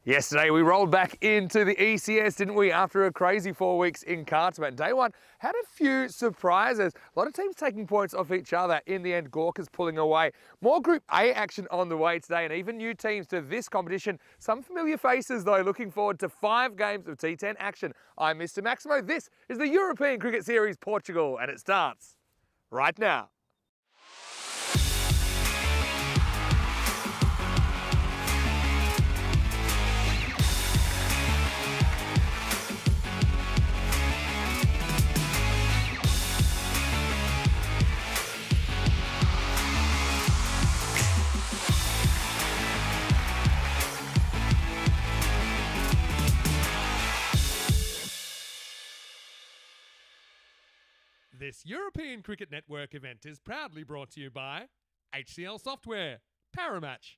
Yesterday we rolled back into the ECS, didn't we, after a crazy 4 weeks in Carterman. Day one had a few surprises. A lot of teams taking points off each other. In the end, Gorka's pulling away. More Group A action on the way today, and even new teams to this competition. Some familiar faces, though. Looking forward to 5 games of T10 action. I'm Mr. Maximo. This is the European Cricket Series Portugal, and it starts right now. This European Cricket Network event is proudly brought to you by HCL Software, Paramatch.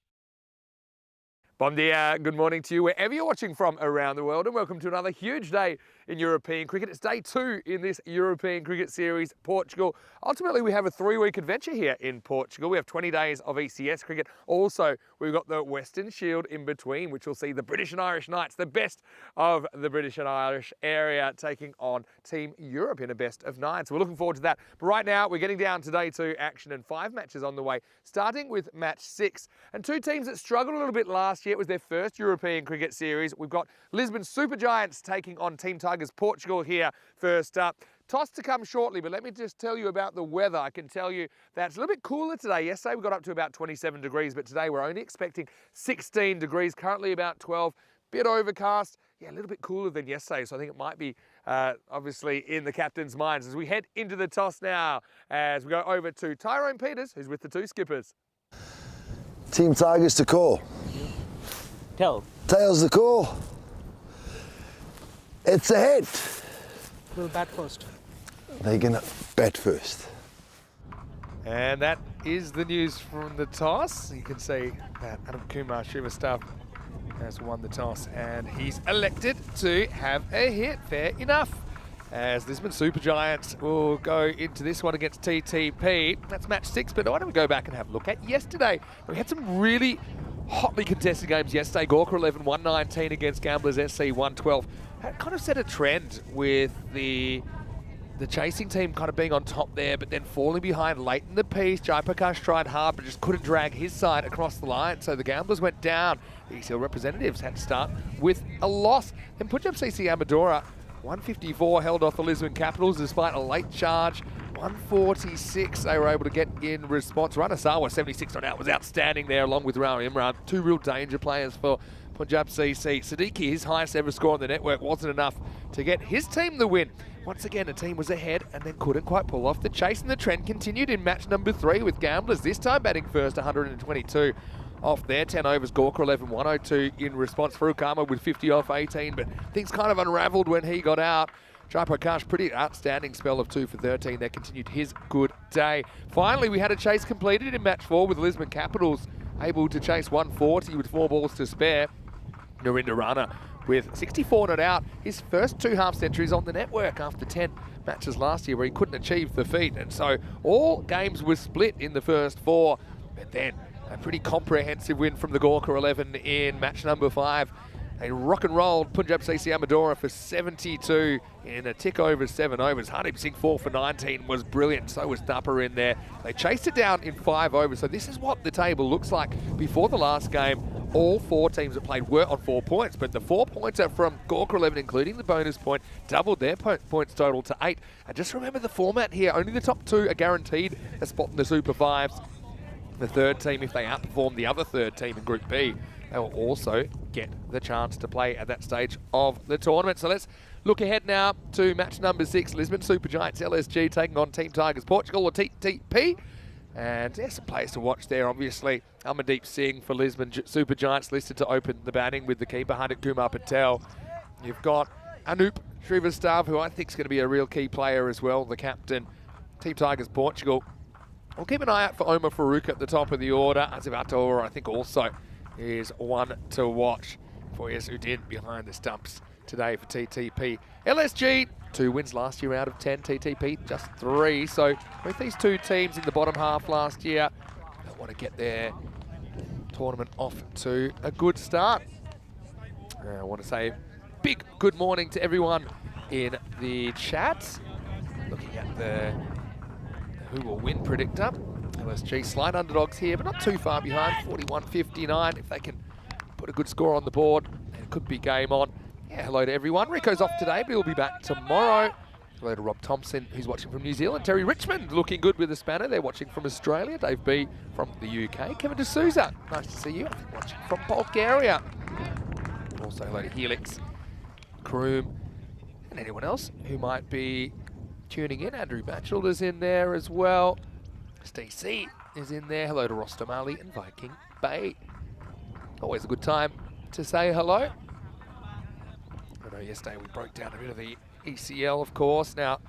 Bon dia, good morning to you wherever you're watching from around the world, and welcome to another huge day in European cricket. It's day 2 in this European Cricket Series Portugal. Ultimately, we have a 3-week adventure here in Portugal. We have 20 days of ECS cricket. Also, we've got the Western Shield in between, which will see the British and Irish Knights, the best of the British and Irish area, taking on Team Europe in a best of 9. So we're looking forward to that. But right now, we're getting down to day 2 action and 5 matches on the way, starting with match 6. And 2 teams that struggled a little bit last year. It was their first European Cricket Series. We've got Lisbon Super Giants taking on Team Tigers Portugal here first up. Toss to come shortly, but let me just tell you about the weather. I can tell you that it's a little bit cooler today. Yesterday we got up to about 27 degrees, but today we're only expecting 16 degrees, currently about 12. Bit overcast. Yeah, a little bit cooler than yesterday, so I think it might be obviously in the captain's minds as we head into the toss now, as we go over to Tyrone Peters, who's with the 2 skippers. Team Tigers to call. Tails the call. It's a hit. We'll bat first. They're gonna bat first. And that is the news from the toss. You can see that Adam Kumar Shrivastava has won the toss, and he's elected to have a hit. Fair enough. As Lisbon Super Giants will go into this one against TTP. That's match 6, but why don't we go back and have a look at yesterday? We had some really hotly contested games yesterday. Gorka 11, 119 against Gamblers SC 112. That kind of set a trend with the chasing team kind of being on top there, but then falling behind late in the piece. Jai Prakash tried hard, but just couldn't drag his side across the line, so the Gamblers went down. The ECL representatives had to start with a loss. Then Punjab CC Amadora, 154 held off the Lisbon Capitals despite a late charge. 146 they were able to get in response. Rana Sawa, 76 not out, was outstanding there along with Rao Imran. 2 real danger players for Punjab CC. Siddiqui, his highest ever score on the network, wasn't enough to get his team the win. Once again, the team was ahead and then couldn't quite pull off the chase, and the trend continued in match number 3 with Gamblers this time batting first, 122 off their 10 overs. Gorka 11, 102 in response. Furukama with 50 off 18, but things kind of unraveled when he got out. Jai Prakash, pretty outstanding spell of 2 for 13. That continued his good day. Finally, we had a chase completed in match 4 with Lisbon Capitals able to chase 140 with 4 balls to spare. Narinder Rana with 64 not out. His first 2 half centuries on the network after 10 matches last year where he couldn't achieve the feat. And so all games were split in the first 4. But then a pretty comprehensive win from the Gorka 11 in match number 5. They rock and rolled Punjab CC Amadora for 72 in a tick over 7 overs. Hardeep Singh 4 for 19 was brilliant. So was Thapar in there. They chased it down in 5 overs. So this is what the table looks like. Before the last game, all 4 teams that played were on 4 points, but the 4-pointer from Gorka 11, including the bonus point, doubled their points total to 8. And just remember the format here. Only the top 2 are guaranteed a spot in the Super 5s. The 3rd team, if they outperform the other 3rd team in Group B, they will also get the chance to play at that stage of the tournament. So let's look ahead now to match number 6. Lisbon Super Giants LSG taking on Team Tigers Portugal, or TTP. And there's some players to watch there, obviously. Amandeep Singh for Lisbon Super Giants listed to open the batting with the keeper, Hardik Kumar Patel. You've got Anup Shrivastava, who I think is going to be a real key player as well, the captain. Team Tigers Portugal. We'll keep an eye out for Omar Farouk at the top of the order. Asif Ator, I think, also is one to watch. Foyez Udin behind the stumps today for TTP. LSG, 2 wins last year out of 10. TTP, just 3. So with these 2 teams in the bottom half last year, they want to get their tournament off to a good start. I want to say big good morning to everyone in the chat. Looking at the who will win predictor. LSG slight underdogs here, but not too far behind, 41-59. If they can put a good score on the board, it could be game on. Yeah, hello to everyone. Rico's off today, but he'll be back tomorrow. Hello to Rob Thompson, who's watching from New Zealand. Terry Richmond, looking good with a spanner. They're watching from Australia. Dave B from the UK. Kevin D'Souza, nice to see you. Watching from Bulgaria. Also hello to Helix, Kroom, and anyone else who might be tuning in. Andrew Batchelder's in there as well. Stacey is in there. Hello to Rostam Ali and Viking Bay. Always a good time to say hello. I know yesterday we broke down a bit of the ECL, of course. Now,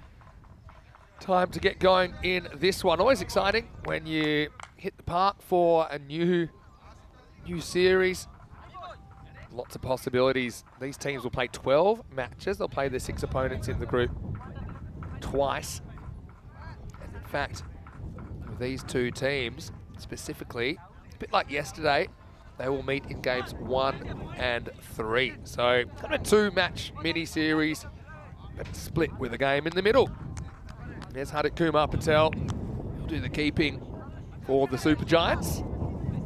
time to get going in this one. Always exciting when you hit the park for a new series. Lots of possibilities. These teams will play 12 matches. They'll play their 6 opponents in the group twice. And in fact, with these 2 teams specifically, a bit like yesterday, they will meet in games 1 and 3. So kind of a 2-match mini-series, but split with a game in the middle. There's Hardik Kumar Patel. He'll do the keeping for the Super Giants.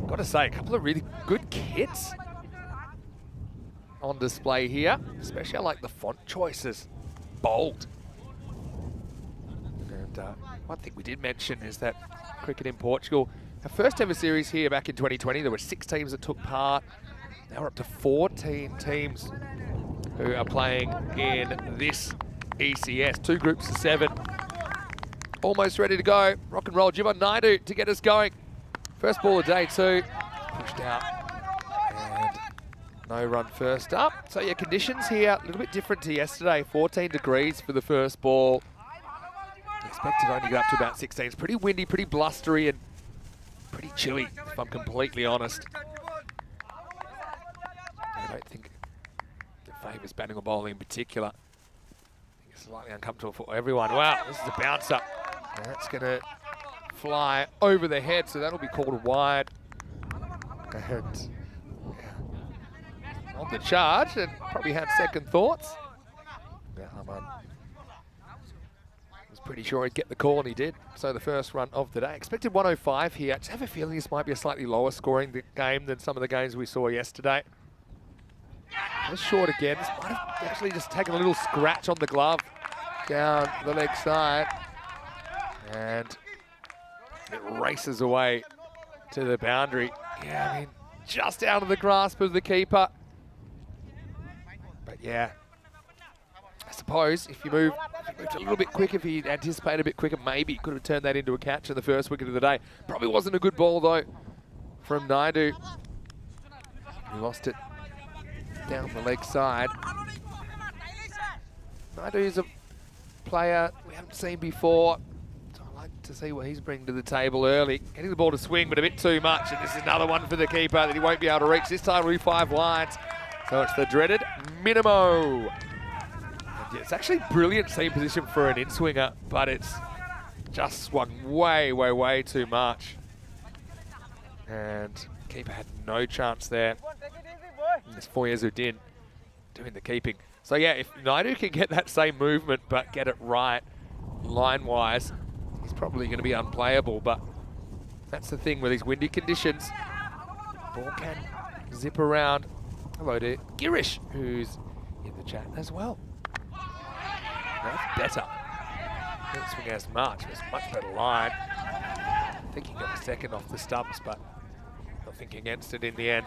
Got to say, a couple of really good kits on display here. Especially I like the font choices. Bold. And one thing we did mention is that cricket in Portugal, our first ever series here back in 2020, there were 6 teams that took part. Now we're up to 14 teams who are playing in this ECS. 2 groups of 7. Almost ready to go. Rock and roll. Jivan Naidu to get us going. First ball of day 2. Pushed out. And no run first up. So yeah, conditions here a little bit different to yesterday. 14 degrees for the first ball. Expected only go up to about 16. It's pretty windy, pretty blustery, and pretty chilly, if I'm completely honest. I don't think it favours batting or bowling in particular. I think it's slightly uncomfortable for everyone. Wow, this is a bouncer. And that's going to fly over the head, so that'll be called wide. And on the charge, and probably had second thoughts. Yeah, was pretty sure he'd get the call, and he did. So the first run of the day. Expected 105 here. I just have a feeling this might be a slightly lower scoring game than some of the games we saw yesterday. Just short again. This might have actually just taken a little scratch on the glove down the leg side. And it races away to the boundary. Yeah, I mean, just out of the grasp of the keeper. But yeah, I suppose if you moved a little bit quicker, if he anticipated a bit quicker, maybe he could have turned that into a catch in the first wicket of the day. Probably wasn't a good ball though from Naidu. He lost it down the leg side. Naidu is a player we haven't seen before. So I like to see what he's bringing to the table early. Getting the ball to swing, but a bit too much. And this is another one for the keeper that he won't be able to reach. This time it'll be 5 lines. So it's the dreaded Minimo. And it's actually brilliant seam position for an in-swinger, but it's just swung way, way, way too much. And keeper had no chance there. And it's Foyezuddin doing the keeping. So yeah, if Naidu can get that same movement but get it right line-wise, he's probably going to be unplayable. But that's the thing with these windy conditions. Ball can zip around. Hello to Girish, who's in the chat as well. That's better. Didn't swing as much. It was a much better line. I think he got a second off the stumps, but nothing against it in the end.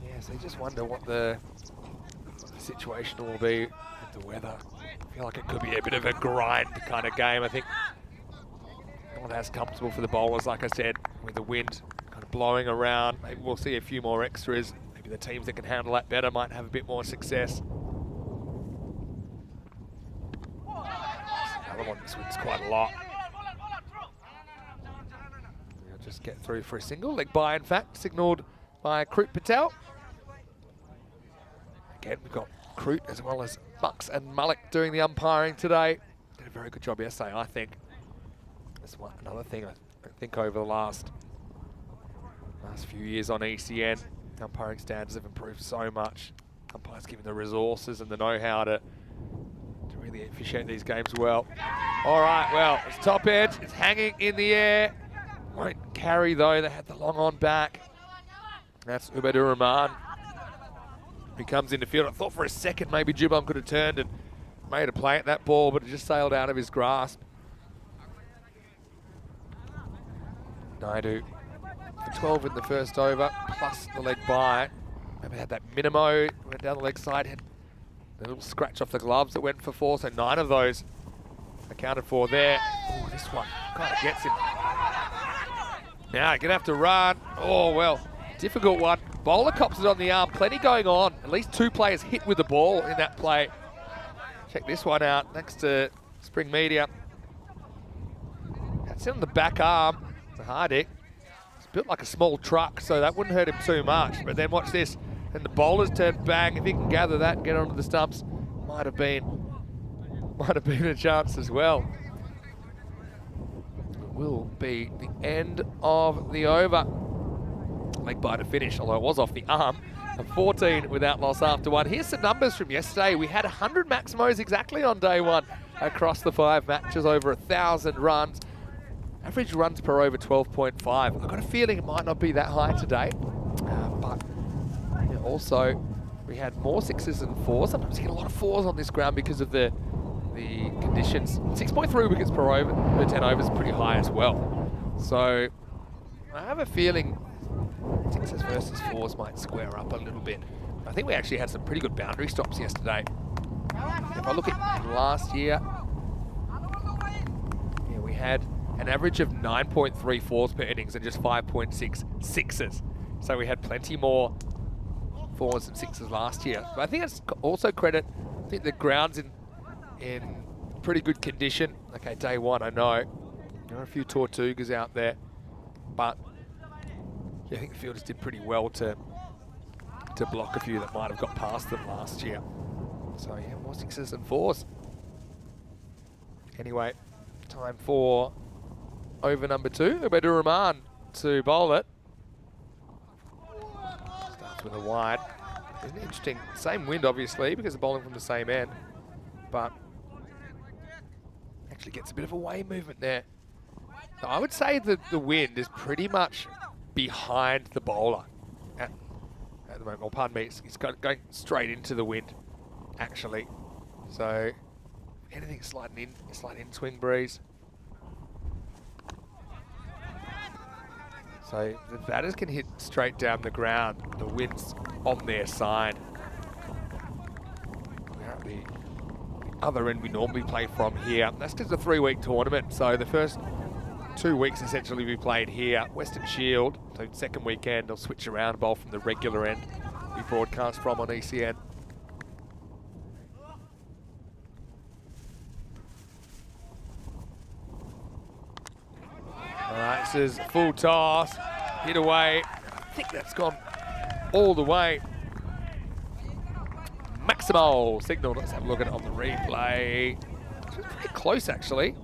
Yeah, so you just wonder what the situation will be with the weather. I feel like it could be a bit of a grind kind of game. I think not as comfortable for the bowlers, like I said, with the wind kind of blowing around. Maybe we'll see a few more extras. Maybe the teams that can handle that better might have a bit more success. Another one that swings quite a lot. He'll just get through for a single. Leg by, in fact, signalled by Kroot Patel. Again, we've got Kroot as well as Bucks and Malik doing the umpiring today. Did a very good job yesterday, I think. That's another thing I think over the last Last few years on ECN, umpiring standards have improved so much. Umpires given the resources and the know-how to really officiate these games well. All right, well, it's top edge, it's hanging in the air. Won't carry though, they had the long on back. That's Ubadur Rahman, who comes into field. I thought for a second maybe Jubon could have turned and made a play at that ball, but it just sailed out of his grasp. Naidu for 12 in the first over, plus the leg by. Maybe had that Minimo, went down the leg side, had a little scratch off the gloves that went for 4, so 9 of those accounted for there. Oh, this one kind of gets him. Now, gonna have to run. Oh, well, difficult one. Bowler cops it on the arm, plenty going on. At least 2 players hit with the ball in that play. Check this one out, next to Spring Media. That's in the back arm. It's a hard hit. It's built like a small truck, so that wouldn't hurt him too much. But then watch this. And the bowler's turned bang. If he can gather that and get onto the stumps, might have been a chance as well. It will be the end of the over. Leg bite to finish, although it was off the arm. A 14 without loss after 1. Here's some numbers from yesterday. We had 100 Maximos exactly on day 1 across the 5 matches, over 1,000 runs. Average runs per over 12.5. I've got a feeling it might not be that high today, but yeah, also we had more 6s and 4s. Sometimes you get a lot of 4s on this ground because of the conditions. 6.3 wickets per over, per 10 overs is pretty high as well. So I have a feeling 6s versus 4s might square up a little bit. I think we actually had some pretty good boundary stops yesterday. If I look at last year, yeah, we had an average of 9.3 4s per innings and just 5.6 6s. So we had plenty more 4s and 6s last year. But I think it's also credit, I think the ground's in pretty good condition. Okay, day 1, I know. There are a few Tortugas out there, but yeah, I think the fielders did pretty well to block a few that might have got past them last year. So yeah, more 6s and 4s. Anyway, time for over number 2. Ubadur Rahman to bowl it. Starts with a wide. Isn't it interesting? Same wind, obviously, because they're bowling from the same end, but actually gets a bit of a way movement there. So I would say that the wind is pretty much behind the bowler at the moment. Well, pardon me, it's going straight into the wind, actually. So anything sliding in swing breeze. So the batters can hit straight down the ground. The wind's on their side. Now at the other end we normally play from here. That's because it's a 3-week tournament. So the first 2 weeks essentially we played here. Western Shield, so second weekend they'll switch around, bowl from the regular end we broadcast from on ECN. Alright, this is full toss, hit away. I think that's gone all the way. Maximal signal, let's have a look at it on the replay. It's pretty close actually.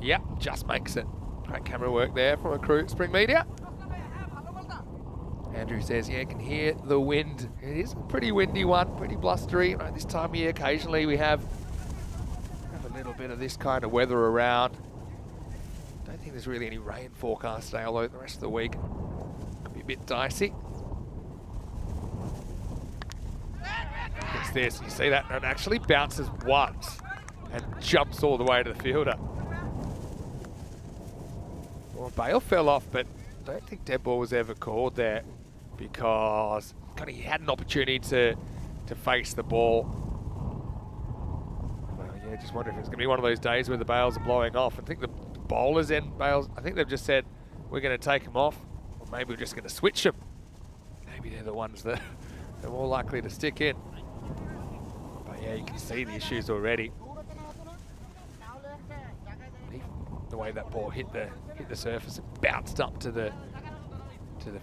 Yep, just makes it. Great camera work there from a crew at Spring Media. Andrew says, yeah, can hear the wind. It is a pretty windy one, pretty blustery. Right, this time of year, occasionally we have a little bit of this kind of weather around. Don't think there's really any rain forecast today, although the rest of the week could be a bit dicey. It's this, you see that? And it actually bounces once and jumps all the way to the fielder. Well, Bale fell off, but I don't think dead ball was ever called there because he had an opportunity to face the ball. Well, yeah, just wonder if it's going to be one of those days where the bails are blowing off. I think the bowlers and bails, I think they've just said, we're going to take them off, or maybe we're just going to switch them. Maybe they're the ones that are more likely to stick in. But yeah, you can see the issues already. The way that ball hit the surface and bounced up to the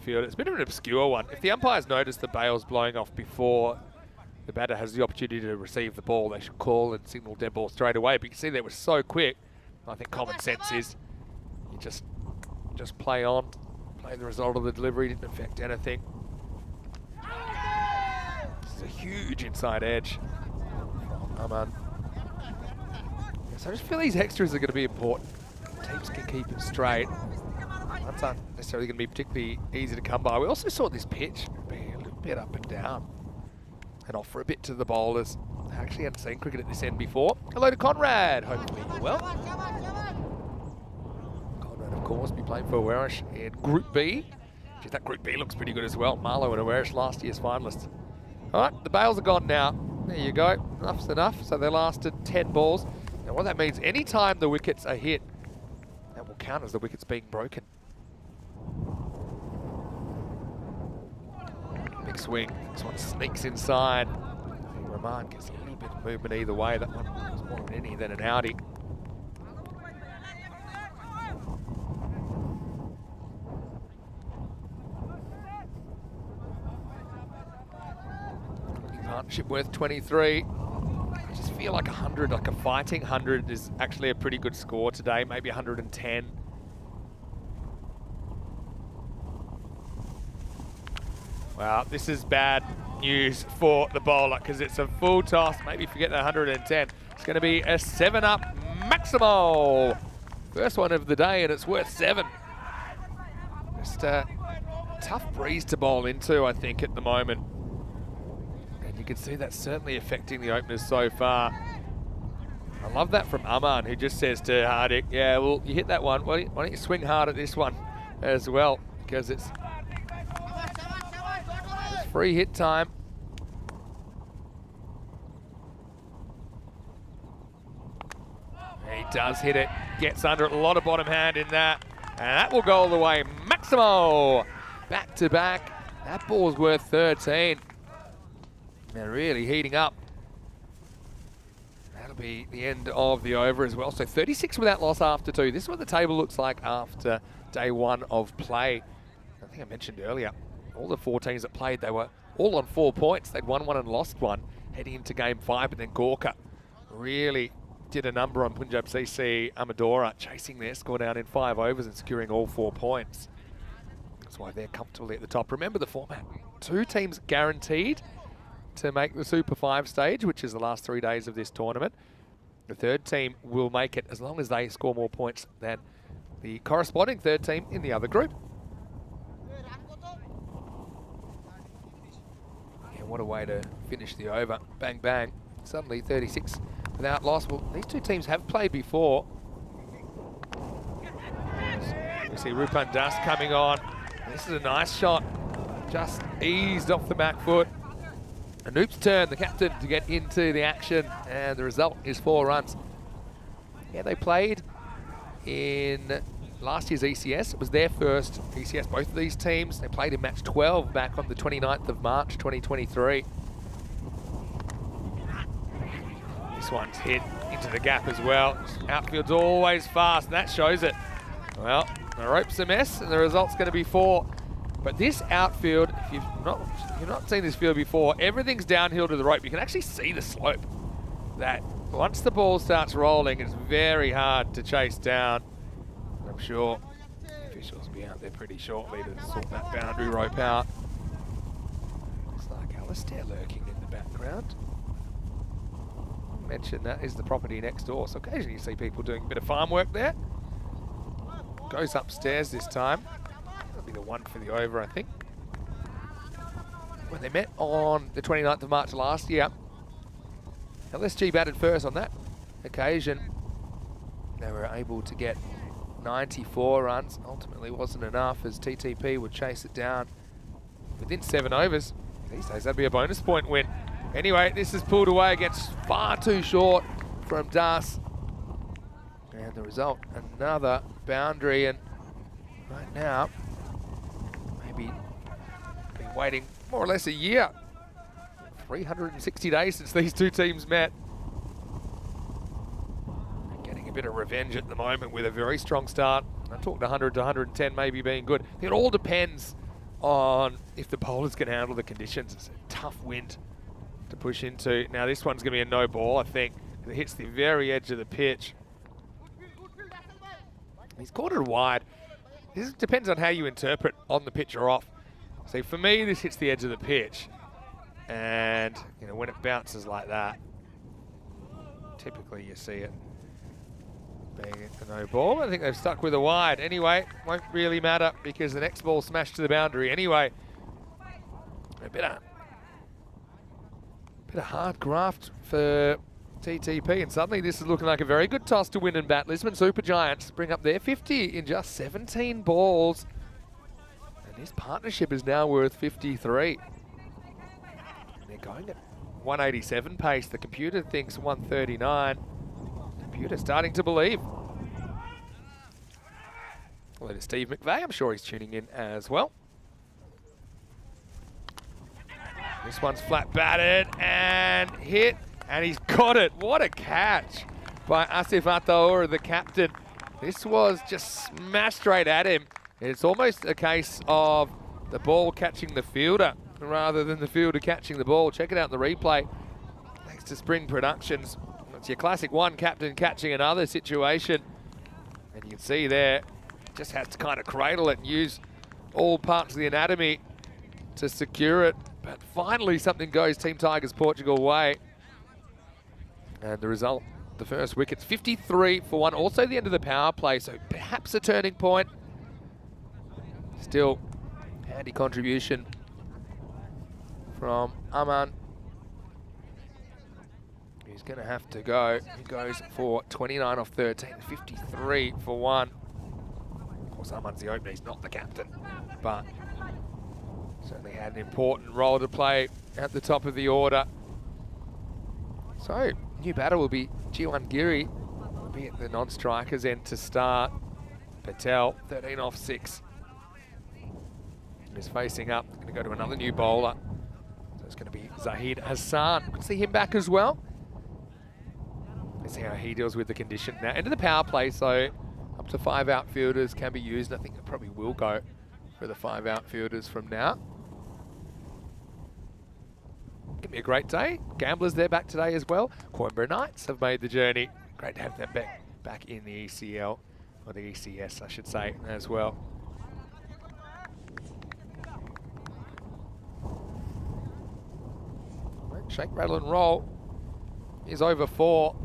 field. It's a bit of an obscure one. If the umpires notice the bail's blowing off before the batter has the opportunity to receive the ball, they should call and signal dead ball straight away. But you can see they were so quick. I think common sense is you just play on Maybe the result of the delivery didn't affect anything. This is a huge inside edge. Aman. So I just feel these extras are going to be important. Teams can keep it straight. That's not necessarily going to be particularly easy to come by. We also saw this pitch be a little bit up and down and offer a bit to the bowlers. I actually hadn't seen cricket at this end before. Hello to Conrad. Hopefully you're well. Conrad, of course, be playing for Awarish in Group B. Gee, that Group B looks pretty good as well. Marlow and Awarish, last year's finalists. All right, the bails are gone now. There you go. Enough's enough. So they lasted 10 balls. And what that means, any time the wickets are hit, that will count as the wickets being broken. Big swing. This one sneaks inside. Rahman gets a little bit of movement either way. That one was more an innie than an outie. Partnership worth 23. I just feel like 100, like a fighting 100 is actually a pretty good score today, maybe 110. Wow, this is bad news for the bowler because it's a full toss. Maybe forget the 110. It's going to be a 7-up maximal. First one of the day and it's worth 7. Just a tough breeze to bowl into, I think, at the moment. And you can see that's certainly affecting the openers so far. I love that from Aman, who just says to Hardik, yeah, well, you hit that one. Why don't you swing hard at this one as well? Because it's free hit time. He does hit it, gets under it, a lot of bottom hand in that, and that will go all the way. Maximo, back to back. That ball's worth 13. They're really heating up. That'll be the end of the over as well. So 36 without loss after 2. This is what the table looks like after day 1 of play. I think I mentioned earlier, all the 4 teams that played, they were all on 4 points. They'd won 1 and lost 1 heading into game 5, but then Gorka really did a number on Punjab CC Amadora, chasing their score down in 5 overs and securing all 4 points. That's why they're comfortably at the top. Remember the format. 2 teams guaranteed to make the Super 5 stage, which is the last 3 days of this tournament. The 3rd team will make it as long as they score more points than the corresponding 3rd team in the other group. Yeah, what a way to finish the over. Bang, bang. Suddenly 36 without loss. Well, these 2 teams have played before. We see Rupan Das coming on. This is a nice shot. Just eased off the back foot. Anoop's turn, the captain, to get into the action, and the result is 4 runs. Yeah, they played in last year's ECS. It was their first ECS, both of these teams. They played in match 12 back on the 29th of March, 2023. This one's hit into the gap as well. Outfield's always fast, and that shows it. Well, the rope's a mess, and the result's going to be 4. But this outfield, if you've not seen this field before, everything's downhill to the rope. You can actually see the slope. That once the ball starts rolling, it's very hard to chase down. I'm sure officials will be out there pretty shortly to sort that boundary rope out. Looks like Alistair lurking in the background. I mentioned that is the property next door, so occasionally you see people doing a bit of farm work there. Goes upstairs this time. That'll be the 1 for the over, I think. When they met on the 29th of March last year, LSG batted first on that occasion. They were able to get 94 runs. Ultimately wasn't enough as TTP would chase it down within 7 overs. These days that'd be a bonus point win. Anyway, this is pulled away against far too short from Das. And the result, another boundary, and right now, maybe been waiting more or less a year. 360 days since these 2 teams met. Getting a bit of revenge at the moment with a very strong start. I talked 100 to 110 maybe being good. It all depends on if the bowlers can handle the conditions. It's a tough wind to push into. Now this one's going to be a no ball, I think. It hits the very edge of the pitch. He's caught it wide. This depends on how you interpret on the pitch or off. See, for me, this hits the edge of the pitch. And, you know, when it bounces like that, typically you see it being a no ball. I think they've stuck with a wide. Anyway, won't really matter because the next ball smashed to the boundary. Anyway, a bit of hard graft for TTP, and suddenly this is looking like a very good toss to win and bat. Lisbon Super Giants bring up their 50 in just 17 balls. And this partnership is now worth 53. They're going at 187 pace. The computer thinks 139. Computer starting to believe. Hello to Steve McVeigh. I'm sure he's tuning in as well. This one's flat batted and hit. And he's got it. What a catch by Asif Ataur, the captain. This was just smashed straight at him. It's almost a case of the ball catching the fielder rather than the fielder catching the ball. Check it out in the replay. Thanks to Spring Productions. It's your classic one captain catching another situation. And you can see there, just has to kind of cradle it and use all parts of the anatomy to secure it. But finally something goes Team Tigers Portugal way. And the result, the first wicket's 53 for 1. Also the end of the power play, so perhaps a turning point. Still, handy contribution from Aman. He's going to have to go. He goes for 29 off 13, 53 for 1. Of course, Aman's the opener, he's not the captain. But certainly had an important role to play at the top of the order. So, new batter will be Jiwan Giri, be at the non-strikers end to start. Patel, 13 off 6. Is facing up, going to go to another new bowler. So it's going to be Zahid Hassan. Could see him back as well. Let's see how he deals with the condition. Now, into the power play, so up to 5 outfielders can be used. I think it probably will go for the 5 outfielders from now. Give me a great day. Gamblers, they're back today as well. Coimbra Knights have made the journey. Great to have them back in the ECL, or the ECS, I should say, as well. Shake, rattle and roll is over 4.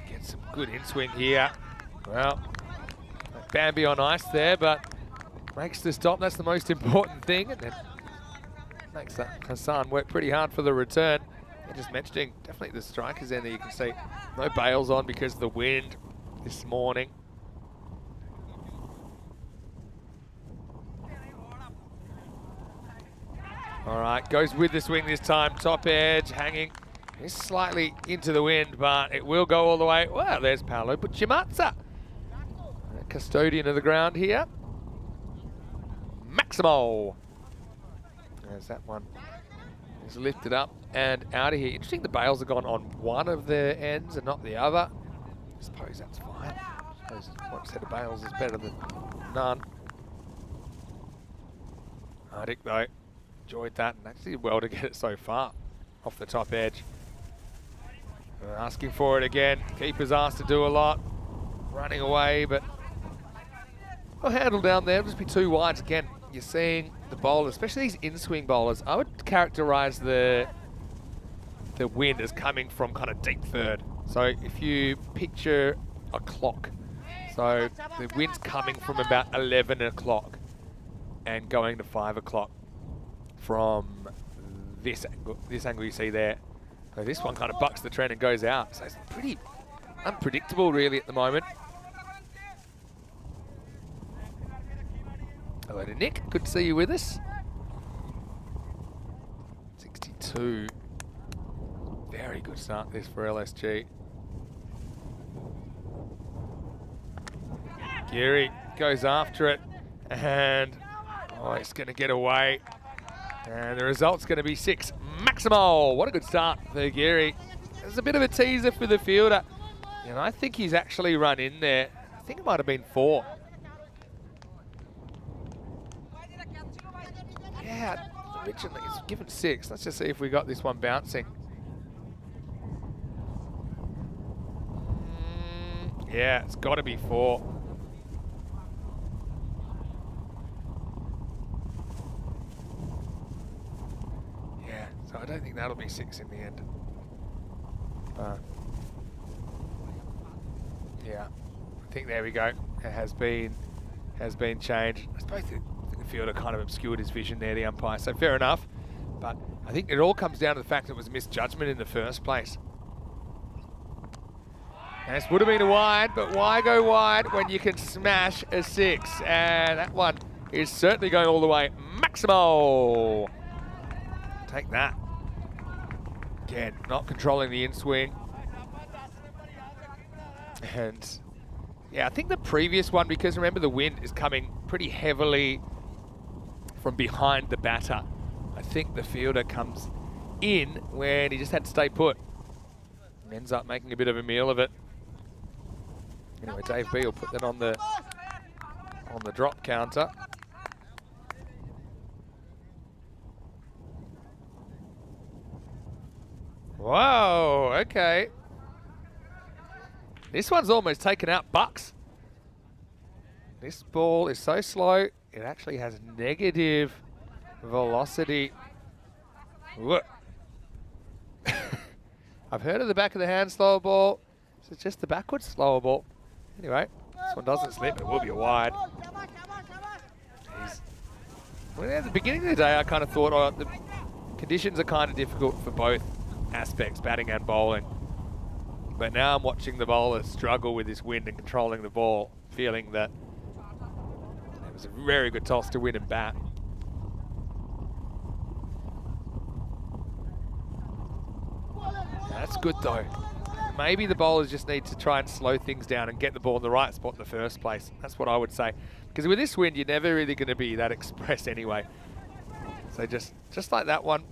Get some good in-swing here. Well, Bambi on ice there, but makes the stop. That's the most important thing. And then makes that Hassan work pretty hard for the return. And just mentioning, definitely the strikers in there, you can see no bails on because of the wind this morning. All right, goes with the swing this time. Top edge, hanging. It's slightly into the wind, but it will go all the way. Well, there's Paolo Buchimatsa, custodian of the ground here. Maximo. There's that one. It's lifted up and out of here. Interesting, the bails have gone on one of the ends and not the other. I suppose that's fine. I suppose one set of bails is better than none. Hardik, though, enjoyed that and actually did well to get it so far off the top edge. Asking for it again. Keeper's asked to do a lot. Running away, but well handled down there. It'll just be 2 wides again. You're seeing the bowlers, especially these in-swing bowlers. I would characterize the wind as coming from kind of deep third. So if you picture a clock, so the wind's coming from about 11 o'clock and going to 5 o'clock from this angle you see there. So this one kind of bucks the trend and goes out. So it's pretty unpredictable really at the moment. Hello to Nick, good to see you with us. 62. Very good start this for LSG. Giri goes after it and oh, it's going to get away. And the result's going to be 6. Maximo! What a good start for Giri. There's a bit of a teaser for the fielder. And I think he's actually run in there. I think it might have been 4. Yeah, originally it's given 6. Let's just see if we got this one bouncing. Yeah, it's got to be 4. I don't think that'll be 6 in the end. Yeah, I think there we go. It has been changed. I suppose the fielder kind of obscured his vision there, the umpire, so fair enough. But I think it all comes down to the fact that it was misjudgment in the first place. And this would have been a wide, but why go wide when you can smash a 6? And that one is certainly going all the way. Maximo! Take that. Again, not controlling the in-swing. And yeah, I think the previous one, because remember the wind is coming pretty heavily from behind the batter. I think the fielder comes in when he just had to stay put. And ends up making a bit of a meal of it. Anyway, Dave B will put that on the drop counter. Whoa, okay. This one's almost taken out Bucks. This ball is so slow, it actually has negative velocity. I've heard of the back of the hand slower ball. So it's just the backwards slower ball. Anyway, this one doesn't slip, it will be a wide. Jeez. Well, at the beginning of the day, I kind of thought, oh, the conditions are kind of difficult for both aspects, batting and bowling. But now I'm watching the bowler struggle with this wind and controlling the ball, feeling that it was a very good toss to win and bat. That's good though. Maybe the bowlers just need to try and slow things down and get the ball in the right spot in the first place. That's what I would say. Because with this wind, you're never really going to be that express anyway. So just like that one,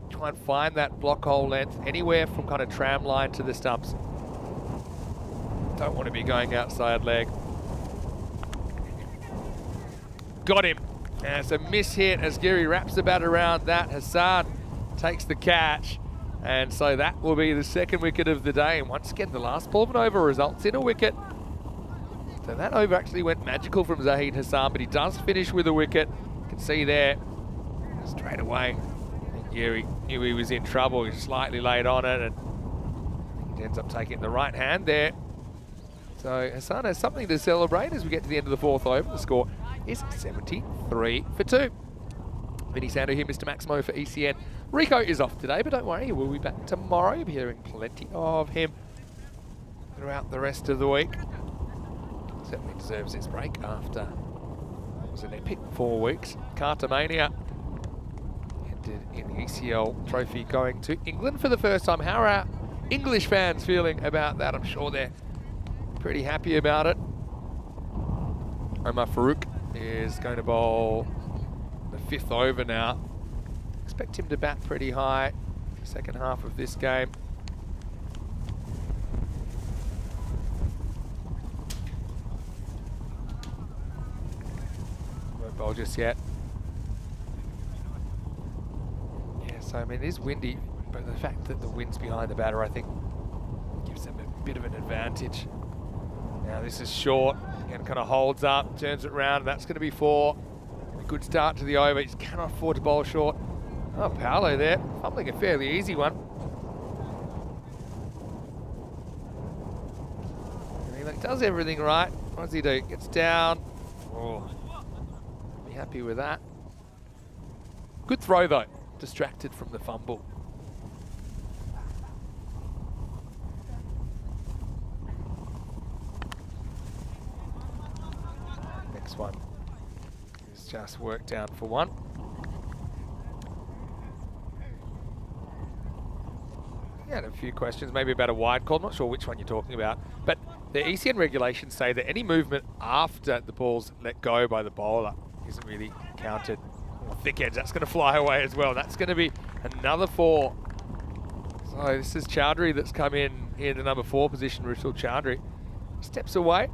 try and find that block hole length anywhere from kind of tram line to the stumps. Don't want to be going outside leg. Got him. And it's a miss hit as Giri wraps the bat around that. Hassan takes the catch. And so that will be the second wicket of the day. And once again, the last ball of an over results in a wicket. So that over actually went magical from Zahid Hassan, but he does finish with a wicket. You can see there, straight away, Giri knew he was in trouble. He was slightly late on it, and he ends up taking it in the right hand there. So Hassan has something to celebrate as we get to the end of the fourth over. The score is 73 for 2. Vinny Sando here, Mr. Maximo for ECN. Rico is off today, but don't worry, we'll be back tomorrow. You'll be hearing plenty of him throughout the rest of the week. Certainly deserves his break after it was an epic 4 weeks. Cartamania ended in the ECL trophy going to England for the first time. How are our English fans feeling about that? I'm sure they're pretty happy about it. Omar Farouk is going to bowl the 5th over now. Expect him to bat pretty high the second half of this game. Won't bowl just yet. Yeah, so I mean, it is windy, but the fact that the wind's behind the batter, I think, gives them a bit of an advantage. Now this is short, and kind of holds up, turns it around, and that's going to be 4. A good start to the over. He just cannot afford to bowl short. Oh, Paolo there, fumbling a fairly easy one. And he like, does everything right. What does he do? Gets down. Oh, be happy with that. Good throw though, distracted from the fumble. Next one is just worked out for 1. I had a few questions, maybe about a wide call. I'm not sure which one you're talking about. But the ECN regulations say that any movement after the ball's let go by the bowler isn't really counted. Oh, thick edge, that's going to fly away as well. That's going to be another 4. So this is Chowdhury that's come in here to number 4 position. Rushil Chowdhury steps away.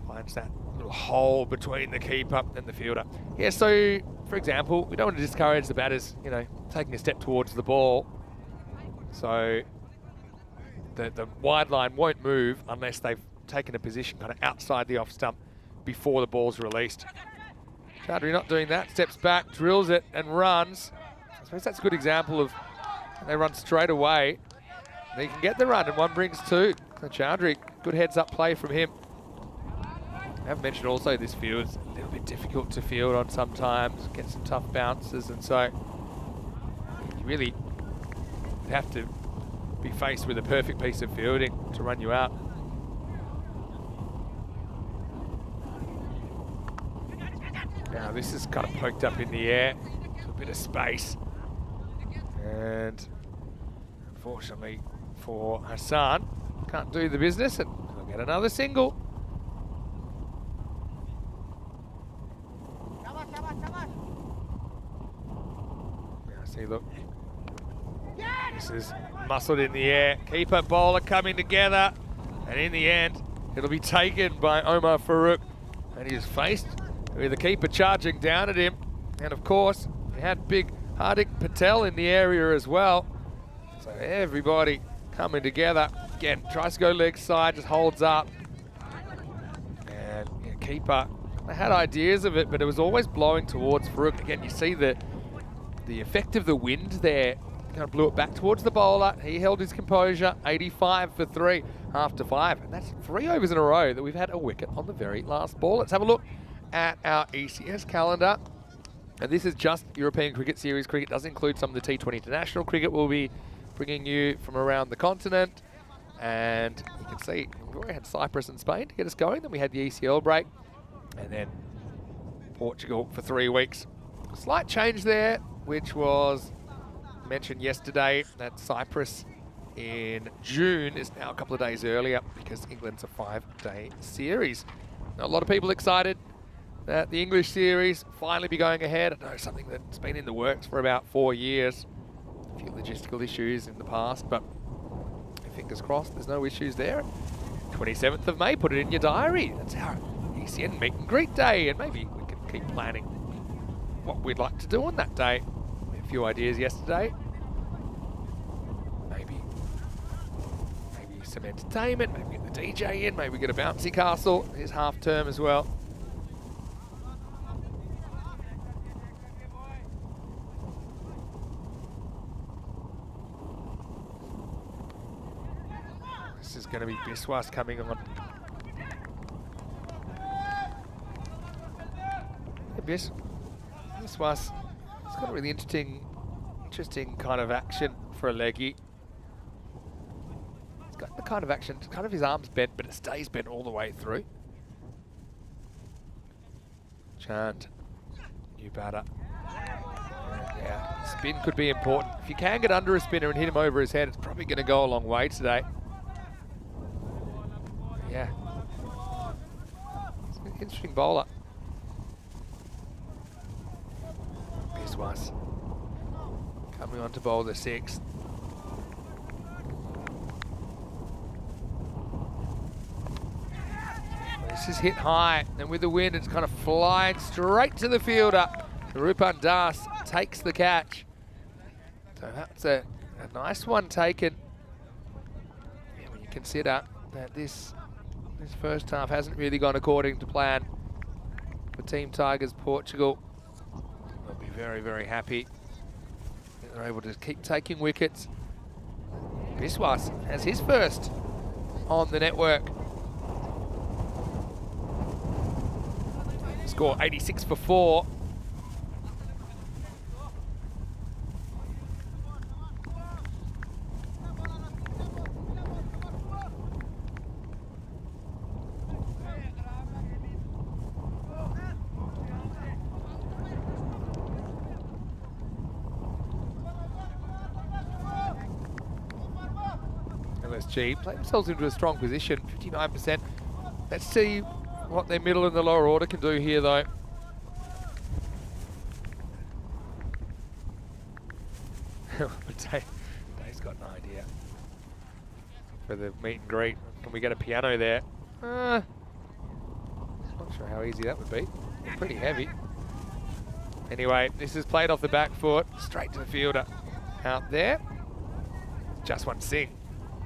Finds that little hole between the keeper and the fielder. Yeah, so for example, we don't want to discourage the batters, you know, taking a step towards the ball. So the wide line won't move unless they've taken a position kind of outside the off stump before the ball's released. Chowdhury not doing that, steps back, drills it and runs. suppose that's a good example of they run straight away. They can get the run, and one brings two. So Chandri, good heads-up play from him. I have mentioned also this field is a little bit difficult to field on sometimes, get some tough bounces, and so you really have to be faced with a perfect piece of fielding to run you out. Now this is kind of poked up in the air, a bit of space, and unfortunately for Hassan, can't do the business, and he'll get another single. Now see, look, this is muscled in the air, keeper bowler coming together, and in the end it'll be taken by Omar Farouk, and he is faced with the keeper charging down at him, and of course he had big Hardik Patel in the area as well, so everybody coming together. Again, tries to go leg side, just holds up, and yeah, keeper, they had ideas of it, but it was always blowing towards Farouk. Again, you see the effect of the wind there, kind of blew it back towards the bowler. He held his composure, 85 for 3 after 5, and that's 3 overs in a row that we've had a wicket on the very last ball. Let's have a look at our ECS calendar, and this is just European Cricket Series cricket. Does include some of the T20 international cricket we'll be bringing you from around the continent. And you can see we already had Cyprus and Spain to get us going, then we had the ECL break, and then Portugal for 3 weeks. Slight change there, which was mentioned yesterday, that Cyprus in June is now a couple of days earlier because England's a 5-day series. Now, a lot of people excited that the English series finally be going ahead. I know something that's been in the works for about 4 years. A few logistical issues in the past, but fingers crossed there's no issues there. 27th of May, put it in your diary. That's our ECN meet and greet day, and maybe we can keep planning what we'd like to do on that day. We had a few ideas yesterday. Maybe some entertainment, maybe get the DJ in, maybe get a bouncy castle. It's half term as well. This is going to be Biswas coming on. Yeah, Biswas, it's got a really interesting kind of action for a leggy. It's got the kind of action, kind of his arms bent, but it stays bent all the way through. Chand, new batter. Yeah, spin could be important. If you can get under a spinner and hit him over his head, it's probably going to go a long way today. Yeah, it's an interesting bowler. Biswas coming on to bowl the 6th. This is hit high, and with the wind, it's kind of flying straight to the fielder. Rupan Das takes the catch. So that's a nice one taken. Yeah, when you consider that this first half hasn't really gone according to plan for Team Tigers Portugal. They'll be very, very happy that they're able to keep taking wickets. Biswas has his first on the network. Score 86 for 4. LSG play themselves into a strong position, 59%. Let's see what their middle and the lower order can do here, though. Dave's got an idea for the meet and greet. Can we get a piano there? Not sure how easy that would be. Pretty heavy. Anyway, this is played off the back foot, straight to the fielder. Out there. Just one Singh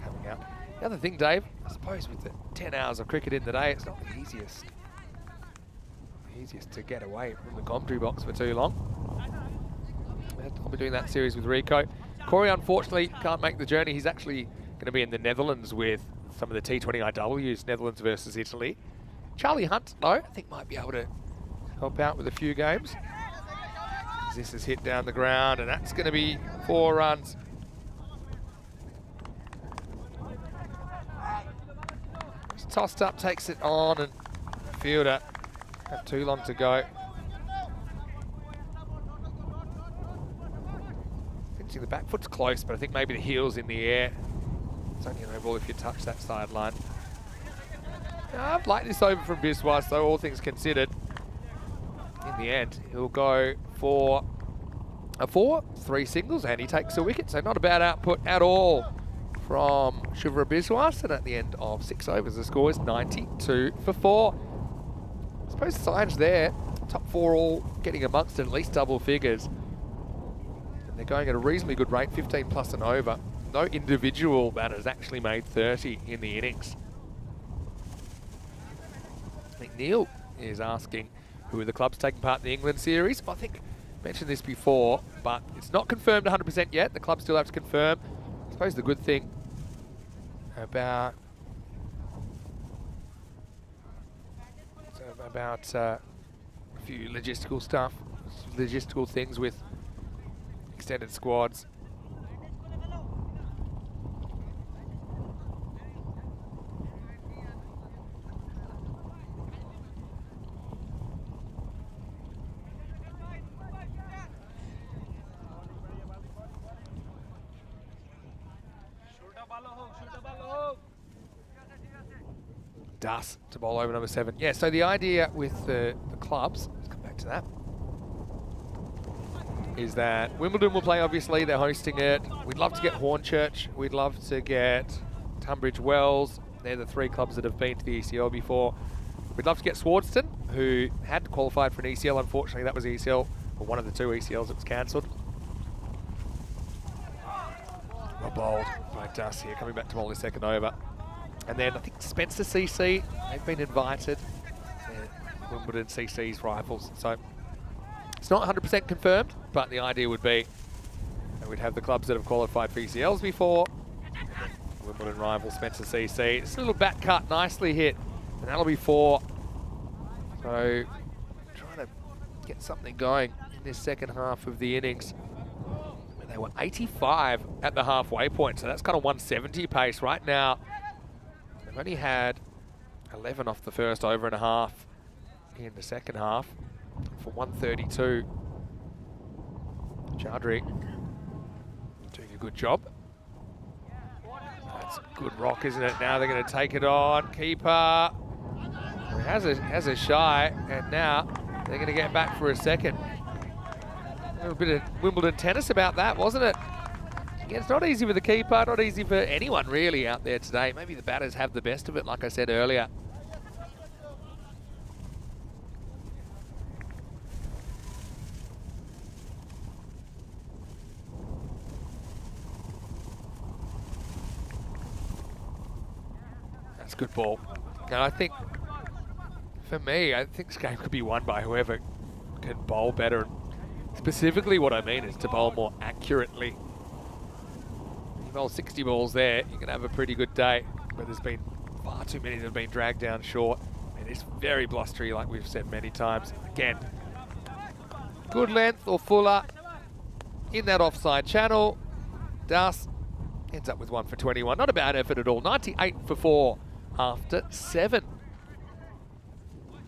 coming out. The other thing, Dave, I suppose with the 10 hours of cricket in the day, it's not the easiest to get away from the commentary box for too long. I'll be doing that series with Rico. Corey, unfortunately, can't make the journey. He's actually going to be in the Netherlands with some of the T20 IWs, Netherlands versus Italy. Charlie Hunt, though, I think might be able to help out with a few games. This is hit down the ground, and that's going to be 4 runs. It's tossed up, takes it on, and fielder not too long to go. The back foot's close, but I think maybe the heel's in the air. It's only an overall if you touch that sideline. I'd like this over from Biswas, though, all things considered. In the end, he'll go for a 4, 3 singles, and he takes a wicket. So not a bad output at all from Shivra Biswas. And at the end of 6 overs, the score is 92 for 4. I suppose the signs there, top 4 all getting amongst at least double figures. They're going at a reasonably good rate, 15 plus and over. No individual batters actually made 30 in the innings. I think Neil is asking who are the clubs taking part in the England series. I think I mentioned this before, but it's not confirmed 100% yet. The clubs still have to confirm. I suppose the good thing about a few logistical stuff, logistical things with extended squads. Das to bowl over number 7. Yeah, so the idea with the clubs, let's come back to that, is that Wimbledon will play, obviously, they're hosting it. We'd love to get Hornchurch, we'd love to get Tunbridge Wells. They're the 3 clubs that have been to the ECL before. We'd love to get Swardston, who had qualified for an ECL. Unfortunately, that was ECL, or one of the 2 ECLs that was cancelled. Well bowled by Das here, coming back to bowl his second over. And then I think Spencer CC, they've been invited. They're Wimbledon CC's rivals. So it's not 100% confirmed, but the idea would be that we'd have the clubs that have qualified for ECLs before. Wimbledon rival Spencer CC. It's a little bat cut, nicely hit, and that'll be 4. So trying to get something going in this second half of the innings. They were 85 at the halfway point, so that's kind of 170 pace right now. They've only had 11 off the first over and a half in the second half for 132. Chaudhry doing a good job. That's a good rock, isn't it? Now they're going to take it on. Keeper has a shy, and now they're going to get back for a second. A little bit of Wimbledon tennis about that, wasn't it? Yeah, it's not easy with the keeper, not easy for anyone really out there today. Maybe the batters have the best of it, like I said earlier. That's a good ball. Now I think, for me, I think this game could be won by whoever can bowl better. Specifically what I mean is to bowl more accurately. You bowl 60 balls there, you're going to have a pretty good day. But there's been far too many that have been dragged down short. And it's very blustery, like we've said many times. Again, good length or fuller in that offside channel. Das ends up with 1 for 21. Not a bad effort at all. 98 for 4 after 7.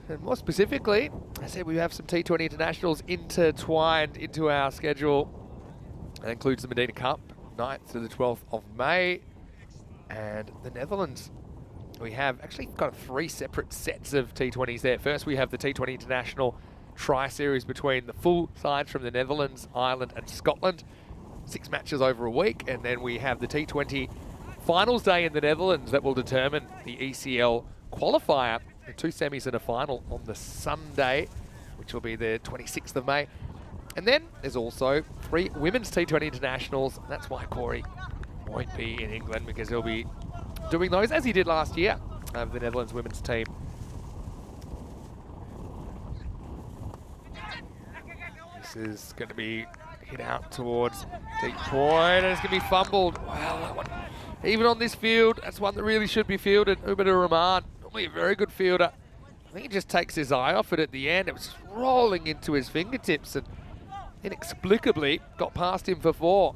And more specifically, I said we have some T20 internationals intertwined into our schedule. That includes the Medina Cup, 9th to the 12th of May. And the Netherlands, we have actually got 3 separate sets of T20s there. First, we have the T20 International Tri-Series between the full sides from the Netherlands, Ireland and Scotland. 6 matches over a week. And then we have the T20 Finals Day in the Netherlands that will determine the ECL qualifier. The 2 semis and a final on the Sunday, which will be the 26th of May. And then there's also 3 women's T20 internationals. That's why Corey won't be in England, because he'll be doing those as he did last year of the Netherlands women's team. This is going to be hit out towards deep point, and it's going to be fumbled. Wow, that one, even on this field, that's one that really should be fielded. Umar Rahman, normally a very good fielder. I think he just takes his eye off it at the end. It was just rolling into his fingertips and inexplicably got past him for 4.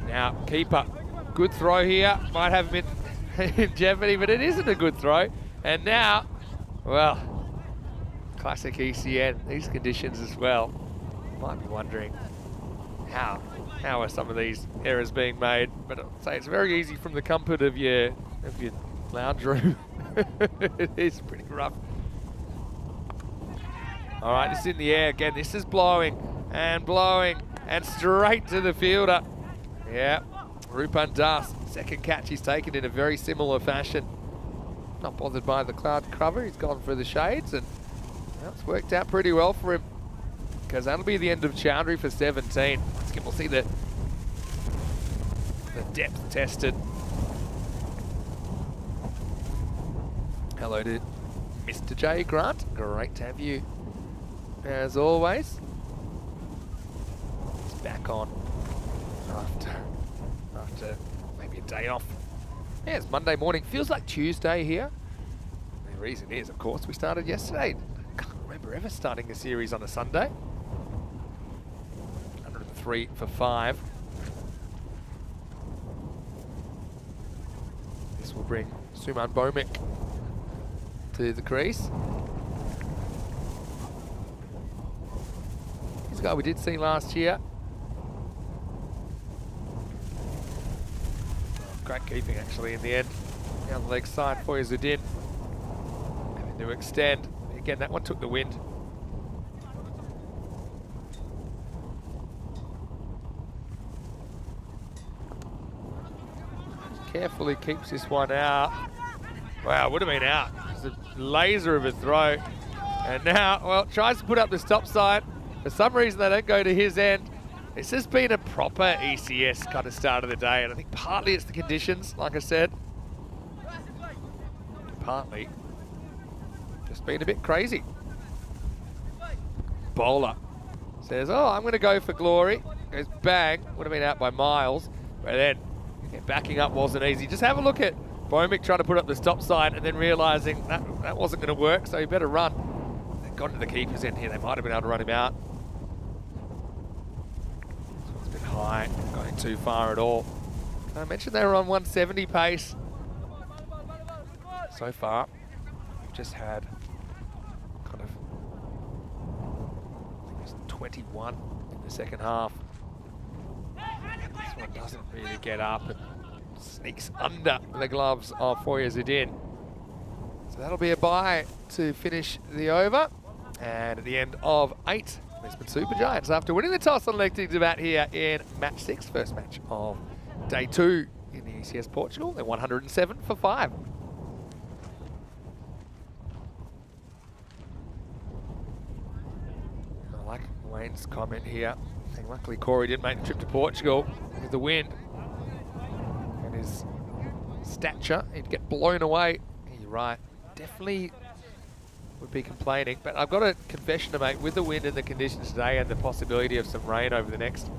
Now, keeper, good throw here. Might have him in jeopardy, but it isn't a good throw. And now, well, classic ECN, these conditions as well. Might be wondering how are some of these errors being made, but I'd say it's very easy from the comfort of your lounge room. It is pretty rough. All right, this is in the air again. This is blowing and straight to the fielder. Yeah, Rupan Das, second catch he's taken in a very similar fashion. Not bothered by the cloud cover, he's gone for the shades, and well, it's worked out pretty well for him, because that'll be the end of Chowdhury for 17. Once again, we'll see the depth tested. Hello to Mr. J. Grant, great to have you as always. He's back on after maybe a day off. Yeah, it's Monday morning. Feels like Tuesday here. The reason is, of course, we started yesterday. I can't remember ever starting a series on a Sunday. 103 for 5. This will bring Suman Bomik to the crease. He's a guy we did see last year. Great keeping actually in the end. Down the leg side for Yazudin. Having to extend. Again, that one took the wind. Carefully keeps this one out. Wow, would have been out. It's a laser of a throw. And now, well, tries to put up the stop sign. For some reason, they don't go to his end. This has been a proper ECS kind of start of the day, and I think partly it's the conditions, like I said. Partly just been a bit crazy. Bowler says, oh, I'm going to go for glory. Goes bang, would have been out by miles. But then backing up wasn't easy. Just have a look at Bomik trying to put up the stop sign and then realising that wasn't going to work, so he better run. They got into the keeper's end here. They might have been able to run him out. High, going too far at all. I mentioned they were on 170 pace. So far, we've just had kind of, I think it was 21 in the second half. This one doesn't really get up and sneaks under the gloves of Yazudin. So that'll be a bye to finish the over. And at the end of 8, Brisbane Super Giants, after winning the toss and electing to bat here in match 6, first match of day 2 in the ECS Portugal. They're 107 for 5. I like Wayne's comment here. And luckily Corey didn't make the trip to Portugal with the wind and his stature. He'd get blown away. You're right. Definitely would be complaining, but I've got a confession to make. With the wind and the conditions today and the possibility of some rain over the next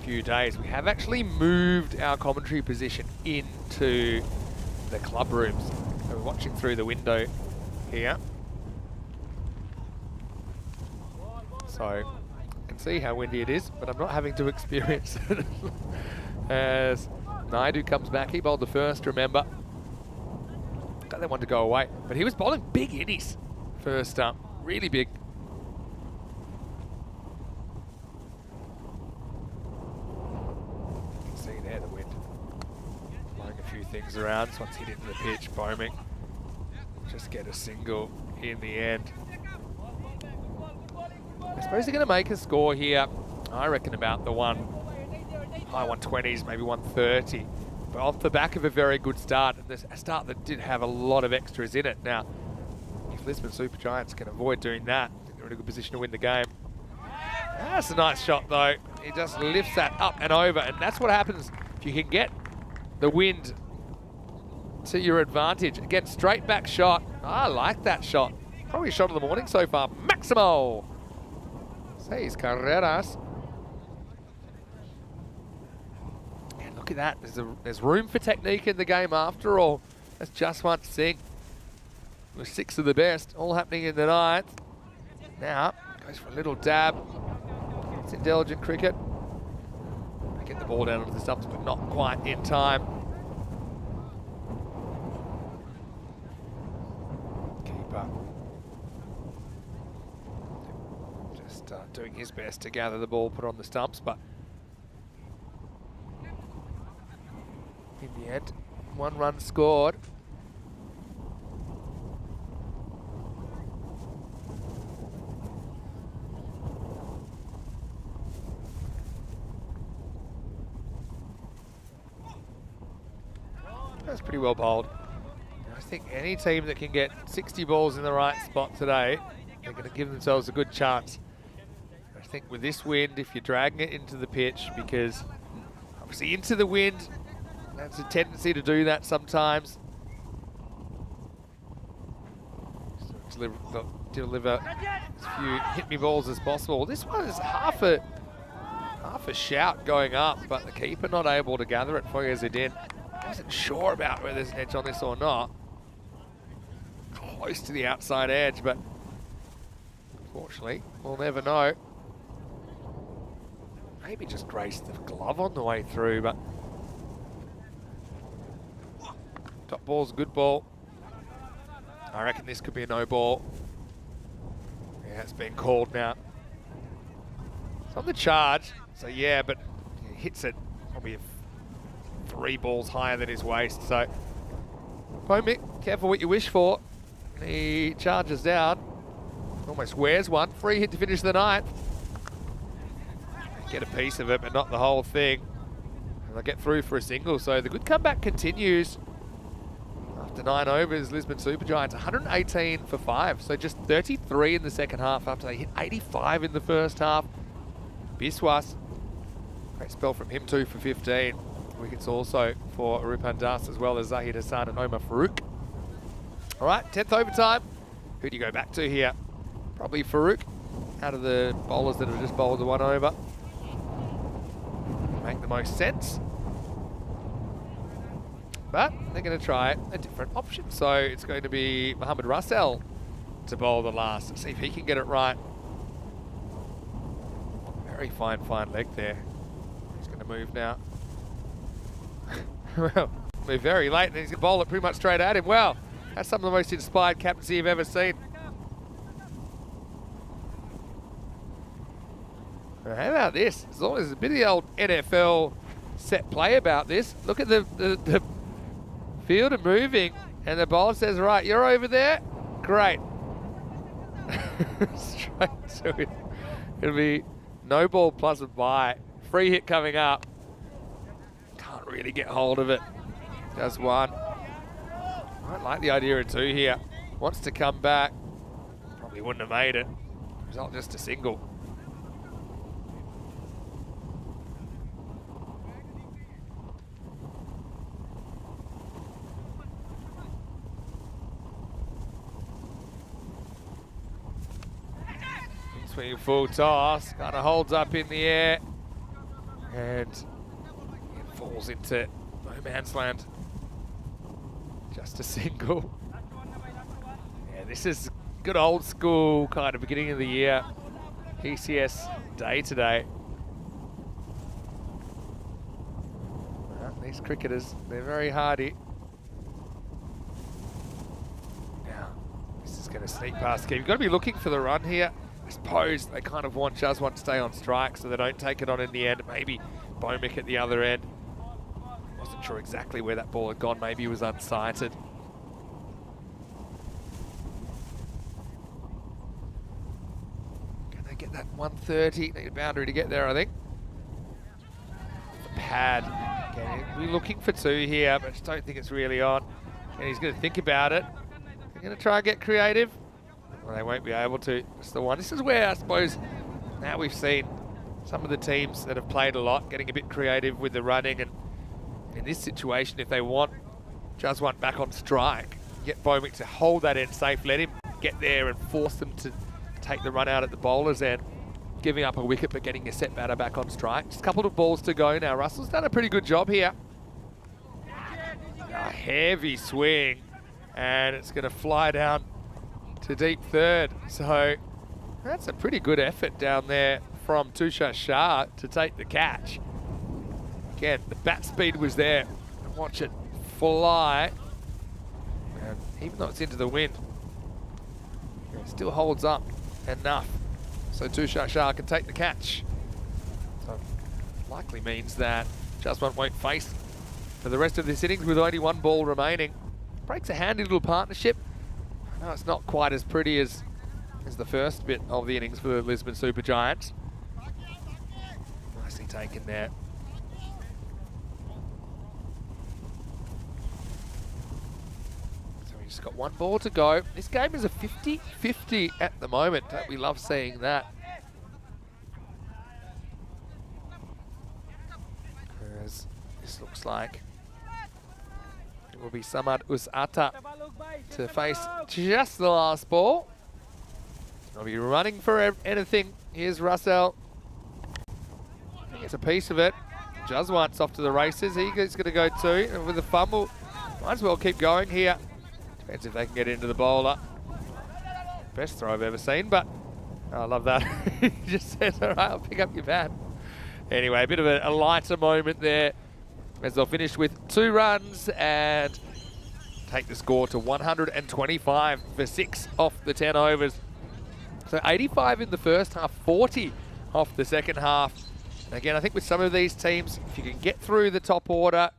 few days, we have actually moved our commentary position into the club rooms. So we're watching through the window here. So I can see how windy it is, but I'm not having to experience it. As Naidu comes back, he bowled the first, remember. Got that one to go away, but he was bowling big innies. First up, really big. You can see there the wind blowing a few things around. So once hit into the pitch, Bomik just get a single in the end. I suppose they're going to make a score here. I reckon about the high 120s, maybe 130. But off the back of a very good start, and a start that did have a lot of extras in it. Now, if Brisbane Super Giants can avoid doing that, they're in a good position to win the game. That's a nice shot though. He just lifts that up and over, and that's what happens if you can get the wind to your advantage. Again, straight back shot. I like that shot. Probably shot of the morning so far. Maximo! 6 carreras. And look at that. There's room for technique in the game after all. That's just one thing. With 6 of the best, all happening in the 9th. Now, goes for a little dab. It's intelligent cricket. Get the ball down onto the stumps, but not quite in time. Keeper just doing his best to gather the ball, put on the stumps, but in the end, 1 run scored. That's pretty well bowled. I think any team that can get 60 balls in the right spot today, they're going to give themselves a good chance. I think with this wind, if you're dragging it into the pitch, because obviously into the wind, that's a tendency to do that sometimes. So deliver as few hit-me balls as possible. This one is half a shout going up, but the keeper not able to gather it for Yazidin. Wasn't sure about whether there's an edge on this or not. Close to the outside edge, but unfortunately, we'll never know. Maybe just graced the glove on the way through, but top ball's a good ball. I reckon this could be a no ball. Yeah, it's been called now. It's on the charge, so yeah, but he hits it probably 3 balls higher than his waist. So, Pomik, careful what you wish for. He charges down, almost wears one. Free hit to finish the 9th. Get a piece of it, but not the whole thing. And they'll get through for a single. So the good comeback continues. After 9 overs, Lisbon Supergiants 118 for 5. So just 33 in the second half after they hit 85 in the first half. Biswas, great spell from him too for 15. Wickets also for Rupan Das as well as Zahid Hassan and Omar Farouk. All right, 10th overtime. Who do you go back to here? Probably Farouk, out of the bowlers that have just bowled the 1 over. Make the most sense. But they're going to try a different option. So it's going to be Mohammad Russell to bowl the last. Let's see if he can get it right. Very fine leg there. He's going to move now. Well, move very late and he's going to bowl it pretty much straight at him. Wow, that's some of the most inspired captaincy you've ever seen. Now, how about this? There's always a bit of the old NFL set play about this. Look at the fielder moving and the bowler says, right, you're over there? Great. Straight to it. It'll be no ball plus a bye. Free hit coming up. Can't really get hold of it. Does 1. I like the idea of 2 here. Wants to come back. Probably wouldn't have made it. Result just a single. Swinging full toss. Kind of holds up in the air. And it falls into no man's land. Just a single. Yeah, this is good old school kind of beginning of the year ECS day today. Well, these cricketers, they're very hardy. Now, this is going to sneak past the keeper. You've got to be looking for the run here. I suppose they kind of just want to stay on strike so they don't take it on in the end. Maybe Bomik at the other end. Wasn't sure exactly where that ball had gone. Maybe he was unsighted. Can they get that 130? Need a boundary to get there, I think. The pad. Okay, we're looking for 2 here, but I just don't think it's really on. And he's going to think about it. They're going to try and get creative. Well, they won't be able to. It's the 1. This is where I suppose now we've seen some of the teams that have played a lot getting a bit creative with the running, and in this situation, if they want Jaswant back on strike. Get Bomick to hold that end safe. Let him get there and force them to take the run out at the bowler's end. Giving up a wicket but getting your set batter back on strike. Just a couple of balls to go now. Russell's done a pretty good job here. A heavy swing, and it's going to fly down to deep third. So that's a pretty good effort down there from Tushar Shah to take the catch. Again, the bat speed was there. Watch it fly. And even though it's into the wind, it still holds up enough so Tushar Shah can take the catch. So likely means that Jaswant won't face for the rest of this innings with only one ball remaining. Breaks a handy little partnership. I know it's not quite as pretty as the first bit of the innings for the Lisbon Super Giants. Nicely taken there. So we've just got one ball to go. This game is a 50-50 at the moment. Don't we love seeing that? As this looks like it will be Samad Usata to face just the last ball. He'll be running for anything. Here's Russell. He gets a piece of it. Jaswant's off to the races. He's going to go too. And with a fumble, might as well keep going here. Depends if they can get into the bowler. Best throw I've ever seen, but I love that. He just says, all right, I'll pick up your bat. Anyway, a bit of a lighter moment there as they'll finish with 2 runs and take the score to 125 for 6 off the 10 overs. So 85 in the first half, 40 off the second half. And again, I think with some of these teams, if you can get through the top order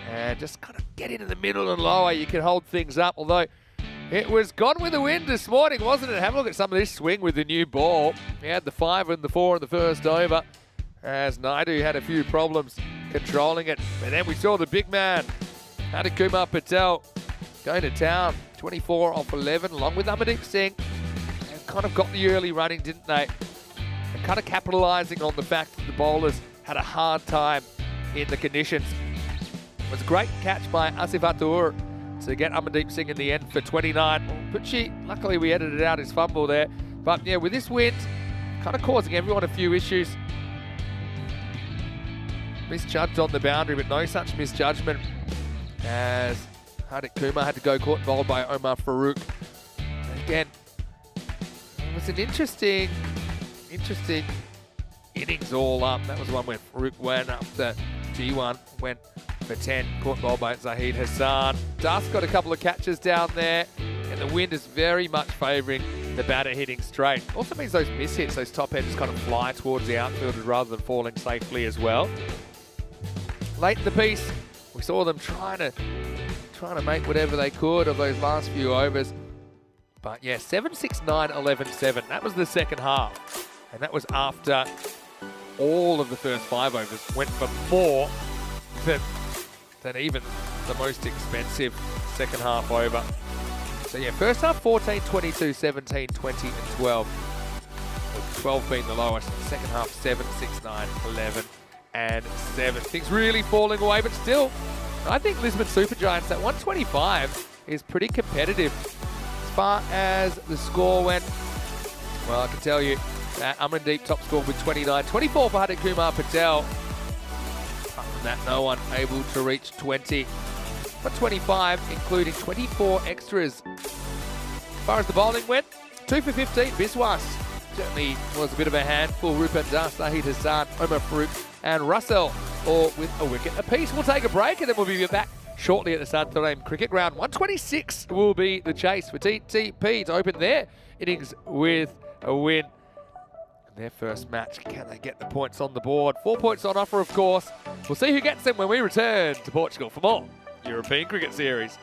and just kind of get into the middle and lower, you can hold things up. Although it was gone with the wind this morning, wasn't it? Have a look at some of this swing with the new ball. He had the 5 and the 4 in the first over, as Naidu had a few problems controlling it. And then we saw the big man, Kumar Patel, going to town. 24 off 11, along with Amandeep Singh. And kind of got the early running, didn't they? And kind of capitalising on the fact that the bowlers had a hard time in the conditions. It was a great catch by Asif Atur to get Amandeep Singh in the end for 29. Pucci, luckily we edited out his fumble there. But yeah, with this wind, kind of causing everyone a few issues. Misjudged on the boundary, but no such misjudgment as Hardik Kumar had to go caught and bowled by Omar Farooq. Again, it was an interesting innings all up. That was one where Farooq went after G1, went for 10, caught and bowled by Zahid Hassan. Dusk got a couple of catches down there, and the wind is very much favouring the batter hitting straight. Also means those mishits, those top edges kind of fly towards the outfielders rather than falling safely as well. Late in the piece, we saw them trying to make whatever they could of those last few overs. But yeah, 7-6, 9, 11, 7. That was the second half. And that was after all of the first 5 overs went for more than even the most expensive second half over. So yeah, first half 14, 22, 17, 20 and 12. With 12 being the lowest. Second half 7, 6, 9, 11 and 7. Things really falling away, but still, I think Lisbon Super Giants at 125 is pretty competitive. As far as the score went, well, I can tell you that Amandeep top score with 29. 24 for Hardik Kumar Patel. Apart from that, no one able to reach 20. But 25, including 24 extras. As far as the bowling went, 2 for 15, Biswas. Certainly was a bit of a handful. Rupan Das, Zahid Hassan, Omar Farooq and Russell, all with a wicket apiece. We'll take a break and then we'll be back shortly at the Santarém Cricket Ground. 126 will be the chase for TTP to open their innings with a win. In their first match, can they get the points on the board? 4 points on offer, of course. We'll see who gets them when we return to Portugal for more European Cricket Series.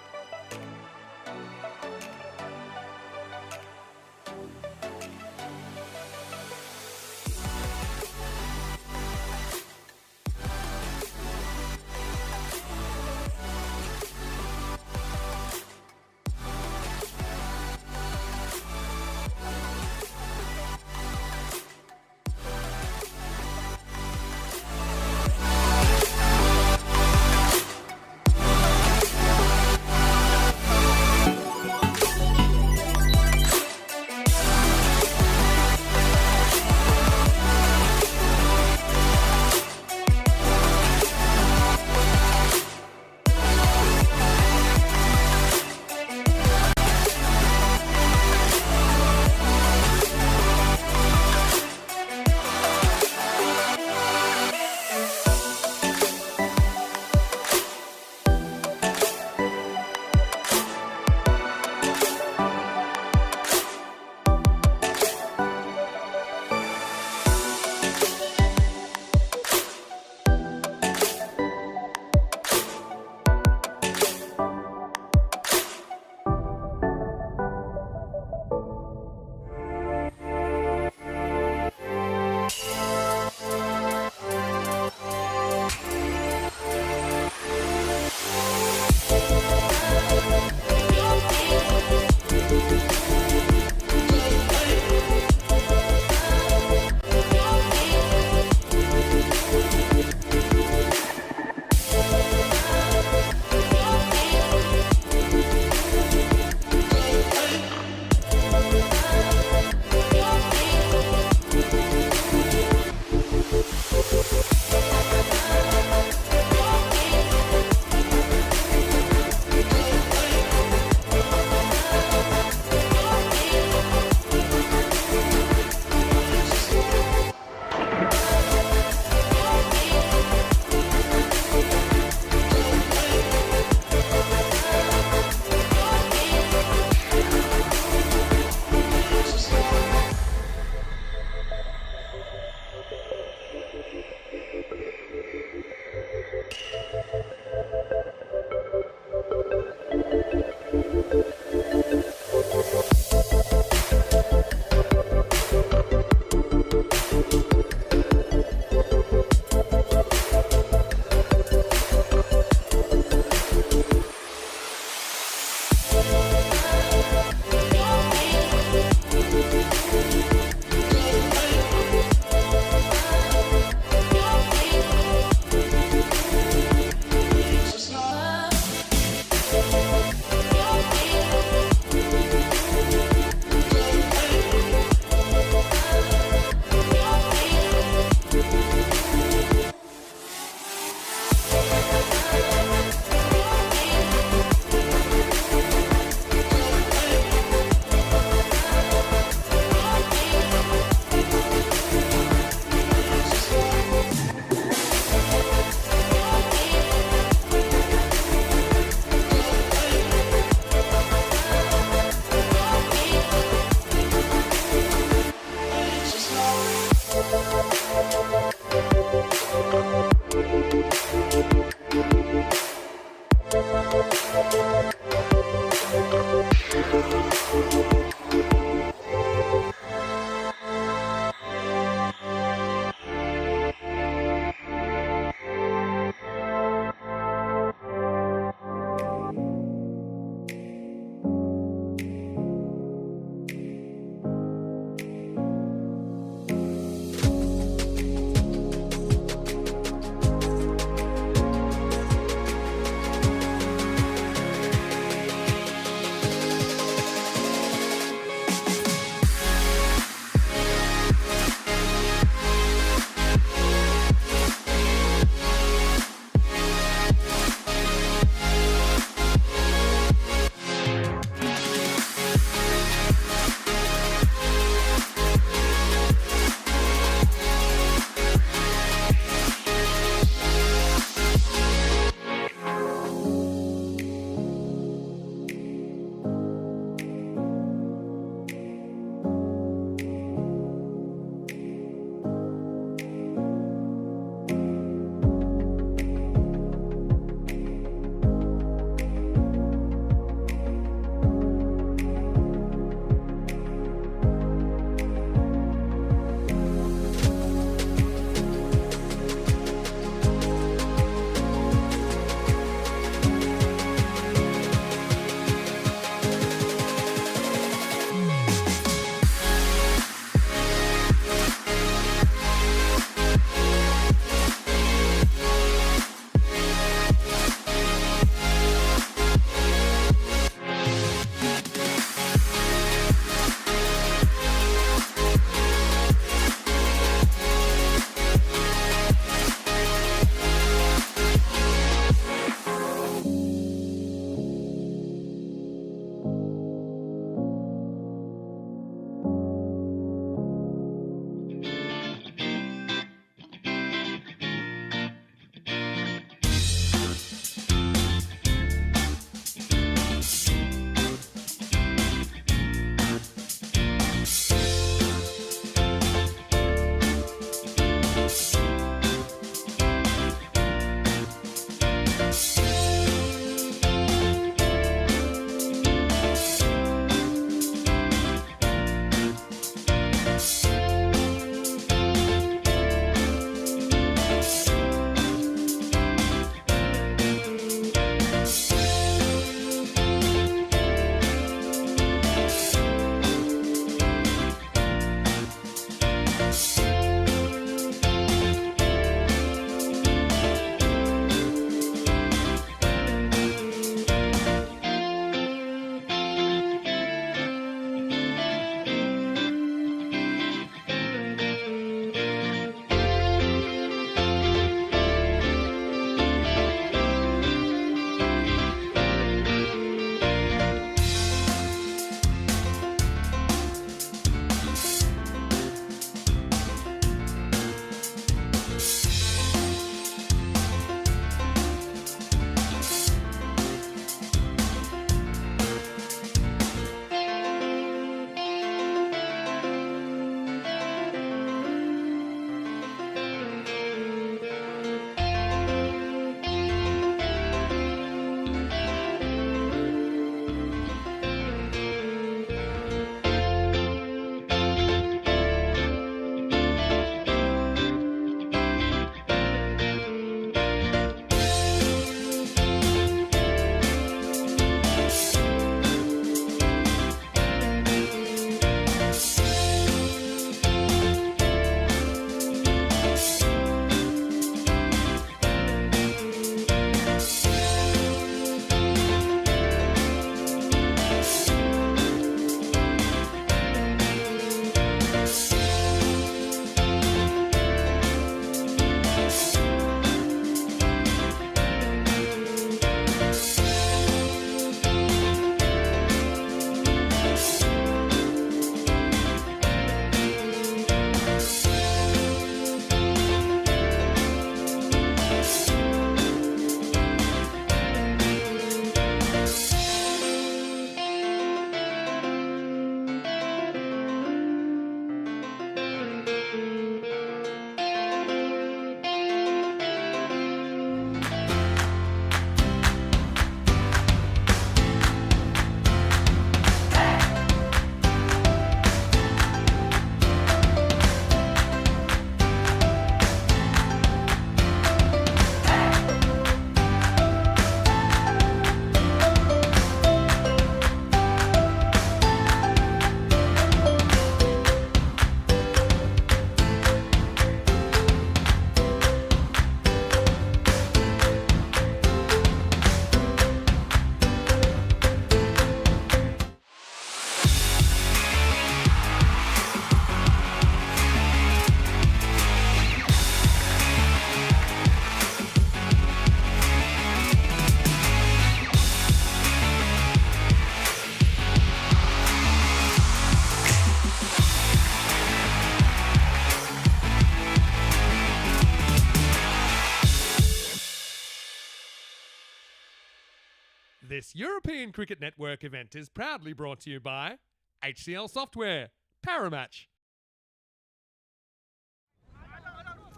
This European Cricket Network event is proudly brought to you by HCL Software, Paramatch.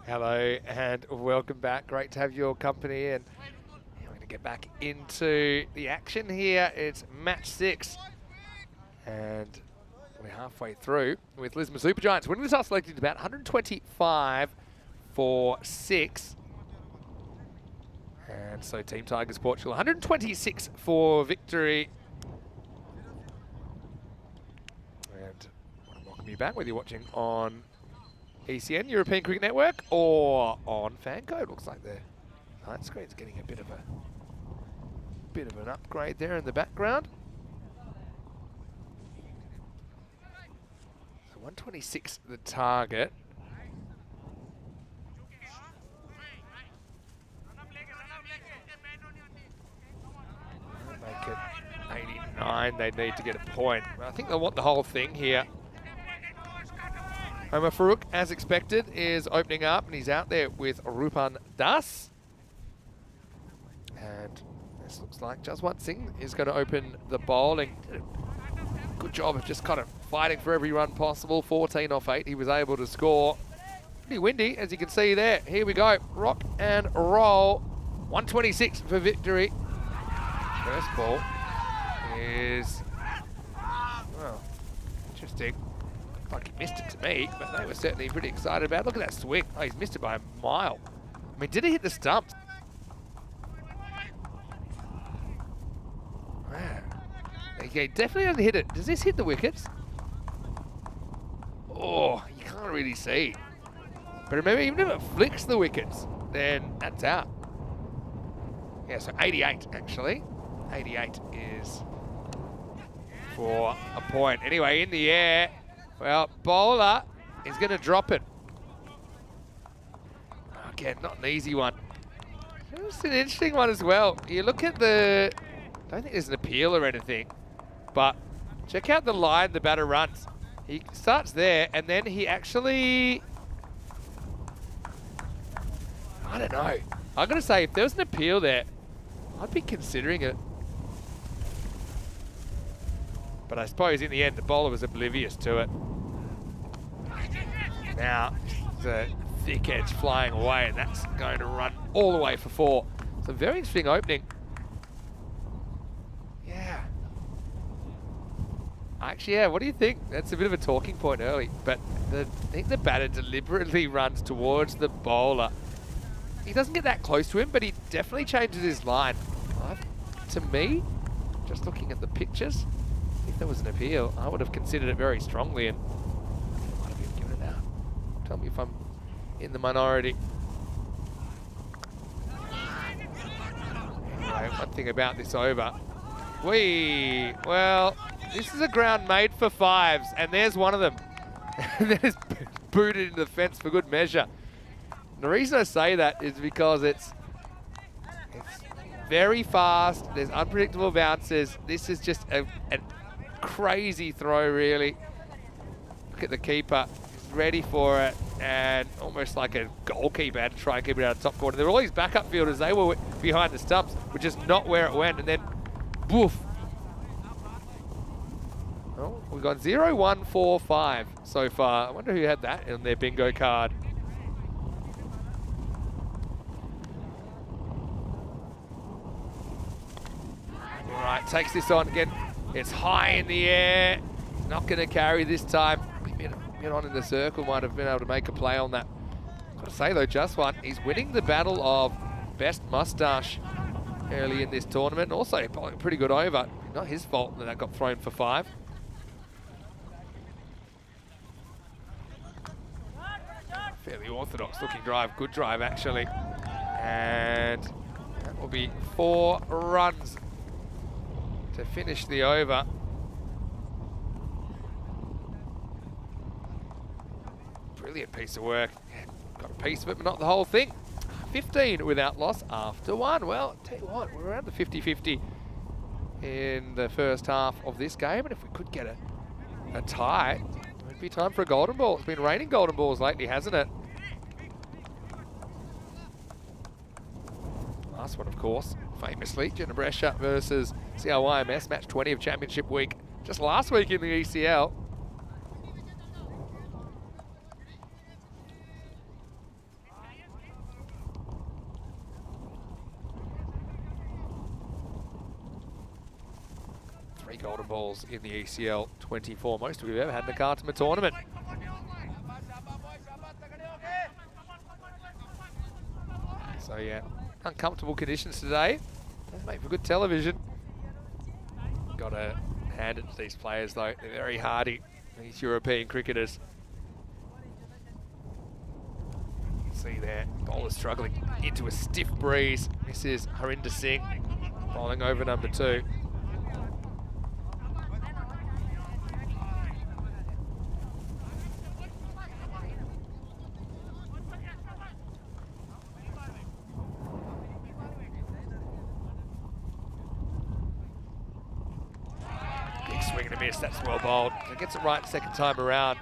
Hello and welcome back. Great to have your company, and we're going to get back into the action here. It's match 6 and we're halfway through with Lisbon Supergiants winning the toss, selected about 125 for 6. And so Team Tigers Portugal 126 for victory. And welcome you back, whether you're watching on ECN, European Cricket Network, or on Fancode. Looks like the light screen's getting a bit of an upgrade there in the background. So 126 the target. Make it 89, they need to get a point. I think they'll want the whole thing here. Omar Farouk, as expected, is opening up, and he's out there with Rupan Das. And this looks like Jaswant Singh is going to open the bowling. Good job of just kind of fighting for every run possible. 14 off 8, he was able to score. Pretty windy, as you can see there. Here we go, rock and roll. 126 for victory. First ball is, well, interesting. Looks like he missed it to me, but they were certainly pretty excited about it. Look at that swing. Oh, he's missed it by a mile. I mean, did he hit the stumps? Wow. Okay, definitely doesn't hit it. Does this hit the wickets? Oh, you can't really see. But remember, even if it flicks the wickets, then that's out. Yeah, so 88, actually. 88 is for a point. Anyway, in the air, well, bowler is going to drop it. Again, not an easy one. It's an interesting one as well. You look at the, I don't think there's an appeal or anything, but check out the line the batter runs. He starts there, and then he actually, I don't know. I'm going to say, if there was an appeal there, I'd be considering it. But I suppose in the end, the bowler was oblivious to it. Now, the thick edge flying away, and that's going to run all the way for 4. It's a very interesting opening. Yeah. Actually, yeah, what do you think? That's a bit of a talking point early, but I think the batter deliberately runs towards the bowler. He doesn't get that close to him, but he definitely changes his line. To me, just looking at the pictures, if there was an appeal, I would have considered it very strongly and might have been given it out. Tell me if I'm in the minority. Anyway, one thing about this over. Well, this is a ground made for 5s, and there's one of them. And then it's booted into the fence for good measure. And the reason I say that is because it's very fast, there's unpredictable bounces. This is just a crazy throw, really. Look at the keeper, he's ready for it, and almost like a goalkeeper had to try and keep it out of the top corner. There were all these backup fielders, they were behind the stumps, which is not where it went, and then woof. Well, we've got 0, 1, 4, 5 so far. I wonder who had that in their bingo card. Right, takes this on again. It's high in the air. Not going to carry this time. Get on in the circle, might have been able to make a play on that. Got to say though, Jaswant, he's winning the battle of best mustache early in this tournament. Also, bowling a pretty good over. Not his fault that got thrown for 5. Fairly orthodox looking drive. Good drive, actually. And that will be 4 runs to finish the over. Brilliant piece of work. Yeah, got a piece of it, but not the whole thing. 15 without loss after 1. Well, I'll tell you what, we're around the 50-50 in the first half of this game, and if we could get a tie, it would be time for a golden ball. It's been raining golden balls lately, hasn't it? last one, of course, famously. Brescia versus CLYMS, match 20 of Championship Week, just last week in the ECL. Three golden balls in the ECL, 24, most we've ever had in the Kartama tournament. So yeah, uncomfortable conditions today. Doesn't make for good television. Got to hand it to these players though. They're very hardy, these European cricketers. You can see there, bowler struggling into a stiff breeze. This is Harinder Singh bowling over number 2. Swing and a miss, that's well bowled. It gets it right the second time around.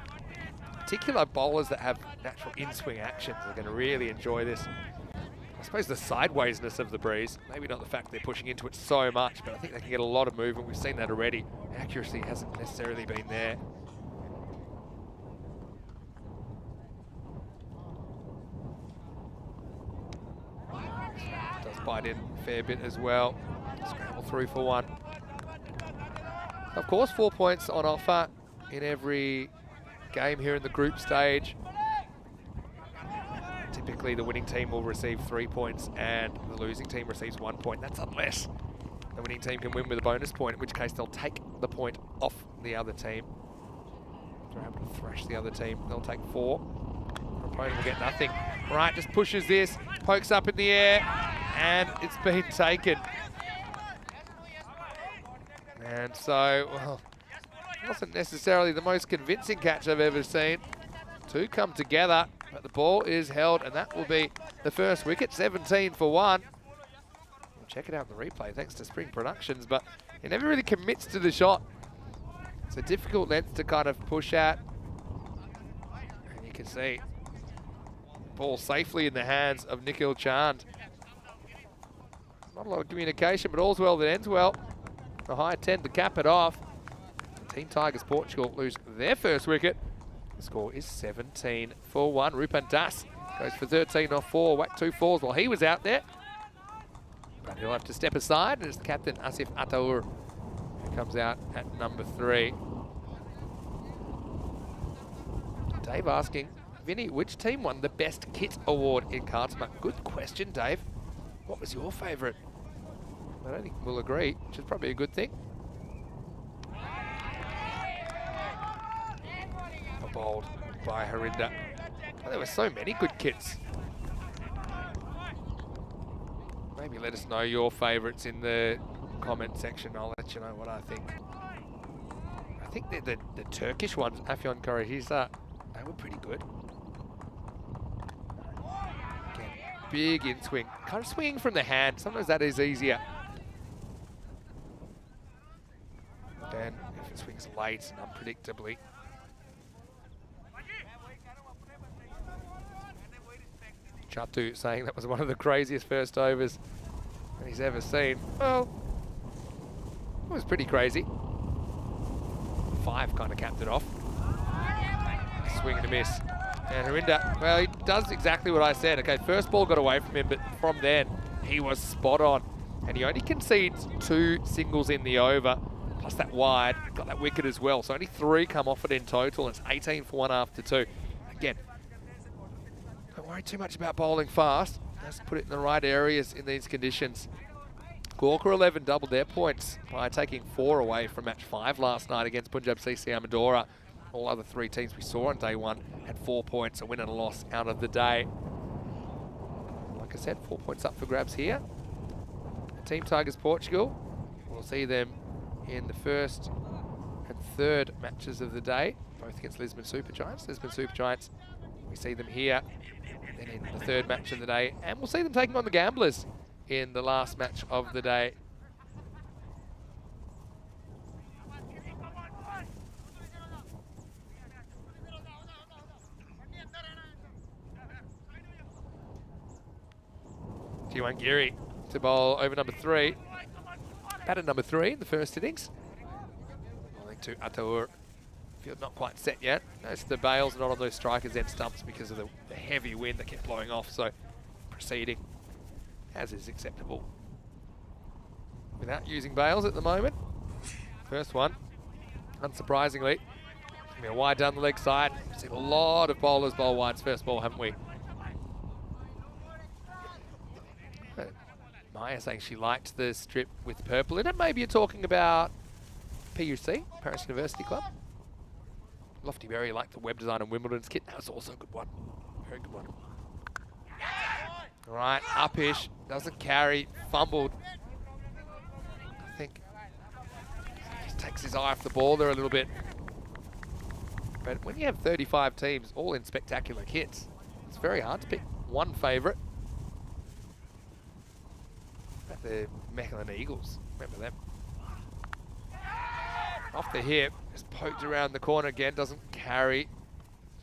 Particular bowlers that have natural in-swing actions are going to really enjoy this. I suppose the sidewaysness of the breeze, maybe not the fact they're pushing into it so much, but I think they can get a lot of movement. We've seen that already. Accuracy hasn't necessarily been there. Does bite in a fair bit as well. Scramble through for one. Of course, 4 points on offer in every game here in the group stage. Typically, the winning team will receive 3 points and the losing team receives 1 point. That's unless the winning team can win with a bonus point, in which case they'll take the point off the other team. If they're able to thrash the other team, they'll take 4. The opponent will get nothing. Right, just pushes this, pokes up in the air, and it's been taken. And so, well, wasn't necessarily the most convincing catch I've ever seen. 2 come together, but the ball is held, and that will be the first wicket, 17 for 1. We'll check it out in the replay, thanks to Spring Productions, but he never really commits to the shot. It's a difficult length to kind of push at. And you can see, ball safely in the hands of Nikhil Chand. Not a lot of communication, but all's well that ends well. A high 10 to cap it off. Team Tigers Portugal lose their first wicket. The score is 17 for 1. Rupan Das goes for 13 off 4, whacked 2 fours while he was out there. But he'll have to step aside, and it's captain Asif Ataur who comes out at number 3. Dave asking, Vinny, which team won the best kit award in Kartama? Good question, Dave. What was your favourite? I don't think we'll agree, which is probably a good thing. Bowled by Harinder. Oh, there were so many good kits. Maybe let us know your favourites in the comment section. I'll let you know what I think. I think the Turkish ones, Afyon Karahiza, they were pretty good. Again, big in swing. Kind of swinging from the hand. Sometimes that is easier. Then if it swings late and unpredictably. Chatu saying that was one of the craziest first overs that he's ever seen. Well, it was pretty crazy. 5 kind of capped it off. Swing and a miss. And Harinder, well, he does exactly what I said. Okay, first ball got away from him, but from then, he was spot on. And he only concedes 2 singles in the over, plus that wide, got that wicket as well. So only 3 come off it in total, and it's 18 for 1 after 2. Again, don't worry too much about bowling fast. Just put it in the right areas in these conditions. Gorka 11 doubled their points by taking 4 away from match 5 last night against Punjab CC Amadora. All other 3 teams we saw on day 1 had 4 points, a win and a loss out of the day. Like I said, 4 points up for grabs here. Team Tigers Portugal, we'll see them in the first and third matches of the day, both against Lisbon Supergiants. Lisbon Supergiants, we see them here, then in the third match of the day, and we'll see them taking on the Gamblers in the last match of the day. Jiwan Giri to bowl over number 3. Batted number 3 in the first innings. Bowling to Ataur. Field not quite set yet. Notice the bails are not on those strikers end stumps because of the heavy wind that kept blowing off. So proceeding as is acceptable without using bails at the moment. First one, unsurprisingly, it's gonna be a wide down the leg side. We've seen a lot of bowlers bowl wides first ball, haven't we? Maya saying she liked the strip with purple in it. Maybe you're talking about PUC, Paris University Club. Lofty Berry liked the web design and Wimbledon's kit. That was also a good one. Very good one. All right, upish, doesn't carry, fumbled. I think just takes his eye off the ball there a little bit. But when you have 35 teams all in spectacular kits, it's very hard to pick one favourite. The Mechelen Eagles, remember them. Off the hip, just poked around the corner again, doesn't carry,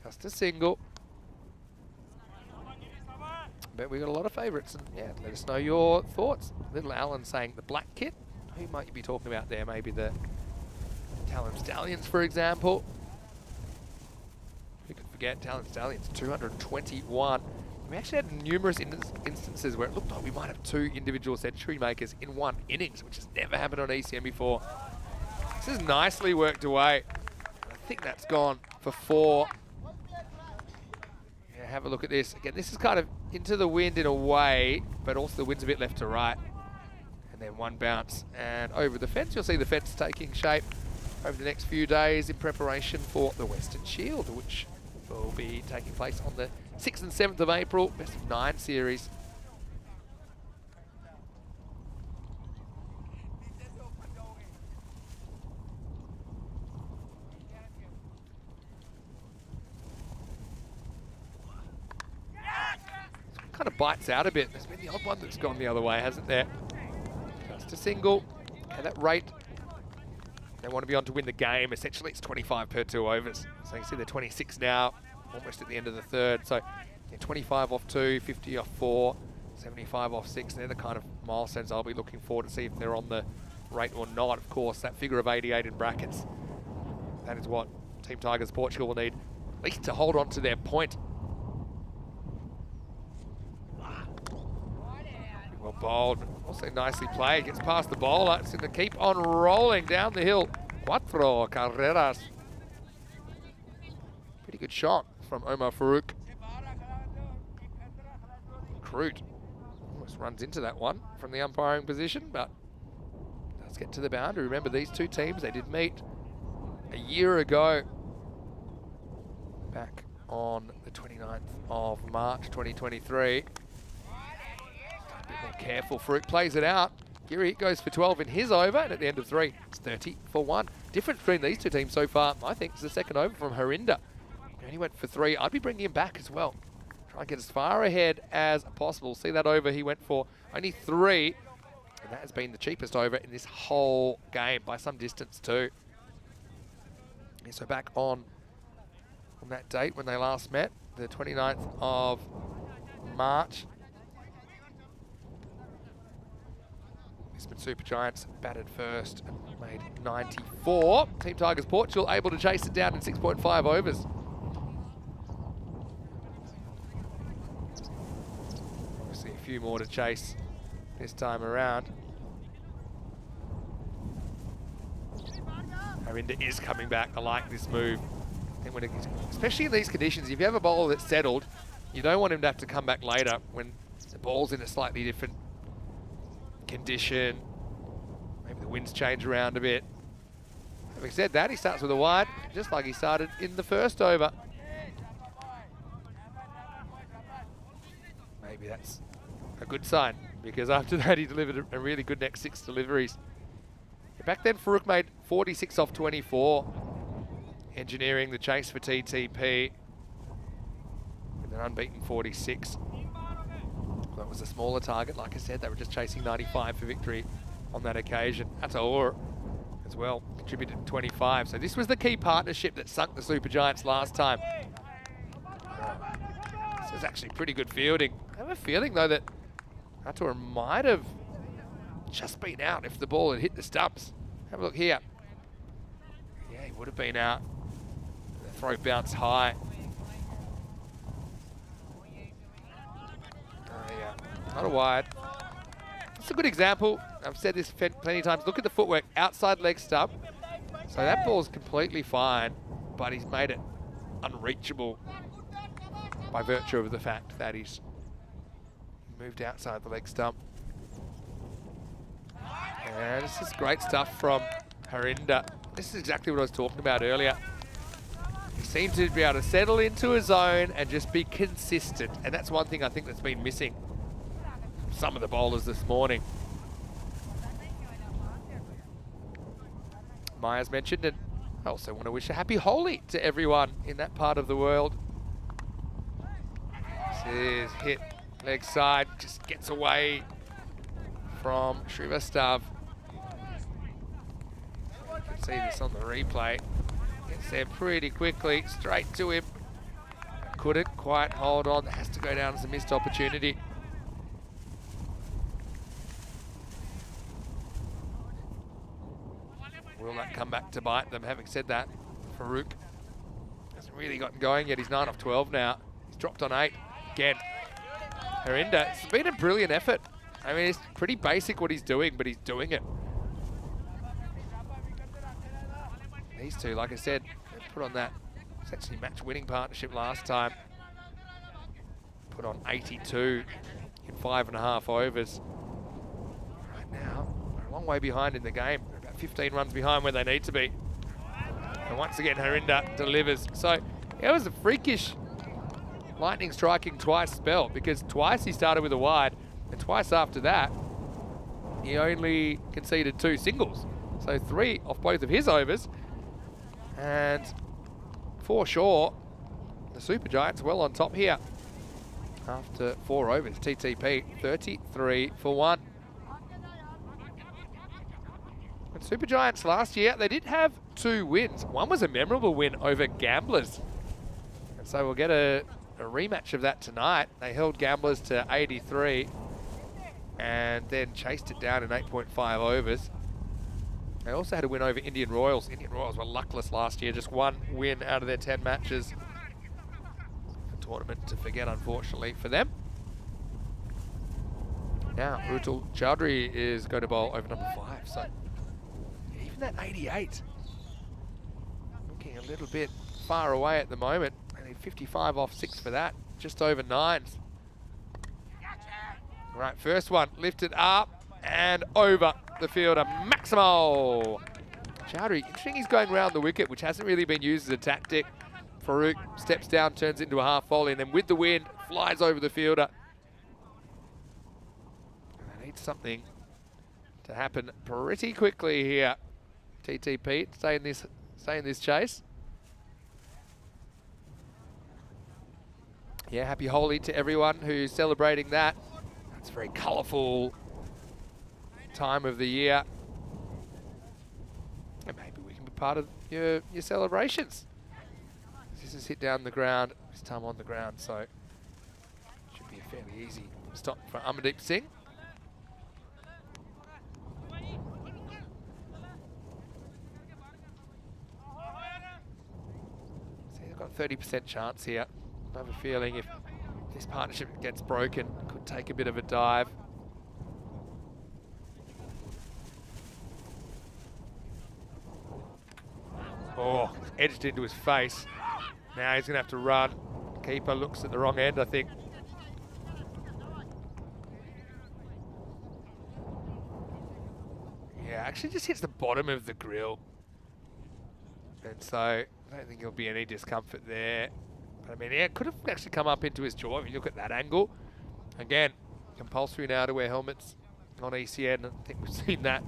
just a single. But we got a lot of favourites, and yeah, let us know your thoughts. Little Alan saying the black kit. Who might you be talking about there? Maybe the Talon Stallions, for example. Who could forget Talon Stallions? 221. We actually had numerous instances where it looked like we might have 2 individual century makers in one innings, which has never happened on ECM before. This is nicely worked away. I think that's gone for 4. Yeah, have a look at this. Again, this is kind of into the wind in a way, but also the wind's a bit left to right. And then one bounce and over the fence. You'll see the fence taking shape over the next few days in preparation for the Western Shield, which will be taking place on the 6th and 7th of April, best of 9 series. Kind of bites out a bit. There's been the odd one that's gone the other way, hasn't there? Just a single. Okay, that rate, they want to be on to win the game. Essentially, it's 25 per 2 overs. So you see they're 26 now, almost at the end of the 3rd. So yeah, 25 off 2, 50 off 4, 75 off 6. They're the kind of milestones I'll be looking for to see if they're on the rate or not. Of course, that figure of 88 in brackets, that is what Team Tigers Portugal will need at least to hold on to their point. Well bowled, also nicely played, gets past the bowler. It's going to keep on rolling down the hill. 4 carreras. Pretty good shot from Omar Farouk. Crute almost runs into that one from the umpiring position, but does get to the boundary. Remember, these 2 teams, they did meet a year ago, back on the 29th of March 2023. A bit more careful. Farouk plays it out. Giri goes for 12 in his over, and at the end of 3, it's 30 for 1. Difference between these 2 teams so far, I think, is the second over from Harinder. He only went for 3. I'd be bringing him back as well. Try and get as far ahead as possible. See that over he went for only 3, and that has been the cheapest over in this whole game by some distance too. Yeah, so back on that date when they last met, the 29th of March. Brisbane Super Giants batted first and made 94. Team Tigers Portugal able to chase it down in 6.5 overs. Obviously a few more to chase this time around. Harinder is coming back. I like this move. And when especially in these conditions, if you have a bowler that's settled, you don't want him to have to come back later when the ball's in a slightly different condition. Maybe the winds change around a bit. Having said that, he starts with a wide, just like he started in the first over. Maybe that's a good sign, because after that he delivered a really good next 6 deliveries. Back then, Farouk made 46 off 24, engineering the chase for TTP with an unbeaten 46. That was a smaller target. Like I said, they were just chasing 95 for victory on that occasion. Ataur as well contributed 25. So this was the key partnership that sunk the Super Giants last time. This was actually pretty good fielding. I have a feeling though that Atua might have just been out if the ball had hit the stumps. Have a look here. Yeah, he would have been out. The throw bounced high. Yeah, not a wide. It's a good example. I've said this plenty of times. Look at the footwork, outside leg stump. So that ball's completely fine, but he's made it unreachable by virtue of the fact that he's moved outside the leg stump. And this is great stuff from Harinder. This is exactly what I was talking about earlier. He seems to be able to settle into his zone and just be consistent. And that's one thing I think that's been missing from some of the bowlers this morning. Maya's mentioned, and I also want to wish a happy Holi to everyone in that part of the world. This is hit leg side, just gets away from Srivastav. You can see this on the replay. Gets there pretty quickly, straight to him. Couldn't quite hold on, that has to go down as a missed opportunity. Will that come back to bite them? Having said that, Farouk hasn't really gotten going yet. He's 9 off 12 now. He's dropped on 8 again. Harinder, it's been a brilliant effort. I mean, it's pretty basic what he's doing, but he's doing it. These two, like I said, they put on that essentially match-winning partnership last time. Put on 82 in 5.5 overs. Right now, they're a long way behind in the game. They're about 15 runs behind where they need to be. And once again, Harinder delivers. So it was a freakish lightning striking twice spell, because twice he started with a wide, and twice after that, he only conceded 2 singles. So 3 off both of his overs. And for sure, the Super Giants well on top here. After 4 overs, TTP 33 for 1. And Super Giants last year, they did have 2 wins. One was a memorable win over Gamblers. And so we'll get a rematch of that tonight. They held Gamblers to 83 and then chased it down in 8.5 overs. They also had a win over Indian Royals. Indian Royals were luckless last year, just 1 win out of their 10 matches. A tournament to forget, unfortunately, for them. Now, Rutul Chowdhury is going to bowl over number 5, so even that 88, looking a little bit far away at the moment. Only 55 off 6 for that, just over 9s. Right, first one, lifted up and over the fielder, Maximo. Chowdhury, interesting he's going around the wicket, which hasn't really been used as a tactic. Farouk steps down, turns into a half volley, and then with the wind, flies over the fielder. And they need something to happen pretty quickly here. TTP, stay in this chase. Yeah, happy Holi to everyone who's celebrating that. It's a very colourful time of the year. And maybe we can be part of your celebrations. This is hit down the ground, this time on the ground, so should be a fairly easy stop for Amandeep Singh. So they've got a 30% chance here. I have a feeling if this partnership gets broken, it could take a bit of a dive. Oh, edged into his face. Now he's going to have to run. Keeper looks at the wrong end, I think. Yeah, actually just hits the bottom of the grill. And so I don't think there'll be any discomfort there. But I mean, yeah, it could have actually come up into his jaw if you look at that angle. Again, compulsory now to wear helmets on ECN. I think we've seen that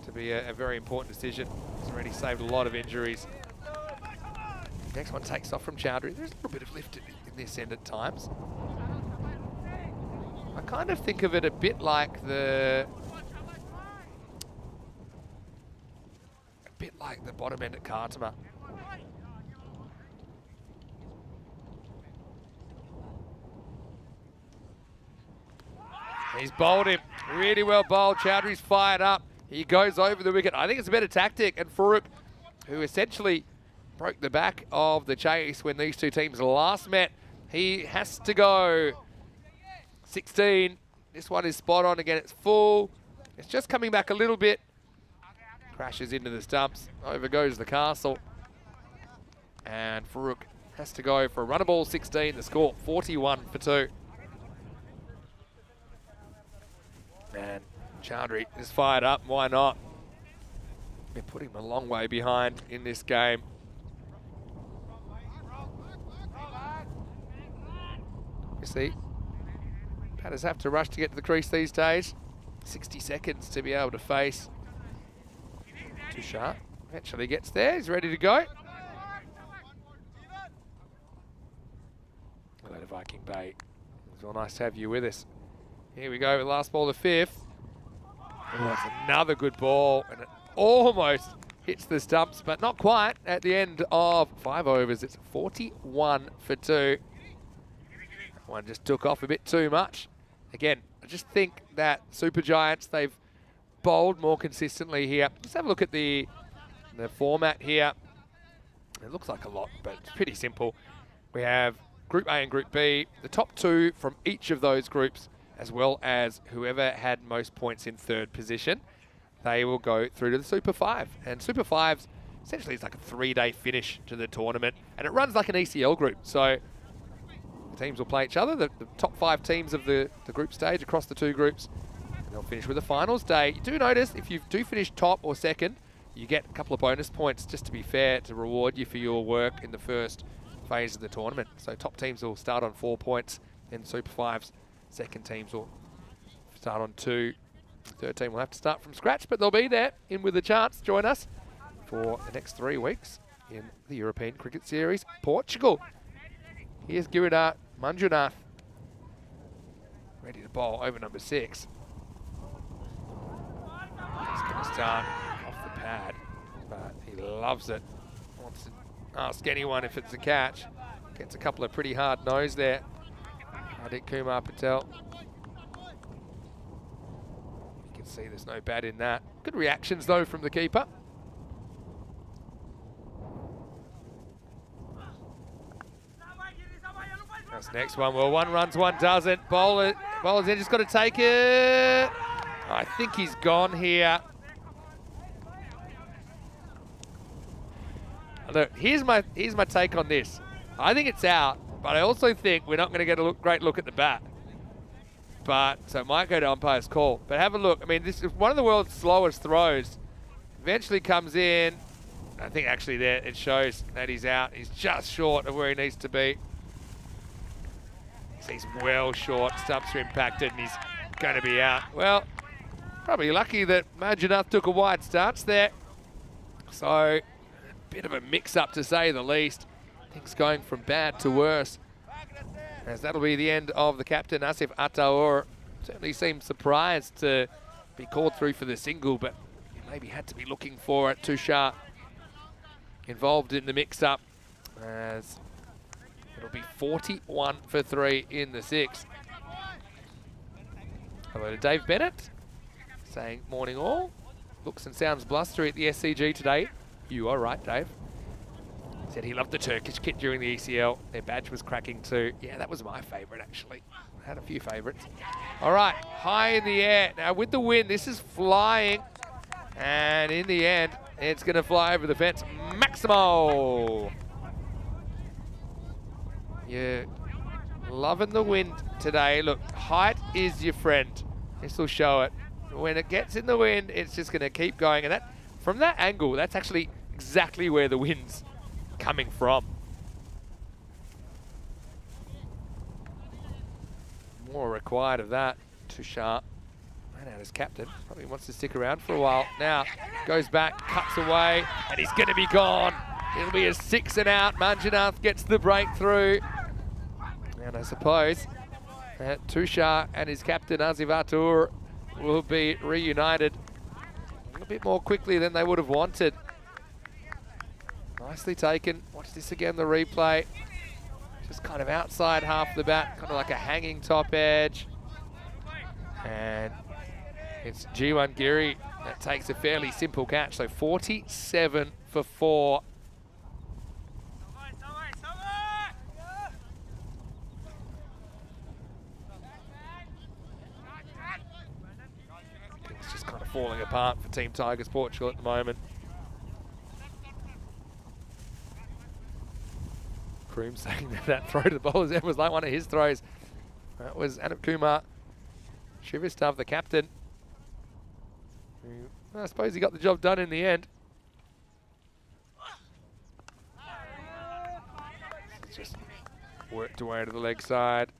to be a very important decision. It's already saved a lot of injuries. Next one takes off from Chowdhury. There's a little bit of lift in this end at times. I kind of think of it a bit like the bottom end at Kartama. He's bowled him. Really well bowled. Chowdhury's fired up. He goes over the wicket. I think it's a better tactic. And Farooq, who essentially broke the back of the chase when these two teams last met, he has to go 16. This one is spot on again. It's full. It's just coming back a little bit. Crashes into the stumps. Over goes the castle. And Farooq has to go for a run ball 16. The score 41 for 2. And Chowdhury is fired up. Why not? They're putting him a long way behind in this game. You see, batters have to rush to get to the crease these days. 60 seconds to be able to face. Tushar eventually gets there. He's ready to go. Hello to Viking Bay. It's all nice to have you with us. Here we go with last ball of 5th. Oh, that's another good ball, and it almost hits the stumps, but not quite. At the end of 5 overs, it's 41 for 2. One just took off a bit too much. Again, I just think that Super Giants, they've bowled more consistently here. Let's have a look at the format here. It looks like a lot, but it's pretty simple. We have Group A and Group B, the top 2 from each of those groups, as well as whoever had most points in 3rd position. They will go through to the Super 5. And Super 5's essentially is like a 3-day finish to the tournament. And it runs like an ECL group. So the teams will play each other, the top 5 teams of the group stage across the 2 groups. And they'll finish with a finals day. You do notice if you do finish top or 2nd, you get a couple of bonus points just to be fair to reward you for your work in the first phase of the tournament. So top teams will start on 4 points in Super 5's. 2nd teams will start on 2. The 3rd team will have to start from scratch, but they'll be there in with a chance. Join us for the next 3 weeks in the European Cricket Series, Portugal. Here's Giridhar Manjunath, ready to bowl over number 6. He's going to start off the pad, but he loves it. Wants to ask anyone if it's a catch. Gets a couple of pretty hard no's there. Hardik Kumar Patel. You can see there's no bad in that. Good reactions though from the keeper. That's the next one. Well, one runs, one doesn't. Bowler's in, just got to take it. I think he's gone here. Look, here's my take on this. I think it's out. But I also think we're not going to get a great look at the bat. So it might go to umpire's call. But have a look. I mean, this is one of the world's slowest throws. Eventually comes in. I think actually there it shows that he's out. He's just short of where he needs to be. He's well short. Stumps are impacted and he's going to be out. Well, probably lucky that Manjunath took a wide stance there. So a bit of a mix-up to say the least. Things going from bad to worse, as that'll be the end of the captain, Asif Ataur. Certainly seemed surprised to be called through for the single, but he maybe had to be looking for it. Tushar involved in the mix-up, as it'll be 41 for 3 in the 6th. Hello to Dave Bennett, saying morning all. Looks and sounds blustery at the SCG today. You are right, Dave. Said he loved the Turkish kit during the ECL. Their badge was cracking too. Yeah, that was my favourite actually. I had a few favourites. All right, high in the air. Now with the wind, this is flying. And in the end, it's going to fly over the fence. Maximo! Yeah, loving the wind today. Look, height is your friend. This will show it. When it gets in the wind, it's just going to keep going. And that, from that angle, that's actually exactly where the wind's coming from. More required of that. Tushar ran out as captain. Probably wants to stick around for a while. Now goes back, cuts away, and he's going to be gone. It'll be a 6 and out. Manjunath gets the breakthrough. And I suppose that Tushar and his captain Asif Ataur will be reunited a little bit more quickly than they would have wanted. Nicely taken. Watch this again, the replay. Just kind of outside half the bat, kind of like a hanging top edge. And it's G1 Giri that takes a fairly simple catch. So 47 for 4. It's just kind of falling apart for Team Tigers Portugal at the moment. Kroom saying that throw to the bowler's end was like one of his throws. That was Anip Kumar Shivistav, the captain. I suppose he got the job done in the end. Just worked away to the leg side.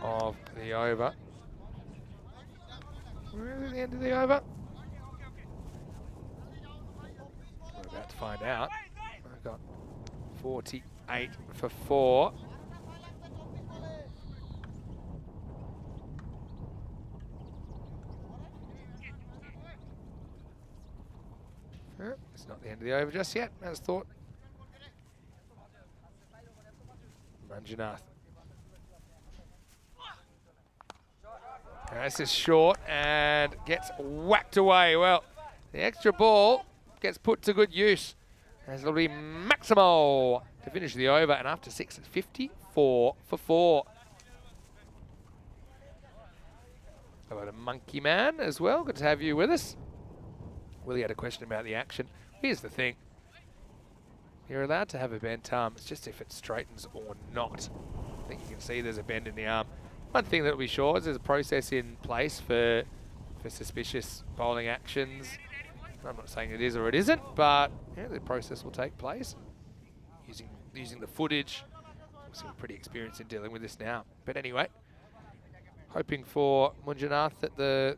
Of the over. Where is the end of the over? We're about to find out. I've got 48 for 4. It's not the end of the over just yet, as thought. Manjunath. This is short and gets whacked away. Well, the extra ball gets put to good use, as it'll be Maximo to finish the over, and after 6, it's 54 for 4. Hello to Monkey Man as well. Good to have you with us. Willie had a question about the action. Here's the thing. You're allowed to have a bent arm. It's just if it straightens or not. I think you can see there's a bend in the arm. One thing that will be sure is there's a process in place for suspicious bowling actions. I'm not saying it is or it isn't, but yeah, the process will take place using the footage. So we're pretty experienced in dealing with this now. But anyway, hoping for Manjunath that the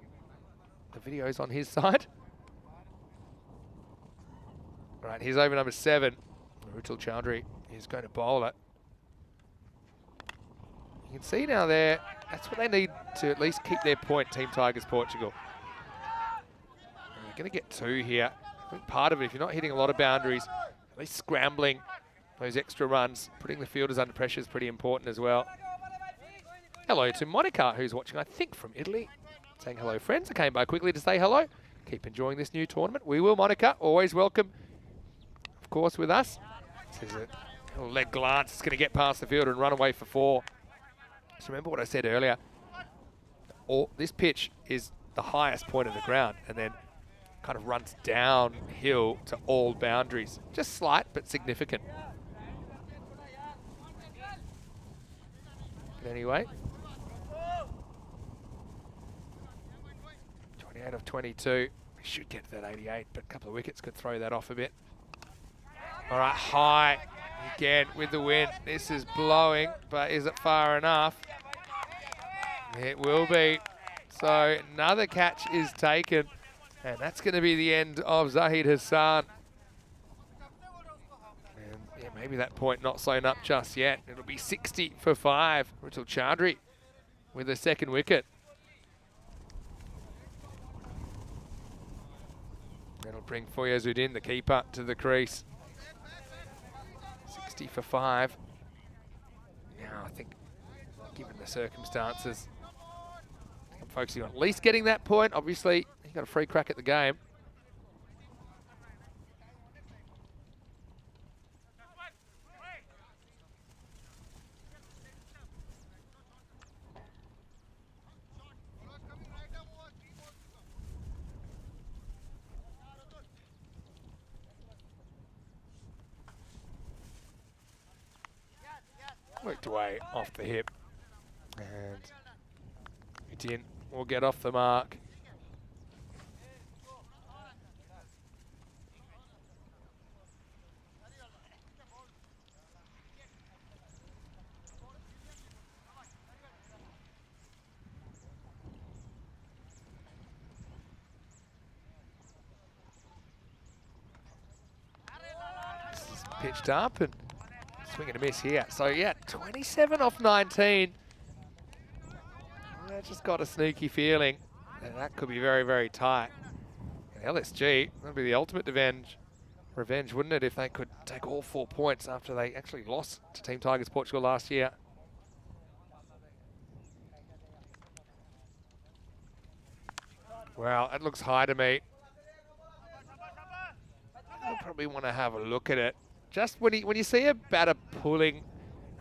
video's on his side. All right, here's over number 7. Rutul Chowdhury is going to bowl it. You can see now there, that's what they need to at least keep their point, Team Tigers Portugal. You're going to get 2 here. I think part of it, if you're not hitting a lot of boundaries, at least scrambling those extra runs, putting the fielders under pressure is pretty important as well. Hello to Monica, who's watching, I think, from Italy. Saying hello, friends. I came by quickly to say hello. Keep enjoying this new tournament. We will, Monica. Always welcome, of course, with us. This is a little leg glance. It's going to get past the fielder and run away for 4. So remember what I said earlier. This pitch is the highest point of the ground and then kind of runs downhill to all boundaries. Just slight, but significant. But anyway. 28 of 22. We should get to that 88, but a couple of wickets could throw that off a bit. All right, high again with the wind. This is blowing, but is it far enough? It will be. So another catch is taken, and that's going to be the end of Zahid Hassan. And yeah, maybe that point not sewn up just yet. It'll be 60 for 5. Rutul Chowdhury with the second wicket. That'll bring Foyazuddin, the keeper, to the crease. 60 for 5. Now, I think, given the circumstances, I'm focusing on at least getting that point. Obviously, he got a free crack at the game. Worked away off the hip, and Uddin will get off the mark. This is pitched up and swing and a miss here. So yeah, 27 off 19. I just got a sneaky feeling that that could be very, very tight. LSG, that'd be the ultimate revenge, wouldn't it, if they could take all 4 points after they actually lost to Team Tigers Portugal last year. Well, that looks high to me. I probably want to have a look at it. Just when you see a batter pulling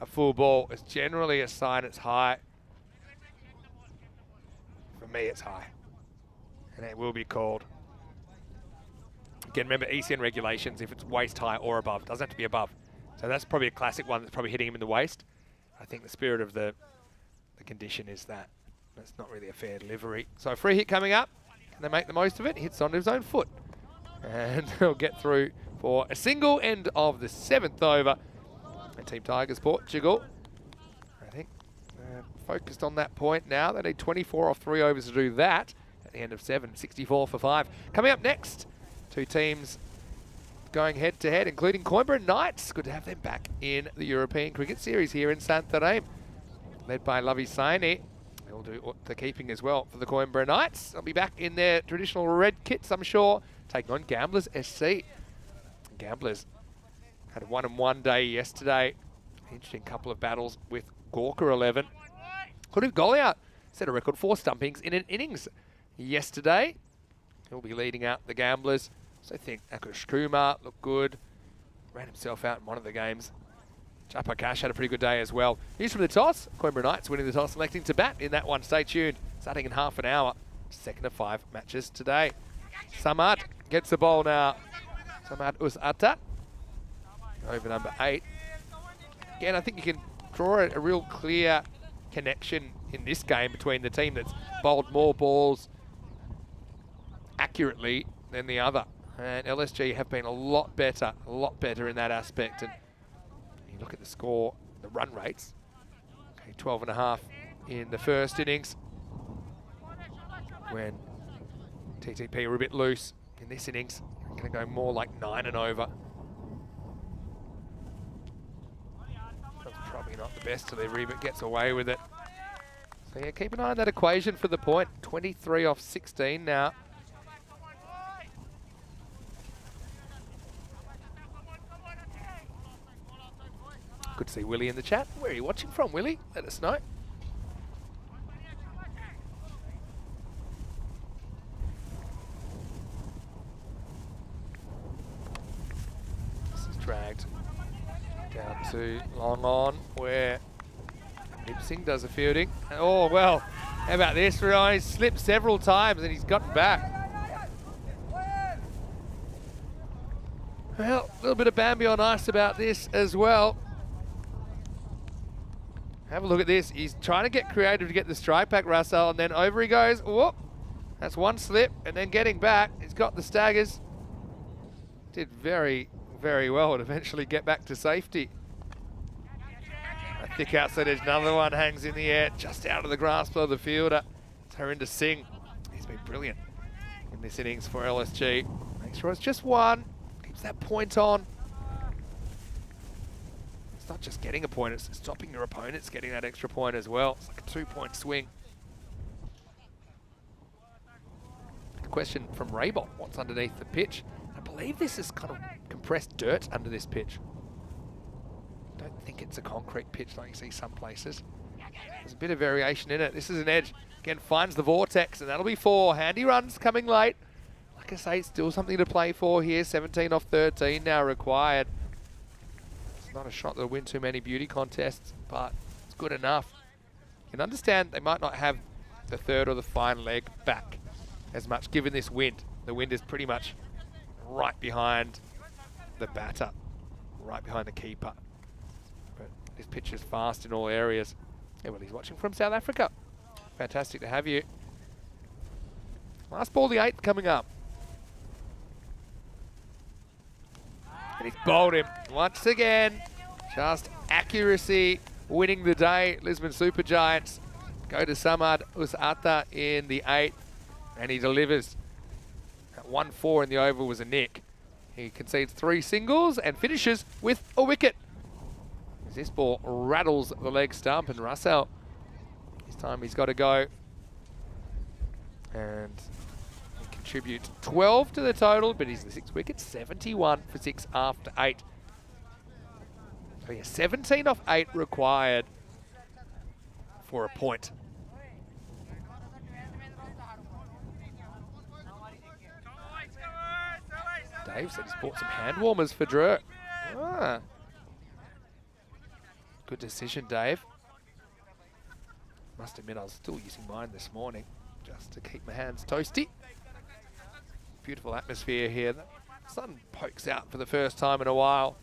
a full ball, it's generally a sign it's high. For me, it's high. And it will be called. Again, remember ECN regulations, if it's waist high or above, it doesn't have to be above. So that's probably a classic one that's probably hitting him in the waist. I think the spirit of the condition is that that's not really a fair delivery. So a free hit coming up. Can they make the most of it? Hits onto his own foot. And they'll get through for a single end of the 7th over. And Team Tigers Portugal, I think, focused on that point now. They need 24 off 3 overs to do that at the end of 7, 64 for 5. Coming up next, 2 teams going head-to-head, including Coimbra Knights. Good to have them back in the European Cricket Series here in Santarém. Led by Lovey Saini. They'll do the keeping as well for the Coimbra Knights. They'll be back in their traditional red kits, I'm sure, taking on Gamblers SC. Gamblers had a 1-1 day yesterday. Interesting couple of battles with Gorka 11. Hudu Goliath set a record 4 stumpings in an innings yesterday. He'll be leading out the Gamblers. So I think Akush Kumar looked good. Ran himself out in one of the games. Japakash had a pretty good day as well. News from the toss. Coimbra Knights winning the toss, electing to bat in that one. Stay tuned. Starting in half an hour. 2nd of 5 matches today. Samad gets the ball now. Samad Usata. Over number 8. Again, I think you can draw a real clear connection in this game between the team that's bowled more balls accurately than the other. And LSG have been a lot better in that aspect. And you look at the score, the run rates. Okay, 12.5 in the first innings, when TTP were a bit loose. In this innings, going to go more like 9 and over. That's probably not the best delivery, but gets away with it. So yeah, keep an eye on that equation for the point. 23 off 16 now. Good to see Willie in the chat. Where are you watching from, Willie? Let us know. This is dragged down to long on, where Nipsing does a fielding. Oh, well, how about this? He's slipped several times and he's gotten back. Well, a little bit of Bambi on ice about this as well. Have a look at this. He's trying to get creative to get the strike back, Russell, and then over he goes. Whoop. That's one slip, and then getting back. He's got the staggers. Did very, very well to eventually get back to safety. A thick outside edge, another one hangs in the air, just out of the grasp of the fielder. It's Harinder Singh. He's been brilliant in this innings for LSG. Make sure it's just one. Keeps that point on. It's not just getting a point, it's stopping your opponents getting that extra point as well. It's like a 2-point swing. A question from Raybot, what's underneath the pitch? I believe this is kind of compressed dirt under this pitch. I don't think it's a concrete pitch like you see some places. There's a bit of variation in it. This is an edge. Again, finds the vortex, and that'll be 4. Handy runs coming late. Like I say, still something to play for here. 17 off 13 now required. Not a shot that'll win too many beauty contests, but it's good enough. You can understand they might not have the third or the final leg back as much given this wind. The wind is pretty much right behind the batter, right behind the keeper. But this pitch is fast in all areas. Yeah, well, he's watching from South Africa. Fantastic to have you. Last ball, the 8th coming up. And he's bowled him once again. Just accuracy winning the day. Lisbon Super Giants go to Samad Usata in the 8th. And he delivers. That 1-4 in the over was a nick. He concedes 3 singles and finishes with a wicket. As this ball rattles the leg stump, and Russell, this time he's got to go. And he can contributes 12 to the total, but he's the 6th wicket, 71 for 6 after 8. So yeah, 17 off 8 required for a point. Dave said he's bought some hand warmers for Drew. Ah. Good decision, Dave. Must admit, I was still using mine this morning just to keep my hands toasty. Beautiful atmosphere here. The sun pokes out for the first time in a while.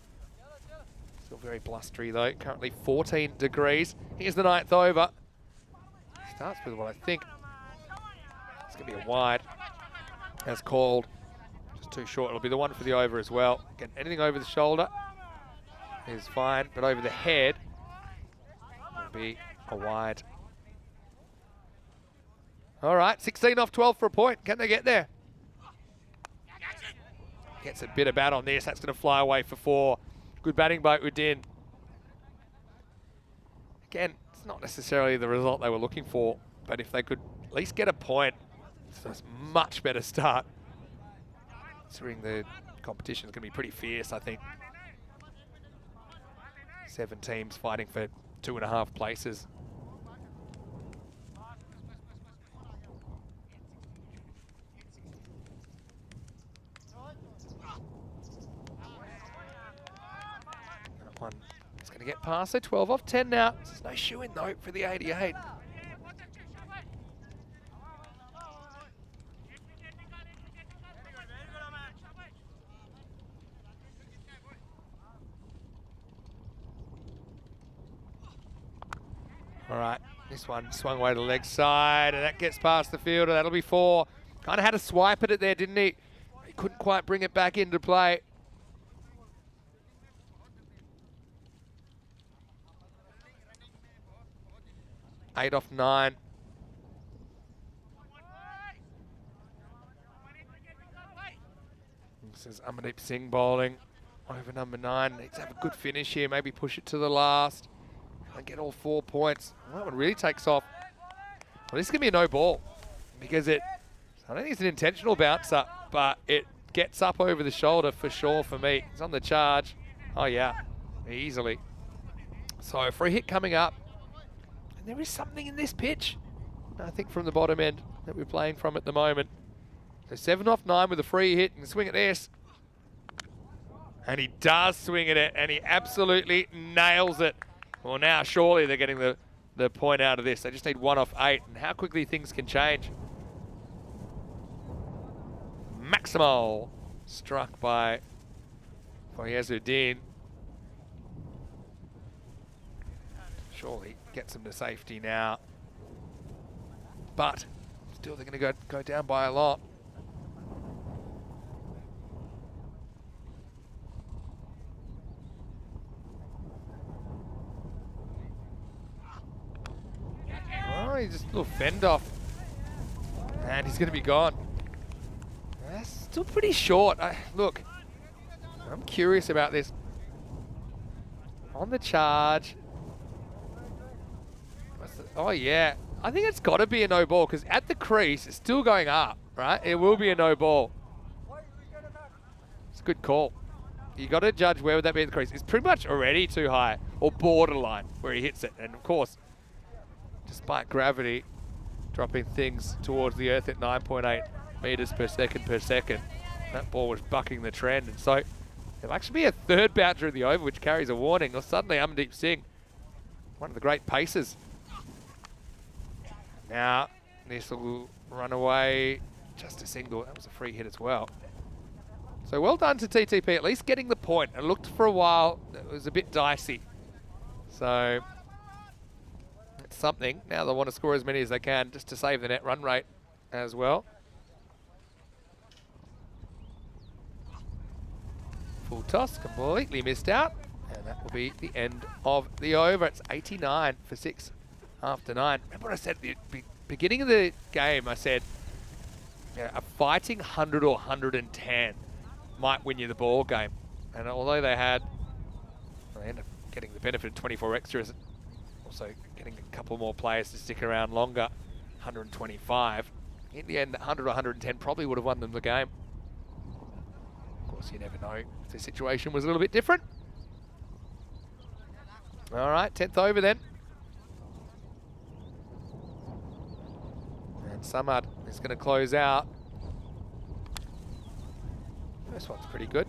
Still very blustery though. Currently 14 degrees. Here's the 9th over. Starts with what I think it's going to be a wide. As called. Just too short. It'll be the one for the over as well. Again, anything over the shoulder is fine, but over the head will be a wide. All right, 16 off 12 for a point. Can they get there? Gets a bit of bat on this. That's going to fly away for 4. Good batting by Udin. Again, it's not necessarily the result they were looking for, but if they could at least get a point, it's a much better start. Considering the competition is going to be pretty fierce, I think. 7 teams fighting for 2.5 places. One is going to get past it. 12 off 10 now. There's no shoe in though for the 88. All right, this one swung away to the leg side, and that gets past the fielder. That'll be 4. Kind of had a swipe at it there, didn't he? He couldn't quite bring it back into play. Eight off 9. This is Amandeep Singh bowling over number 9. Needs to have a good finish here. Maybe push it to the last and get all 4 points. Well, that one really takes off. Well, this is going to be a no ball because I don't think it's an intentional bouncer, but it gets up over the shoulder for sure for me. It's on the charge. Oh, yeah, easily. So free hit coming up. And there is something in this pitch, I think, from the bottom end that we're playing from at the moment. So 7 off 9 with a free hit and swing at this. And he does swing at it, and he absolutely nails it. Well, now surely they're getting the point out of this. They just need 1 off 8, and how quickly things can change. Maximal struck by Fayazuddin. Surely gets them to safety now. But still they're going to go down by a lot. Oh, he just a little fend off. And he's going to be gone. That's still pretty short. Look, I'm curious about this. On the charge. Oh, yeah. I think it's got to be a no ball because at the crease, it's still going up, right? It will be a no ball. It's a good call. You got to judge where would that be at the crease. It's pretty much already too high or borderline where he hits it. And, of course, despite gravity dropping things towards the earth at 9.8 meters per second, that ball was bucking the trend. And so it'll actually be a 3rd bouncer in the over, which carries a warning. Or suddenly Amandeep Singh, one of the great pacers. Now, this will run away. Just a single. That was a free hit as well. So well done to TTP, at least getting the point. It looked for a while, it was a bit dicey. So, it's something. Now they want to score as many as they can just to save the net run rate as well. Full toss, completely missed out. And that will be the end of the over. It's 89 for 6 after 9. Remember what I said at the beginning of the game? I said, yeah, a fighting 100 or 110 might win you the ball game. And although they ended up getting the benefit of 24 extras, also getting a couple more players to stick around longer, 125. In the end, 100 or 110 probably would have won them the game. Of course, you never know if the situation was a little bit different. All right, 10th over then. And Samad is going to close out. This one's pretty good.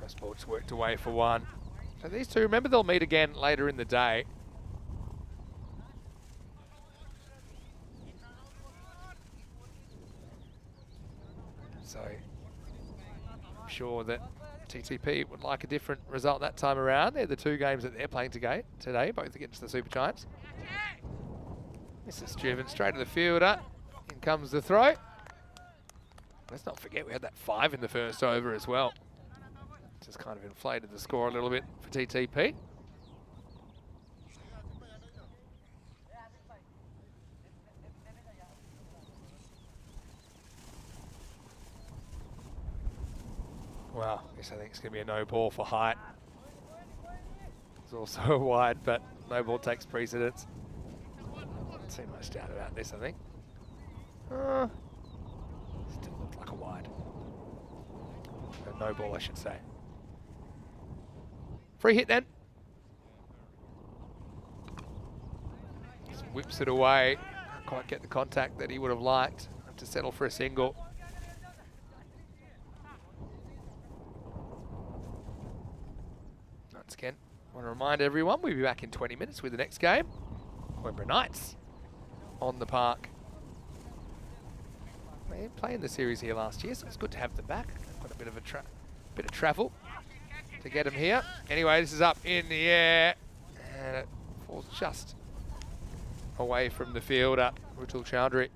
First ball just worked away for one. So these two, remember, they'll meet again later in the day. So I'm sure that TTP would like a different result that time around. They're the two games that they're playing today, both against the Super Giants. This is driven straight to the fielder. In comes the throw. Let's not forget we had that 5 in the first over as well. Just kind of inflated the score a little bit for TTP. Wow, I think it's going to be a no ball for height. It's also a wide, but no ball takes precedence. Not too much doubt about this, I think. Still looks like a wide. A no ball, I should say. Free hit then. Just whips it away. Can't quite get the contact that he would have liked. Have to settle for a single. Once again, want to remind everyone we'll be back in 20 minutes with the next game. Coimbra Knights on the park. They didn't play in the series here last year, so it's good to have them back. Got a bit of travel to get them here. Anyway, this is up in the air, and it falls just away from the fielder, Rutul Chowdhury.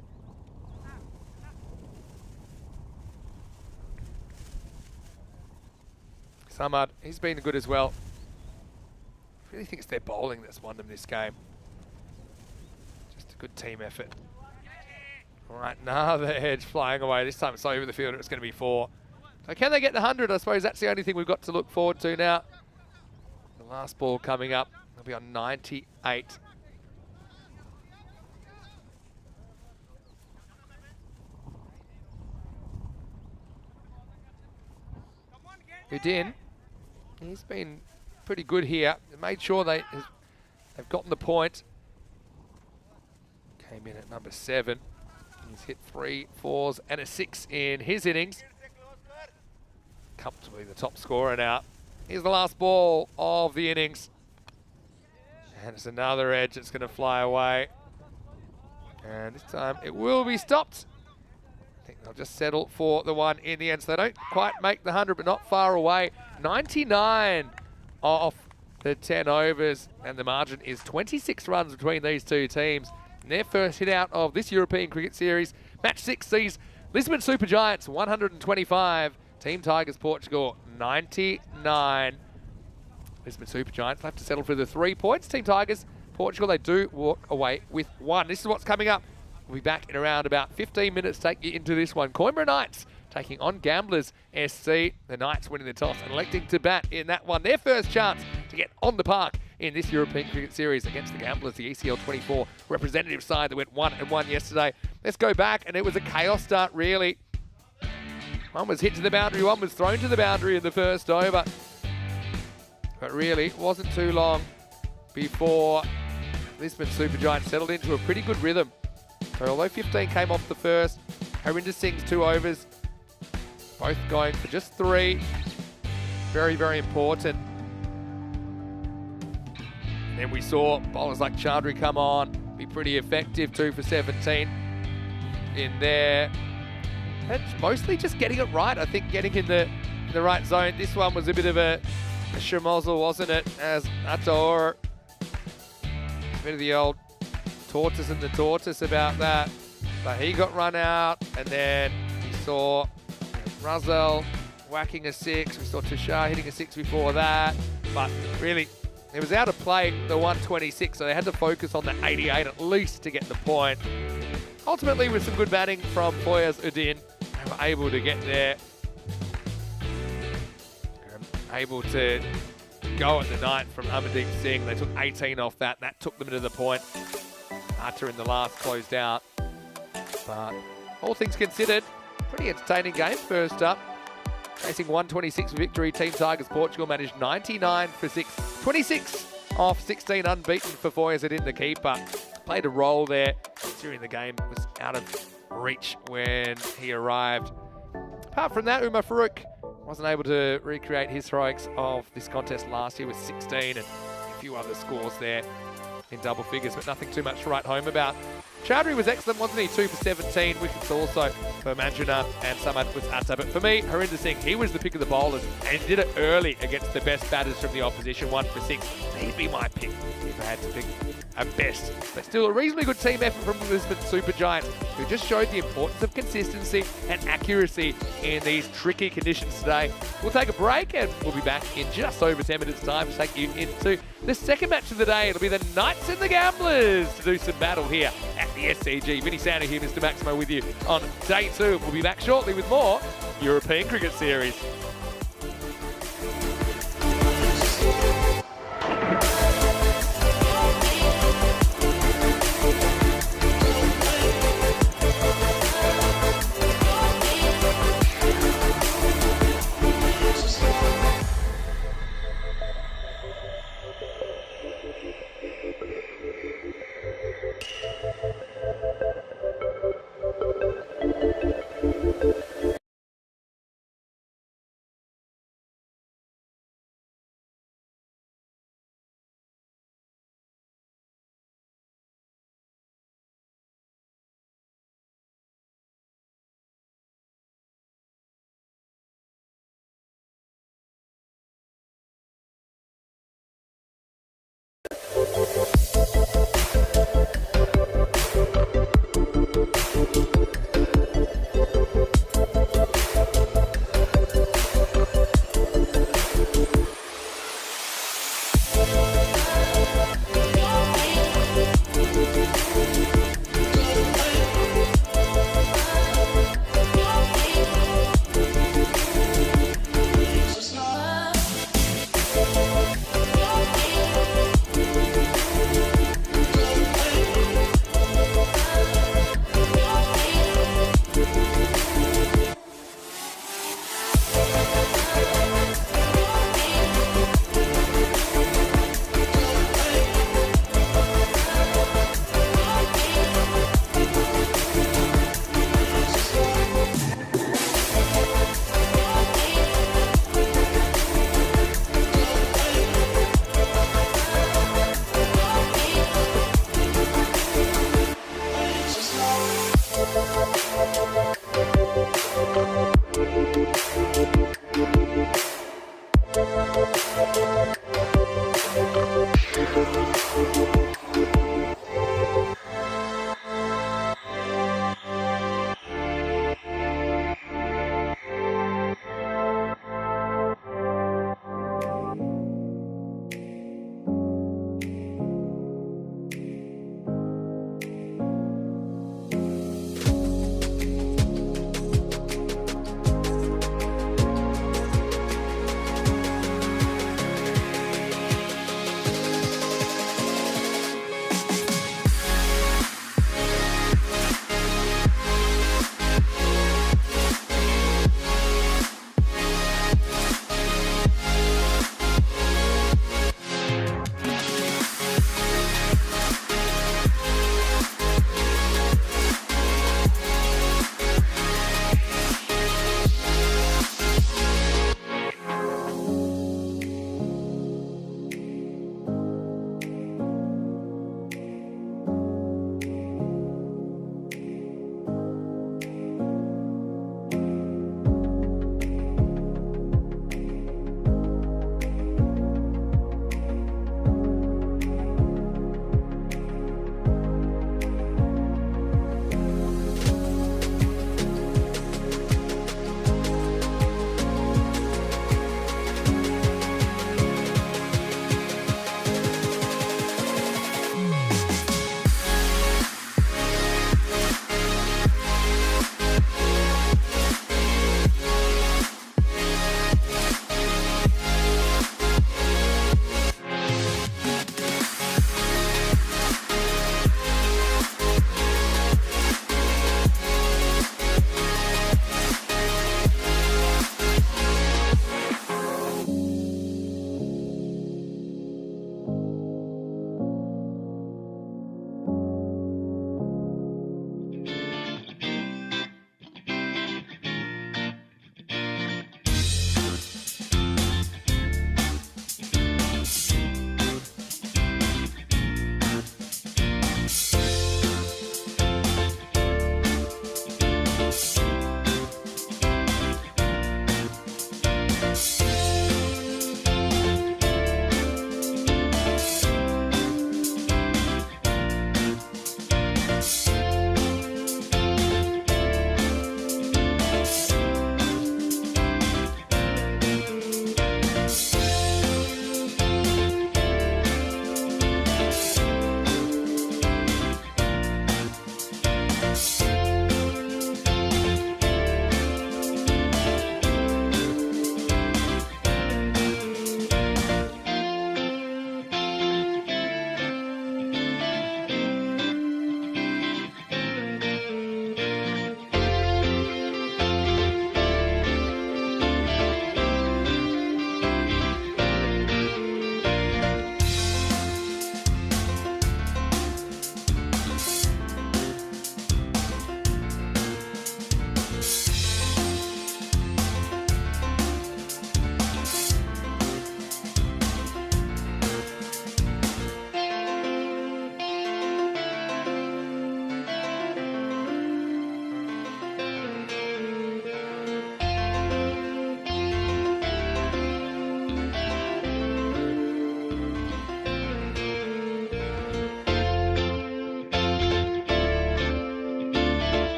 Samad, he's been good as well. I really think it's their bowling that's won them this game. Just a good team effort. All right, another edge flying away. This time it's over the field, it's going to be 4. So can they get the 100? I suppose that's the only thing we've got to look forward to now. The last ball coming up, they'll be on 98. Udin, he's been pretty good here. They made sure they've gotten the point. Came in at number 7. He's hit 3 4s and a 6 in his innings. Comfortably the top scorer now. Here's the last ball of the innings. And it's another edge that's going to fly away. And this time it will be stopped. I think they'll just settle for the one in the end. So they don't quite make the 100, but not far away. 99 off the 10 overs. And the margin is 26 runs between these two teams. And their first hit out of this European Cricket Series. Match 6 sees Lisbon Super Giants 125. Team Tigers Portugal 99. Lisbon Super Giants will have to settle for the 3 points. Team Tigers Portugal, they do walk away with 1. This is what's coming up. We'll be back in around about 15 minutes to take you into this one. Coimbra Knights taking on Gamblers SC. The Knights winning the toss and electing to bat in that one. Their first chance to get on the park in this European Cricket Series against the Gamblers, the ECL 24 representative side that went 1-1 yesterday. Let's go back, and it was a chaos start, really. One was hit to the boundary, one was thrown to the boundary in the first over. But really, it wasn't too long before Lisbon Super Giants settled into a pretty good rhythm. So although 15 came off the first, Harinder Singh's 2 overs, both going for just 3. Very, very important. And then we saw bowlers like Chowdhury come on, be pretty effective, 2 for 17 in there. And mostly just getting it right, I think, getting in the right zone. This one was a bit of a schmozzle, wasn't it? As Ator, a bit of the old tortoise and the tortoise about that. But he got run out, and then we saw Russell whacking a 6. We saw Tushar hitting a 6 before that. But really, it was out of play, the 126, so they had to focus on the 88 at least to get the point. Ultimately, with some good batting from Foyers Udin, they were able to get there. And able to go at the night from Amardeep Singh. They took 18 off that. That took them to the point. Archer in the last closed out. But all things considered, pretty entertaining game first up. Chasing 126 victory, Team Tigers Portugal managed 99 for 6. 26 off 16 unbeaten for Foyers in the keeper. Played a role there during the game, was out of reach when he arrived. Apart from that, Umar Farouk wasn't able to recreate his heroics of this contest last year with 16 and a few other scores there in double figures, but nothing too much to write home about. Chowdhury was excellent, wasn't he? 2 for 17. Wickets also for Manjuna, and Samad was Atta. But for me, Harinder Singh, he was the pick of the bowlers, and he did it early against the best batters from the opposition. 1 for 6. He'd be my pick if I had to pick a best. But still a reasonably good team effort from the Lisbon Super Giants, who just showed the importance of consistency and accuracy in these tricky conditions today. We'll take a break, and we'll be back in just over 10 minutes' time to take you into the second match of the day. It'll be the Knights and the Gamblers to do some battle here at the SCG. Vinny Sander here, Mr. Maximo, with you on day 2. We'll be back shortly with more European Cricket Series.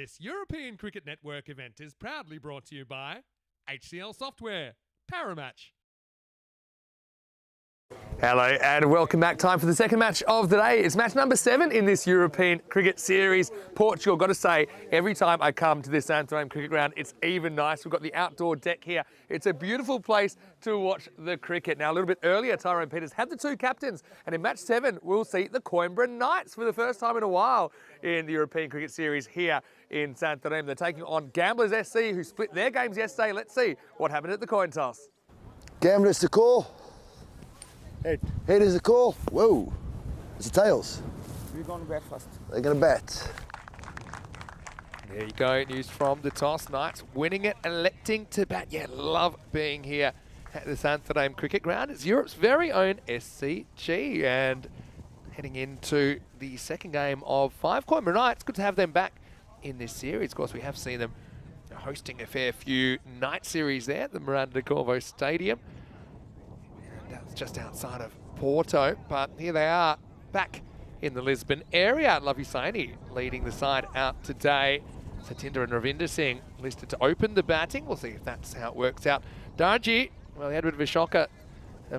This European Cricket Network event is proudly brought to you by HCL Software, Paramatch. Hello and welcome back. Time for the second match of the day. It's match number 7 in this European Cricket Series. Portugal, got to say, every time I come to this Santarém cricket ground, it's even nice. We've got the outdoor deck here. It's a beautiful place to watch the cricket. Now, a little bit earlier, Tyrone Peters had the 2 captains, and in match 7, we'll see the Coimbra Knights for the first time in a while in the European Cricket Series here in Santarém. They're taking on Gamblers SC, who split their games yesterday. Let's see what happened at the coin toss. Gamblers to call. Head. Head is the call. Whoa. It's the tails. We're going to bat first. They're going to bat. There you go, news from the toss. Knights winning it, electing to bat. Yeah, love being here at the Santarém cricket ground. It's Europe's very own SCG, and heading into the second game of 5 Coimbra Knights. Good to have them back in this series. Of course, we have seen them hosting a fair few night series there at the Miranda de Corvo Stadium. That's just outside of Porto, but here they are back in the Lisbon area. Lavisaini leading the side out today. Satinder and Ravinder Singh listed to open the batting. We'll see if that's how it works out. Darji, well, he had a bit of a shocker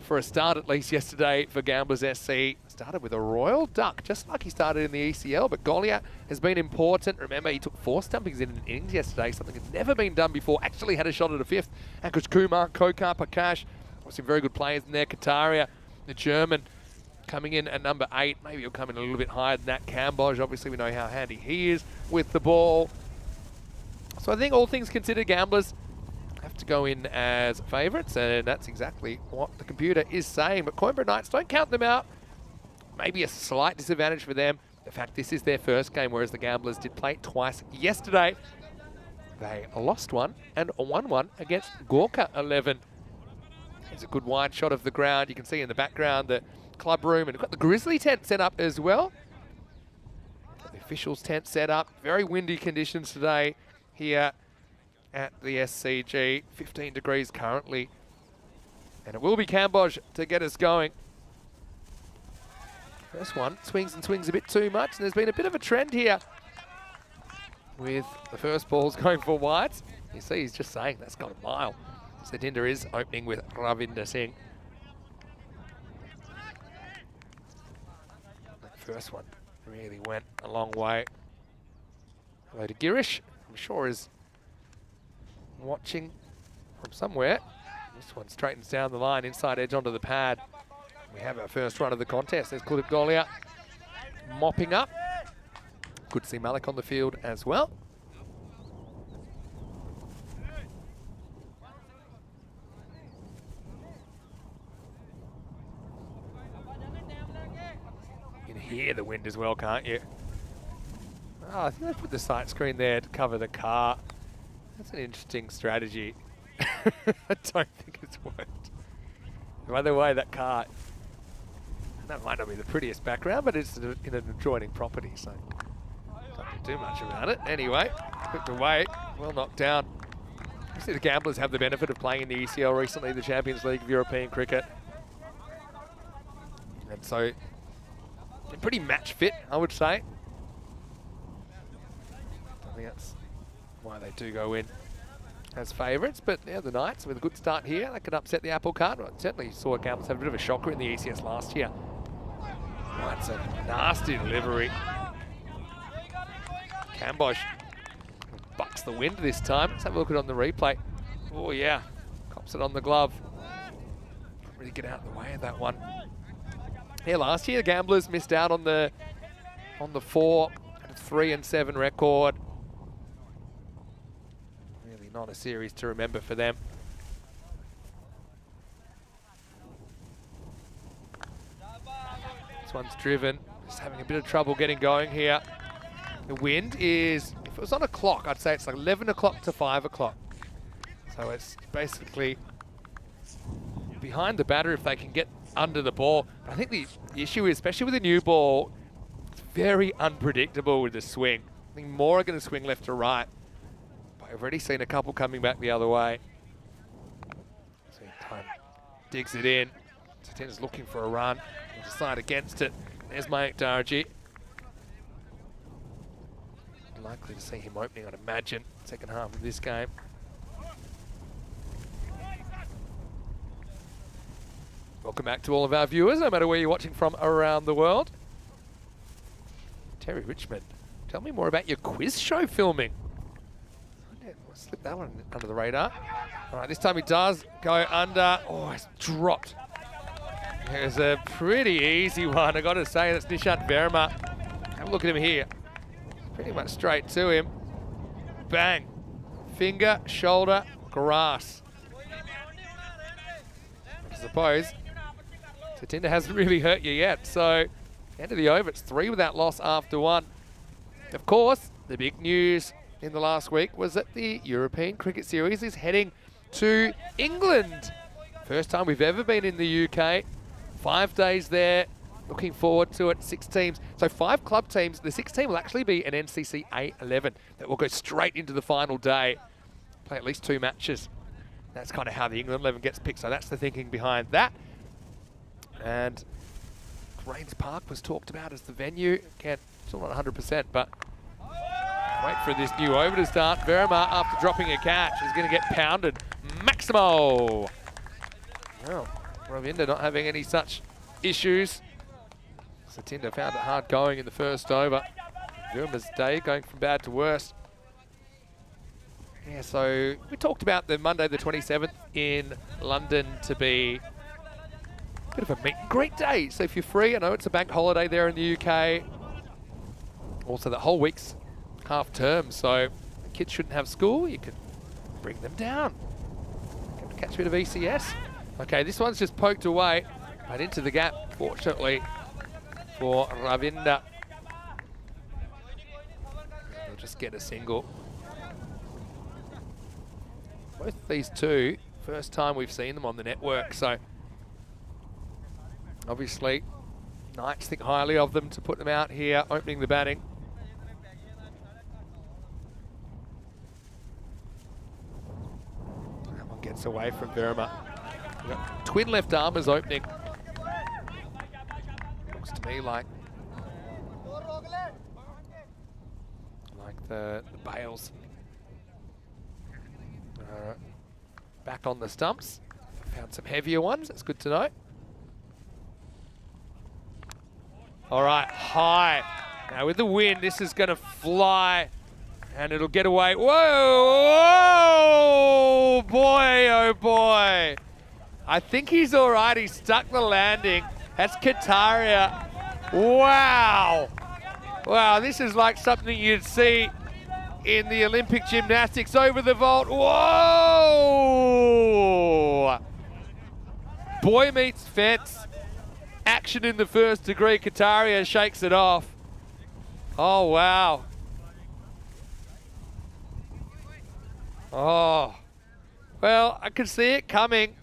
for a start at least yesterday for Gamblers SC. Started with a royal duck, just like he started in the ECL, but Golia has been important. Remember, he took 4 stumpings in an innings yesterday, something that's never been done before. Actually had a shot at a 5th. Ankush Kumar, Kokar, Prakash, some very good players in there. Kataria, the German, coming in at number 8. Maybe he'll come in a little bit higher than that. Cambodge, obviously we know how handy he is with the ball. So I think all things considered, Gamblers have to go in as favourites, and that's exactly what the computer is saying. But Coimbra Knights, don't count them out. Maybe a slight disadvantage for them. The fact this is their first game, whereas the Gamblers did play twice yesterday. They lost one and won one against Gorka 11. There's a good wide shot of the ground. You can see in the background the club room, and we've got the Grizzly tent set up as well. Got the officials tent set up. Very windy conditions today here at the SCG. 15 degrees currently. And it will be Cambodge to get us going. First one swings and swings a bit too much, and there's been a bit of a trend here with the first balls going for wides. You see, he's just saying that's gone a mile. Satinder is opening with Ravinder Singh. That first one really went a long way. Hello to Girish, I'm sure is watching from somewhere. This one straightens down the line, inside edge onto the pad. We have our first run of the contest. There's Kuldeep Golia mopping up. Good to see Malik on the field as well. You can hear the wind as well, can't you? Oh, I think they put the sight screen there to cover the car. That's an interesting strategy. I don't think it's worked. By the way, that car, that might not be the prettiest background, but it's in an adjoining property, so can't do much about it. Anyway, quick away, well knocked down. Obviously the Gamblers have the benefit of playing in the ECL recently, the Champions League of European Cricket. And so, they're pretty match fit, I would say. I think that's why they do go in as favourites, but yeah, the Knights with a good start here, that could upset the apple cart. Well, certainly saw Gamblers have a bit of a shocker in the ECS last year. That's a nasty delivery. Cambodge bucks the wind this time. Let's have a look at it on the replay. Oh yeah, cops it on the glove. Can't really get out of the way of that one. Yeah, last year the Gamblers missed out on the 4, had a 3-7 record. Really not a series to remember for them. This one's driven, just having a bit of trouble getting going here. The wind is, if it was on a clock, I'd say it's like 11 o'clock to 5 o'clock. So it's basically behind the batter if they can get under the ball. But I think the issue is, especially with a new ball, it's very unpredictable with the swing. I think more are going to swing left to right. But I've already seen a couple coming back the other way. So time digs it in. Satinder's looking for a run. He'll decide against it. There's Mayank Darji. Unlikely to see him opening, I'd imagine, second half of this game. Welcome back to all of our viewers, no matter where you're watching from around the world. Terry Richmond, tell me more about your quiz show filming. I'll slip that one under the radar. All right, this time he does go under. Oh, it's dropped. It was a pretty easy one, I got to say. That's Nishant Verma. Have a look at him here. Pretty much straight to him. Bang. Finger, shoulder, grass. I suppose T10 hasn't really hurt you yet. So, end of the over. It's 3 without loss after 1. Of course, the big news in the last week was that the European Cricket Series is heading to England. First time we've ever been in the UK. 5 days there. Looking forward to it. 6 teams. So 5 club teams. The 6th team will actually be an NCC A11 that will go straight into the final day. Play at least 2 matches. That's kind of how the England 11 gets picked. So that's the thinking behind that. And Rains Park was talked about as the venue. Again, still not 100%, but wait for this new over to start. Verma, after dropping a catch, is going to get pounded. Maximo! Well, Ravinda not having any such issues. Satinder found it hard going in the first over. Verma's day going from bad to worse. Yeah, so we talked about the Monday the 27th in London to be a bit of a meet and greet day. So if you're free, I know it's a bank holiday there in the UK. Also, the whole week's half term, so the kids shouldn't have school. You can bring them down. Catch a bit of ECS. Okay, this one's just poked away, but into the gap, fortunately, for Ravinda. He'll just get a single. Both these two, first time we've seen them on the network, so obviously Knights think highly of them to put them out here, opening the batting. That one gets away from Verma. We've got twin left armers opening. Looks to me like the Bales. Back on the stumps. Found some heavier ones, that's good to know. All right, high. Now with the wind, this is gonna fly and it'll get away. Whoa, whoa, boy, oh boy. I think he's all right, he stuck the landing. That's Kataria. Wow. Wow, this is like something you'd see in the Olympic gymnastics over the vault. Whoa! Boy meets fence. Action in the first degree. Kataria shakes it off. Oh, wow. Oh. Well, I could see it coming,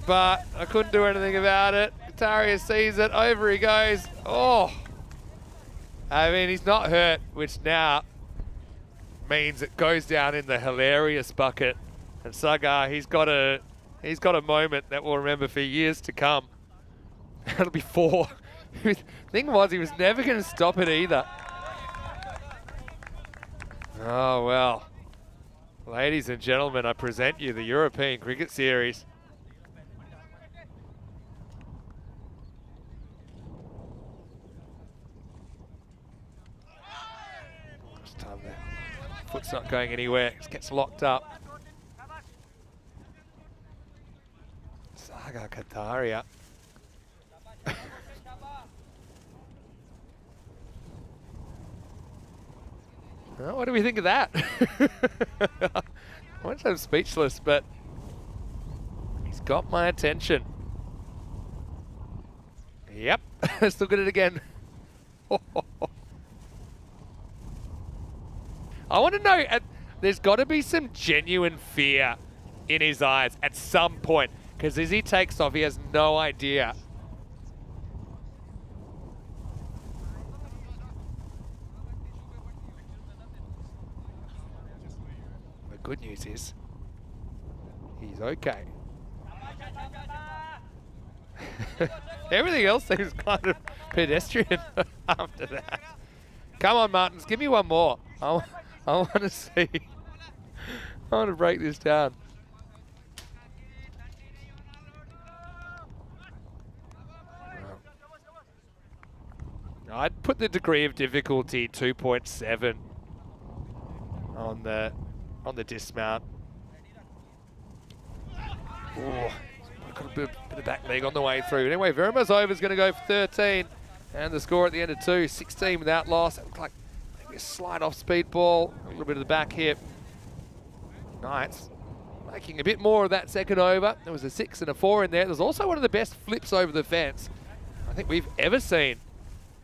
but I couldn't do anything about it. Kataria sees it. Over he goes. Oh. I mean, he's not hurt, which now means it goes down in the hilarious bucket. And Sagar, he's got a moment that we'll remember for years to come. That'll be 4. The thing was, he was never going to stop it either. Oh, well. Ladies and gentlemen, I present you the European Cricket Series. This time the foot's not going anywhere, it gets locked up. Saga Kataria. Well, what do we think of that? I'm speechless, but he's got my attention. Yep, let's look at it again. I want to know, there's got to be some genuine fear in his eyes at some point, because as he takes off, he has no idea. The good news is, he's okay. Everything else seems kind of pedestrian after that. Come on, Martins, give me one more. I want to see. I want to break this down. I'd put the degree of difficulty 2.7 on the dismount. Oh, got a bit of back leg on the way through. Anyway, Verima's over is going to go for 13. And the score at the end of 2, 16 without loss. It looked like maybe a slight off-speed ball, a little bit of the back hip. Knights making a bit more of that second over. There was a 6 and a 4 in there. There's also one of the best flips over the fence I think we've ever seen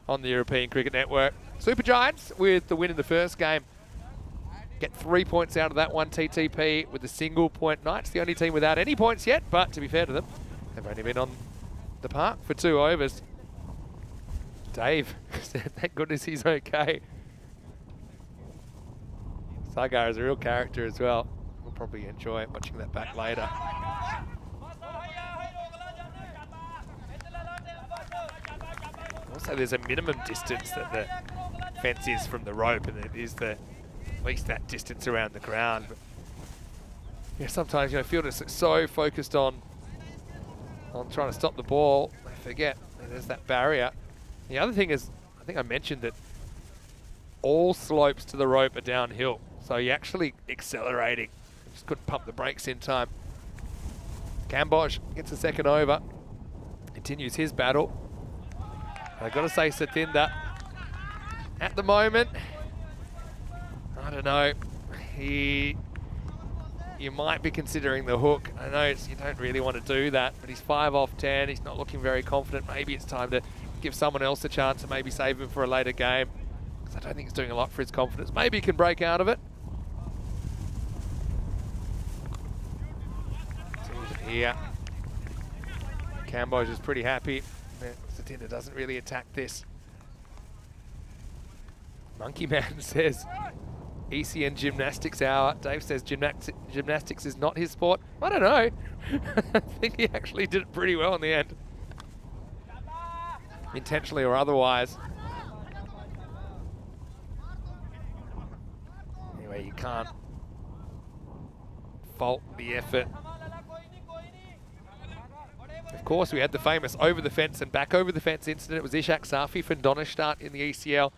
on the European Cricket Network. Super Giants with the win in the first game. Get 3 points out of that one. TTP with a single point. Knights the only team without any points yet, but to be fair to them, they've only been on the park for 2 overs. Dave said, thank goodness he's okay. Sagar is a real character as well. We'll probably enjoy watching that back later. Also, there's a minimum distance that the fence is from the rope, and it is at least that distance around the ground. But yeah, sometimes fielders are so focused on trying to stop the ball, they forget that there's that barrier. The other thing is, I think I mentioned that all slopes to the rope are downhill, so you're actually accelerating. Just couldn't pump the brakes in time. Kambosh gets a second over, continues his battle. I've got to say, Sathinder, at the moment, I don't know, you might be considering the hook. I know you don't really want to do that, but he's 5 off 10. He's not looking very confident. Maybe it's time to give someone else a chance and maybe save him for a later game, because I don't think he's doing a lot for his confidence. Maybe he can break out of it. Here, Kambosh is pretty happy. Sathinder doesn't really attack this. Monkey Man says ECN gymnastics hour. Dave says gymnastics is not his sport. I don't know. I think he actually did it pretty well in the end, intentionally or otherwise. Anyway, you can't fault the effort. Of course, we had the famous over the fence and back over the fence incident. It was Ishak Safi from Donnerstadt in the ECL.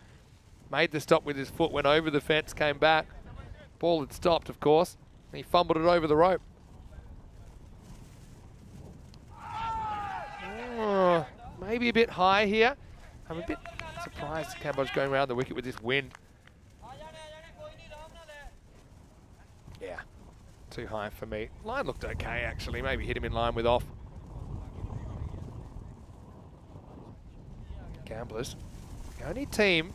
Made the stop with his foot, went over the fence, came back. Ball had stopped, of course. And he fumbled it over the rope. Oh, maybe a bit high here. I'm a bit surprised Kambosh going around the wicket with this wind. Yeah, too high for me. Line looked okay, actually. Maybe hit him in line with off. Gamblers, the only team,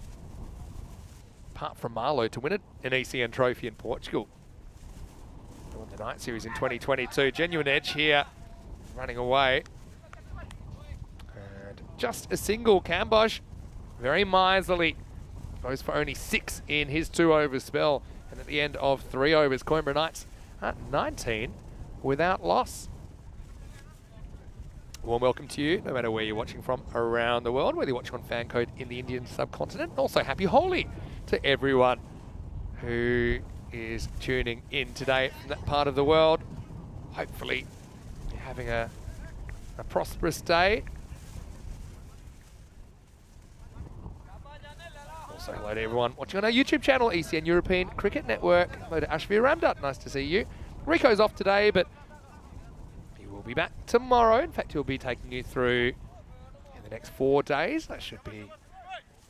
apart from Marlow, to win an ECN trophy in Portugal. They won the night series in 2022. Genuine edge here, running away. And just a single. Kambosh, very miserly. Goes for only 6 in his 2 over spell. And at the end of 3 overs, Coimbra Knights at 19 without loss. Warm welcome to you, no matter where you're watching from around the world, whether you're watching on fan code in the Indian subcontinent. And also happy Holi to everyone who is tuning in today from that part of the world. Hopefully you're having a prosperous day. Also hello to everyone watching on our YouTube channel, ECN European Cricket Network. Hello to Ashvir Ramdat, nice to see you. Rico's off today, but we'll be back tomorrow. In fact, he'll be taking you through in the next 4 days. That should be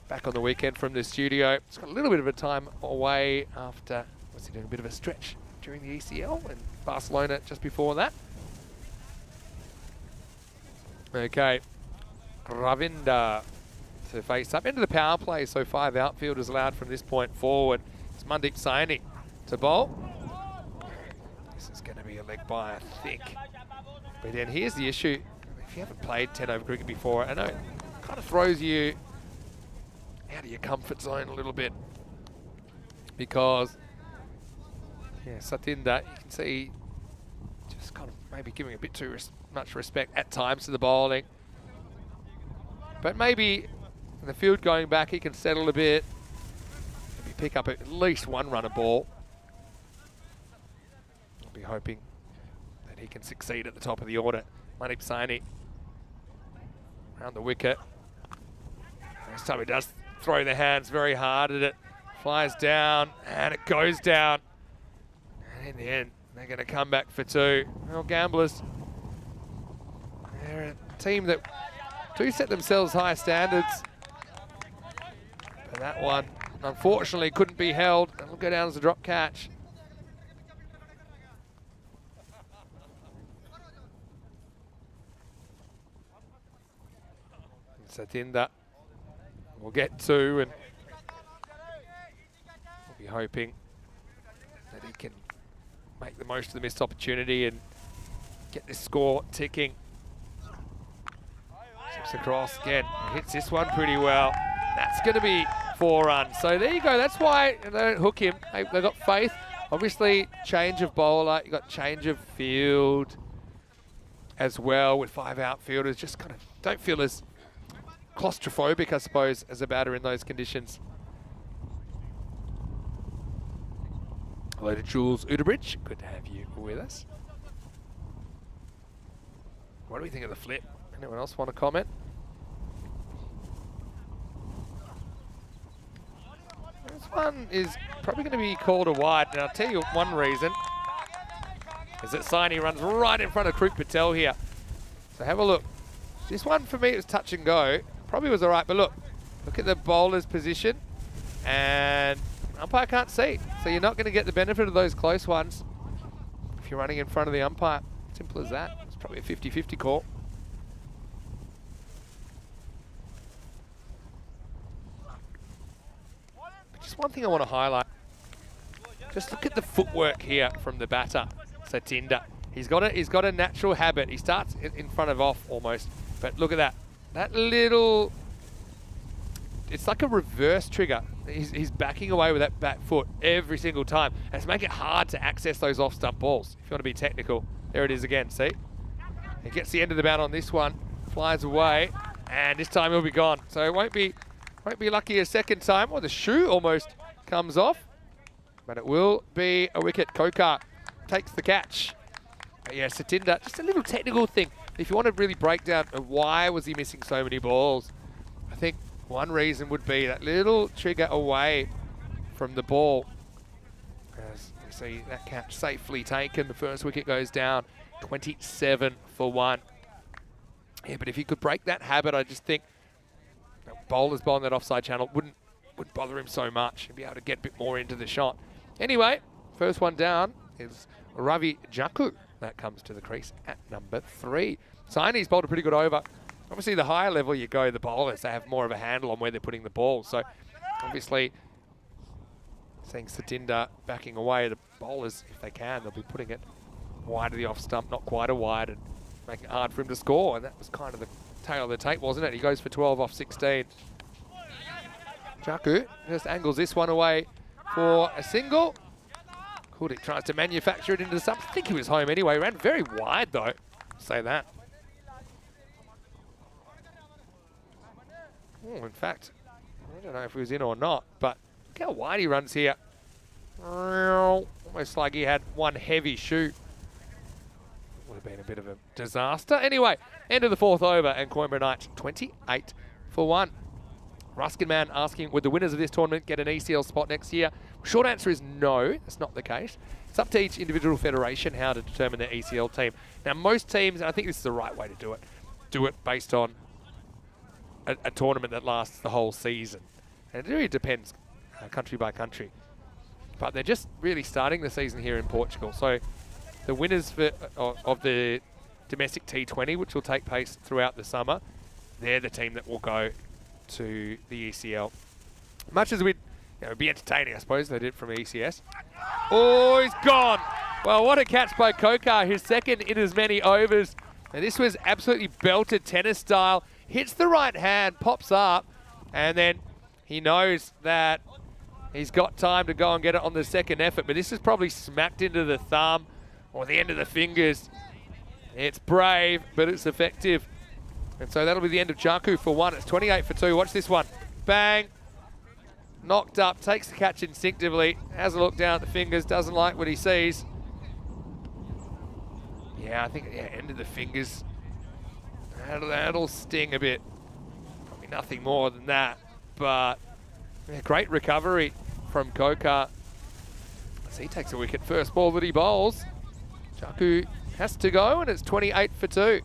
back on the weekend from the studio. It's got a little bit of a time away after, was he doing a bit of a stretch during the ECL and Barcelona just before that. Okay, Ravinder to face up into the power play. So 5 outfielders allowed from this point forward. It's Mandeep Saini to bowl. This is going to be a leg bye, I think. But then here's the issue. If you haven't played 10 over cricket before, I know it kind of throws you out of your comfort zone a little bit. Because, yeah, Sathinder, you can see just kind of maybe giving a bit too much respect at times to the bowling. But maybe in the field going back, he can settle a bit. pick up at least one run of ball. I'll be hoping that he can succeed at the top of the order. Manip Saini around the wicket. This time he does throw the hands very hard at it. Flies down, and it goes down. And in the end, they're going to come back for two. Well, Gamblers, they're a team that do set themselves high standards. But that one, unfortunately, couldn't be held. It'll go down as a drop catch. Satinda will get two, and we'll be hoping that he can make the most of the missed opportunity and get this score ticking. Chips across again, hits this one pretty well. That's going to be 4 runs. So there you go. That's why they don't hook him. They've got faith. Obviously, change of bowler. You got change of field as well with 5 outfielders. Just kind of don't feel as claustrophobic, I suppose, as a batter in those conditions. Hello to Jules Udebridge. Good to have you with us. What do we think of the flip? Anyone else want to comment? This one is probably going to be called a wide, and I'll tell you one reason is that Saini runs right in front of Kruk Patel here. So have a look. This one for me, it was touch and go. Probably was all right, but look at the bowler's position, and umpire can't see. So you're not going to get the benefit of those close ones if you're running in front of the umpire. Simple as that. It's probably a 50-50 call. Just one thing I want to highlight. Just look at the footwork here from the batter, Satinda. He's got a natural habit. He starts in front of off almost, but look at that. That little, it's like a reverse trigger. He's backing away with that back foot every single time. And it's making it hard to access those off-stump balls, if you want to be technical. There it is again, see? He gets the end of the bat on this one, flies away, and this time he'll be gone. So it won't be lucky a second time. Well, the shoe almost comes off, but it will be a wicket. Kokar takes the catch. But yeah, Satinda, just a little technical thing. If you want to really break down why was he missing so many balls, I think one reason would be that little trigger away from the ball. As you see that catch safely taken, the first wicket goes down, 27 for 1. Yeah, but if he could break that habit, I just think bowlers bowling that offside channel wouldn't bother him so much. He'd be able to get a bit more into the shot. Anyway, first one down is Ravi Jaku. That comes to the crease at number 3. Saini's bowled a pretty good over. Obviously, the higher level you go, the bowlers, they have more of a handle on where they're putting the ball. So, obviously, seeing Satinda backing away, the bowlers, if they can, they'll be putting it wide of the off stump, not quite a wide, and making it hard for him to score. And that was kind of the tail of the tape, wasn't it? He goes for 12 off 16. Jaku just angles this one away for a single. Kudik tries to manufacture it into something. I think he was home anyway. Ran very wide, though. Say that. Oh, in fact, I don't know if he was in or not, but look how wide he runs here. Almost like he had one heavy shoot. Would have been a bit of a disaster. Anyway, end of the 4th over, and Coimbra Knights 28 for 1. Ruskin Man asking, would the winners of this tournament get an ECL spot next year? Short answer is no, that's not the case. It's up to each individual federation how to determine their ECL team. Now, most teams, and I think this is the right way to do it based on a tournament that lasts the whole season. And it really depends country by country. But they're just really starting the season here in Portugal. So the winners of the domestic T20, which will take place throughout the summer, they're the team that will go to the ECL. Much as we'd be entertaining, I suppose, they did it from ECS. Oh, he's gone. Well, what a catch by Kokar, his second in as many overs. And this was absolutely belted tennis style. Hits the right hand, pops up, and then he knows that he's got time to go and get it on the second effort. But this is probably smacked into the thumb or the end of the fingers. It's brave, but it's effective. And so that'll be the end of Jaku for 1. It's 28 for 2. Watch this one. Bang. knocked up, takes the catch instinctively, has a look down at the fingers, doesn't like what he sees. Yeah, I think, yeah, end of the fingers. That'll sting a bit. Probably nothing more than that, but yeah, great recovery from Kokar. As he takes a wicket, first ball that he bowls. Jaku has to go, and it's 28 for 2.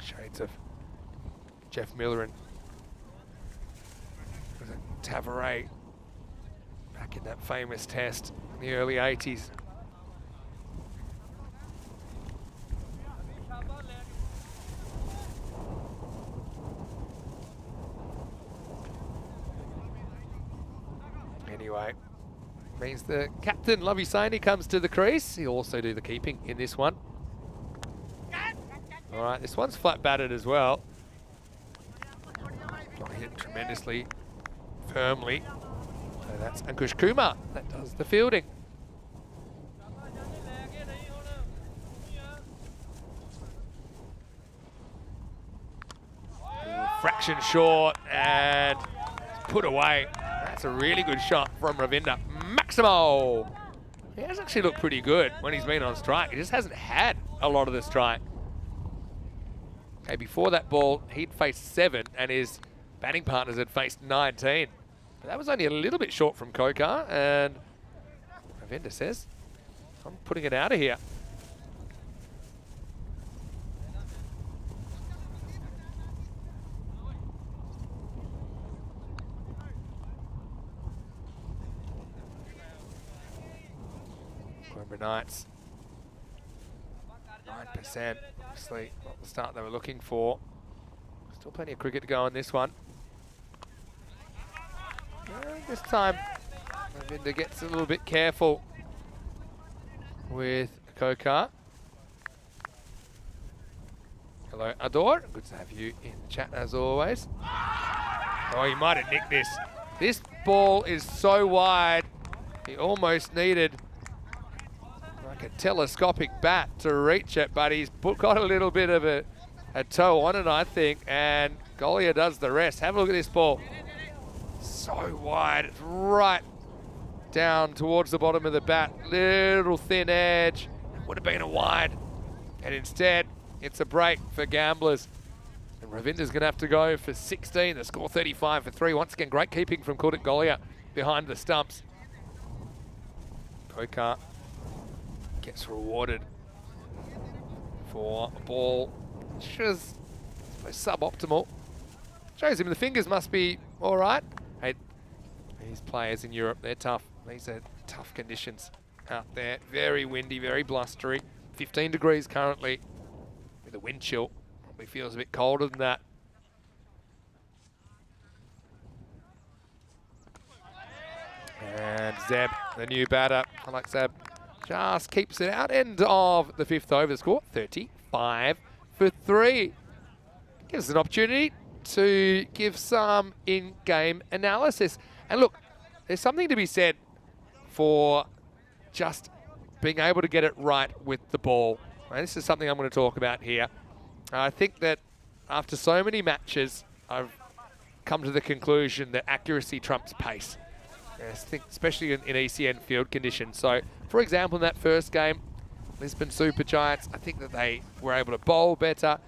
Shades of Jeff Miller and Tavares back in that famous test in the early 80s. Anyway, means the captain, Lovey Saini, comes to the crease. He'll also do the keeping in this one. All right, this one's flat batted as well. Not hit tremendously firmly. So that's Ankush Kumar that does the fielding. Fraction short and put away. That's a really good shot from Ravinder. Maximo! He has actually looked pretty good when he's been on strike. He just hasn't had a lot of the strike. Okay, before that ball, he'd faced 7 and his batting partners had faced 19. But that was only a little bit short from Kokar, and Ravinder says, I'm putting it out of here. Coimbra Knights, 9%, obviously not the start they were looking for. Still plenty of cricket to go on this one. And this time, Ravinder gets a little bit careful with Kokar. Hello, Ador. Good to have you in the chat as always. Oh, he might have nicked this. This ball is so wide, he almost needed like a telescopic bat to reach it, but he's got a little bit of a toe on it, I think, and Golia does the rest. Have a look at this ball. So wide, it's right down towards the bottom of the bat. Little thin edge, would have been a wide. And instead, it's a break for gamblers. And Ravinder's gonna have to go for 16, the score 35 for 3. Once again, great keeping from Kuldeep Golia behind the stumps. Kokar gets rewarded for a ball which was suboptimal. Shows him the fingers must be all right. Hey, these players in Europe, they're tough. These are tough conditions out there. Very windy, very blustery. 15 degrees currently with a wind chill. Probably feels a bit colder than that. And Zeb, the new batter. I like Zeb. Just keeps it out. End of the 5th over. The score 35 for 3. Gives us an opportunity to give some in-game analysis. And look, there's something to be said for just being able to get it right with the ball. And this is something I'm going to talk about here. I think that after so many matches, I've come to the conclusion that accuracy trumps pace. I think especially in ECN field conditions. So, for example, in that first game, Lisbon Super Giants, I think that they were able to bowl better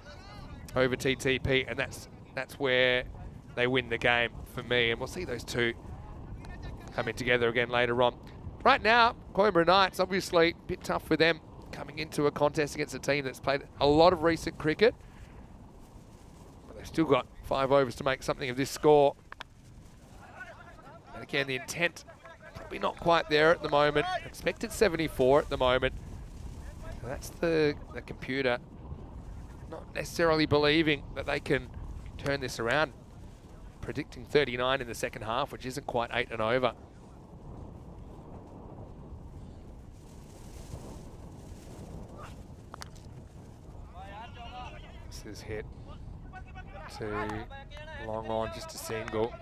over TTP, and that's where they win the game for me. And we'll see those two coming together again later on. Right now, Coimbra Knights, obviously a bit tough for them coming into a contest against a team that's played a lot of recent cricket. But they've still got 5 overs to make something of this score. And again, the intent probably not quite there at the moment. Expected 74 at the moment. So that's the computer not necessarily believing that they can turn this around. Predicting 39 in the second half, which isn't quite 8 and over. This is hit to long on, just a single.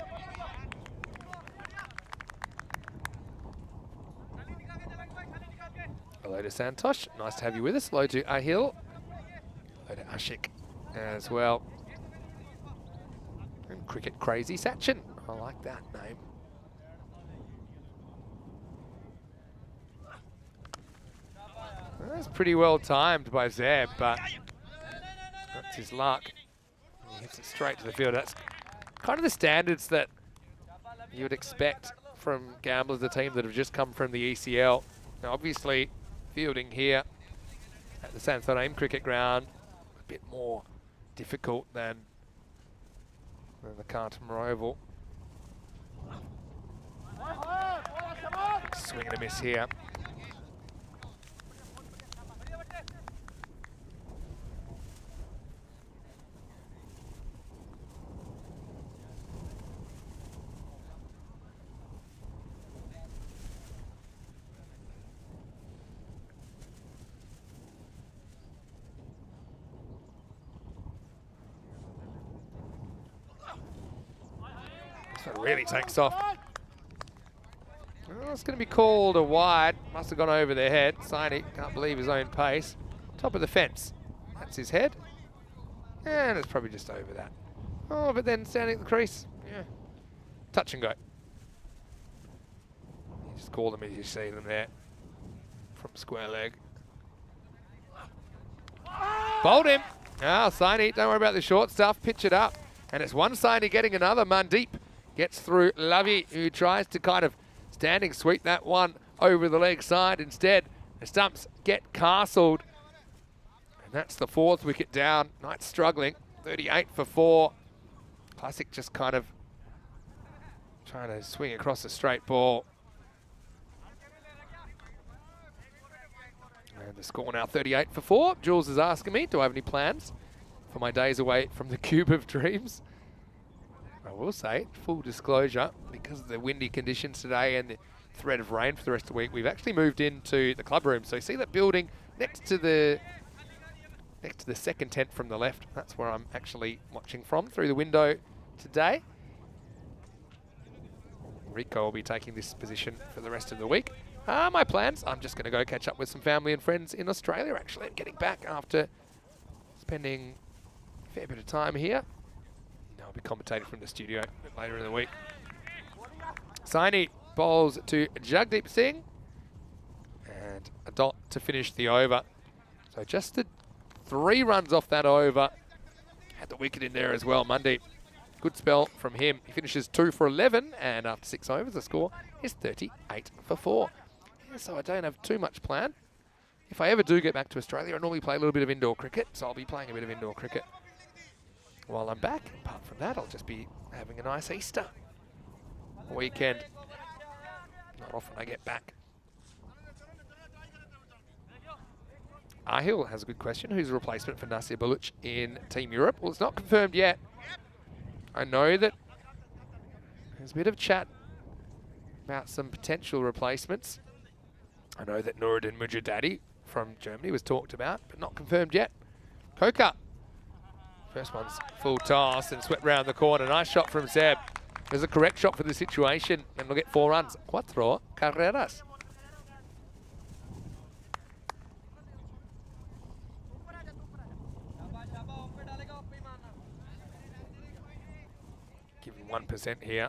Hello to Santosh, nice to have you with us. Hello to Ahil, Hello to Ashik as well. And Cricket Crazy Sachin. I like that name. That's pretty well timed by Zeb, but that's his luck. He hits it straight to the field. That's kind of the standards that you would expect from Gamblers, the team that have just come from the ECL. Now, obviously, fielding here at the Santhorame Cricket Ground, a bit more difficult than the Carlton Oval. Swing and a miss here. It really takes off. Oh, it's going to be called a wide. Must have gone over their head. Saini can't believe his own pace. Top of the fence. That's his head. And it's probably just over that. Oh, but then standing at the crease. Yeah. Touch and go. You just call them as you see them there. From square leg. Bowled him. Ah, Saini, don't worry about the short stuff. Pitch it up. And it's one Saini getting another. Mandeep gets through Lavi, who tries to kind of standing sweep that one over the leg side. Instead, the stumps get castled. And that's the 4th wicket down. Knight struggling. 38 for 4. Classic just kind of trying to swing across a straight ball. And the score now 38 for 4. Jules is asking me, do I have any plans for my days away from the Cube of Dreams? I will say, full disclosure, because of the windy conditions today and the threat of rain for the rest of the week, we've actually moved into the club room. So you see that building next to the second tent from the left. That's where I'm actually watching from through the window today. Rico will be taking this position for the rest of the week. My plans, I'm just going to go catch up with some family and friends in Australia, actually. I'm getting back after spending a fair bit of time here. I'll be commentating from the studio a bit later in the week. Saini bowls to Jagdeep Singh. And a dot to finish the over. So just the 3 runs off that over. Had the wicket in there as well. Mandeep, good spell from him. He finishes 2 for 11. And after 6 overs, the score is 38 for 4. Yeah, so I don't have too much planned. If I ever do get back to Australia, I normally play a little bit of indoor cricket. So I'll be playing a bit of indoor cricket while I'm back. Apart from that, I'll just be having a nice Easter weekend. Not often I get back. Ahil has a good question. Who's the replacement for Nasir Buluc in Team Europe? Well, it's not confirmed yet. I know that there's a bit of chat about some potential replacements. I know that Nuruddin Mujadadi from Germany was talked about, but not confirmed yet. Koka. First one's full toss and swept round the corner. Nice shot from Zeb. There's a correct shot for the situation, and we'll get 4 runs. 4 carreras. Give him 1% here.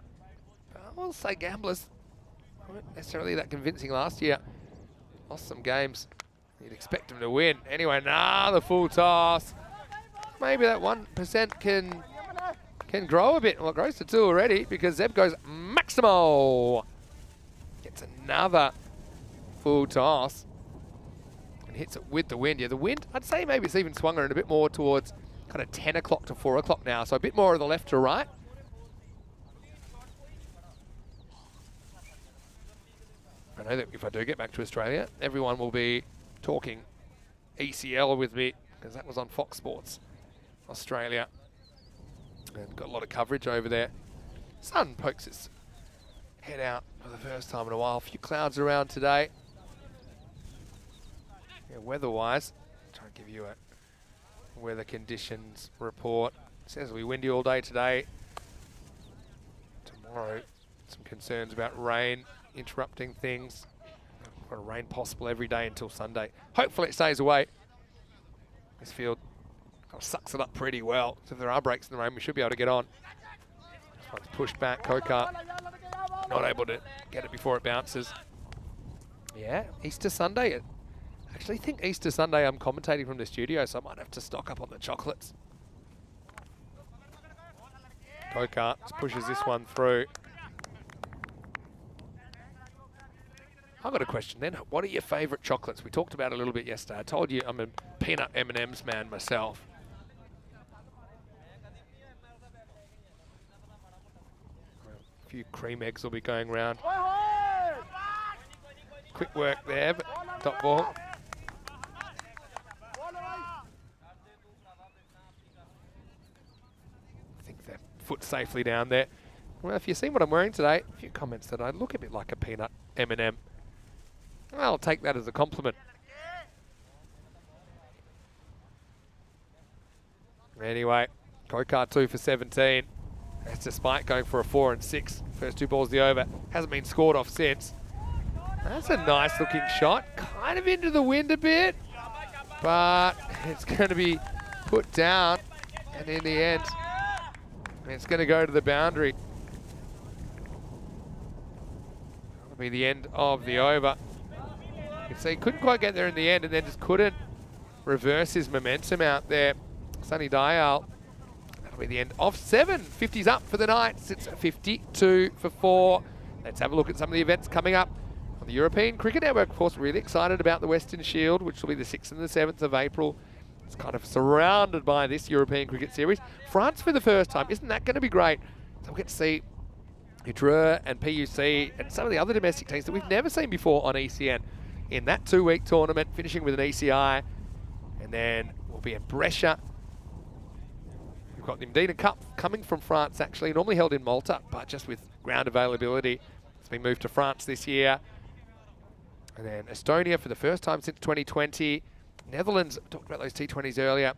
I will say Gamblers weren't necessarily that convincing last year. Lost some games. You'd expect them to win. Anyway, the full toss. Maybe that 1% can grow a bit. Well, it grows to 2 already because Zeb goes Maximo. Gets another full toss and hits it with the wind. Yeah, the wind, I'd say maybe it's even swung around a bit more towards kind of 10 o'clock to 4 o'clock now. So a bit more of the left to right. I know that if I do get back to Australia, everyone will be talking ECL with me because that was on Fox Sports Australia. And got a lot of coverage over there. Sun pokes its head out for the first time in a while. A few clouds around today. Yeah, weather-wise, try and give you a weather conditions report. It says it'll be windy all day today. Tomorrow, some concerns about rain interrupting things. Got rain possible every day until Sunday. Hopefully it stays away. This field Kind of sucks it up pretty well. So if there are breaks in the rain, we should be able to get on. This one's pushed back. Kokart not able to get it before it bounces. Yeah, Easter Sunday. I actually think Easter Sunday I'm commentating from the studio, so I might have to stock up on the chocolates. Kokart pushes this one through. I've got a question then. What are your favourite chocolates? We talked about it a little bit yesterday. I told you I'm a peanut M&M's man myself. A few cream eggs will be going round. Quick work there, but top ball. I think they're foot safely down there. Well, if you've seen what I'm wearing today, a few comments that I look a bit like a peanut M&M. I'll take that as a compliment. Anyway, Kokart 2 for 17. That's despite going for a 4 and 6. First 2 balls the over. Hasn't been scored off since. That's a nice looking shot. Kind of into the wind a bit. But it's going to be put down. And in the end, it's going to go to the boundary. That'll be the end of the over. You can see he couldn't quite get there in the end and then just couldn't reverse his momentum out there. Sonny Dial. That'll be the end of 7. 50's up for the Knights. It's 52 for 4. Let's have a look at some of the events coming up on the European Cricket Network. Of course, really excited about the Western Shield, which will be the 6th and the 7th of April. It's kind of surrounded by this European Cricket Series. France for the first time. Isn't that going to be great? So we'll get to see Udre and PUC and some of the other domestic teams that we've never seen before on ECN in that 2-week tournament, finishing with an ECI. And then we'll be in Brescia. We've got the Medina Cup coming from France, actually, normally held in Malta, but just with ground availability, it's been moved to France this year. And then Estonia for the first time since 2020. Netherlands, talked about those T20s earlier,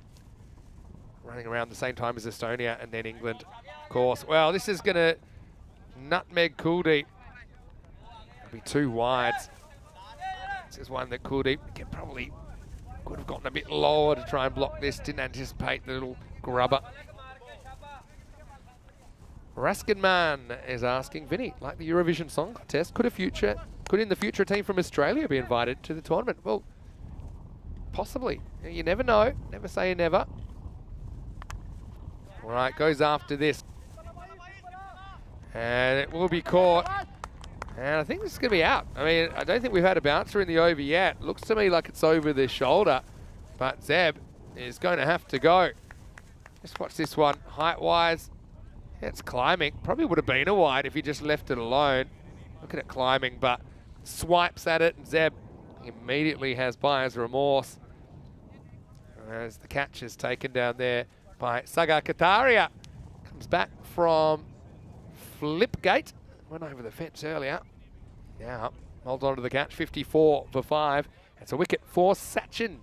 running around the same time as Estonia, and then England, of course. Well, this is going to nutmeg Kuldeep. It'll be 2 wides. This is one that Kuldeep probably could have gotten a bit lower to try and block this. Didn't anticipate the little grubber. Raskinman is asking, Vinny, like the Eurovision Song Contest, could in the future a team from Australia be invited to the tournament? Well, possibly. You never know. Never say never. All right, goes after this. And it will be caught. And I think this is going to be out. I mean, I don't think we've had a bouncer in the over yet. Looks to me like it's over the shoulder. But Zeb is going to have to go. Just watch this one. Height-wise, it's climbing. Probably would have been a wide if he just left it alone. Look at it climbing, but swipes at it. And Zeb immediately has buyer's remorse. As the catch is taken down there by Sagar Kataria. Comes back from Flipgate. Went over the fence earlier. Now holds on to the catch. 54 for 5. It's a wicket for Sachin,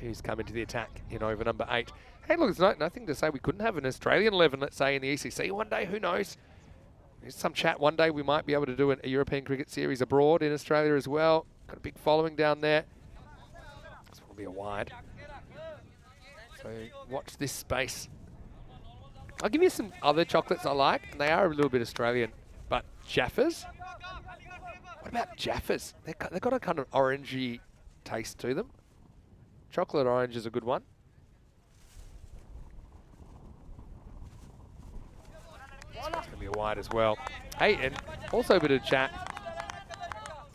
who's come into the attack in over number 8. Hey, look, there's nothing to say we couldn't have an Australian 11, let's say, in the ECC one day. Who knows? There's some chat one day we might be able to do a European Cricket Series abroad in Australia as well. Got a big following down there. This will be a wide. So watch this space. I'll give you some other chocolates I like, and they are a little bit Australian. But Jaffas? What about Jaffas? They've got a kind of orangey taste to them. Chocolate orange is a good one. It's going to be a wide as well. Hey, and also a bit of chat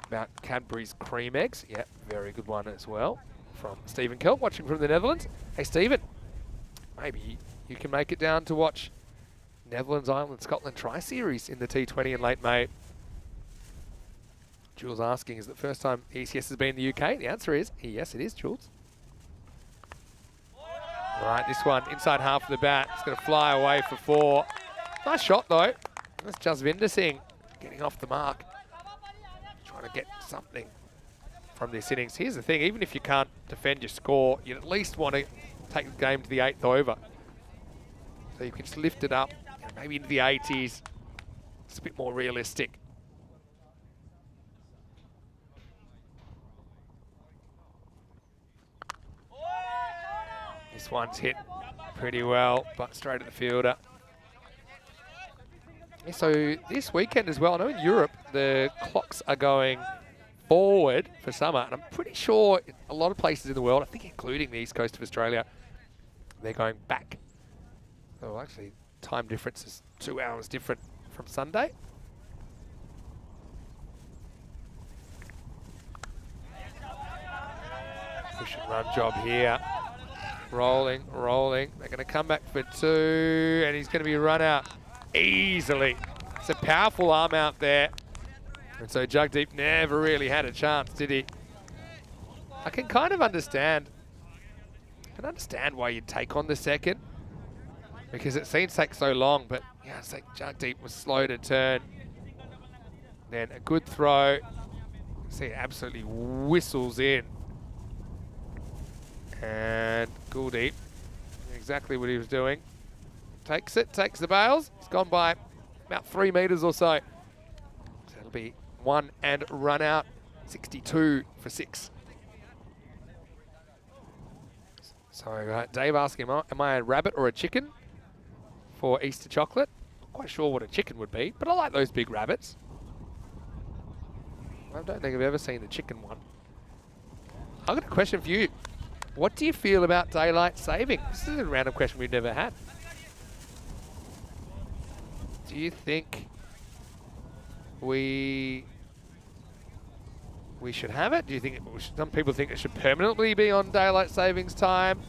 about Cadbury's cream eggs. Yeah, very good one as well. From Stephen Kelp, watching from the Netherlands. Hey, Stephen, maybe you can make it down to watch Netherlands, Ireland, Scotland Tri-Series in the T20 in late May. Jules asking, is it the first time ECS has been in the UK? The answer is yes, it is, Jules. All right, this one inside half of the bat. It's going to fly away for 4. Nice shot, though. That's Jasvinder Singh getting off the mark. Trying to get something from this innings. Here's the thing, even if you can't defend your score, you at least want to take the game to the 8th over. So you can just lift it up, maybe into the 80s. It's a bit more realistic. This one's hit pretty well, but straight at the fielder. Yeah, so this weekend as well, I know in Europe the clocks are going forward for summer, and I'm pretty sure a lot of places in the world, I think including the east coast of Australia, they're going back. Oh, actually, time difference is 2 hours different from Sunday. Push and run job here. Rolling, rolling. They're going to come back for 2, and he's going to be run out easily. It's a powerful arm out there. And so Jagdeep never really had a chance, did he? I can kind of understand. I can understand why you'd take on the second, because it seems to take so long, but yeah, it's like Jagdeep was slow to turn. Then a good throw. See, it absolutely whistles in. And Guldeep, exactly what he was doing. Takes it, takes the bails. It's gone by about 3 meters or so. So it'll be 1 and run out, 62 for 6. So Dave asking, am I a rabbit or a chicken for Easter chocolate? Not quite sure what a chicken would be, but I like those big rabbits. I don't think I've ever seen the chicken one. I've got a question for you. What do you feel about daylight saving? This is a random question we've never had. Do you think we should have it? Do you think some people think it should permanently be on daylight savings time?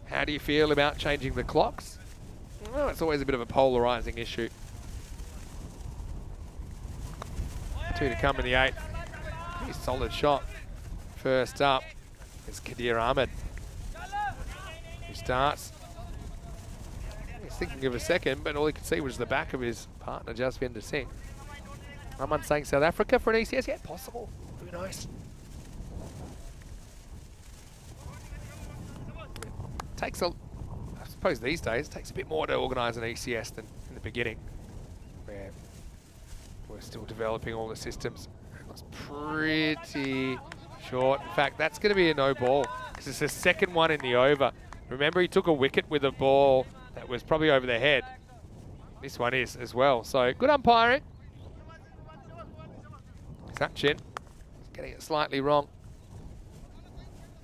How do you feel about changing the clocks? Well, it's always a bit of a polarizing issue. 2 to come in the 8th. Pretty solid shot. First up is Kadir Ahmed, who starts. He's thinking of a second, but all he could see was the back of his partner, Jasvinder Singh. Someone saying South Africa for an ECS? Yeah, possible. Who knows? Takes a, I suppose these days, it takes a bit more to organise an ECS than in the beginning, where we're still developing all the systems. It was pretty short. In fact, that's going to be a no ball, because it's the second one in the over. Remember, he took a wicket with a ball that was probably over the head. This one is as well. So good umpiring. Sachin getting it slightly wrong.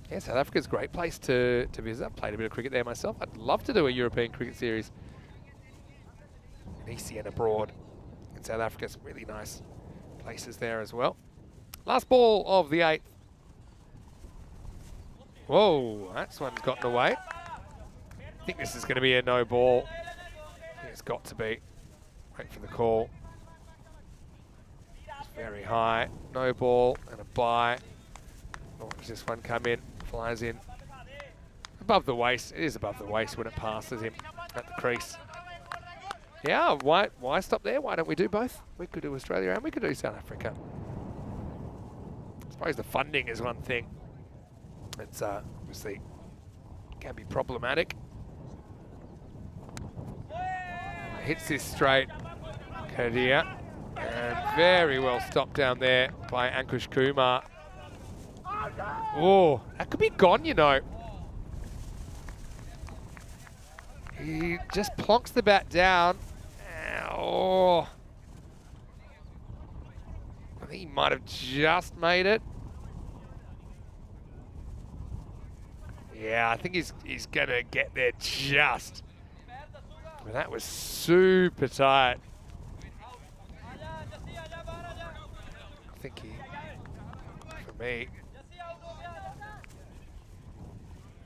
Yeah, South Africa's a great place to visit. I've played a bit of cricket there myself. I'd love to do a European cricket series. In ECN abroad in South Africa. Some really nice places there as well. Last ball of the 8th. Whoa, that's one's gotten away. I think this is going to be a no ball. I think it's got to be. Wait for the call. It's very high. No ball and a bye. Oh, does this one come in? Flies in. Above the waist. It is above the waist when it passes him at the crease. Yeah, why stop there? Why don't we do both? We could do Australia and we could do South Africa. I suppose the funding is one thing. It's obviously can be problematic. Hits this straight, Kadir, and very well stopped down there by Ankush Kumar. Oh, that could be gone, you know. He just plonks the bat down. Oh, I think he might have just made it. Yeah, I think he's gonna get there just. But that was super tight. I think for me.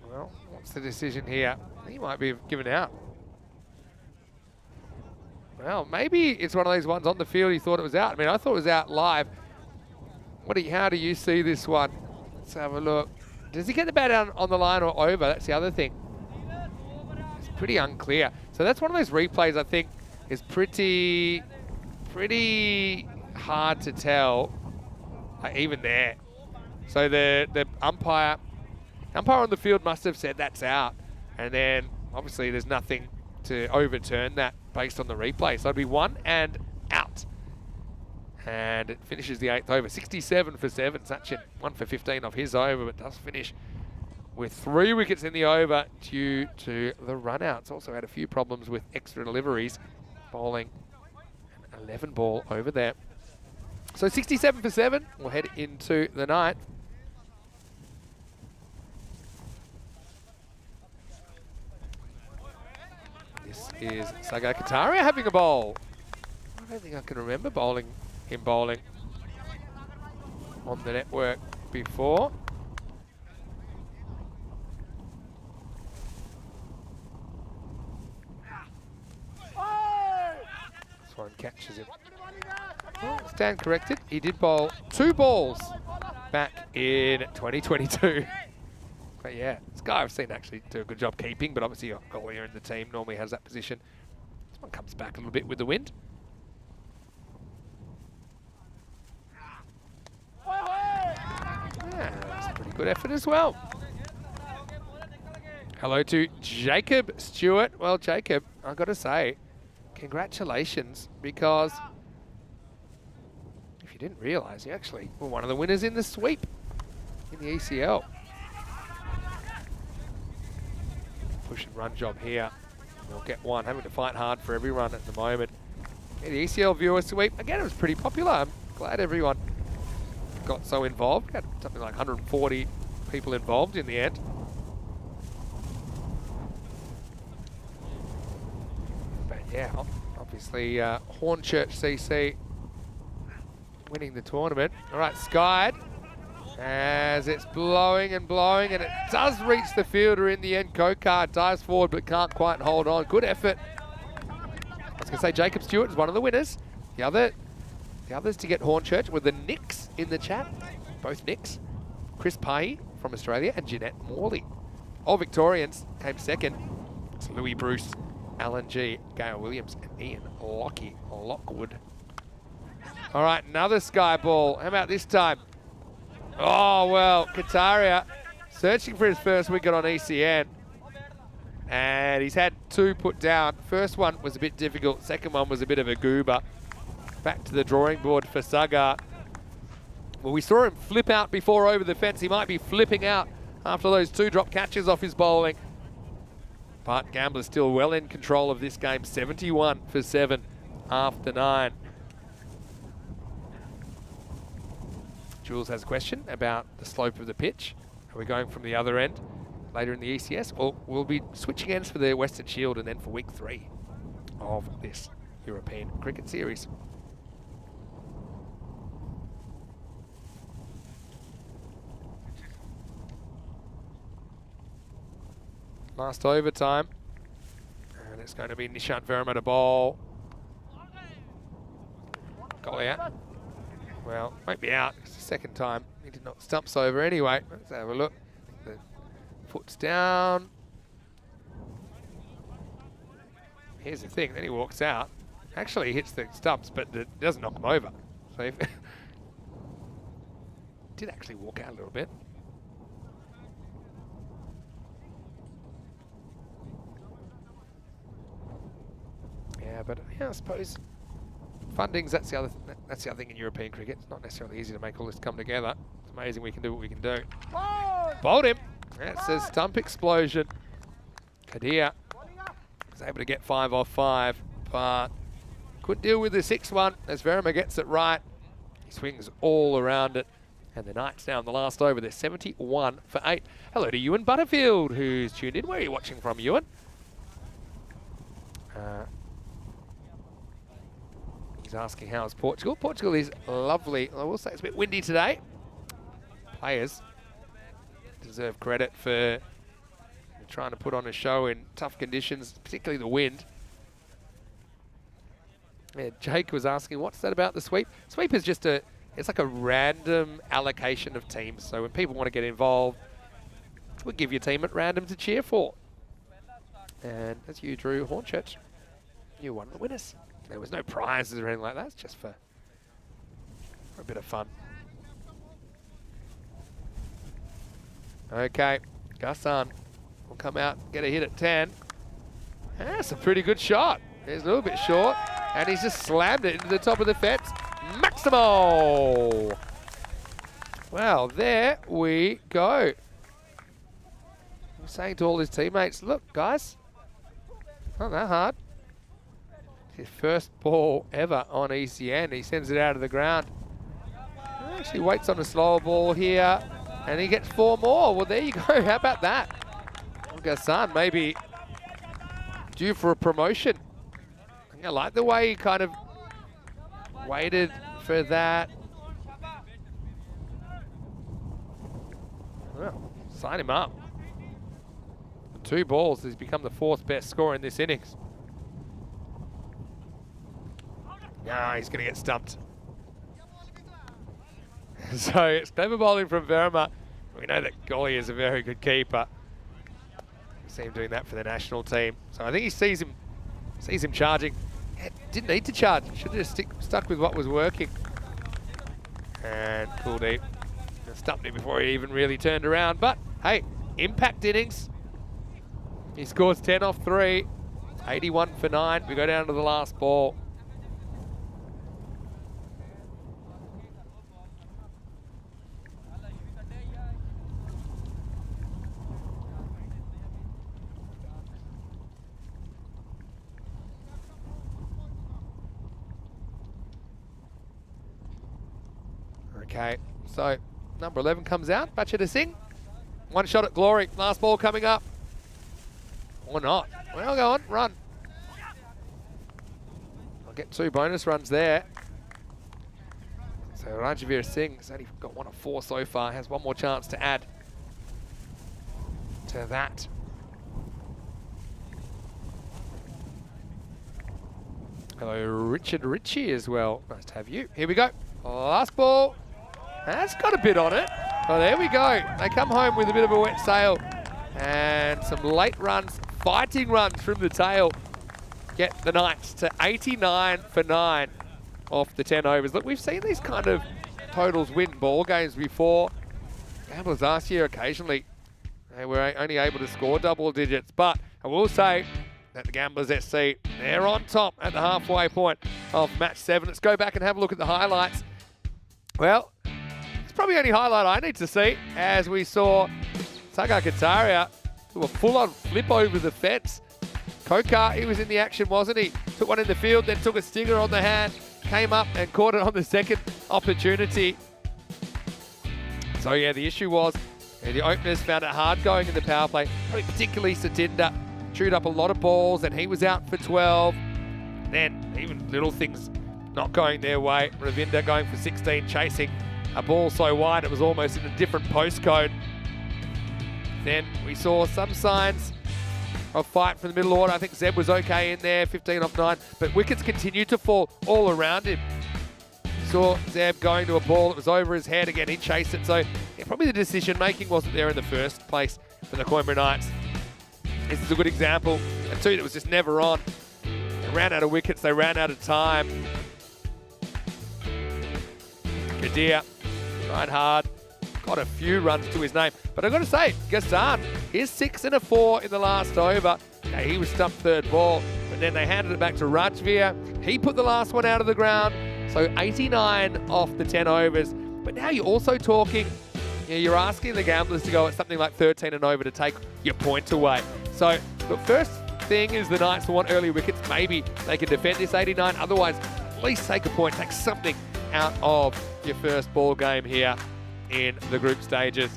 Well, what's the decision here? I think he might be given out. Well, maybe it's one of those ones on the field he thought it was out. I mean, I thought it was out live. How do you see this one? Let's have a look. Does he get the bat out on the line or over? That's the other thing. It's pretty unclear. So that's one of those replays I think is pretty hard to tell, even there. So the umpire on the field must have said that's out, and then obviously there's nothing to overturn that based on the replay. So it'd be 1 and out. And it finishes the 8th over. 67 for 7. Sachin 1 for 15 off his over, but does finish with 3 wickets in the over due to the run-outs. Also had a few problems with extra deliveries, bowling an 11 ball over there. So 67 for 7. We'll head into the 9th. This is Sagar Kataria having a bowl. I don't think I can remember him bowling on the network before. This one catches him. Well, stand corrected. He did bowl 2 balls back in 2022. But yeah, this guy I've seen actually do a good job keeping, but obviously a goalier in the team normally has that position. This one comes back a little bit with the wind. Yeah, that's a pretty good effort as well. Hello to Jacob Stewart. Well, Jacob, I've got to say, congratulations, because if you didn't realise, you actually were one of the winners in the sweep in the ECL. Push and run job here. We'll get one, having to fight hard for every run at the moment. Yeah, the ECL viewer sweep, again, it was pretty popular. I'm glad everyone got so involved. Had something like 140 people involved in the end. But yeah, obviously Hornchurch CC winning the tournament. All right, skied as it's blowing and blowing, and it does reach the fielder in the end. Kokar dives forward but can't quite hold on. Good effort. I was going to say Jacob Stewart is one of the winners. The others to get Hornchurch were the Nicks in the chat. Both Nicks. Chris Pye from Australia and Jeanette Morley. All Victorians came second. It's Louis Bruce, Alan G, Gail Williams, and Ian Lockwood. All right, another sky ball. How about this time? Oh, well, Kataria searching for his first wicket on ECN. And he's had 2 put down. First one was a bit difficult. Second one was a bit of a goober. Back to the drawing board for Sagar. Well, we saw him flip out before over the fence. He might be flipping out after those 2 drop catches off his bowling. But Gambler's still well in control of this game. 71 for 7 after 9. Jules has a question about the slope of the pitch. Are we going from the other end later in the ECS? Or we'll be switching ends for the Western Shield and then for week 3 of this European Cricket Series. Last overtime, and it's going to be Nishant Verma to bowl. Goal out. Well, might be out. It's the second time. He did knock stumps over anyway. Let's have a look. The foot's down. Here's the thing, then he walks out. Actually, he hits the stumps, but it doesn't knock him over. So if did actually walk out a little bit. Yeah, but yeah, I suppose funding's that's the other thing in European cricket. It's not necessarily easy to make all this come together. It's amazing we can do what we can do. Bowled him. That's a stump explosion. Kadir was able to get 5 off 5, but couldn't deal with the 6th one as Verma gets it right. He swings all around it. And the Knights now in the last over. They're 71 for 8. Hello to Ewan Butterfield, who's tuned in. Where are you watching from, Ewan? He's asking how's Portugal. Portugal is lovely. I will say it's a bit windy today. Players deserve credit for trying to put on a show in tough conditions, particularly the wind. Yeah, Jake was asking, what's that about the sweep? Sweep is just it's like a random allocation of teams. So when people want to get involved, we'll give your team at random to cheer for. And as you drew Hornchurch, you're one of the winners. There was no prizes or anything like that. It's just for a bit of fun. Okay, Ghassan will come out, get a hit at 10. That's a pretty good shot. It's a little bit short, and he's just slammed it into the top of the fence. Maximo! Well, there we go. He's saying to all his teammates, look, guys, not that hard. His first ball ever on ECN. He sends it out of the ground. He actually waits on a slower ball here, and he gets 4 more. Well, there you go. How about that? Gassan maybe due for a promotion. I like the way he kind of waited for that. Well, sign him up. 2 balls, he's become the 4th best scorer in this innings. Ah, he's going to get stumped. So it's clever bowling from Verma. We know that Golly is a very good keeper. We see him doing that for the national team. So I think he sees him charging. Yeah, didn't need to charge. Should have just stuck with what was working. And Kuldeep stumped him before he even really turned around. But hey, impact innings. He scores 10 off 3. 81 for 9. We go down to the last ball. Okay, so number 11 comes out, Bacha to Singh. 1 shot at glory, last ball coming up. Or not. Well, go on, run. I'll get 2 bonus runs there. So Rajveer Singh has only got 1 of 4 so far, has 1 more chance to add to that. Hello, Richard Ritchie as well. Nice to have you. Here we go. Last ball. That's got a bit on it. Oh, there we go. They come home with a bit of a wet sail. And some late runs, fighting runs from the tail. Get the Knights to 89 for 9 off the 10 overs. Look, we've seen these kind of totals win ball games before. Gamblers last year occasionally, they were only able to score double digits. But I will say that the Gamblers SC, they're on top at the halfway point of match 7. Let's go back and have a look at the highlights. Well, it's probably the only highlight I need to see, as we saw Sagar Kataria do a full-on flip over the fence. Kokar, he was in the action, wasn't he? Took one in the field, then took a stinger on the hand, came up and caught it on the second opportunity. So yeah, the issue was the openers found it hard going in the power play, probably particularly Satinder. Chewed up a lot of balls and he was out for 12. Then even little things not going their way. Ravinda going for 16, chasing a ball so wide it was almost in a different postcode. Then we saw some signs of fight from the middle order. I think Zeb was okay in there, 15 off 9, but wickets continued to fall all around him. Saw Zeb going to a ball that was over his head again. He chased it, so yeah, probably the decision making wasn't there in the first place for the Coimbra Knights. This is a good example. A 2 that was just never on. They ran out of wickets, they ran out of time. Kadir tried hard, got a few runs to his name. But I've got to say, Gassan, he's 6 and a 4 in the last over. Okay, he was stumped 3rd ball, but then they handed it back to Rajveer. He put the last one out of the ground. So 89 off the 10 overs. But now you're also talking, you're asking the Gamblers to go at something like 13 and over to take your point away. So the first thing is the Knights will want early wickets. Maybe they can defend this 89. Otherwise, at least take a point, take something out of your first ball game here in the group stages.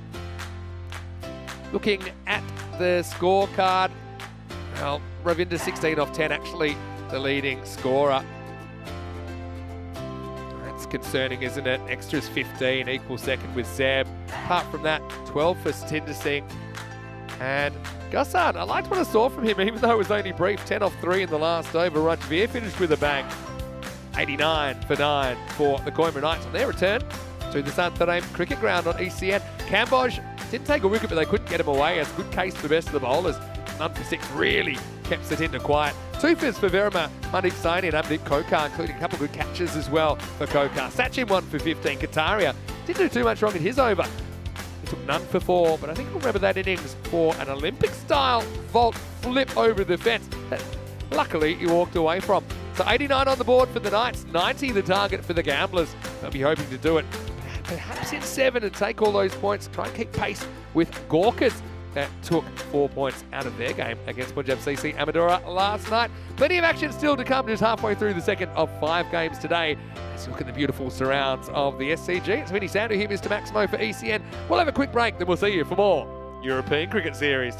Looking at the scorecard, well, Ravinda 16 off 10, actually the leading scorer. That's concerning, isn't it? Extras 15, equal second with Zeb. Apart from that, 12 for Satinder Singh. And Gassan, I liked what I saw from him, even though it was only brief. 10 off 3 in the last over. Rajveer finished with a bang. 89 for 9 for the Coimbra Knights on their return to the Santarém cricket ground on ECN. Cambodge didn't take a wicket, but they couldn't get him away. As good case for the best of the bowlers. None for 6 really kept Satinder quiet. 2 fifths for Verma, Mandeep Saini and Amdeep Kokar, including a couple of good catches as well for Kokar. Sachin 1 for 15. Kataria didn't do too much wrong in his over. He took none for 4, but I think you'll remember that innings for an Olympic-style vault flip over the fence that luckily he walked away from. So 89 on the board for the Knights, 90 the target for the Gamblers. They'll be hoping to do it perhaps in 7 and take all those points. Try and keep pace with Gawkers. that took 4 points out of their game against Punjab CC Amadora last night. Plenty of action still to come, just halfway through the second of 5 games today. Let's look at the beautiful surrounds of the SCG. It's Vinny Sandu here, Mr. Maximo for ECN. We'll have a quick break, then we'll see you for more European Cricket Series.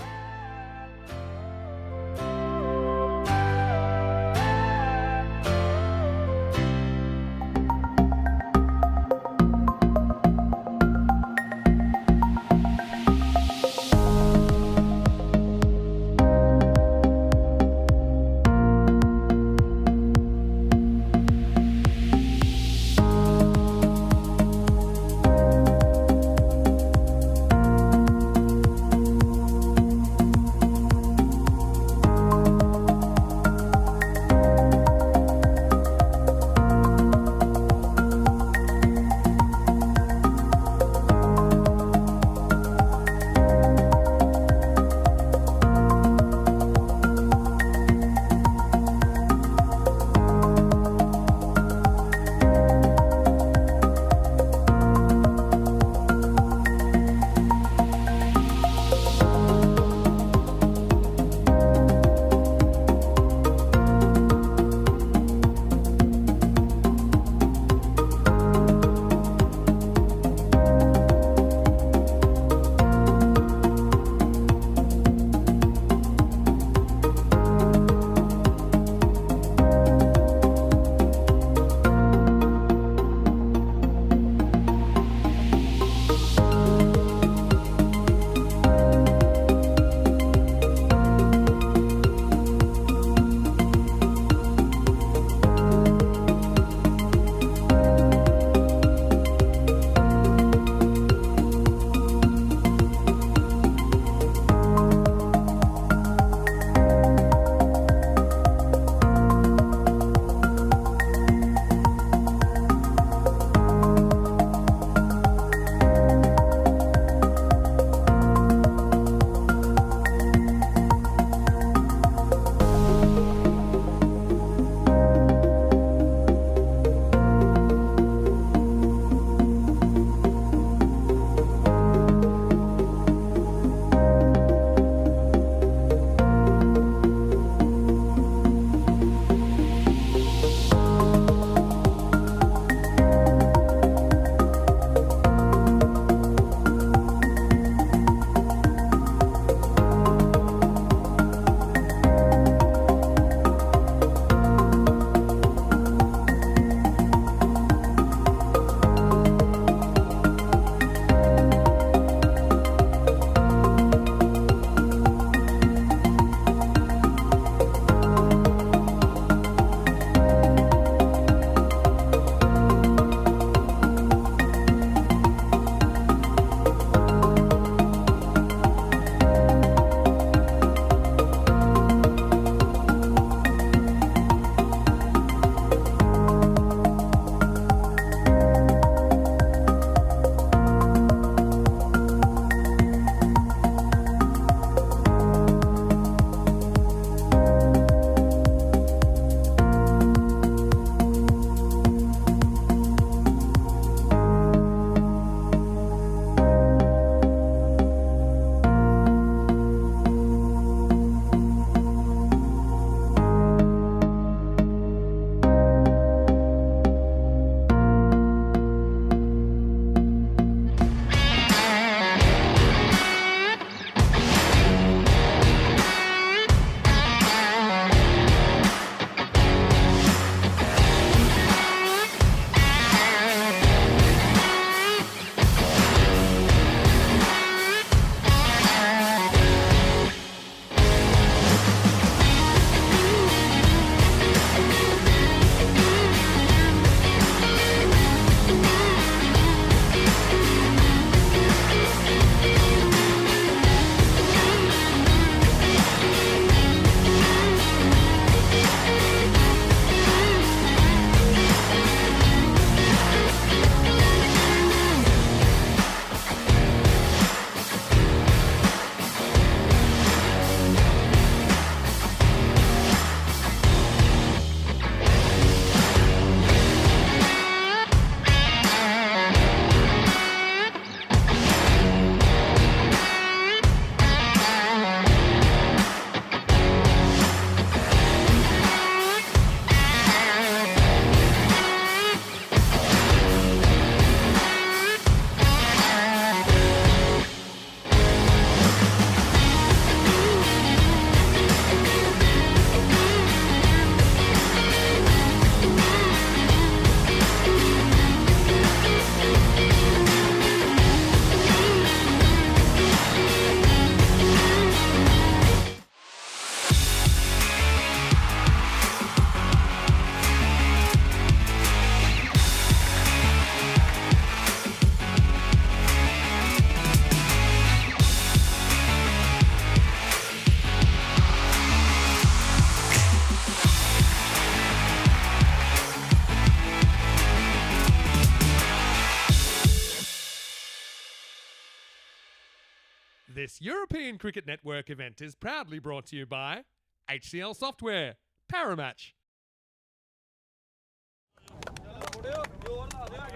This European Cricket Network event is proudly brought to you by HCL Software, Paramatch.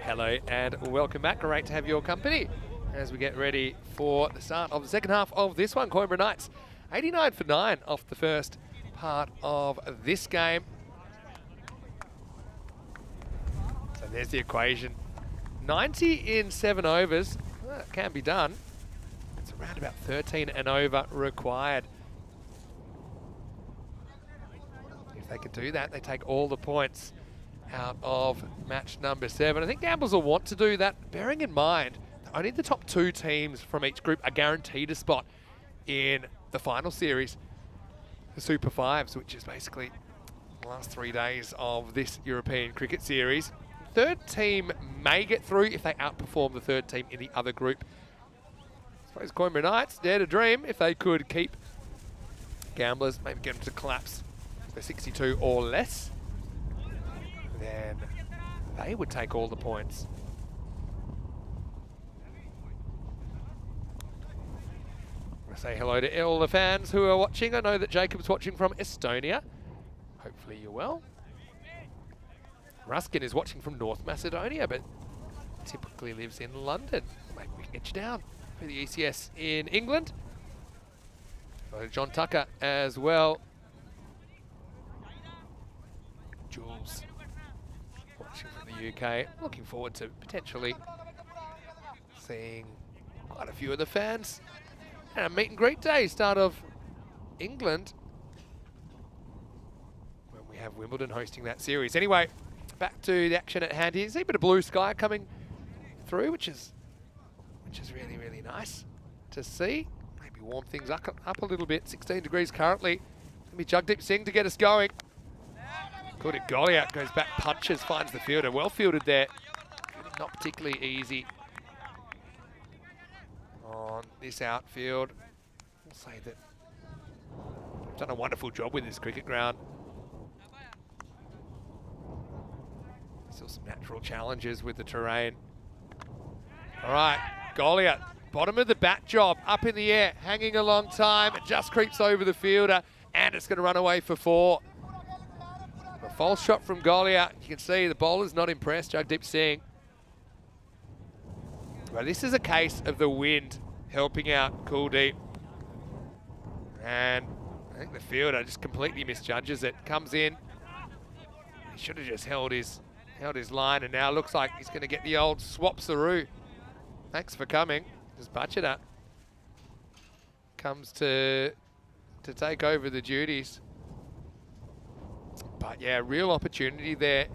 Hello and welcome back. Great to have your company as we get ready for the start of the second half of this one. Coimbra Knights 89 for 9 off the first part of this game. So there's the equation. 90 in 7 overs. Well, that can be done. It's around about 13 and over required. If they can do that, they take all the points out of match number 7. I think Gamblers will want to do that, bearing in mind that only the top 2 teams from each group are guaranteed a spot in the final series, the Super Fives, which is basically the last 3 days of this European cricket series. Third team may get through if they outperform the third team in the other group. I suppose Coimbra Knights dare to dream if they could keep Gamblers, maybe get them to collapse for 62 or less, then they would take all the points. I'm going to say hello to all the fans who are watching. I know that Jacob's watching from Estonia. Hopefully you're well. Ruskin is watching from North Macedonia, but typically lives in London. Maybe we can get you down for the ECS in England. Hello to John Tucker as well. Jules watching from the UK. Looking forward to potentially seeing quite a few of the fans. And a meet and greet day, start of England, when we have Wimbledon hosting that series. Anyway, back to the action at hand here. See a bit of blue sky coming through, which is really, really nice to see. Maybe warm things up a little bit. 16 degrees currently. It's going to be Jagdeep Singh to get us going. Good at Goliath, goes back, punches, finds the fielder. Well fielded there. Not particularly easy on this outfield. I'll say that they've done a wonderful job with this cricket ground. Still some natural challenges with the terrain. All right, Goliath, bottom of the bat job, up in the air, hanging a long time. It just creeps over the fielder, and it's going to run away for 4. A false shot from Goliath. You can see the bowler's not impressed, Jagdeep Singh. But this is a case of the wind helping out Kuldeep. And I think the fielder just completely misjudges it. Comes in. He should have just held his line, and now looks like he's going to get the old swap-saroo. Thanks for coming. Just Bachata comes to take over the duties. But yeah, real opportunity there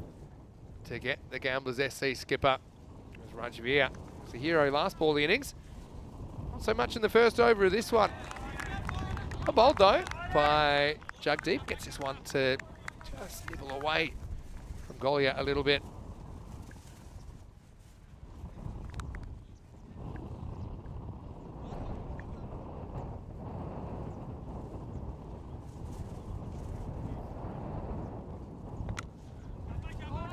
to get the Gamblers SC skipper. It was Rajveer. It's a hero last ball of the innings. Not so much in the first over of this one. A bowled though by Jagdeep. Gets this one to just nibble away from Goliath a little bit.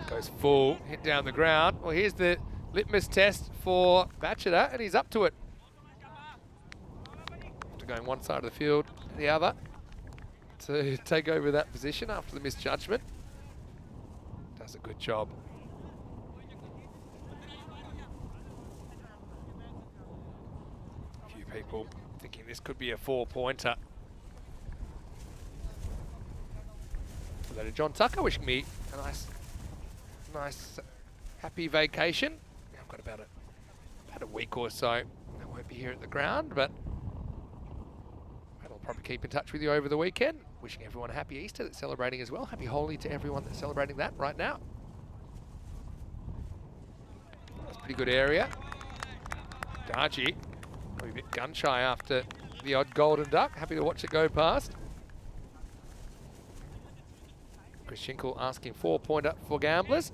Goes full, hit down the ground. Well, here's the litmus test for Bachata, and he's up to it. After going one side of the field to the other to take over that position after the misjudgment. Does a good job. A few people thinking this could be a 4-pointer. Hello to John Tucker, wishing me a nice happy vacation. I've got about a week or so. I won't be here at the ground, but I'll probably keep in touch with you over the weekend. Wishing everyone a happy Easter that's celebrating as well. Happy Holy to everyone that's celebrating that right now. That's a pretty good area. Darji, probably a bit gun shy after the odd golden duck. Happy to watch it go past. Chris Schinkel asking 4-pointer for Gamblers.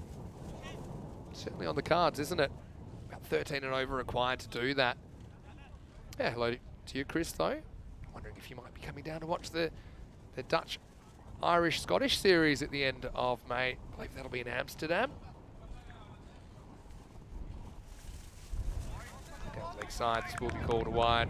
Certainly on the cards, isn't it? About 13 and over required to do that. Yeah, hello to you, Chris, though. Wondering if you might be coming down to watch the Dutch, Irish, Scottish series at the end of May. I believe that'll be in Amsterdam. Down the leg side, this will be called a wide.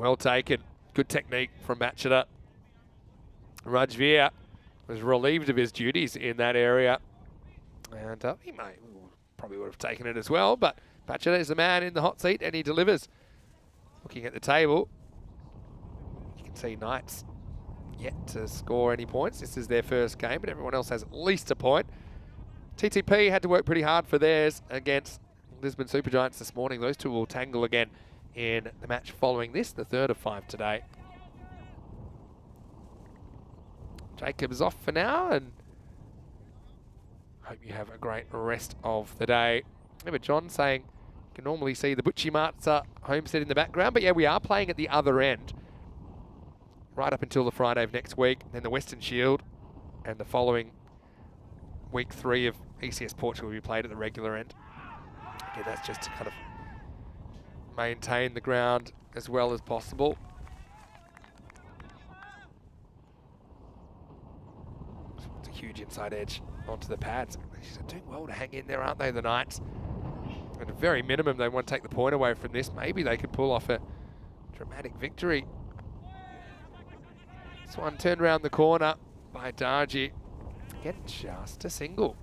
Well taken. Good technique from Machida. Rajveer was relieved of his duties in that area. And he probably would have taken it as well, but Machida is the man in the hot seat and he delivers. Looking at the table, you can see Knights yet to score any points. This is their first game, but everyone else has at least a point. TTP had to work pretty hard for theirs against Lisbon Supergiants this morning. Those two will tangle again in the match following this, the third of 5 today. Jacob's off for now, and hope you have a great rest of the day. Remember John saying you can normally see the Butchie Martza homestead in the background, but yeah, we are playing at the other end right up until the Friday of next week, then the Western Shield, and the following week 3 of ECS Portugal will be played at the regular end. Okay, that's just to kind of maintain the ground as well as possible. It's a huge inside edge onto the pads. They're doing well to hang in there, aren't they, the Knights? At a very minimum, they want to take the point away from this. Maybe they could pull off a dramatic victory. This one turned around the corner by Darji. Again, just a single.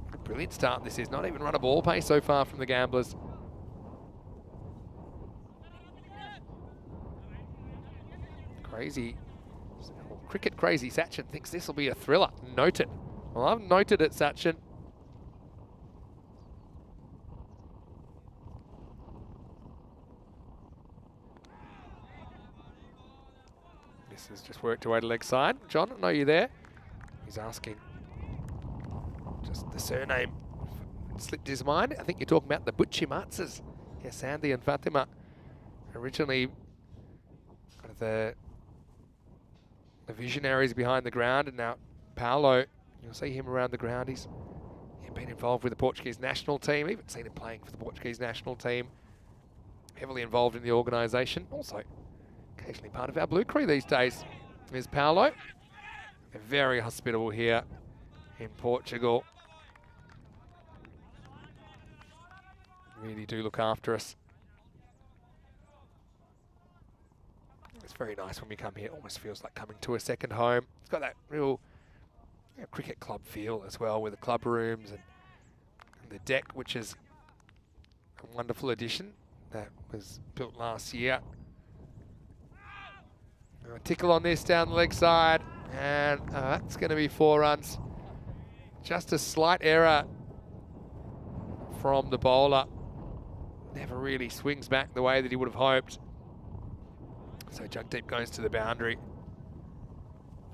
What a brilliant start this is. Not even run a ball pace so far from the Gamblers. Crazy. Cricket crazy Sachin thinks this will be a thriller. Note it. Well, I've noted it, Sachin. This has just worked away to leg side. John, I know you're there. He's asking. Just the surname slipped his mind. I think you're talking about the Butchie Matzas. Yes, Sandy and Fatima. Originally, kind of the visionaries behind the ground, and now Paolo, you'll see him around the ground. He's been involved with the Portuguese national team. Even seen him playing for the Portuguese national team. Heavily involved in the organisation. Also, occasionally part of our Blue Crew these days is Paolo. They're very hospitable here in Portugal. Really do look after us. It's very nice when we come here. It almost feels like coming to a second home. It's got that real cricket club feel as well, with the club rooms and the deck, which is a wonderful addition that was built last year. A tickle on this down the leg side, and that's going to be 4 runs. Just a slight error from the bowler. Never really swings back the way that he would have hoped. So Jagdeep goes to the boundary.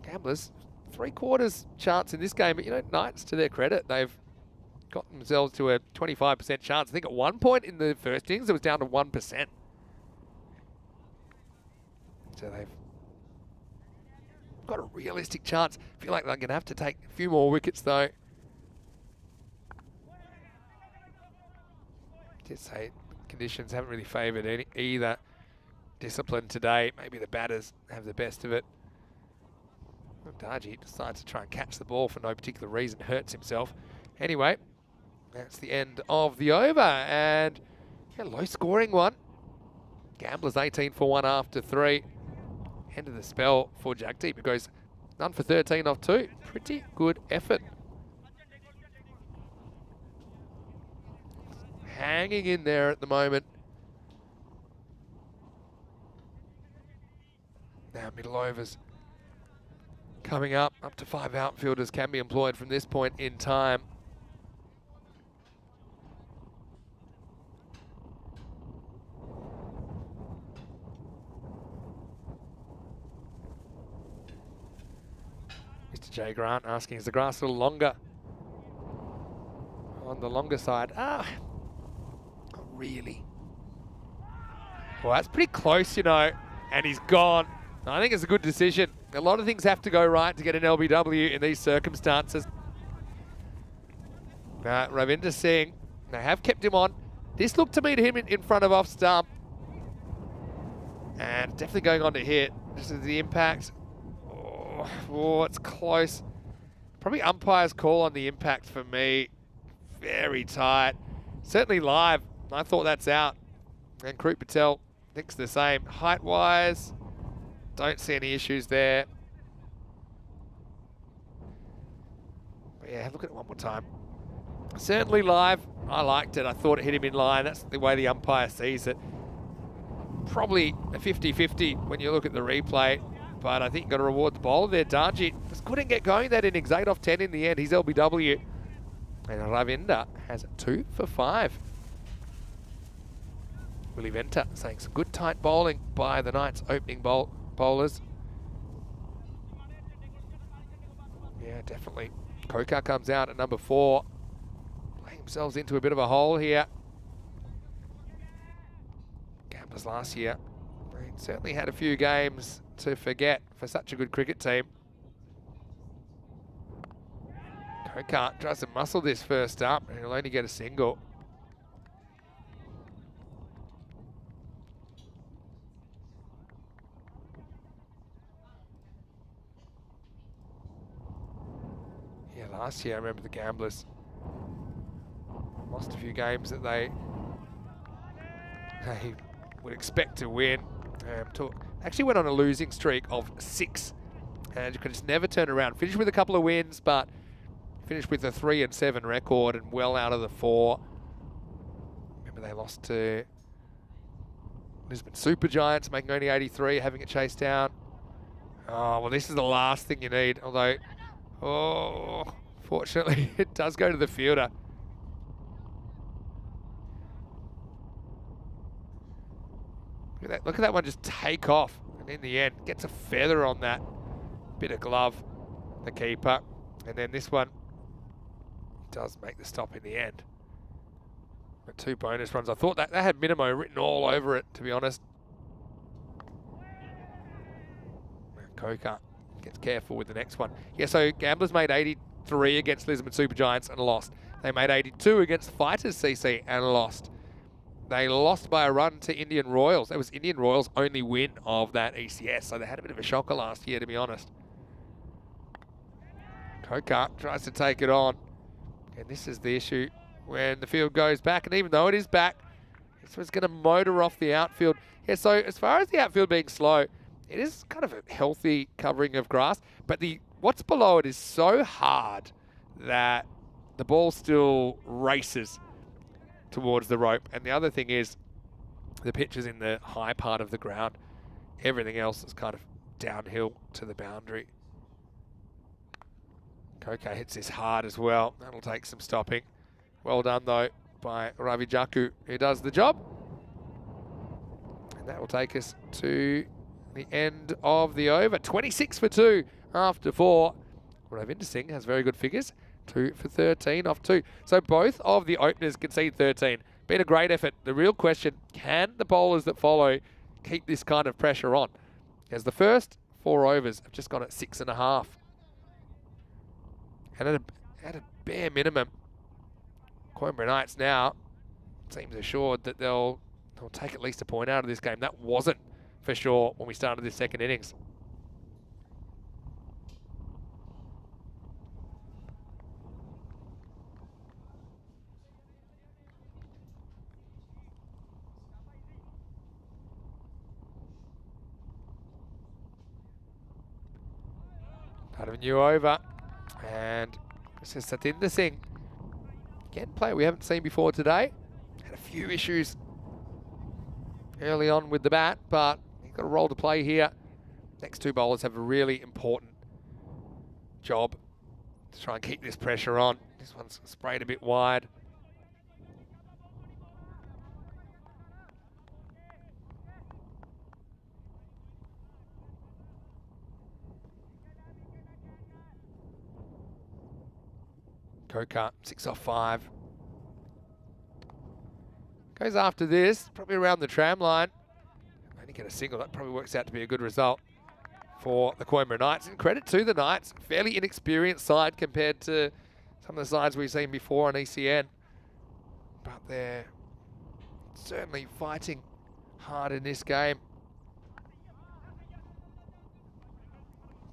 Gamblers, 3/4 chance in this game, but you know, Knights, to their credit, they've got themselves to a 25% chance. I think at one point in the first innings, it was down to 1%. So they've got a realistic chance. I feel like they're going to have to take a few more wickets, though. Just say conditions haven't really favoured either discipline today. Maybe the batters have the best of it. Darji decides to try and catch the ball for no particular reason, hurts himself. Anyway, that's the end of the over, and a low scoring one. Gamblers 18 for 1 after 3. End of the spell for Jagdeep. It goes none for 13 off 2. Pretty good effort. Hanging in there at the moment. Now middle overs coming up to 5 outfielders can be employed from this point in time. Mr. J. Grant asking, is the grass a little longer? On the longer side, not really. Well, that's pretty close, you know, and he's gone. I think it's a good decision. A lot of things have to go right to get an LBW in these circumstances. Ravinder Singh, they have kept him on. This looked to me to him in front of off stump. And definitely going on to hit. This is the impact. Oh, it's close. Probably umpire's call on the impact for me. Very tight. Certainly live. I thought that's out. And Krut Patel Nick's the same. Height-wise, don't see any issues there. But yeah, look at it one more time. Certainly live, I liked it. I thought it hit him in line. That's the way the umpire sees it. Probably a 50-50 when you look at the replay. But I think you've got to reward the bowler there. Darji just couldn't get going that innings. 8 off 10 in the end. He's LBW. And Ravinder has 2 for 5. Willie Venter saying some good tight bowling by the Knights opening bowlers. Yeah, definitely. Kokar comes out at number 4. Playing themselves into a bit of a hole here. Gamblers last year. They certainly had a few games to forget for such a good cricket team. Kokar tries to muscle this first up and he'll only get a single. Yeah, last year I remember the Gamblers lost a few games that they would expect to win. Actually went on a losing streak of 6 and you could just never turn around. Finished with a couple of wins, but finished with a 3-7 record and well out of the 4. Remember they lost to Lisbon Super Giants, making only 83, having it chased down. Oh, well, this is the last thing you need, although, oh, fortunately, it does go to the fielder. Look at that one just take off, and in the end, gets a feather on that bit of glove, the keeper. And then this one does make the stop in the end. But 2 bonus runs. I thought that had Minimo written all over it, to be honest. Kokar gets careful with the next one. Yeah, so Gamblers made 83 against Lisbon Super Giants and lost. They made 82 against Fighters CC and lost. They lost by a run to Indian Royals. That was Indian Royals' only win of that ECS, so they had a bit of a shocker last year, to be honest. Kokar tries to take it on. And this is the issue when the field goes back. And even though it is back, it's going to motor off the outfield. Yeah, so as far as the outfield being slow, it is kind of a healthy covering of grass. But what's below it is so hard that the ball still races towards the rope. And the other thing is the pitch is in the high part of the ground. Everything else is kind of downhill to the boundary. Kokar hits this hard as well. That'll take some stopping. Well done, though, by Ravi Jaku, who does the job. And that will take us to the end of the over. 26 for 2 after 4. Ravinder Singh has very good figures. 2 for 13 off 2. So both of the openers concede 13. Been a great effort. The real question, can the bowlers that follow keep this kind of pressure on? As the first 4 overs have just gone at 6.5. And at a bare minimum, Coimbra Knights now seems assured that they'll take at least a point out of this game. That wasn't for sure when we started this second innings. Out of a new over. And this is Satinder Singh. Again, player we haven't seen before today. Had a few issues early on with the bat, but he's got a role to play here. Next 2 bowlers have a really important job to try and keep this pressure on. This one's sprayed a bit wide. Kokar, 6 off 5. Goes after this, probably around the tram line. Only get a single, that probably works out to be a good result for the Coimbra Knights. And credit to the Knights, fairly inexperienced side compared to some of the sides we've seen before on ECN. But they're certainly fighting hard in this game.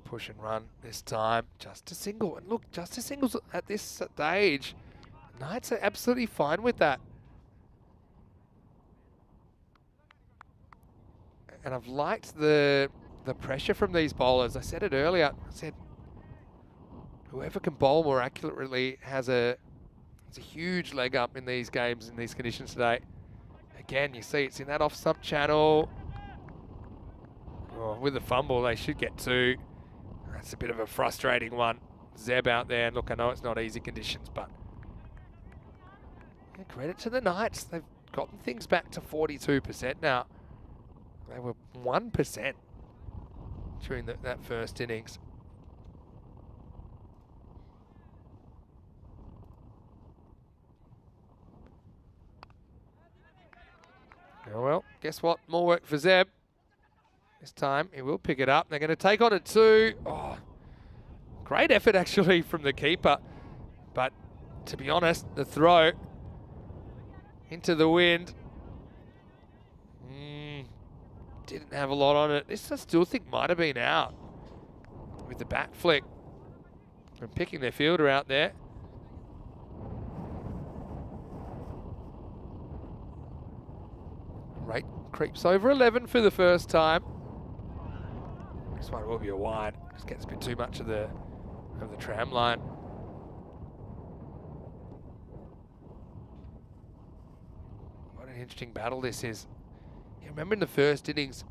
Push and run this time, just a single. And look, just a singles at this stage. Knights are absolutely fine with that. and I've liked the pressure from these bowlers. I said it earlier. I said whoever can bowl more accurately has a huge leg up in these games, in these conditions today. Again, you see it's in that off-stump channel. Oh, with the fumble, they should get 2. That's a bit of a frustrating one. Zeb out there, and look, I know it's not easy conditions, but yeah, credit to the Knights. They've gotten things back to 42% now. They were 1% during that first innings. Oh well, guess what? More work for Zeb. This time he will pick it up. They're going to take on a 2. Oh, great effort actually from the keeper. But to be honest, the throw into the wind didn't have a lot on it. This I still think might have been out with the bat flick and picking their fielder out there. Rate creeps over 11 for the first time. This one will be a wide. Just gets a bit too much of the tram line. What an interesting battle this is. You remember in the first innings,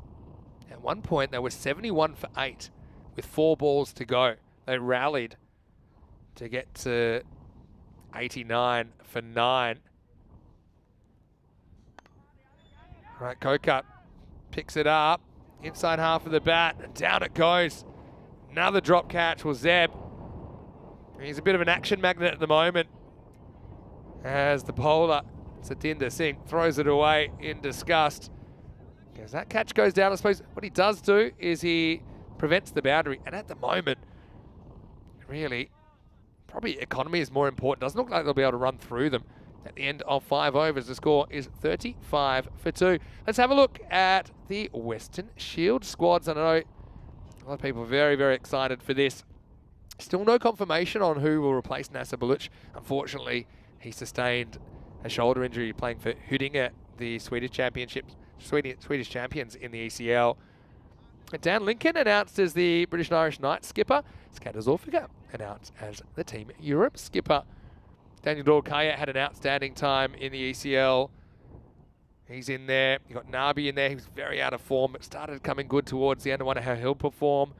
at one point they were 71 for 8 with 4 balls to go. They rallied to get to 89 for 9. Right, Kokut picks it up, inside half of the bat, and down it goes. Another drop catch will Zeb. He's a bit of an action magnet at the moment as the bowler, Satinder Singh, throws it away in disgust. As that catch goes down, I suppose what he does do is he prevents the boundary, and at the moment, really, probably economy is more important. Doesn't look like they'll be able to run through them. At the end of 5 overs, the score is 35 for 2. Let's have a look at the Western Shield squads. I know a lot of people are very, very excited for this. Still no confirmation on who will replace Nasser Bulic. Unfortunately, he sustained a shoulder injury playing for Huddinge, the Swedish champions in the ECL. Dan Lincoln announced as the British and Irish Knights skipper. Skander Zorfiger announced as the Team Europe skipper. Daniel Dorkaya had an outstanding time in the ECL. He's in there. You've got Nabi in there. He was very out of form, but started coming good towards the end. I wonder how he'll perform.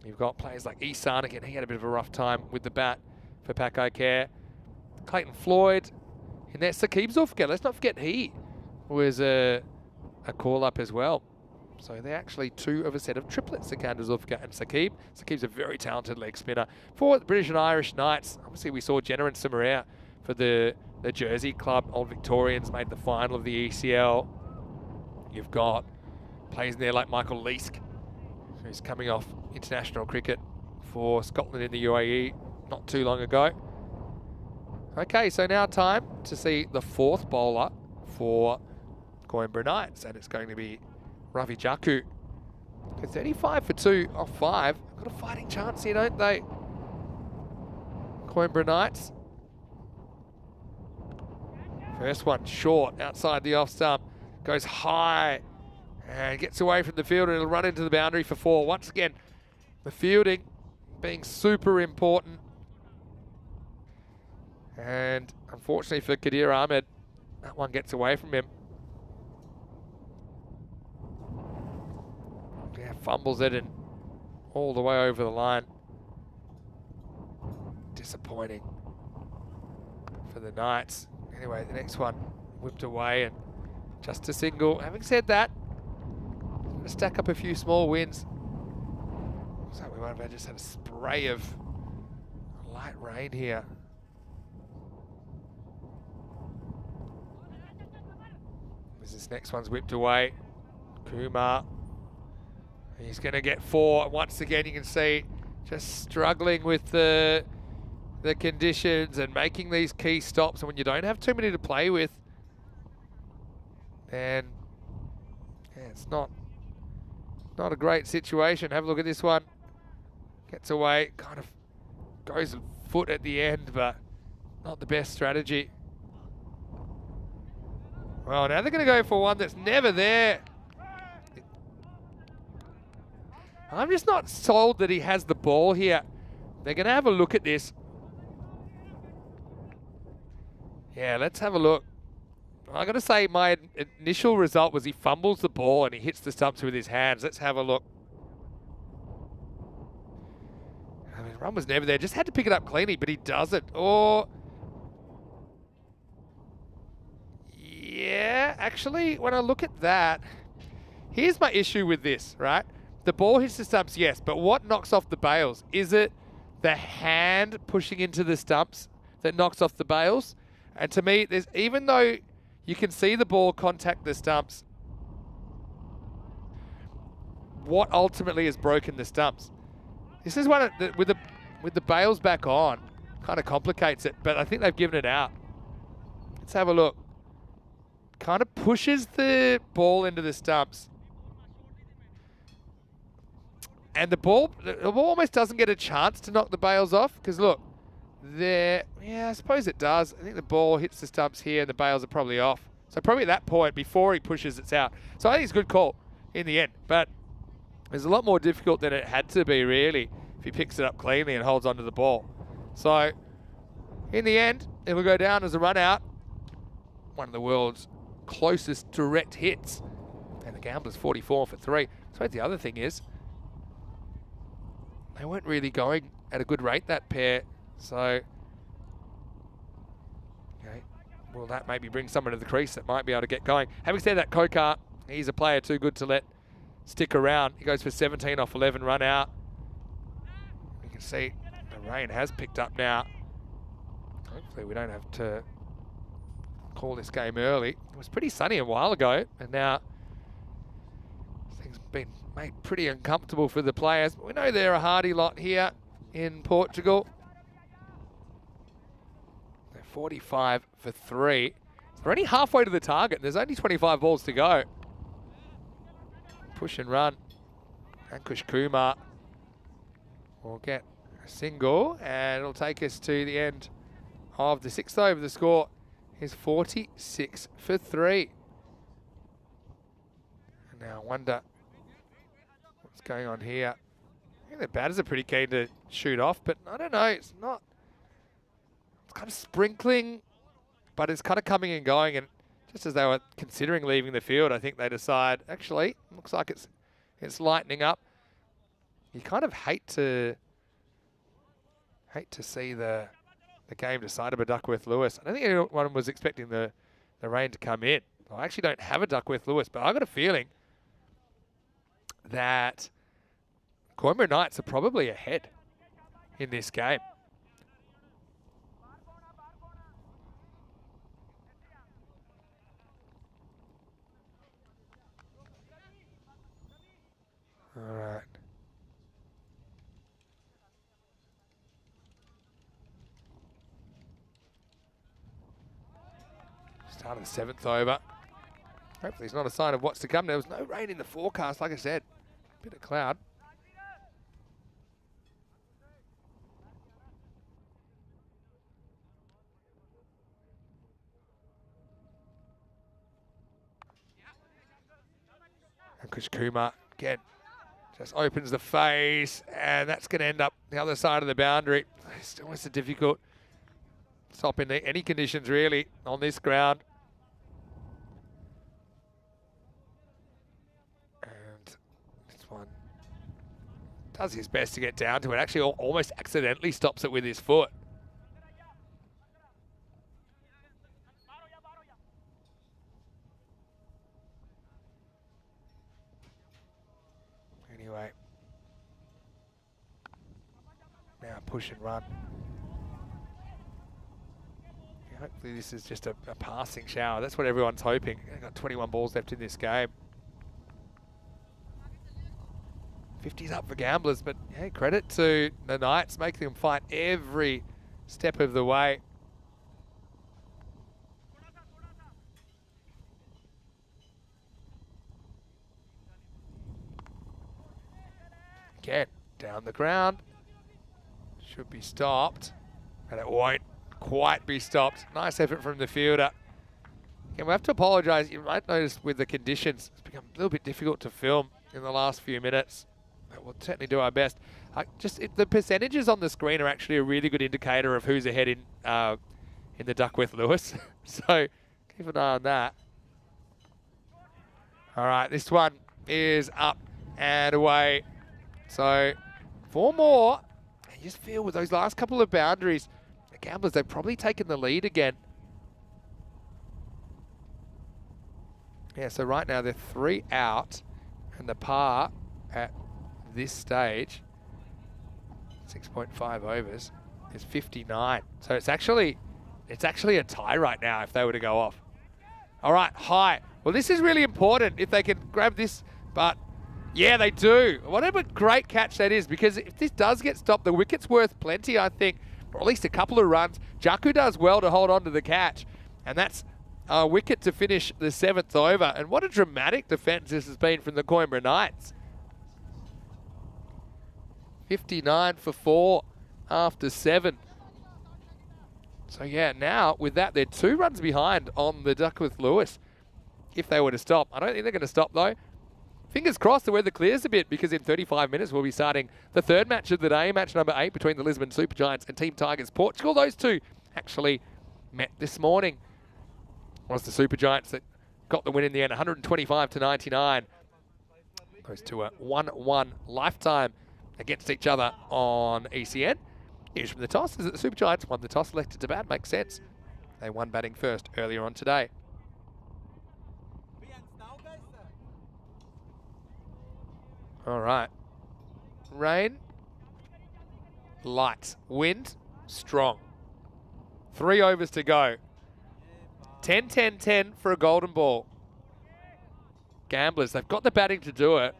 You've got players like Isan again. He had a bit of a rough time with the bat for Paco Care. Clayton Floyd in there. Sakib Zulfikar. Let's not forget he was a call-up as well. So they're actually 2 of a set of triplets, Sikander Zulfikar and Sakib. Sakib's a very talented leg spinner. For the British and Irish Knights, obviously we saw Jenner and Samaria for the Jersey club. Old Victorians made the final of the ECL. You've got players in there like Michael Leask, who's coming off international cricket for Scotland in the UAE not too long ago. Okay, so now time to see the 4th bowler for Coimbra Knights, and it's going to be Ravi Jaku. 35 for 2 off 5. Got a fighting chance here, don't they? Coimbra Knights. First one short outside the off stump. Goes high and gets away from the fielder, and it'll run into the boundary for 4. Once again, the fielding being super important. And unfortunately for Kadir Ahmed, that one gets away from him. Yeah, fumbles it and all the way over the line. Disappointing for the Knights. Anyway, the next one whipped away and just a single. Having said that, I'm going to stack up a few small wins. So we might have just had a spray of light rain here. As this next one's whipped away. Kumar. He's going to get 4. Once again, you can see just struggling with the conditions and making these key stops. And when you don't have too many to play with, then yeah, it's not a great situation. Have a look at this one. Gets away, kind of goes foot at the end, but not the best strategy. Well, now they're going to go for one that's never there. I'm just not sold that he has the ball here. They're going to have a look at this. Yeah, let's have a look. I got to say my initial result was he fumbles the ball and he hits the stumps with his hands. Let's have a look. I mean, run was never there. Just had to pick it up cleanly, but he doesn't. Or... yeah, actually, when I look at that, here's my issue with this, right? The ball hits the stumps, yes, but what knocks off the bails? Is it the hand pushing into the stumps that knocks off the bails? And to me, there's, even though you can see the ball contact the stumps, what ultimately has broken the stumps? This is one with the bails back on, kind of complicates it, but I think they've given it out. Let's have a look. Kind of pushes the ball into the stumps. And the ball almost doesn't get a chance to knock the bails off, because look, there, yeah, I suppose it does. I think the ball hits the stumps here and the bails are probably off. So probably at that point, before he pushes, it's out. So I think it's a good call in the end, but it's a lot more difficult than it had to be, really, if he picks it up cleanly and holds onto the ball. So in the end, it will go down as a run out. One of the world's closest direct hits. And the Gamblers 44 for 3. So the other thing is, they weren't really going at a good rate, that pair. So, okay, will that maybe bring someone to the crease that might be able to get going? Having said that, Kokar, he's a player too good to let stick around. He goes for 17 off 11 run out. You can see the rain has picked up now. Hopefully we don't have to call this game early. It was pretty sunny a while ago, and now things have been made pretty uncomfortable for the players. But we know they're a hardy lot here in Portugal. They're 45 for 3. So they're only halfway to the target. There's only 25 balls to go. Push and run. Ankush Kumar will get a single, and it'll take us to the end of the 6th over. The score is 46 for 3. And now I wonder what's going on here. I think the batters are pretty keen to shoot off, but I don't know, it's not. It's kind of sprinkling, but it's kind of coming and going, and just as they were considering leaving the field, I think they decide, actually, looks like it's lightening up. You kind of hate to see the game decided by Duckworth Lewis. I don't think anyone was expecting the rain to come in. I actually don't have a Duckworth Lewis, but I've got a feeling that Coimbra Knights are probably ahead in this game. All right. Start of the 7th over. Hopefully it's not a sign of what's to come. There was no rain in the forecast, like I said. Bit of cloud. Ankush Kumar again just opens the face, and that's going to end up the other side of the boundary. It's always a difficult stop in any conditions, really, on this ground. And this one does his best to get down to it. Actually, almost accidentally stops it with his foot. Anyway, now push and run. Yeah, hopefully this is just a passing shower. That's what everyone's hoping. They've got 21 balls left in this game. 50's up for Gamblers, but hey, credit to the Knights, making them fight every step of the way. Again, down the ground. Should be stopped, but it won't quite be stopped. Nice effort from the fielder. Again, we have to apologise. You might notice with the conditions, it's become a little bit difficult to film in the last few minutes. We'll certainly do our best. The percentages on the screen are actually a really good indicator of who's ahead in the Duckworth-Lewis. So keep an eye on that. All right, this one is up and away. So 4 more. I just feel with those last couple of boundaries, the Gamblers, they've probably taken the lead again. Yeah, so right now they're 3 out, and the par at this stage, 6.5 overs, is 59. So it's actually a tie right now if they were to go off. All right, high. Well, this is really important if they can grab this, but yeah, they do. Whatever great catch that is, because if this does get stopped, the wicket's worth plenty, I think, or at least a couple of runs. Jaku does well to hold on to the catch, and that's a wicket to finish the 7th over. And what a dramatic defence this has been from the Coimbra Knights. 59 for 4 after 7. So yeah, now with that, they're 2 runs behind on the Duckworth-Lewis if they were to stop. I don't think they're going to stop though. Fingers crossed the weather clears a bit, because in 35 minutes we'll be starting the 3rd match of the day, match number 8 between the Lisbon Supergiants and Team Tigers Portugal. Those two actually met this morning. It was the Supergiants that got the win in the end, 125 to 99. Those two are 1-1 lifetime against each other on ECN. News from the toss is that the Supergiants won the toss, elected to bat. Makes sense. They won batting first earlier on today. All right. Rain, light. Wind, strong. 3 overs to go. 10-10-10 for a golden ball. Gamblers, they've got the batting to do it.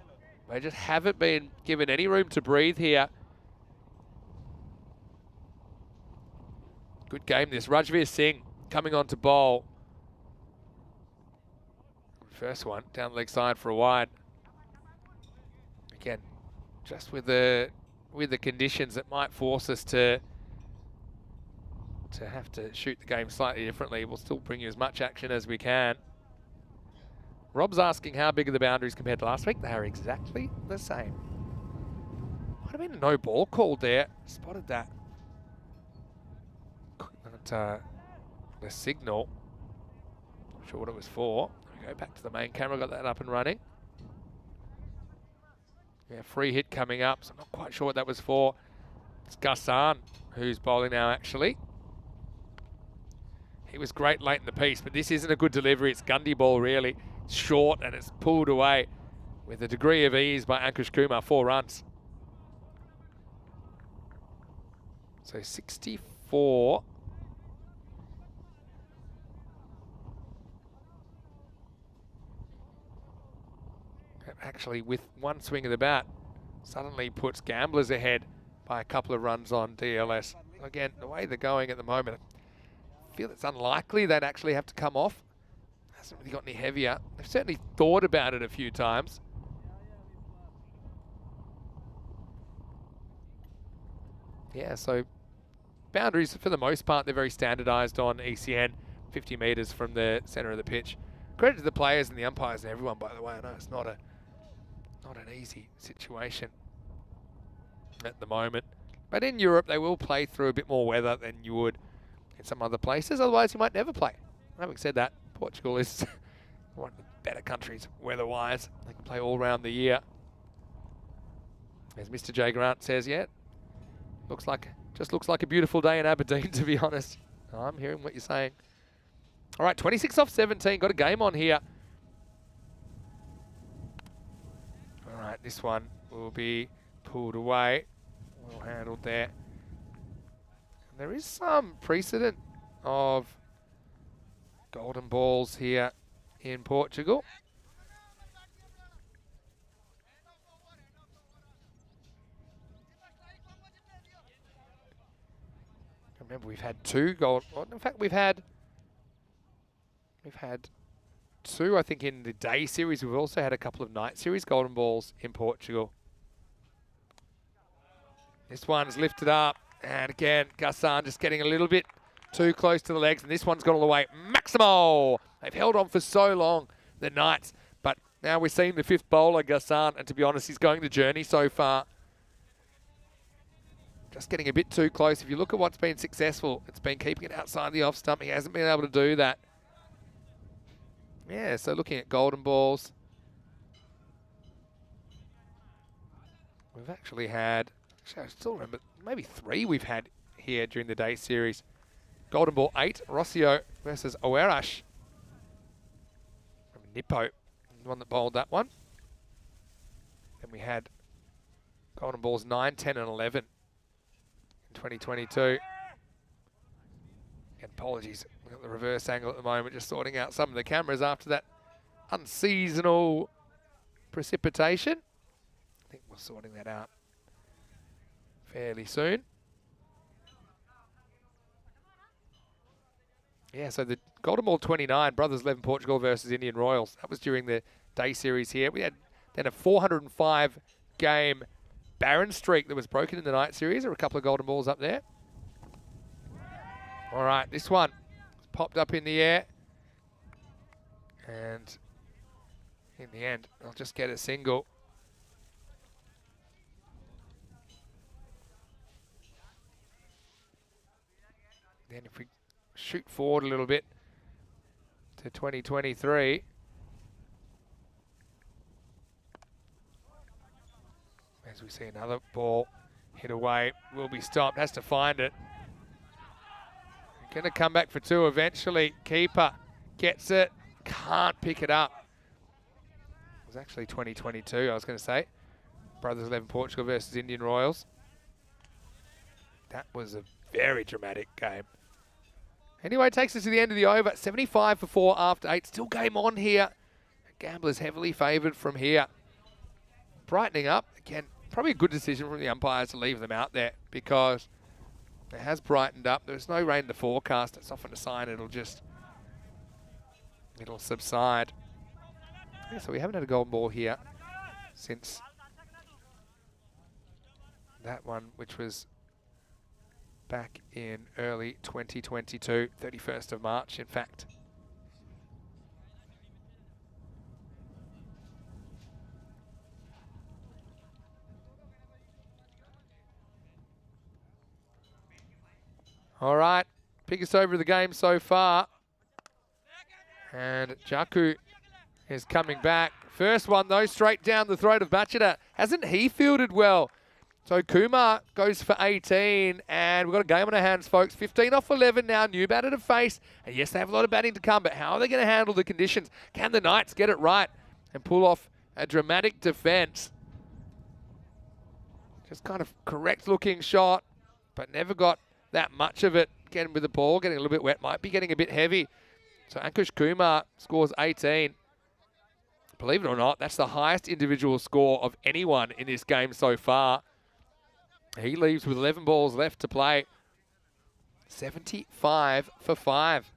They just haven't been given any room to breathe here. Good game this. Rajveer Singh coming on to bowl. First one, down the leg side for a wide. Again, just with the conditions that might force us to have to shoot the game slightly differently. We'll still bring you as much action as we can. Rob's asking how big are the boundaries compared to last week. They are exactly the same. Might have been a no ball called there. Spotted that. The signal. Not sure what it was for. We go back to the main camera. Got that up and running. Yeah, free hit coming up. So I'm not quite sure what that was for. It's Ghassan who's bowling now, actually. He was great late in the piece, but this isn't a good delivery. It's Gundy ball, really. It's short, and it's pulled away with a degree of ease by Ankush Kumar. 4 runs. So 64. Actually, with one swing of the bat, suddenly puts Gamblers ahead by a couple of runs on DLS. Again, the way they're going at the moment, I feel it's unlikely they'd actually have to come off. Hasn't really got any heavier. They've certainly thought about it a few times. Yeah, so boundaries, for the most part, they're very standardised on ECN, 50 metres from the centre of the pitch. Credit to the players and the umpires and everyone, by the way. I know it's not an easy situation at the moment. But in Europe, they will play through a bit more weather than you would in some other places. Otherwise, you might never play. Having said that, Portugal is one of the better countries weather-wise. They can play all around the year. As Mr. J. Grant says, yeah, just looks like a beautiful day in Aberdeen, to be honest. I'm hearing what you're saying. All right, 26 off 17. Got a game on here. All right, this one will be pulled away. Well handled there. And there is some precedent of golden balls here in Portugal. Remember, we've had 2 gold. Well, in fact, we've had 2, I think, in the day series. We've also had a couple of night series golden balls in Portugal. This one's lifted up, and again, Ghassan just getting a little bit too close to the legs, and this one's gone all the way. Maximo! They've held on for so long, the Knights, but Now we're seeing the 5th bowler, Gassan, and to be honest, he's going the journey so far. Just getting a bit too close. If you look at what's been successful, it's been keeping it outside the off stump. He hasn't been able to do that. Yeah, so looking at golden balls. We've actually had, I still remember, maybe 3 we've had here during the day series. Golden ball 8, Rossio versus Oerash from Nippo, the one that bowled that one. Then we had golden balls 9, 10 and 11 in 2022. And apologies, we've got the reverse angle at the moment, just sorting out some of the cameras after that unseasonal precipitation. I think we're sorting that out fairly soon. Yeah, so the golden ball 29, Brothers 11 Portugal versus Indian Royals. That was during the day series here. We had then a 405 game Barron streak that was broken in the night series. There were a couple of golden balls up there. All right, this one popped up in the air. And in the end, I'll just get a single. Then if we shoot forward a little bit to 2023. As we see another ball hit away, will be stopped, has to find it. Going to come back for 2 eventually. Keeper gets it, can't pick it up. It was actually 2022, I was going to say. Brothers 11 Portugal versus Indian Royals. That was a very dramatic game. Anyway, takes us to the end of the over. 75 for 4 after 8. Still game on here. Gamblers heavily favoured from here. Brightening up. Again, probably a good decision from the umpires to leave them out there because it has brightened up. There's no rain in the forecast. It's often a sign it'll subside. Yeah, so we haven't had a golden ball here since that one, which was back in early 2022, 31st of March, in fact. All right, biggest over of the game so far. And Jaku is coming back. First one, though, straight down the throat of Bachata. Hasn't he fielded well? So Kumar goes for 18, and we've got a game on our hands, folks. 15 off 11 now, new batter to face. And yes, they have a lot of batting to come, but how are they going to handle the conditions? Can the Knights get it right and pull off a dramatic defence? Just kind of correct-looking shot, but never got that much of it. Getting with the ball, getting a little bit wet, might be getting a bit heavy. So Ankush Kumar scores 18. Believe it or not, that's the highest individual score of anyone in this game so far. He leaves with 11 balls left to play. 75 for 5.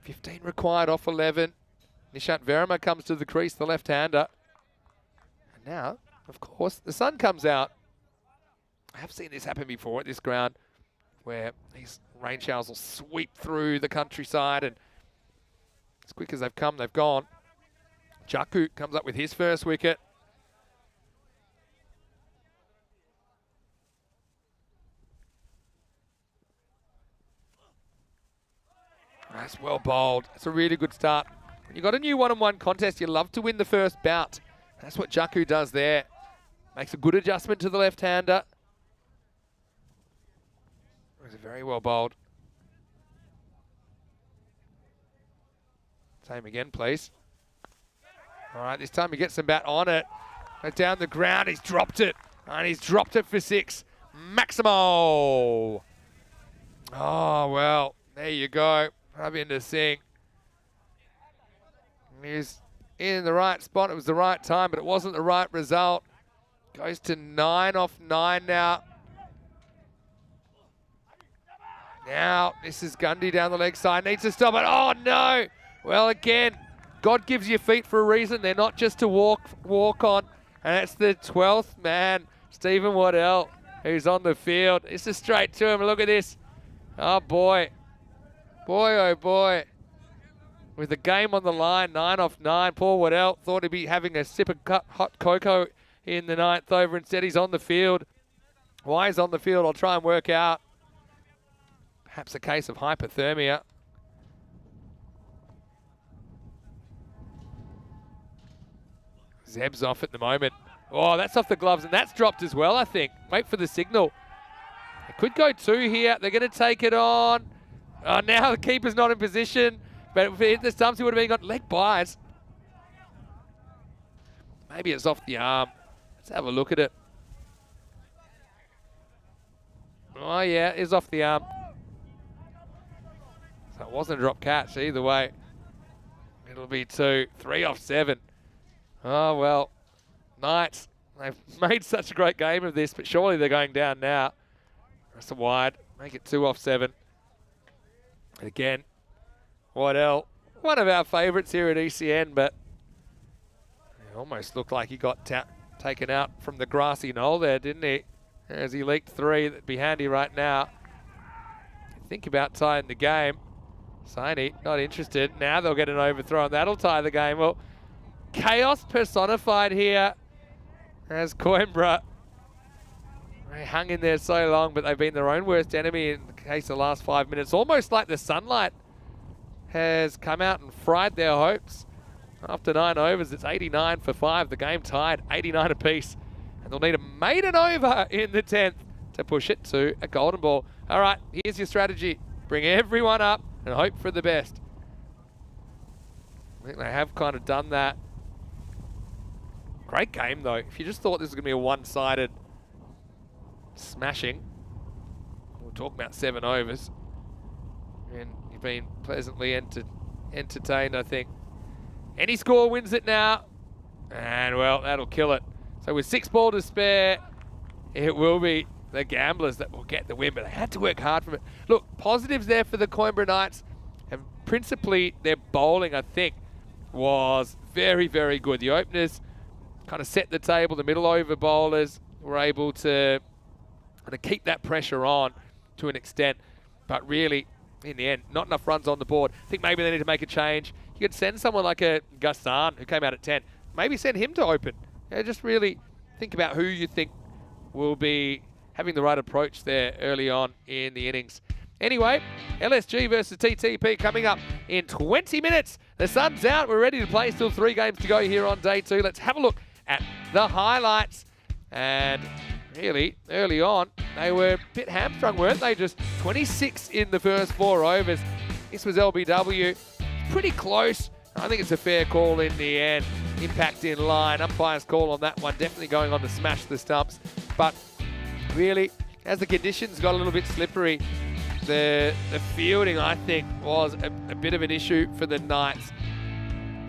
15 required off 11. Nishant Verma comes to the crease, the left-hander. And now, of course, the sun comes out. I have seen this happen before at this ground where these rain showers will sweep through the countryside, and as quick as they've come, they've gone. Jaku comes up with his first wicket. That's well bowled. It's a really good start. When you've got a new one-on-one contest, you love to win the first bout. That's what Jaku does there. Makes a good adjustment to the left-hander. It was very well bowled. Same again, please. All right, this time he gets some bat on it. Down the ground, he's dropped it. And he's dropped it for 6. Maximo! Oh, well, there you go. Ravinder Singh. He's in the right spot. It was the right time, but it wasn't the right result. Goes to 9 off 9 now. Now, this is Gundy down the leg side. Needs to stop it. Oh, no. Well, again, God gives you feet for a reason. They're not just to walk on. And it's the 12th man, Stephen Waddell, who's on the field. This is straight to him. Look at this. Oh, boy. Boy, oh, boy. with the game on the line, 9 off 9. Poor Waddell thought he'd be having a sip of hot cocoa in the 9th over. Instead, he's on the field. Why he's on the field, I'll try and work out. Perhaps a case of hypothermia. Zeb's off at the moment. Oh, that's off the gloves, and that's dropped as well, I think. Wait for the signal. It could go 2 here. They're going to take it on. Oh, now the keeper's not in position. But if it hit the stumps, he would have been got leg buys. Maybe it's off the arm. Let's have a look at it. Oh, yeah, it is off the arm. So it wasn't a drop catch either way. It'll be 2. 3 off 7. Oh, well. Knights, they've made such a great game of this, but surely they're going down now. That's a wide. Make it 2 off 7. And again, Waddell, one of our favourites here at ECN, but it almost looked like he got taken out from the grassy knoll there, didn't he? As he leaked 3, that'd be handy right now. Think about tying the game. Saini, not interested. Now they'll get an overthrow, and that'll tie the game. Well, chaos personified here as Coimbra. They hung in there so long, but they've been their own worst enemy in the case of the last 5 minutes. Almost like the sunlight has come out and fried their hopes. After 9 overs, it's 89 for 5. The game tied, 89 apiece. And they'll need a maiden over in the 10th to push it to a golden ball. All right, here's your strategy. Bring everyone up and hope for the best. I think they have kind of done that. Great game, though. If you just thought this was going to be a one-sided smashing, we're talking about 7 overs. And you've been pleasantly entertained, I think. Any score wins it now. And, well, that'll kill it. So with 6 ball to spare, it will be the Gamblers that will get the win. But they had to work hard from it. Look, positives there for the Coimbra Knights. And principally, their bowling, I think, was very, very good. The openers kind of set the table. The middle over bowlers were able to kind of keep that pressure on to an extent. But really, in the end, not enough runs on the board. I think maybe they need to make a change. You could send someone like a Gassan, who came out at 10. Maybe send him to open. Yeah, just really think about who you think will be having the right approach there early on in the innings. Anyway, LSG versus TTP coming up in 20 minutes. The sun's out. We're ready to play. Still 3 games to go here on day 2. Let's have a look at the highlights. And really, early on, they were a bit hamstrung, weren't they? Just 26 in the first 4 overs. This was LBW. Pretty close. I think it's a fair call in the end. Impact in line. Umpire's call on that one. Definitely going on to smash the stumps. But really, as the conditions got a little bit slippery, the fielding, I think, was a bit of an issue for the Knights.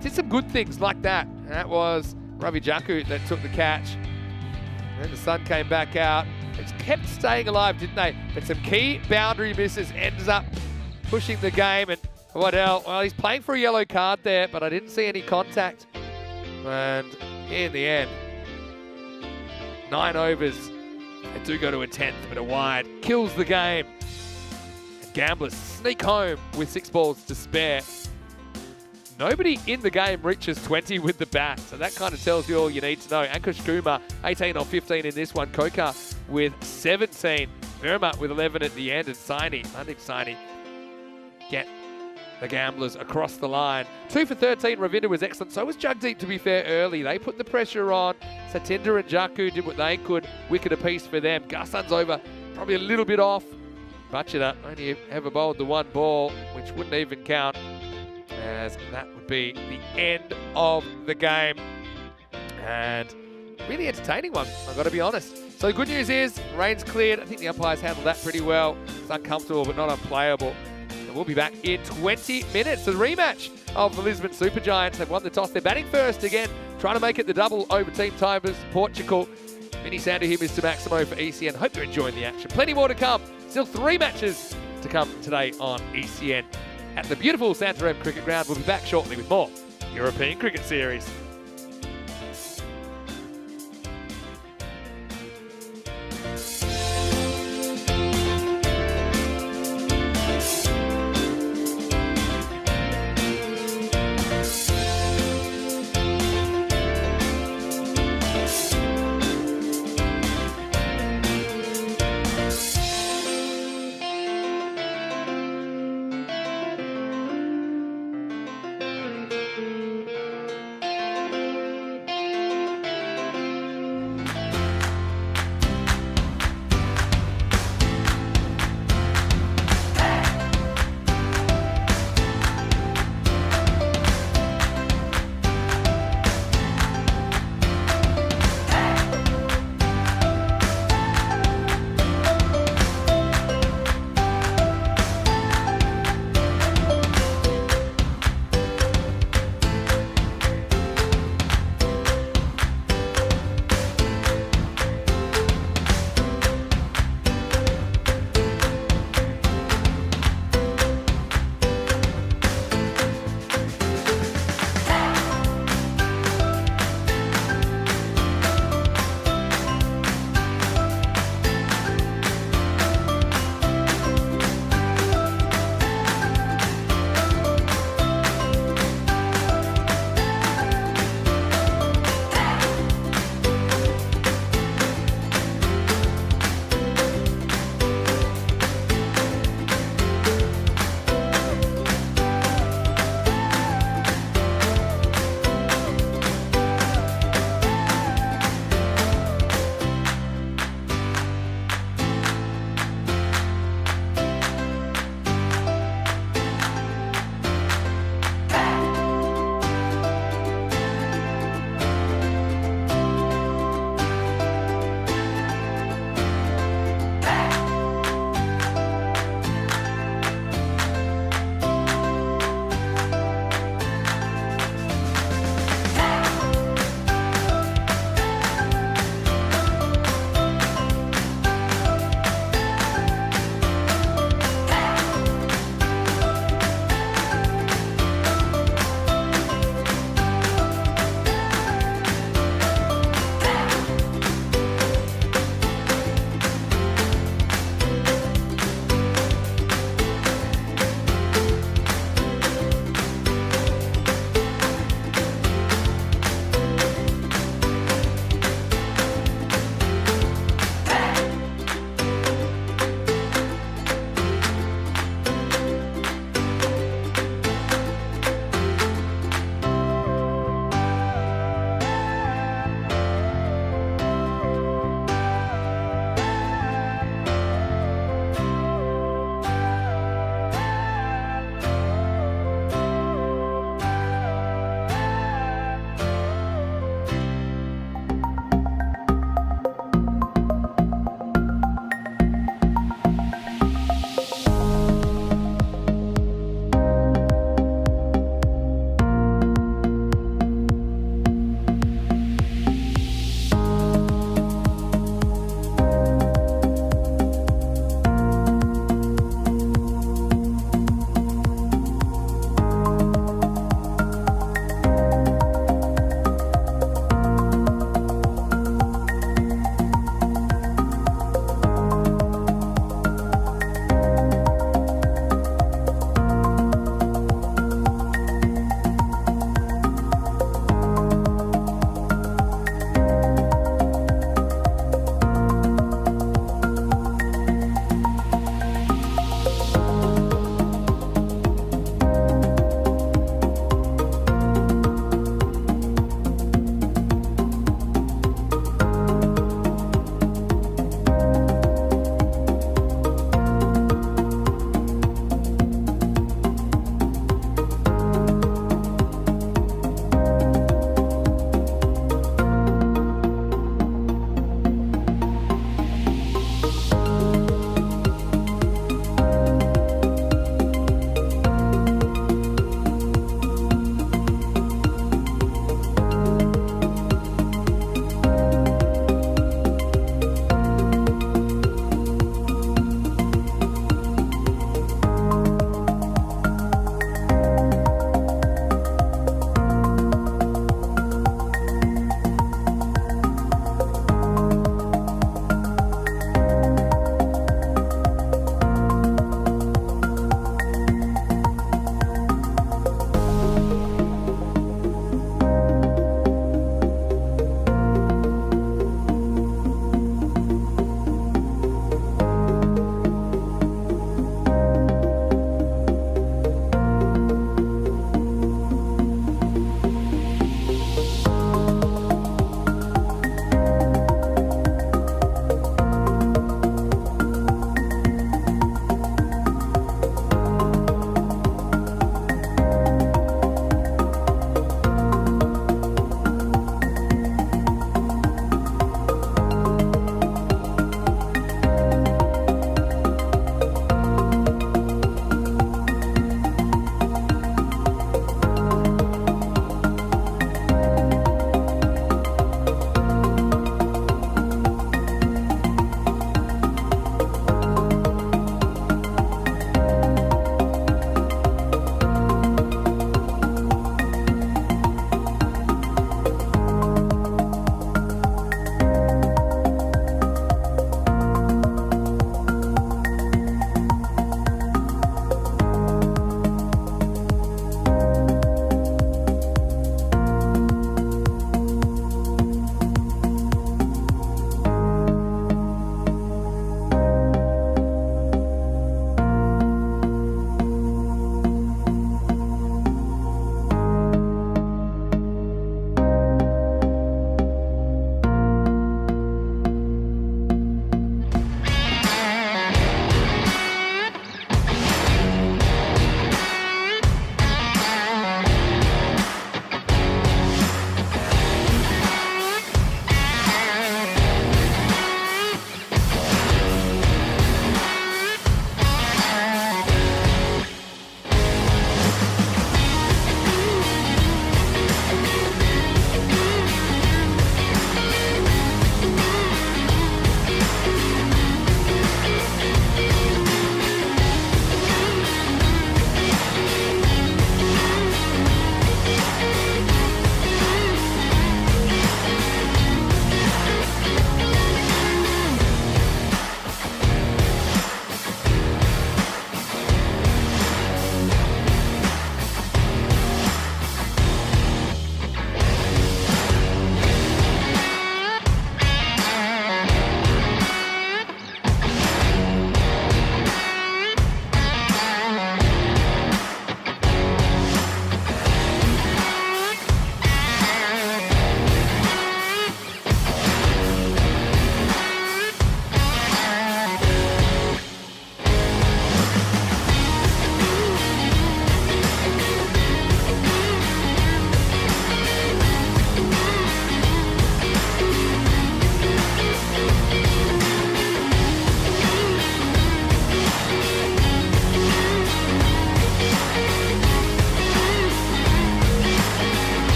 Did some good things like that. That was Ravi Jaku that took the catch. And then the sun came back out. It's kept staying alive, didn't they? But some key boundary misses ends up pushing the game. And what else? Well, he's playing for a yellow card there, but I didn't see any contact. And in the end, 9 overs. They do go to a 10th, but a wide kills the game. And Gamblers sneak home with 6 balls to spare. Nobody in the game reaches 20 with the bat, so that kind of tells you all you need to know. Ankush Kumar, 18 or 15 in this one. Kokar with 17. Verma with 11 at the end, and Mandeep Saini get the Gamblers across the line. 2 for 13, Ravinda was excellent. So was Jagdeep, to be fair, early. They put the pressure on. Satinder and Jaku did what they could. Wicket apiece for them. Gassan's over, probably a little bit off. Butchida only ever bowled the 1 ball, which wouldn't even count, as that would be the end of the game. And really entertaining one, I've got to be honest. So the good news is, rain's cleared. I think the umpires handled that pretty well. It's uncomfortable, but not unplayable. We'll be back in 20 minutes. The rematch of the Lisbon Supergiants have won the toss. They're batting first again, trying to make it the double over Team Tigers, Portugal. Vinny Sander here, Mr. Maximo for ECN. Hope you're enjoying the action. Plenty more to come. Still 3 matches to come today on ECN at the beautiful Santarem Cricket Ground. We'll be back shortly with more European Cricket Series.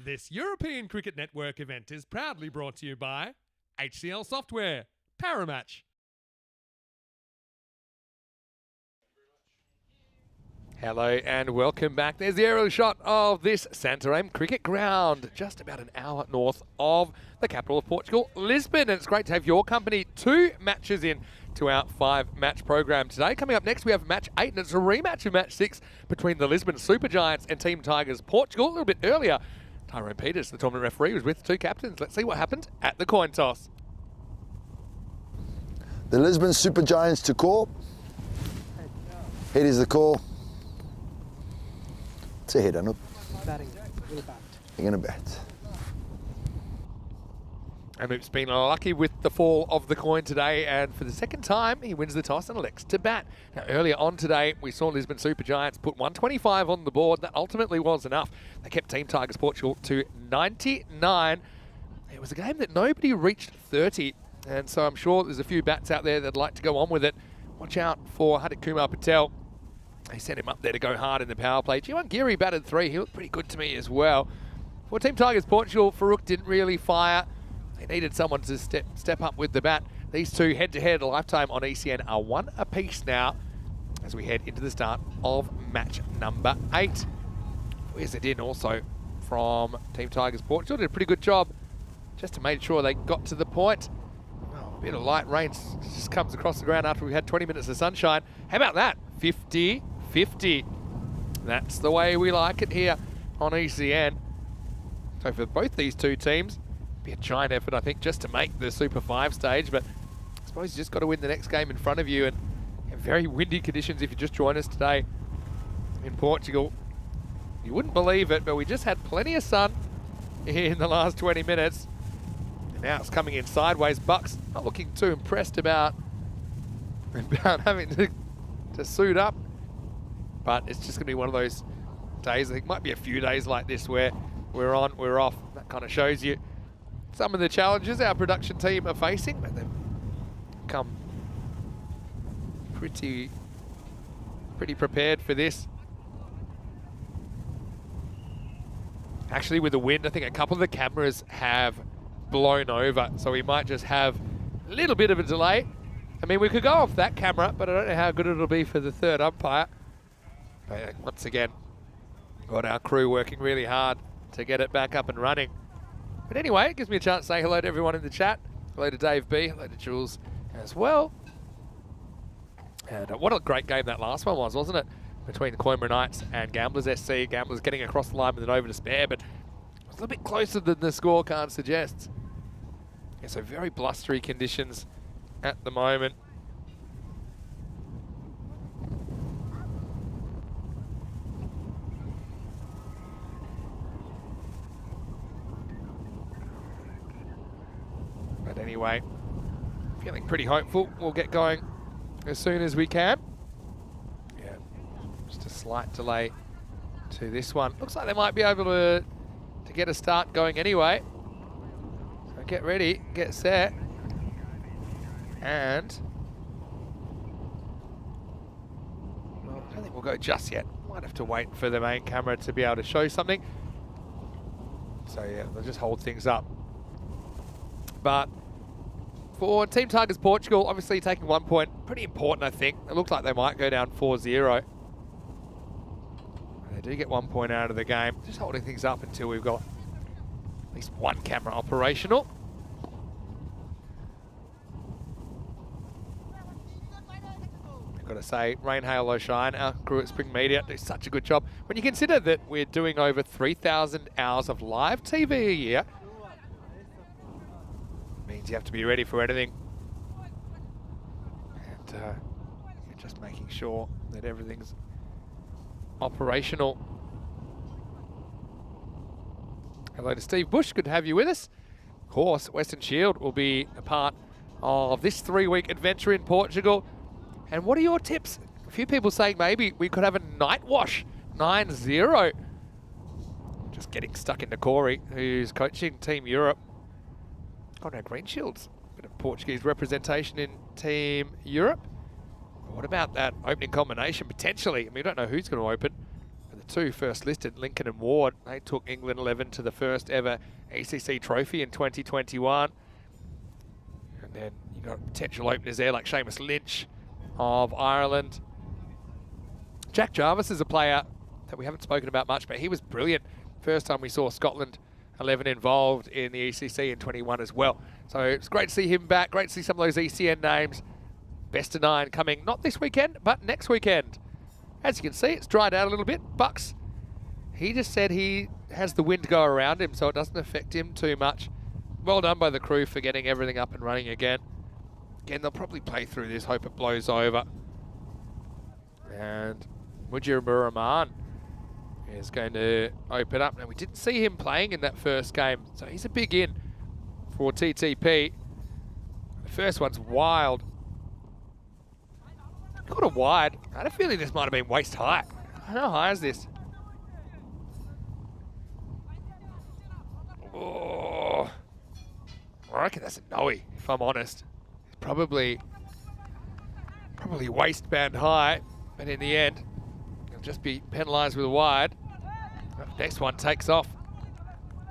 This European Cricket Network event is proudly brought to you by HCL Software, Paramatch. Hello and welcome back. There's the aerial shot of this Santarém cricket ground, just about an hour north of the capital of Portugal, Lisbon. And it's great to have your company. 2 matches in to our 5-match program today. Coming up next, we have match 8, and it's a rematch of match 6 between the Lisbon Supergiants and Team Tigers Portugal. A little bit earlier, Tyrone Peters, the tournament referee, was with 2 captains. Let's see what happened at the coin toss. The Lisbon Supergiants to call. Head is the call. It's a head, I know. Batting, will bat. You're going to bat. And we've been lucky with the fall of the coin today, and for the second time, he wins the toss and elects to bat. Now, earlier on today, we saw Lisbon Supergiants put 125 on the board. That ultimately was enough. They kept Team Tigers Portugal to 99. It was a game that nobody reached 30, and so I'm sure there's a few bats out there that'd like to go on with it. Watch out for Hardik Kumar Patel. They sent him up there to go hard in the power play. Jiwan Giri batted 3. He looked pretty good to me as well. For Team Tigers Portugal, Farouk didn't really fire. They needed someone to step up with the bat. These two head-to-head lifetime on ECN are 1 apiece now as we head into the start of match number 8. Where's it in also from Team Tigers Portugal? Did a pretty good job just to make sure they got to the point. Oh, a bit of light rain just comes across the ground after we've had 20 minutes of sunshine. How about that? 50-50. That's the way we like it here on ECN. So for both these two teams, be a giant effort, I think, just to make the Super 5 stage, but I suppose you just got to win the next game in front of you, and in very windy conditions if you just join us today in Portugal. You wouldn't believe it, but we just had plenty of sun in the last 20 minutes. And now it's coming in sideways. Bucks not looking too impressed about having to suit up, but it's just going to be one of those days. I think might be a few days like this where we're on, we're off. That kind of shows you some of the challenges our production team are facing, but they've come pretty prepared for this. Actually, with the wind, I think a couple of the cameras have blown over, so we might just have a little bit of a delay. I mean, we could go off that camera, but I don't know how good it'll be for the third umpire. But once again, got our crew working really hard to get it back up and running. But anyway, it gives me a chance to say hello to everyone in the chat. Hello to Dave B, hello to Jules as well. And what a great game that last one was, wasn't it? Between the Coimbra Knights and Gamblers SC. Gamblers getting across the line with an over to spare, but it was a little bit closer than the scorecard suggests. Yeah, so very blustery conditions at the moment. But anyway, feeling pretty hopeful. We'll get going as soon as we can. Yeah, just a slight delay to this one. Looks like they might be able to get a start going anyway. So get ready, get set. And well, I don't think we'll go just yet. Might have to wait for the main camera to be able to show something. So yeah, they'll just hold things up. But for Team Tigers Portugal, obviously taking 1 point, pretty important, I think. It looks like they might go down 4-0. They do get 1 point out of the game. Just holding things up until we've got at least one camera operational. Got to say, rain, hail, low shine, our crew at Spring Media do such a good job. When you consider that we're doing over 3,000 hours of live TV a year, means you have to be ready for anything. And you're just making sure that everything's operational. Hello to Steve Bush, good to have you with us. Of course, Western Shield will be a part of this 3-week adventure in Portugal. And what are your tips? A few people saying maybe we could have a night wash, 9-0. Just getting stuck into Corey, who's coaching Team Europe. Oh no, Green Shields. Bit of Portuguese representation in Team Europe. What about that opening combination, potentially? I mean, we don't know who's going to open. But the two first listed, Lincoln and Ward. They took England 11 to the first ever ECC trophy in 2021. And then you got potential openers there like Seamus Lynch of Ireland. Jack Jarvis is a player that we haven't spoken about much, but he was brilliant. First time we saw Scotland 11 involved in the ECC in 21 as well. So it's great to see him back. Great to see some of those ECN names. Best of 9 coming not this weekend, but next weekend. As you can see, it's dried out a little bit. Bucks, he just said he has the wind go around him, so it doesn't affect him too much. Well done by the crew for getting everything up and running again. Again, they'll probably play through this, hope it blows over. And Mujir Rahman is going to open up. Now, we didn't see him playing in that first game, so he's a big in for TTP. The first one's wild. Got a wide. I had a feeling this might have been waist high. How high is this? Oh, I reckon that's a no-y, if I'm honest. It's probably waistband high, but in the end, he'll just be penalised with a wide. Next one takes off.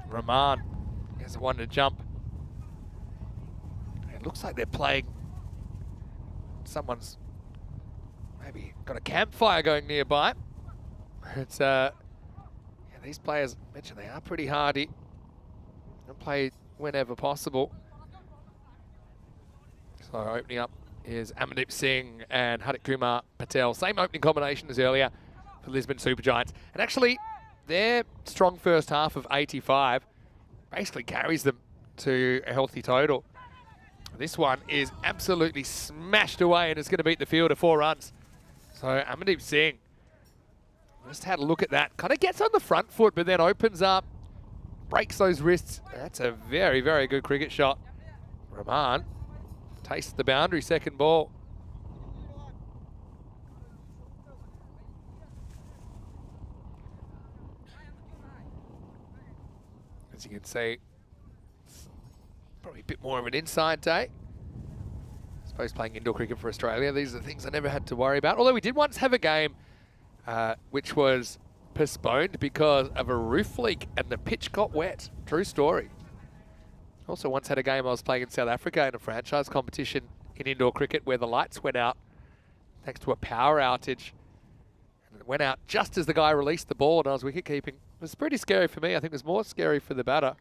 Rahman has the one to jump. It looks like they're playing. Someone's maybe got a campfire going nearby. It's yeah, these players, I mentioned they are pretty hardy and play whenever possible. So opening up is Amandeep Singh and Hardik Kumar Patel. Same opening combination as earlier for Lisbon Supergiants. And actually, their strong first half of 85 basically carries them to a healthy total. This one is absolutely smashed away and it's going to beat the field of 4 runs. So Amandeep Singh just had a look at that. Kind of gets on the front foot, but then opens up, breaks those wrists. That's a very, very good cricket shot. Rahman tastes the boundary, second ball. As you can see, probably a bit more of an inside day. I suppose playing indoor cricket for Australia, these are the things I never had to worry about. Although we did once have a game which was postponed because of a roof leak and the pitch got wet. True story. Also once had a game I was playing in South Africa in a franchise competition in indoor cricket where the lights went out thanks to a power outage. And it went out just as the guy released the ball and I was wicket keeping. It was pretty scary for me. I think it was more scary for the batter.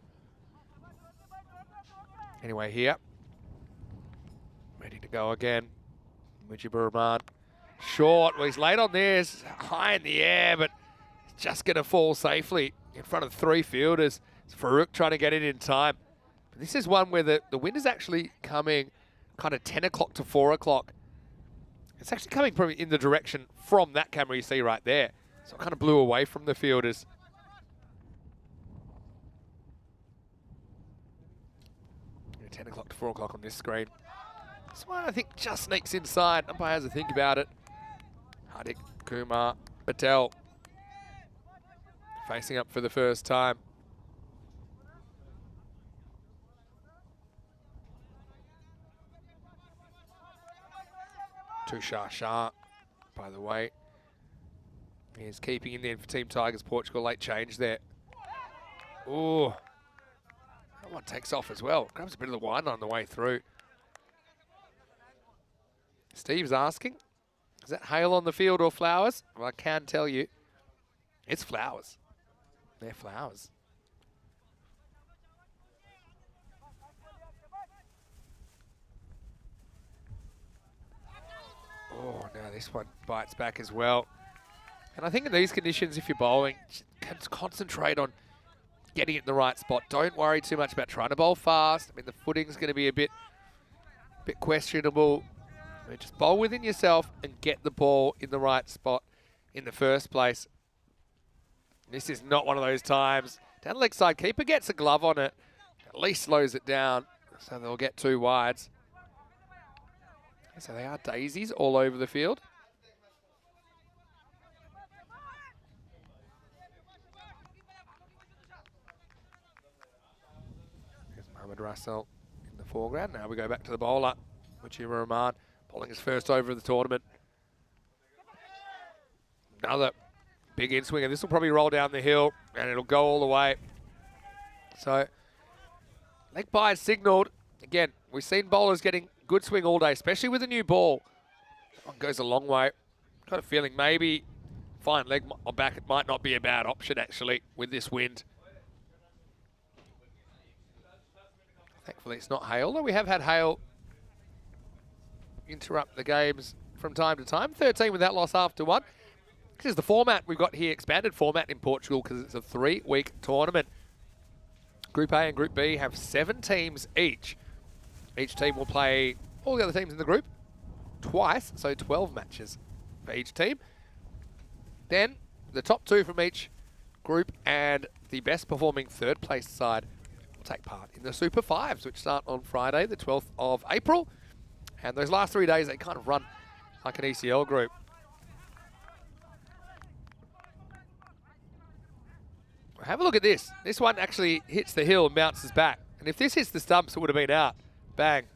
Anyway, here. Ready to go again. Mujibur Rahman. Short. Well, he's late on this. High in the air, but it's just going to fall safely in front of 3 fielders. It's Farouk trying to get it in time. But this is one where the wind is actually coming kind of 10 o'clock to 4 o'clock. It's actually coming probably in the direction from that camera you see right there. So it kind of blew away from the fielders. Yeah, 10 o'clock to 4 o'clock on this screen. This one I think just sneaks inside. Umpire has a think about it. Hardik Kumar Patel facing up for the first time. Tushar Shah, by the way, is keeping in there for Team Tigers. Portugal late change there. Oh, that one takes off as well. Grabs a bit of the wine on the way through. Steve's asking, is that hail on the field or flowers? Well, I can tell you, it's flowers. They're flowers. Oh, now this one bites back as well. And I think in these conditions, if you're bowling, just concentrate on getting it in the right spot. Don't worry too much about trying to bowl fast. I mean, the footing's going to be a bit questionable. I mean, just bowl within yourself and get the ball in the right spot in the first place. This is not one of those times. Down the leg side, keeper gets a glove on it. At least slows it down, so they'll get 2 wides. So they are daisies all over the field. There's Mohamed Russell in the foreground. Now we go back to the bowler, Mujibur Rahman, bowling his first over of the tournament. Another Big in swinger. This will probably roll down the hill and it'll go all the way. So, leg by is signalled. Again, we've seen bowlers getting good swing all day, especially with a new ball. That one goes a long way. Got a feeling maybe fine leg or back, it might not be a bad option actually with this wind. Thankfully it's not hail, though we have had hail interrupt the games from time to time. 13 without loss after one. This is the format we've got here, expanded format in Portugal because it's a 3-week tournament. Group A and Group B have 7 teams each. Each team will play all the other teams in the group twice, so 12 matches for each team. Then the top 2 from each group and the best performing third place side will take part in the Super Fives, which start on Friday, the 12th of April. And those last 3 days, they kind of run like an ECL group. Have a look at this. This one actually hits the hill and bounces back. And if this hits the stumps, it would have been out. Bang.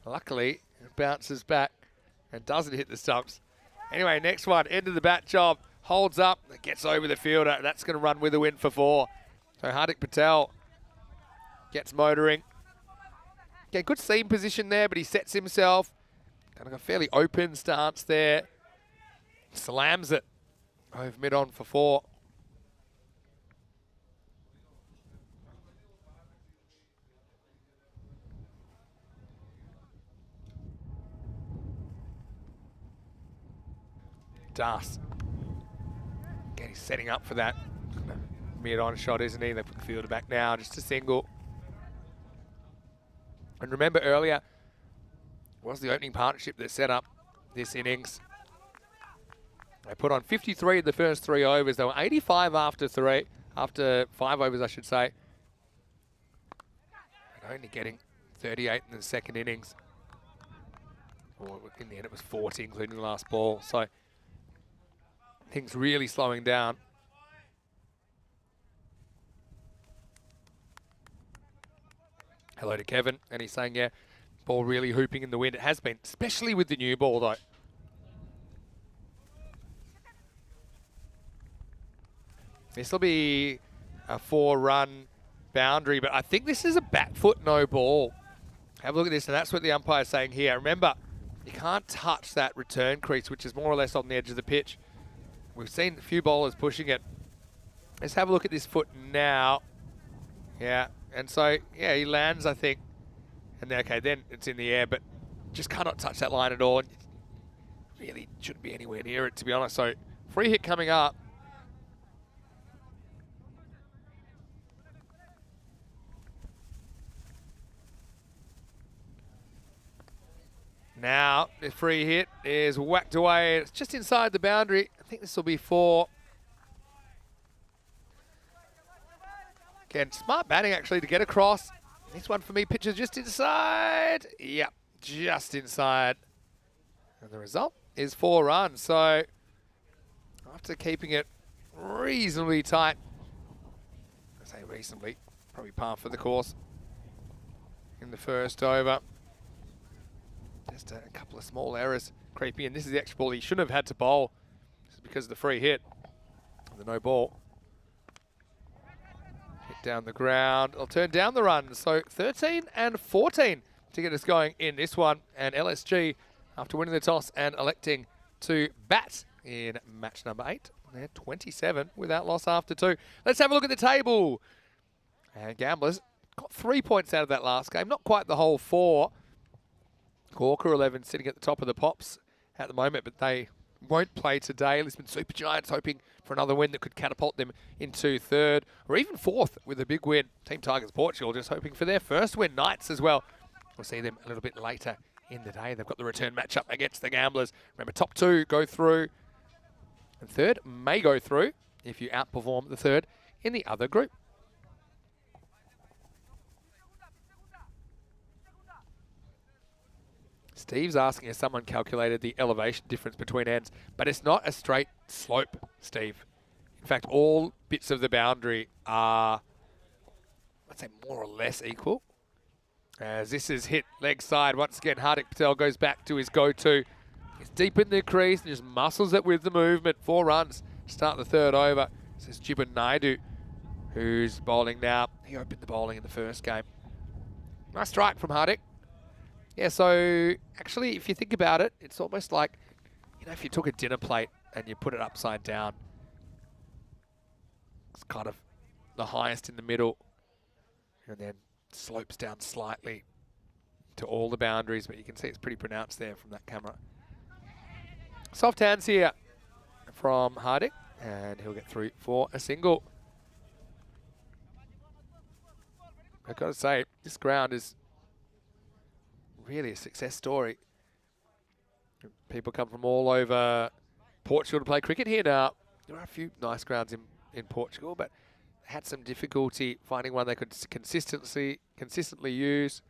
Luckily, it bounces back and doesn't hit the stumps. Anyway, next one, end of the bat job. Holds up, it gets over the fielder. That's going to run with a win for 4. So Hardik Patel gets motoring. Okay, good seam position there, but he sets himself. Kind of a fairly open stance there. Slams it over mid-on for 4. Das. Again, he's setting up for that mid-on shot, isn't he? They put the fielder back now, just a single. And remember earlier, it was the opening partnership that set up this innings. They put on 53 in the first 3 overs. They were 85 after 5 overs, I should say. And only getting 38 in the second innings. Or in the end, it was 40, including the last ball. So things really slowing down. Hello to Kevin, and he's saying, yeah, ball really hooping in the wind. It has been, especially with the new ball, though. This will be a 4-run boundary, but I think this is a back foot no ball. Have a look at this, and that's what the umpire's saying here. Remember, you can't touch that return crease, which is more or less on the edge of the pitch. We've seen a few bowlers pushing it. Let's have a look at this foot now. Yeah, and so, yeah, he lands, I think. And then, okay, then it's in the air, but just cannot touch that line at all. Really shouldn't be anywhere near it, to be honest. So, free hit coming up. Now, the free hit is whacked away. It's just inside the boundary. I think this will be 4. Again, smart batting, actually, to get across. This one for me, pitches just inside. Yep, just inside. And the result is 4 runs. So, after keeping it reasonably tight, I say reasonably, probably par for the course in the first over. Just a couple of small errors creeping in. This is the extra ball he shouldn't have had to bowl. This is because of the free hit, the no ball. Hit down the ground. I'll turn down the run. So 13 and 14 to get us going in this one. And LSG, after winning the toss and electing to bat in match number 8, they're 27 without loss after 2. Let's have a look at the table. And Gamblers got 3 points out of that last game. Not quite the whole 4. Corker 11 sitting at the top of the pops at the moment, but they won't play today. Lisbon Super Giants hoping for another win that could catapult them into 3rd or even 4th with a big win. Team Tigers Portugal just hoping for their first win. Knights as well. We'll see them a little bit later in the day. They've got the return matchup against the Gamblers. Remember, top 2 go through, and 3rd may go through if you outperform the 3rd in the other group. Steve's asking if someone calculated the elevation difference between ends, but it's not a straight slope, Steve. In fact, all bits of the boundary are, I'd say, more or less equal. As this is hit leg side, once again, Hardik Patel goes back to his go-to. He's deep in the crease and just muscles it with the movement. 4 runs start the third over. This is Jibun Naidu, who's bowling now. He opened the bowling in the first game. Nice strike from Hardik. Yeah, so actually, if you think about it, it's almost like, you know, if you took a dinner plate and you put it upside down, it's kind of the highest in the middle and then slopes down slightly to all the boundaries, but you can see it's pretty pronounced there from that camera. Soft hands here from Hardik, and he'll get through for a single. I've got to say, this ground is really a success story. People come from all over Portugal to play cricket here now. There are a few nice grounds in Portugal, but had some difficulty finding one they could consistently use.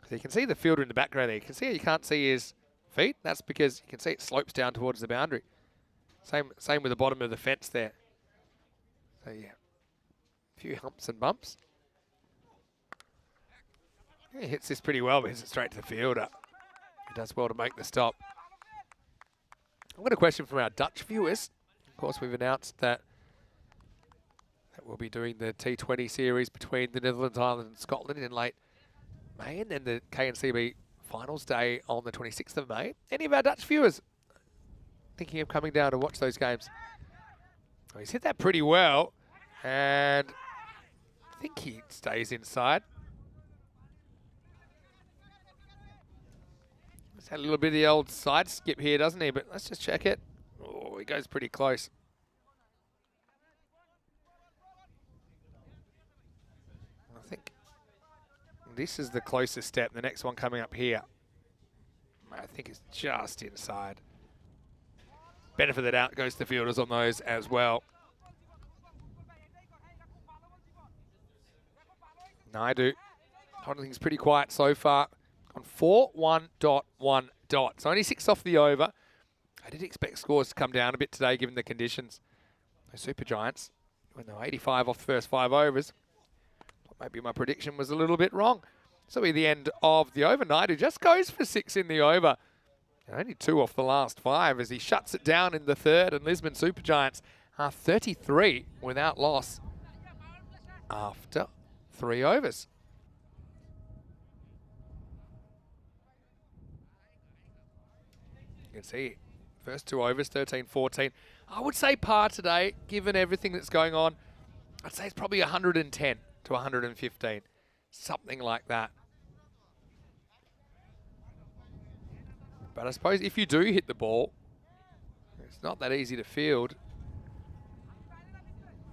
So you can see the fielder in the background there. You can see you can't see his feet. That's because you can see it slopes down towards the boundary. Same with the bottom of the fence there. So yeah, a few humps and bumps. He hits this pretty well, but hits it straight to the fielder. He does well to make the stop. I've got a question from our Dutch viewers. Of course, we've announced that we'll be doing the T20 series between the Netherlands, Ireland and Scotland in late May, and then the KNCB Finals Day on the 26th of May. Any of our Dutch viewers thinking of coming down to watch those games? Oh, he's hit that pretty well, and I think he stays inside. He's had a little bit of the old side skip here, doesn't he? But let's just check it. Oh, he goes pretty close. I think this is the closest step. The next one coming up here, I think is just inside. Benefit of the doubt goes to the fielders on those as well. Naidu, holding things pretty quiet so far. On 4-1.1. It's only 6 off the over. I did expect scores to come down a bit today given the conditions. Those Super Giants, when they were 85 off the first 5 overs, maybe my prediction was a little bit wrong. This will be the end of the over. Naidu just goes for 6 in the over. And only 2 off the last 5 as he shuts it down in the third, and Lisbon Super Giants are 33 without loss after 3 overs. You can see first 2 overs, 13-14. I would say par today, given everything that's going on. I'd say it's probably 110 to 115, something like that. But I suppose if you do hit the ball, it's not that easy to field.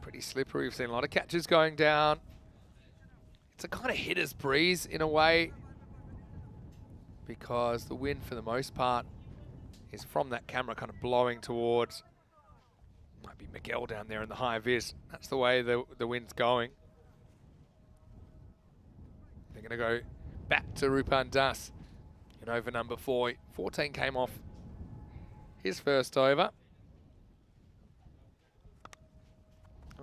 Pretty slippery. We've seen a lot of catches going down. It's a kind of hitter's breeze in a way, because the wind for the most part is from that camera kind of blowing towards, might be Miguel down there in the high vis. That's the way the wind's going. They're going to go back to Rupan Das in over number 4. 14 came off his first over.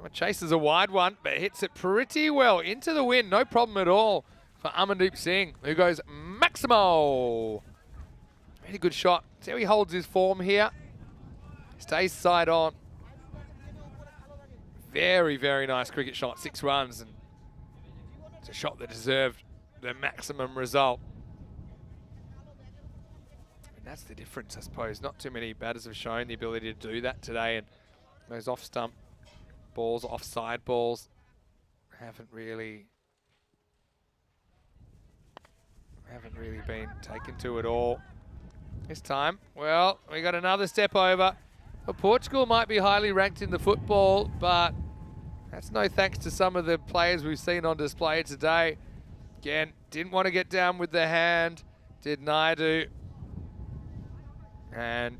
Oh, chases a wide one, but hits it pretty well into the wind. No problem at all for Amandeep Singh, who goes Maximo. Really good shot. See how he holds his form here. Stays side on. Very, very nice cricket shot. 6 runs, and it's a shot that deserved the maximum result. And that's the difference, I suppose. Not too many batters have shown the ability to do that today, and those off-stump balls, offside balls, haven't really been taken to at all. This time, well, we got another step over. Well, Portugal might be highly ranked in the football, but that's no thanks to some of the players we've seen on display today. Again, didn't want to get down with the hand, did Naidu. And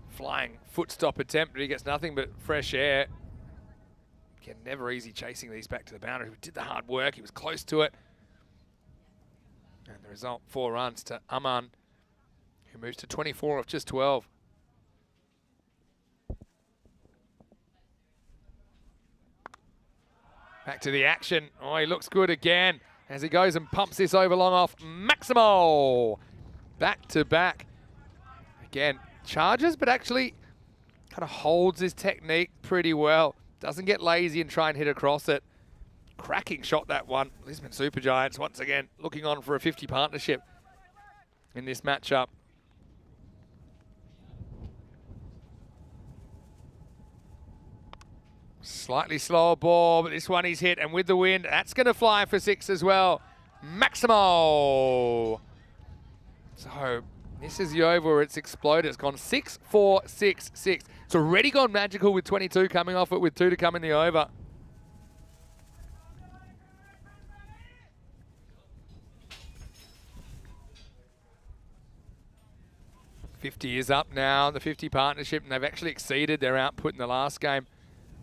flying foot stop attempt, but he gets nothing but fresh air. Again, never easy chasing these back to the boundary. He did the hard work, he was close to it. And the result, 4 runs to Aman, who moves to 24 off just 12. Back to the action. Oh, he looks good again as he goes and pumps this over long off. Maximo! Back to back. Again, charges, but actually kind of holds his technique pretty well. Doesn't get lazy and try and hit across it. Cracking shot, that one. Lisbon Supergiants once again looking on for a 50 partnership in this matchup. Slightly slower ball, but this one he's hit, and with the wind, that's going to fly for 6 as well. Maximo. So this is the over where it's exploded. It's gone 6, 4, 6, 6. It's already gone magical with 22 coming off it with 2 to come in the over. $50 is up now, the 50 partnership, and they've actually exceeded their output in the last game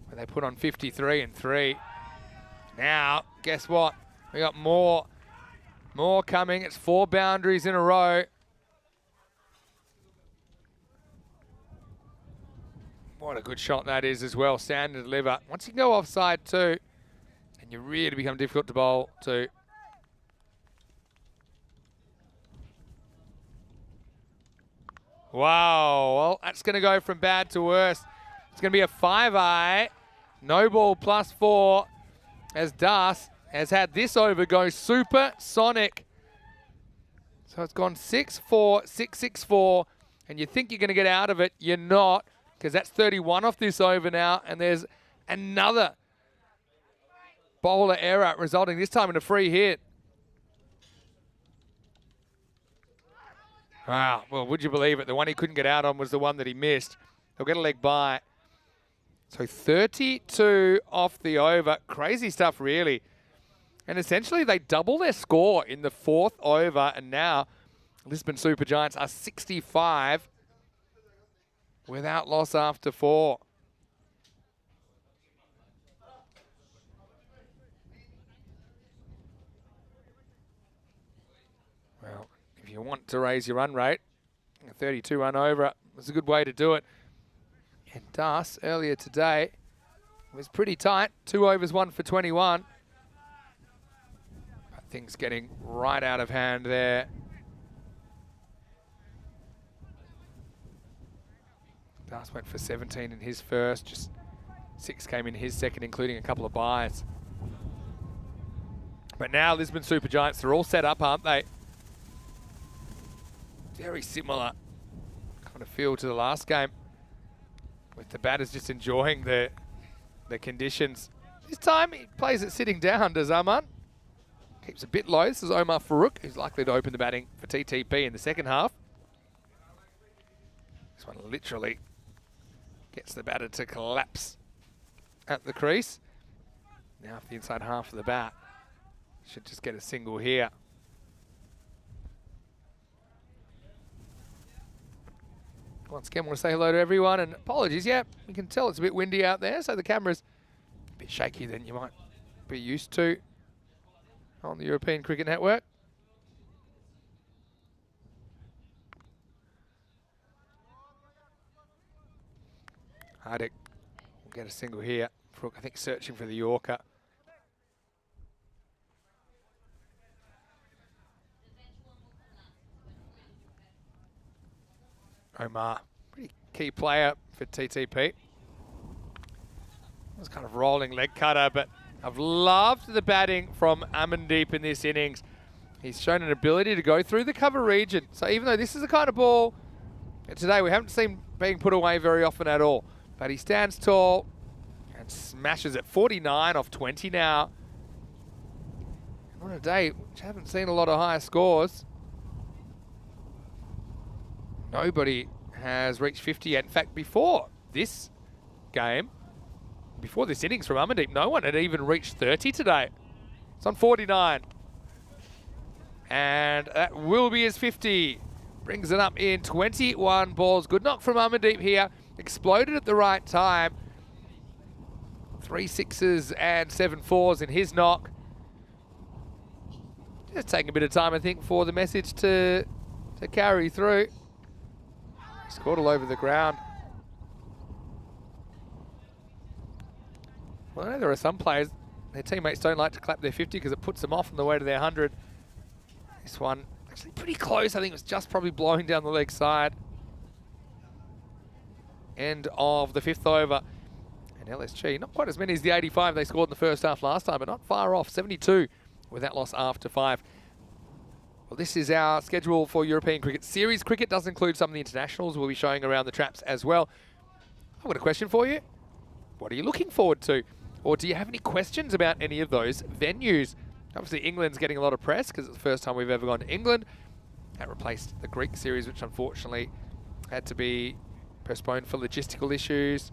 where they put on 53 and 3. Now, guess what? We got more coming. It's 4 boundaries in a row. What a good shot that is as well. Stand and deliver. Once you can go offside too, and you really become difficult to bowl to. Wow, well, that's going to go from bad to worse. It's going to be a 5-eye. No ball +4 as Das has had this over go supersonic. So it's gone 6-4, 6-6-4, and you think you're going to get out of it. You're not, because that's 31 off this over now, and there's another bowler error resulting this time in a free hit. Wow, well, would you believe it? The one he couldn't get out on was the one that he missed. He'll get a leg by. So 32 off the over. Crazy stuff, really. And essentially, they double their score in the 4th over, and now Lisbon Supergiants are 65 without loss after 4. Well, if you want to raise your run rate, a 32 run over is a good way to do it. And Das, earlier today, was pretty tight. 2 overs, 1 for 21. But things getting right out of hand there. Das went for 17 in his first, just 6 came in his second, including a couple of byes. But now Lisbon Supergiants, they're all set up, aren't they? Very similar kind of feel to the last game, with the batters just enjoying the conditions. This time he plays it sitting down, does Aman. Keeps a bit low. This is Omar Farouk, who's likely to open the batting for TTP in the second half. This one literally gets the batter to collapse at the crease. Now for the inside half of the bat. Should just get a single here. Once again, I want to say hello to everyone, and apologies, yeah, you can tell it's a bit windy out there, so the camera's a bit shaky than you might be used to on the European Cricket Network. Hardik will get a single here. Farouk, I think, searching for the Yorker. Omar, pretty key player for TTP. It was kind of rolling leg cutter, but I've loved the batting from Amandeep in this innings. He's shown an ability to go through the cover region. So even though this is the kind of ball that today we haven't seen being put away very often at all, but he stands tall and smashes it. 49 off 20 now. And on a day which I haven't seen a lot of higher scores. Nobody has reached 50 yet. In fact, before this game, before this innings from Amandeep, no one had even reached 30 today. It's on 49. And that will be his 50. Brings it up in 21 balls. Good knock from Amandeep here. Exploded at the right time. 3 6s and 7 4s in his knock. Just taking a bit of time, I think, for the message to carry through. Scored all over the ground. Well, I know there are some players, their teammates don't like to clap their 50 because it puts them off on the way to their 100. This one, actually pretty close. I think it was just probably blowing down the leg side. end of the 5th over. And LSG, not quite as many as the 85 they scored in the first half last time, but not far off, 72 with that loss after 5. Well, this is our schedule for European cricket. Series cricket does include some of the internationals we'll be showing around the traps as well. I've got a question for you. What are you looking forward to? Or do you have any questions about any of those venues? Obviously, England's getting a lot of press because it's the first time we've ever gone to England. That replaced the Greek series, which unfortunately had to be postponed for logistical issues.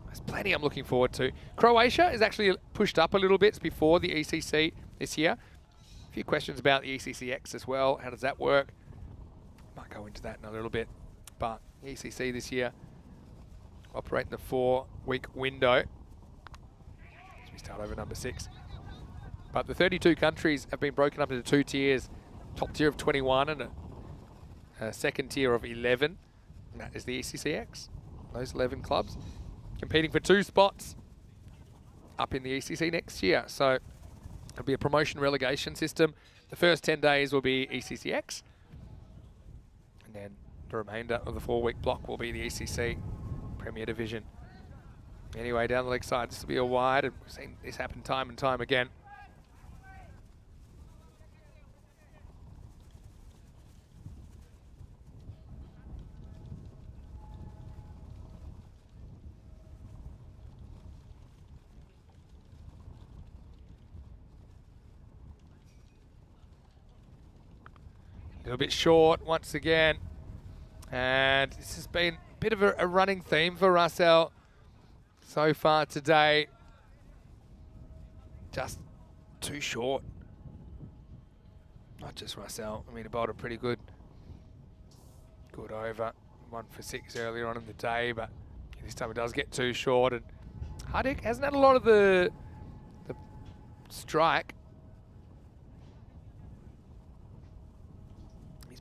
There's plenty I'm looking forward to. Croatia is actually pushed up a little bit. It's before the ECC this year. A few questions about the ECCX as well. How does that work? Might go into that in a little bit. But the ECC this year operate in a 4-week window. So we start over number 6. But the 32 countries have been broken up into 2 tiers. Top tier of 21 and a second tier of 11. And that is the ECCX. Those 11 clubs competing for 2 spots up in the ECC next year. So it'll be a promotion relegation system. The first 10 days will be ECCX. And then the remainder of the 4-week block will be the ECC Premier Division. Anyway, down the leg side, this will be a wide, and we've seen this happen time and time again. A little bit short once again, and this has been a bit of a running theme for Russell so far today. Just too short. Not just Russell. I mean, he bowled a pretty good over. 1 for 6 earlier on in the day, but this time it does get too short. And Hardik hasn't had a lot of the strike.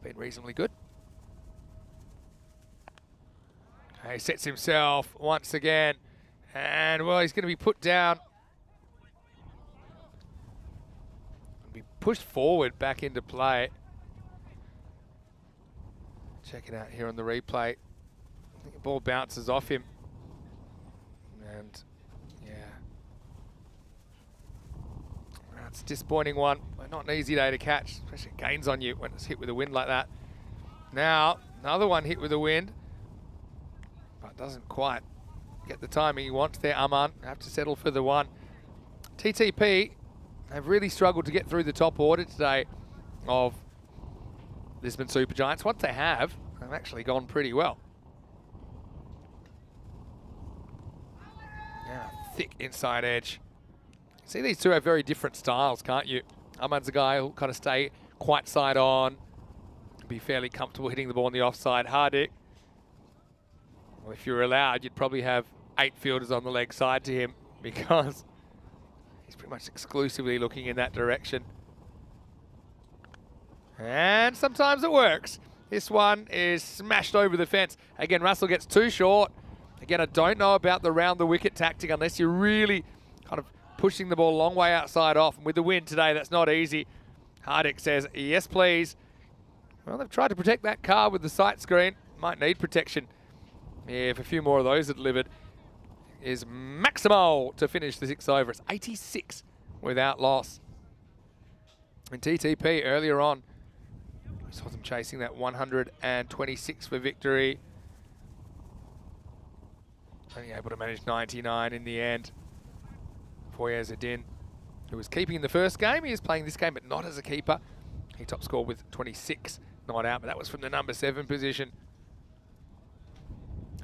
Been reasonably good. He sets himself once again, and well, he's going to be put down. Be pushed forward back into play. Check it out here on the replay. I think the ball bounces off him, and yeah, it's a disappointing one. Not an easy day to catch, especially gains on you when it's hit with a wind like that. Now, another one hit with a wind, but doesn't quite get the timing he wants there. Aman have to settle for the 1. TTP have really struggled to get through the top order today of Lisbon Super Giants. Once they have, they've actually gone pretty well. Now, thick inside edge. See, these two have very different styles, can't you? Aman's a guy who'll kind of stay quite side on, be fairly comfortable hitting the ball on the offside. Hardik, well, if you're allowed, you'd probably have 8 fielders on the leg side to him because he's pretty much exclusively looking in that direction. And sometimes it works. This one is smashed over the fence. Again, Russell gets too short. Again, I don't know about the round the wicket tactic unless you're really kind of pushing the ball a long way outside off. And with the wind today, that's not easy. Hardik says, yes, please. Well, they've tried to protect that car with the sight screen. Might need protection. Yeah, if a few more of those are delivered, is Maximo to finish the 6th over. It's 86 without loss. And TTP earlier on, we saw them chasing that 126 for victory. Only able to manage 99 in the end. Foyez-Adin, who was keeping in the first game, he is playing this game, but not as a keeper. He top scored with 26 not out, but that was from the number 7 position.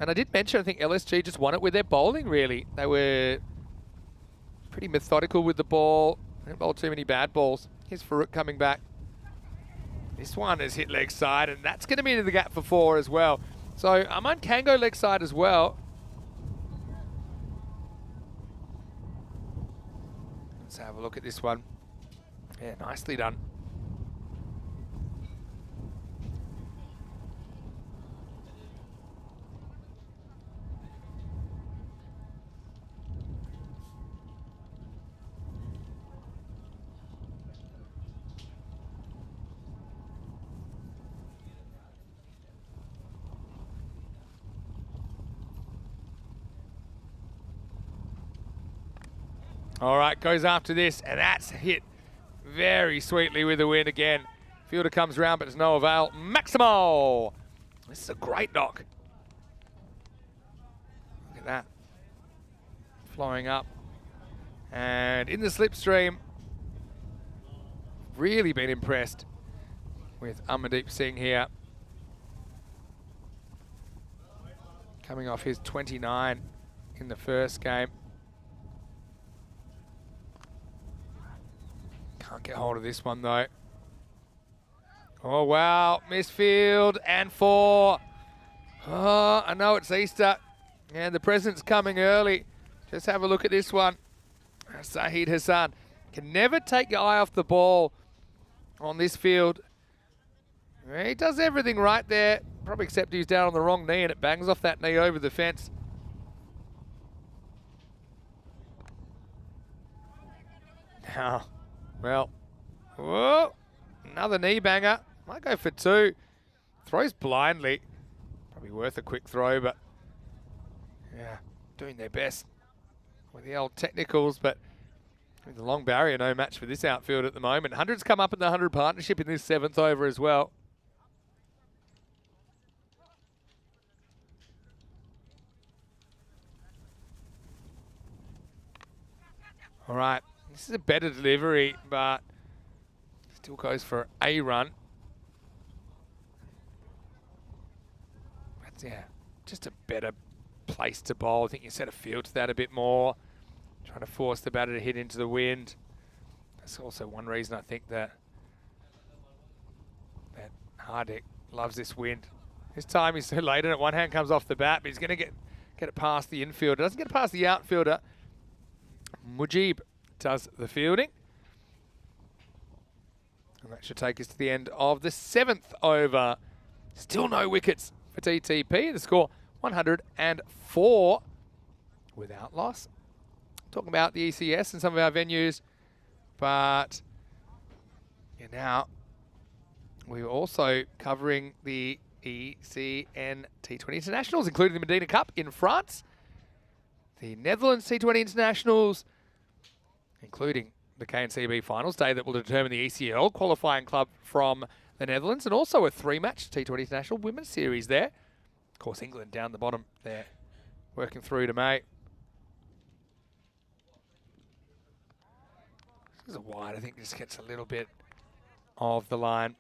And I did mention, I think LSG just won it with their bowling, really. They were pretty methodical with the ball. They didn't bowl too many bad balls. Here's Farooq coming back. This one is hit leg side, and that's going to be into the gap for 4 as well. So Aman can go leg side as well. Let's have a look at this one. Yeah, nicely done. All right, goes after this, and that's hit very sweetly with the win again. Fielder comes round, but there's no avail. Maximo! This is a great knock. Look at that. Flowing up. And in the slipstream, really been impressed with Amandeep Singh here. Coming off his 29 in the first game. Can't get hold of this one though. Oh wow, misfield and 4. Oh, I know it's Easter and the present's coming early. Just have a look at this one. Zahid Hassan can never take your eye off the ball on this field. He does everything right there, probably except he's down on the wrong knee and it bangs off that knee over the fence. Now, well, whoa, another knee banger. Might go for 2. Throws blindly. Probably worth a quick throw, but yeah, doing their best with the old technicals, but with the long barrier, no match for this outfield at the moment. 100's come up in the 100 partnership in this 7th over as well. All right, this is a better delivery, but still goes for a run. That's, yeah, just a better place to bowl. I think you set a field to that a bit more. Trying to force the batter to hit into the wind. That's also one reason I think that Hardik loves this wind. This time he's so late in it. One hand comes off the bat, but he's going to get it past the infielder. Doesn't get it past the outfielder. Mujib does the fielding. And that should take us to the end of the 7th over. Still no wickets for TTP. The score 104 without loss. Talking about the ECS and some of our venues, but yeah, now we're also covering the ECN T20 Internationals, including the Medina Cup in France, the Netherlands T20 Internationals, including the KNCB Finals Day that will determine the ECL qualifying club from the Netherlands, and also a 3-match T20 International Women's Series there. Of course, England down the bottom there, working through to May. This is a wide, I think just gets a little bit of the line.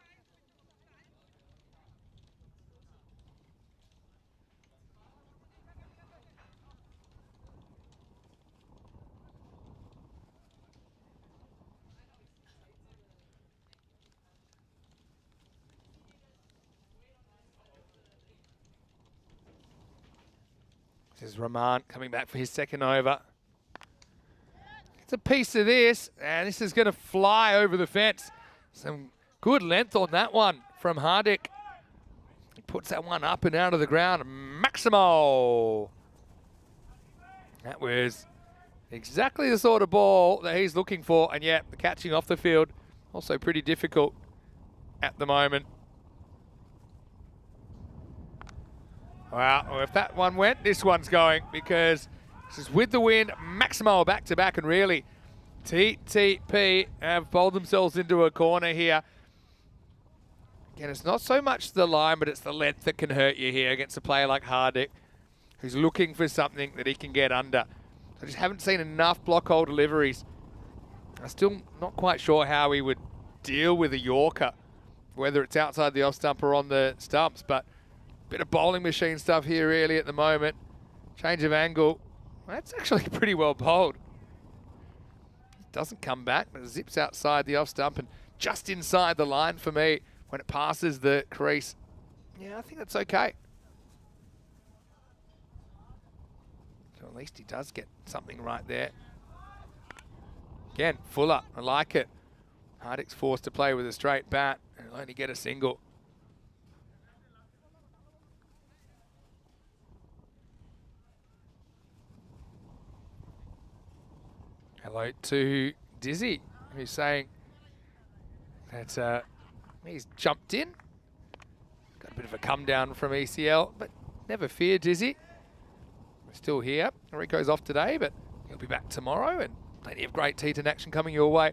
This is Rahman coming back for his 2nd over. It's a piece of this, and this is going to fly over the fence. Some good length on that one from Hardik. He puts that one up and out of the ground. Maximo! That was exactly the sort of ball that he's looking for, and yet the catching off the field also pretty difficult at the moment. Well, if that one went, this one's going, because this is with the wind. Maximo back-to-back, and really TTP have bowled themselves into a corner here. Again, it's not so much the line, but it's the length that can hurt you here against a player like Hardik, who's looking for something that he can get under. I just haven't seen enough block hole deliveries. I'm still not quite sure how he would deal with a Yorker, whether it's outside the off stump or on the stumps, but bit of bowling machine stuff here really at the moment. Change of angle. That's actually pretty well bowled. Doesn't come back, but it zips outside the off stump and just inside the line for me when it passes the crease. Yeah, I think that's okay. So at least he does get something right there. Again, Fuller, I like it. Hardik's forced to play with a straight bat and he'll only get a single. Hello to Dizzy, who's saying that he's jumped in. Got a bit of a come down from ECL, but never fear, Dizzy. We're still here. Rico's off today, but he'll be back tomorrow, and Plenty of great T10 action coming your way.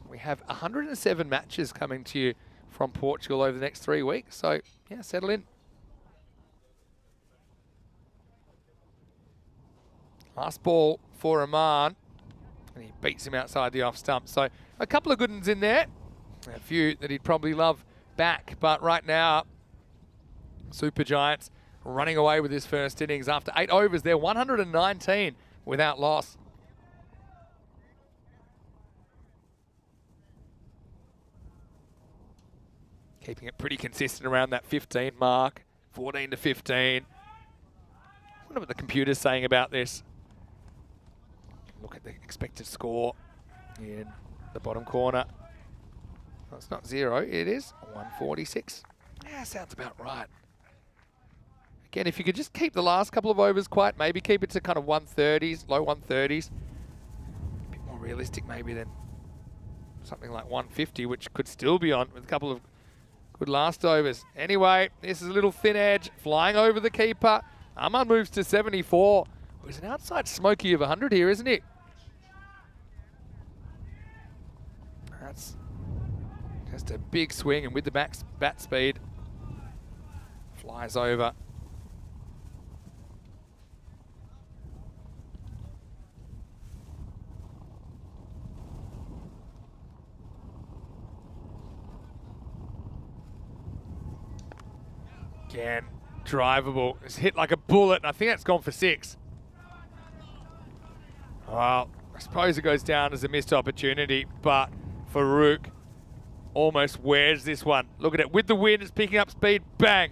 We have 107 matches coming to you from Portugal over the next 3 weeks. So, yeah, settle in. Last ball for Aman. And he beats him outside the off stump. So, a couple of good ones in there. A few that he'd probably love back. But right now, Super Giants running away with his first innings. After 8 overs, they're 119 without loss. Keeping it pretty consistent around that 15 mark, 14 to 15. I wonder what the computer's saying about this. Look at the expected score in the bottom corner. Well, it's not 0, it is 146. Yeah, sounds about right. Again, if you could just keep the last couple of overs quiet, maybe keep it to kind of 130s, low 130s. A bit more realistic maybe than something like 150, which could still be on with a couple of good last overs. Anyway, this is a little thin edge, flying over the keeper. Aman moves to 74. He's an outside smoky of 100 here, isn't he? That's just a big swing, and with the bat speed, flies over. Again, drivable. It's hit like a bullet, and I think that's gone for 6. Well, I suppose it goes down as a missed opportunity, but Farouk almost wears this one. Look at it. With the wind, it's picking up speed. Bang!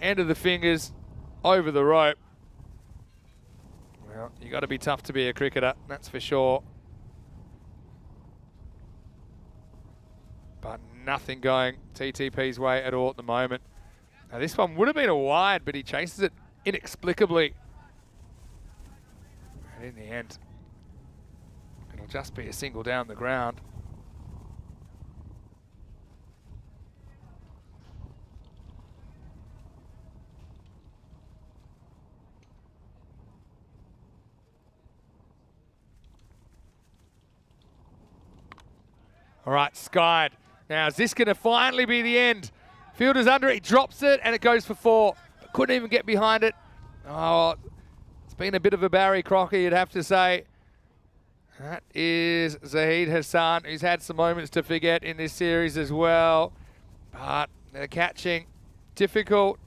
End of the fingers, over the rope. Well, you got to be tough to be a cricketer, that's for sure. But nothing going TTP's way at all at the moment. Now this one would have been a wide, but he chases it inexplicably. And in the end, it'll just be a single down the ground. All right, skied. Now, is this going to finally be the end? Fielder's under it, he drops it, and it goes for 4. But couldn't even get behind it. Oh, it's been a bit of a Barry Crocker, you'd have to say. That is Zahid Hassan, who's had some moments to forget in this series as well. But the catching, difficult,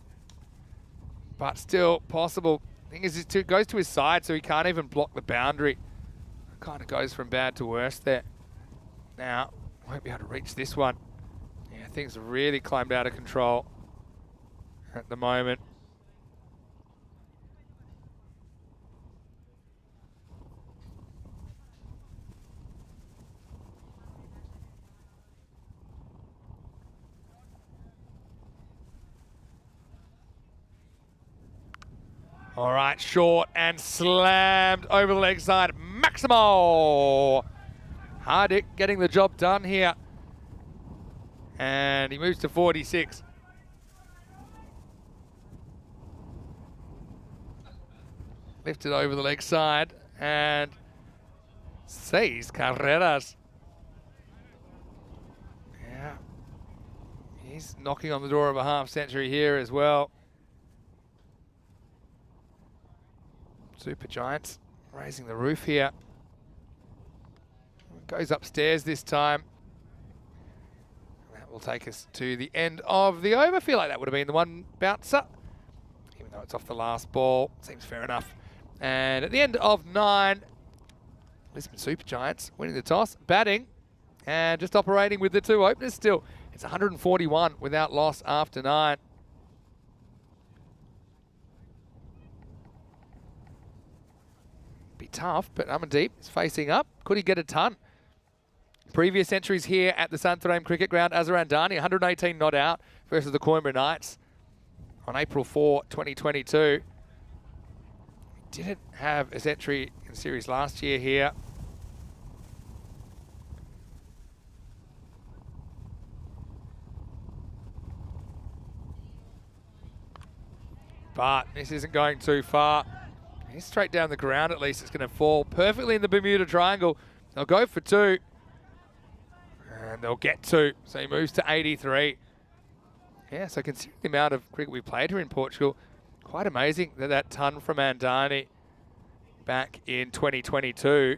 but still possible. The thing is, it goes to his side, so he can't even block the boundary. Kind of goes from bad to worse there. Now, won't be able to reach this one. Yeah, things have really climbed out of control at the moment. All right, short and slammed over the leg side. Maximo! Hardik getting the job done here. And he moves to 46. Lifted over the leg side and 6 carreras. Yeah. He's knocking on the door of a half century here as well. Super Giants raising the roof here. Goes upstairs this time. That will take us to the end of the over. I feel like that would have been the one bouncer, even though it's off the last ball. Seems fair enough. And at the end of 9, Lisbon Super Giants winning the toss, batting, and just operating with the 2 openers still. It's 141 without loss after 9. Be tough, but Amandeep is facing up. Could he get a ton? Previous entries here at the Santarém Cricket Ground, Azarandani, 118 not out versus the Coimbra Knights on April 4, 2022. Didn't have his entry in the series last year here. But this isn't going too far. He's straight down the ground at least. It's going to fall perfectly in the Bermuda Triangle. They'll go for 2. And they'll get 2. So he moves to 83. Yeah, so considering the amount of cricket we played here in Portugal, quite amazing that ton from Andani back in 2022.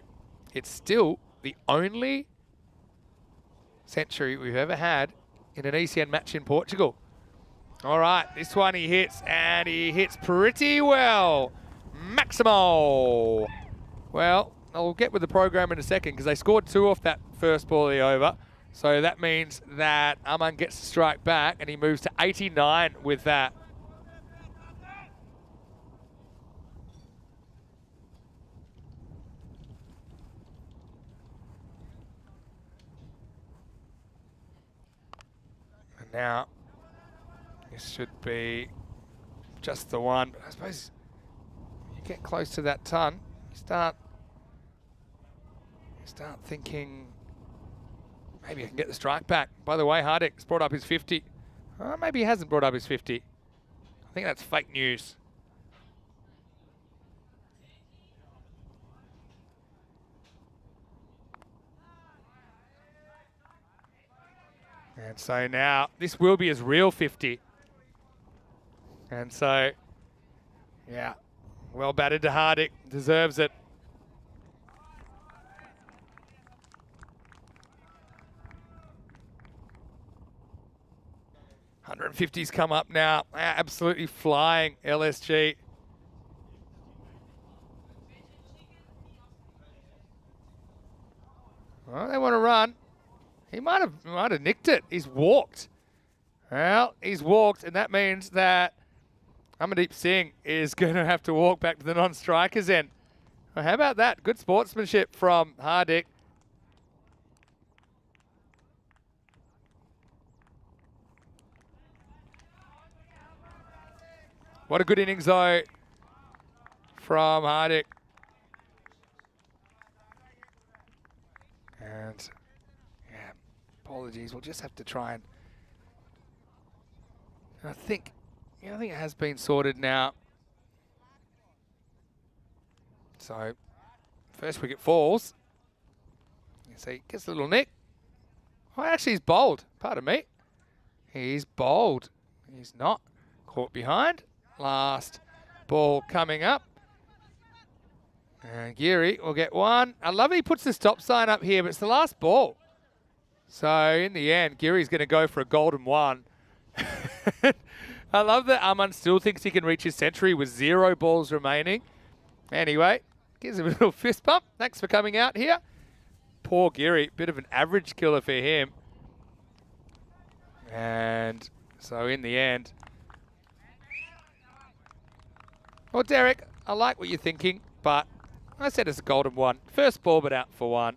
It's still the only century we've ever had in an ECN match in Portugal. All right, this one he hits, and he hits pretty well. Maximo. Well, I'll get with the program in a second because they scored 2 off that first ball of the over. So that means that Aman gets to strike back, and he moves to 89 with that. And now, this should be just the one. But I suppose you get close to that ton, you start thinking, maybe I can get the strike back. By the way, Hardik's brought up his 50. Maybe he hasn't brought up his 50. I think that's fake news. And so now, this will be his real 50. And so, yeah, well batted to Hardik, deserves it. 150s come up now. Absolutely flying, LSG. Well, they want to run. He might have nicked it. He's walked. Well, he's walked, and that means that Amandeep Singh is going to have to walk back to the non-strikers end. Well, how about that? Good sportsmanship from Hardik. What a good innings, though, from Hardik. And, yeah, apologies. We'll just have to try and I think it has been sorted now. So, first wicket falls. You see, gets a little nick. Oh, actually, he's bowled. Pardon me. He's bowled. He's not caught behind. Last ball coming up. And Geary will get one. I love he puts the stop sign up here, but it's the last ball. So in the end, Geary's going to go for a golden one. I love that Aman still thinks he can reach his century with 0 balls remaining. Anyway, gives him a little fist bump. Thanks for coming out here. Poor Geary, bit of an average killer for him. And so in the end, well, Derek, I like what you're thinking, but I said it's a golden one. First ball, but out for 1.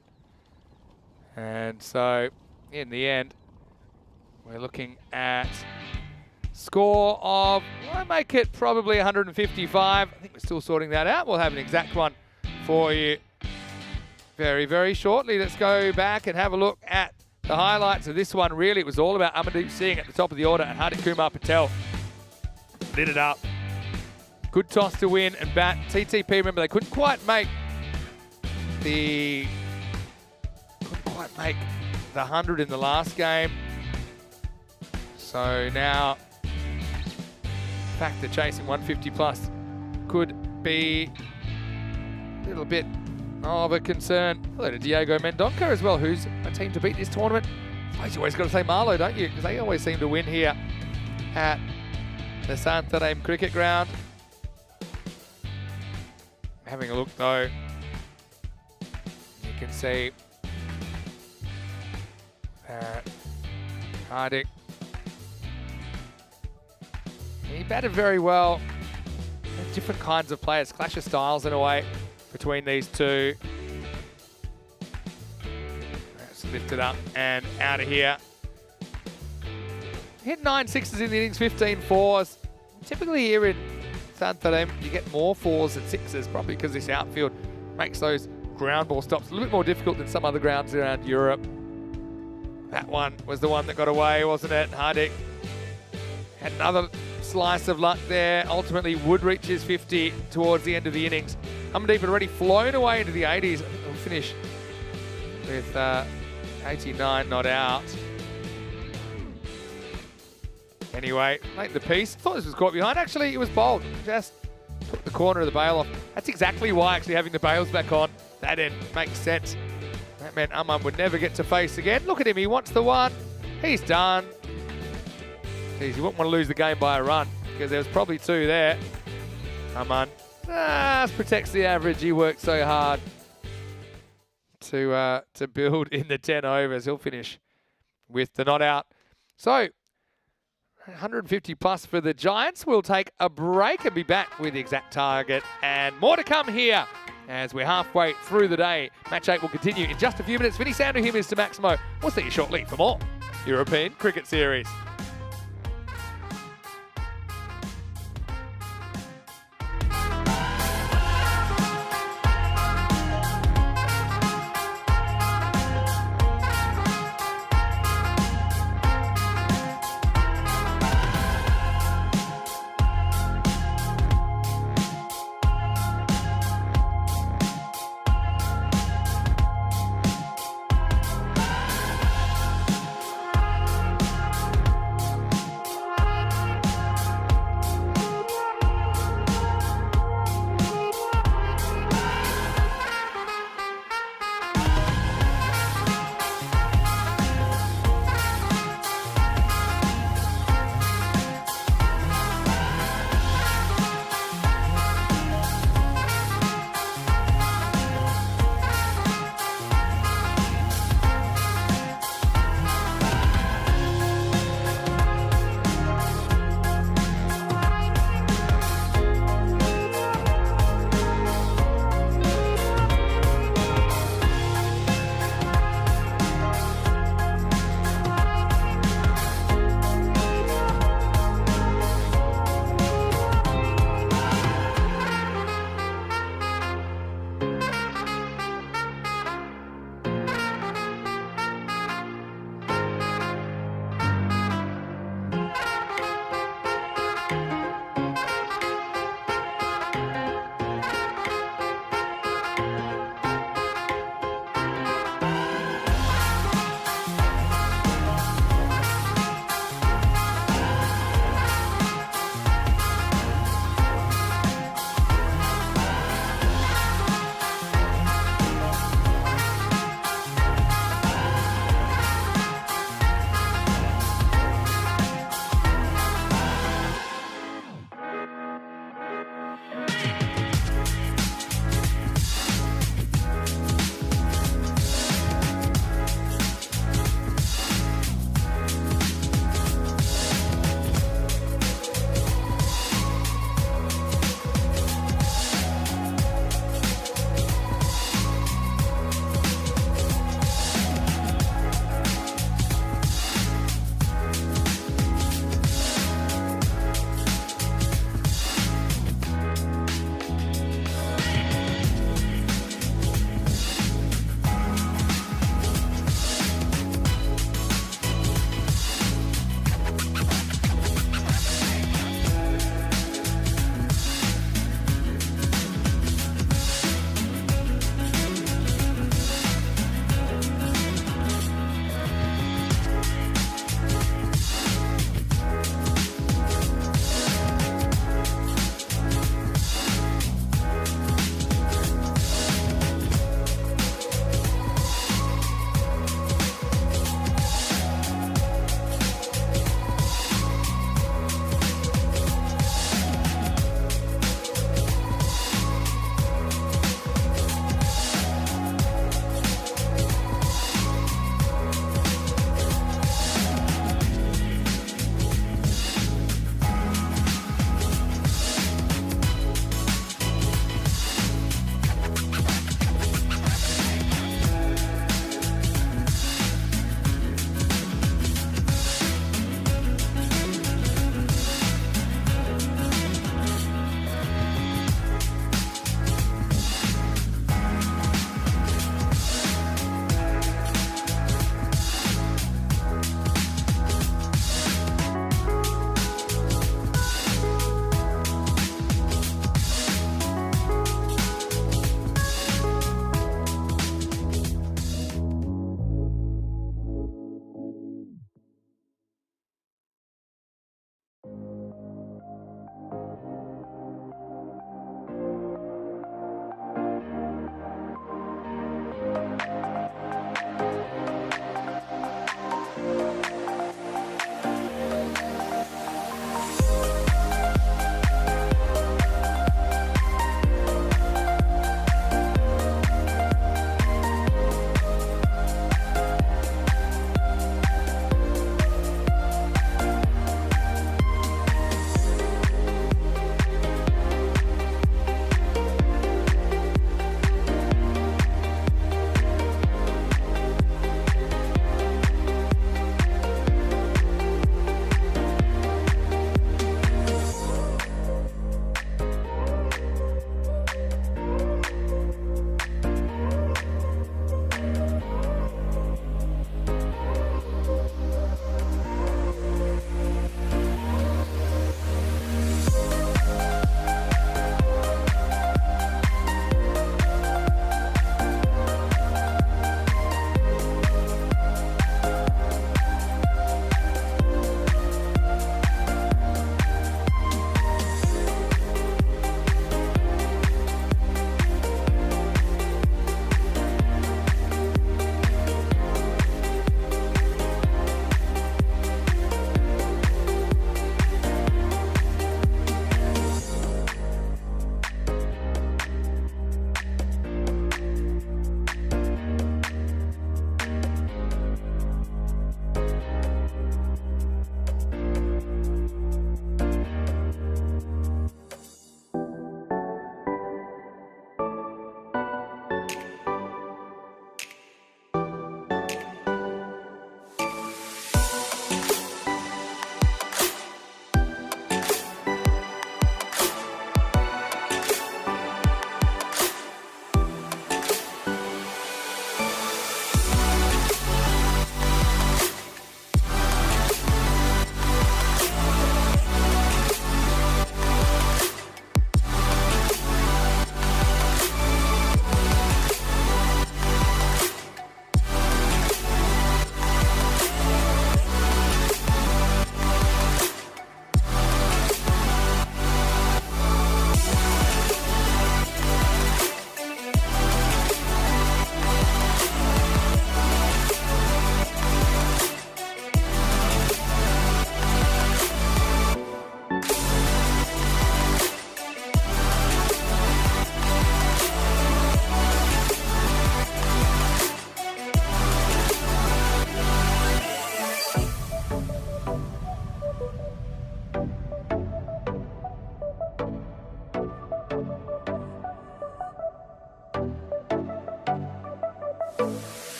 And so, in the end, we're looking at score of, I make it probably 155. I think we're still sorting that out. We'll have an exact one for you very, very shortly. Let's go back and have a look at the highlights of this one. Really, it was all about Amandeep Singh at the top of the order and Hardik Kumar Patel lit it up. Good toss to win and bat. TTP, remember, they couldn't quite make the 100 in the last game. So now, the fact that chasing 150 plus could be a little bit of a concern. Hello to Diego Mendonca as well, who's a team to beat this tournament. I suppose you always got to say Marlow, don't you? Because they always seem to win here at the Santarém Cricket Ground. Having a look though, you can see that Hardik, he batted very well. Different kinds of players, clash of styles in a way between these two. Let's lift it up and out of here. Hit 9 6s in the innings, 15 4s. Typically here in Santarém, you get more 4s and 6s, probably because this outfield makes those ground ball stops a little bit more difficult than some other grounds around Europe. That one was the one that got away, wasn't it? Hardik had another slice of luck there. Ultimately would reach his 50 towards the end of the innings. Amandeep had already flown away into the 80s. He'll finish with 89 not out. Anyway, made the piece. Thought this was caught behind. Actually, it was bowled. Just took the corner of the bail off. That's exactly why actually having the bails back on that end makes sense. That meant Aman would never get to face again. Look at him. He wants the one. He's done. Geez, you wouldn't want to lose the game by a run because there was probably two there. Aman protects the average. He worked so hard to build in the 10 overs. He'll finish with the not out. So 150 plus for the Giants. We'll take a break and be back with the exact target and more to come here as we're halfway through the day. Match 8 will continue in just a few minutes. Vinny Sound to him is to Maximo. We'll see you shortly for more European Cricket Series.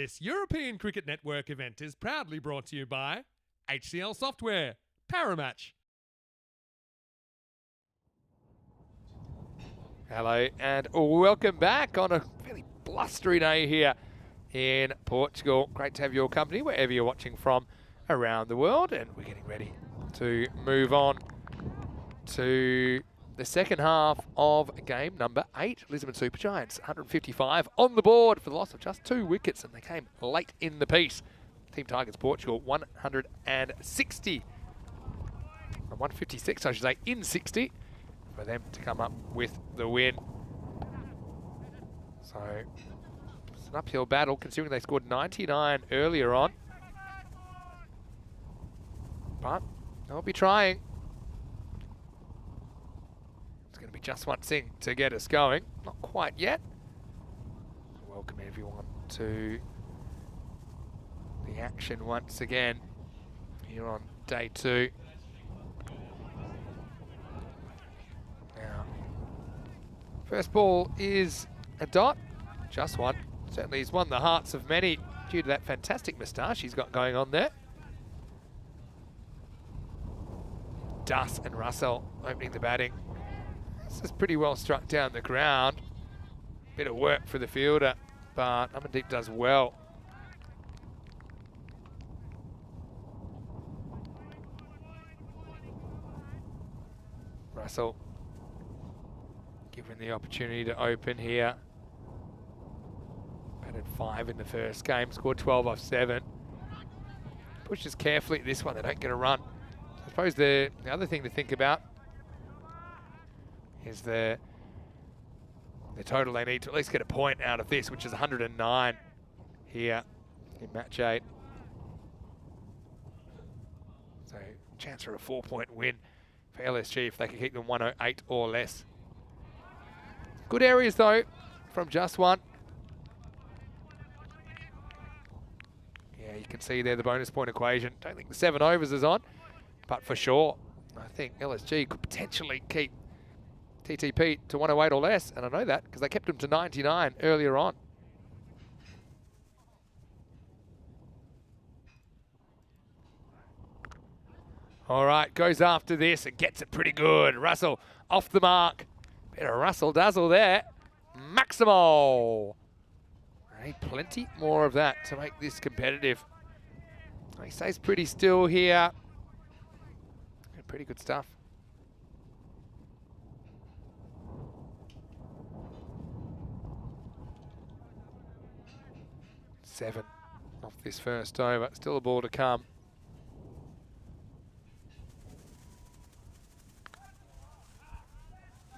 This European Cricket Network event is proudly brought to you by HCL Software, Paramatch. Hello and welcome back on a fairly blustery day here in Portugal. Great to have your company wherever you're watching from around the world, and we're getting ready to move on to the second half of game number 8. Lisbon Super Giants, 155 on the board for the loss of just 2 wickets, and they came late in the piece. Team Tigers Portugal, 160, 156 I should say, in 60 for them to come up with the win. So it's an uphill battle considering they scored 99 earlier on. But they'll be trying. It's going to be just one thing to get us going. Not quite yet. Welcome everyone to the action once again here on day 2. Now, first ball is a dot, just one. Certainly he's won the hearts of many due to that fantastic moustache he's got going on there. Duss and Russell opening the batting. This is pretty well struck down the ground. Bit of work for the fielder, but Amandeep does well. Russell given the opportunity to open here. Batted 5 in the first game, scored 12 off 7. Pushes carefully at this one, they don't get a run. I suppose the other thing to think about is the total they need to at least get a point out of this, which is 109 here in match 8. So chance for a 4-point win for LSG if they can keep them 108 or less. Good areas though from just one. Yeah, you can see there the bonus point equation. Don't think the 7 overs is on, but for sure I think LSG could potentially keep TTP to 108 or less, and I know that because they kept him to 99 earlier on. All right, goes after this and gets it pretty good. Russell off the mark. Bit of Russell dazzle there. Maximo. I need plenty more of that to make this competitive. He stays pretty still here. Pretty good stuff. Seven off this first over. Still a ball to come.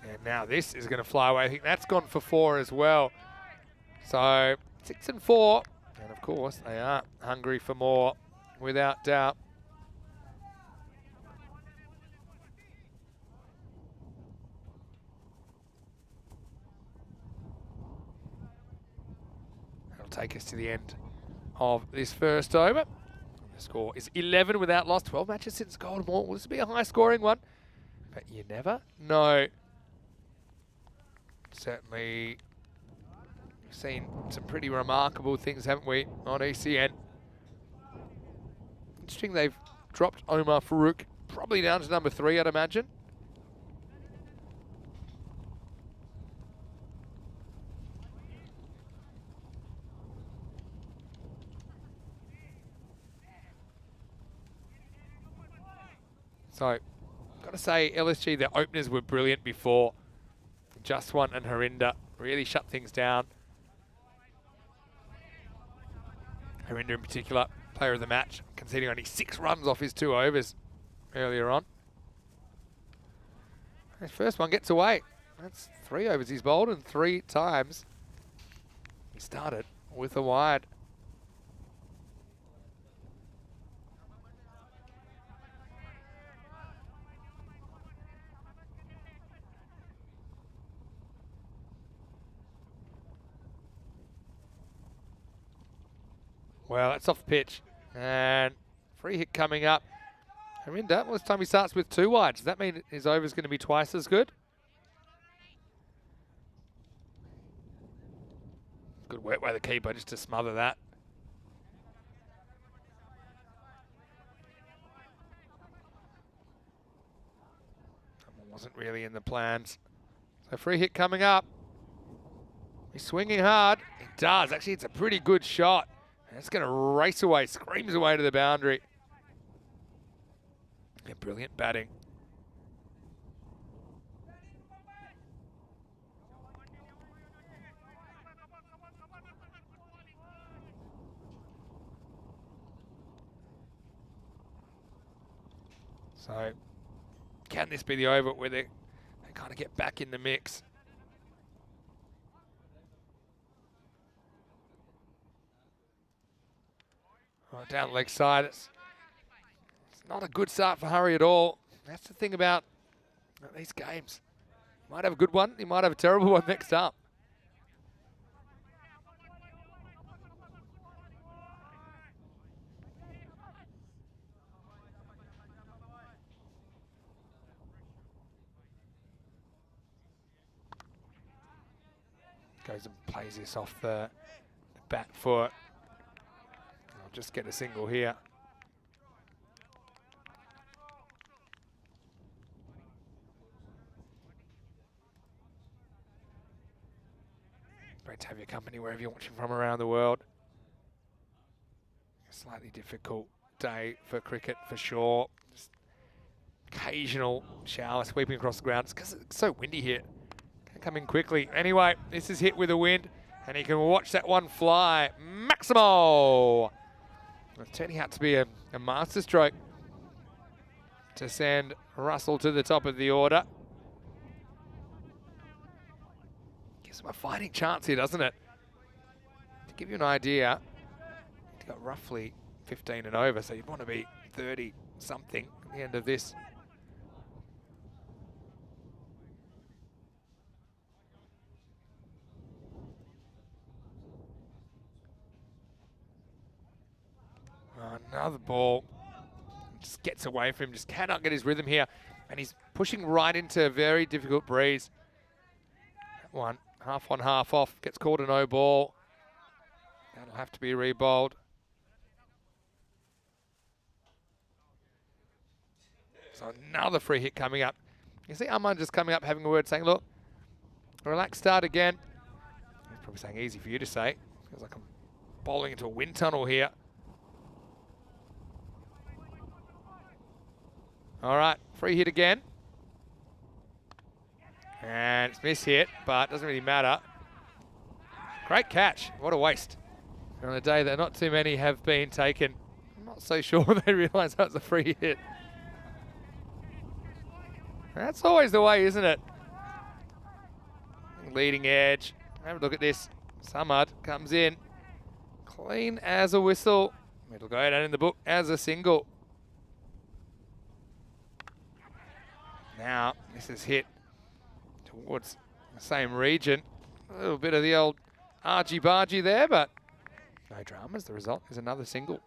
And now this is going to fly away. I think that's gone for 4 as well. So 6 and 4. And of course, they are hungry for more, without doubt. Take us to the end of this first over. The score is 11 without loss. 12 matches since Golden Ball. Will this be a high-scoring one? But you never know. Certainly, we've seen some pretty remarkable things, haven't we, on ECN? Interesting, they've dropped Omar Farouk probably down to number 3, I'd imagine. So, got to say, LSG, their openers were brilliant before. Justwan and Harinder really shut things down. Harinder in particular, player of the match, conceding only 6 runs off his 2 overs earlier on. His first one gets away. That's 3 overs he's bowled, and 3 times he started with a wide. Well, that's off the pitch. And free hit coming up. Harinder, well, this time he starts with 2 wides. Does that mean his over's going to be twice as good? Good work by the keeper just to smother that. wasn't really in the plans. So free hit coming up. He's swinging hard. He does. Actually, it's a pretty good shot. And it's going to race away, screams away to the boundary. Yeah, brilliant batting. So, can this be the over where they kind of get back in the mix? Right, down the leg side, it's not a good start for Hurry at all. That's the thing about these games. You might have a good one, you might have a terrible one next up. Goes and plays this off the back foot. I'll just get a single here. Great to have your company wherever you're watching from around the world. A slightly difficult day for cricket for sure. Just occasional shower sweeping across the ground. It's because it's so windy here. Come in quickly. Anyway, this is hit with a wind, and you can watch that one fly. Maximo! It's turning out to be a master stroke to send Russell to the top of the order. Gives him a fighting chance here, doesn't it? To give you an idea, he's got roughly 15 and over, so you'd want to be 30-something at the end of this. Another ball, just gets away from him, just cannot get his rhythm here. And he's pushing right into a very difficult breeze. That one, half on, half off, gets called a no ball. That'll have to be re-bowled. So another free hit coming up. You see Armand just coming up, having a word, saying, look, relax, start again. He's probably saying easy for you to say. Feels like I'm bowling into a wind tunnel here. All right, free hit again. And it's miss hit, but doesn't really matter. Great catch. What a waste. On a day that not too many have been taken. I'm not so sure they realise that was a free hit. That's always the way, isn't it? Leading edge. Have a look at this. Samad comes in. Clean as a whistle. It'll go down in the book as a single. Now, this is hit towards the same region. A little bit of the old argy-bargy there, but no dramas. The result is another single.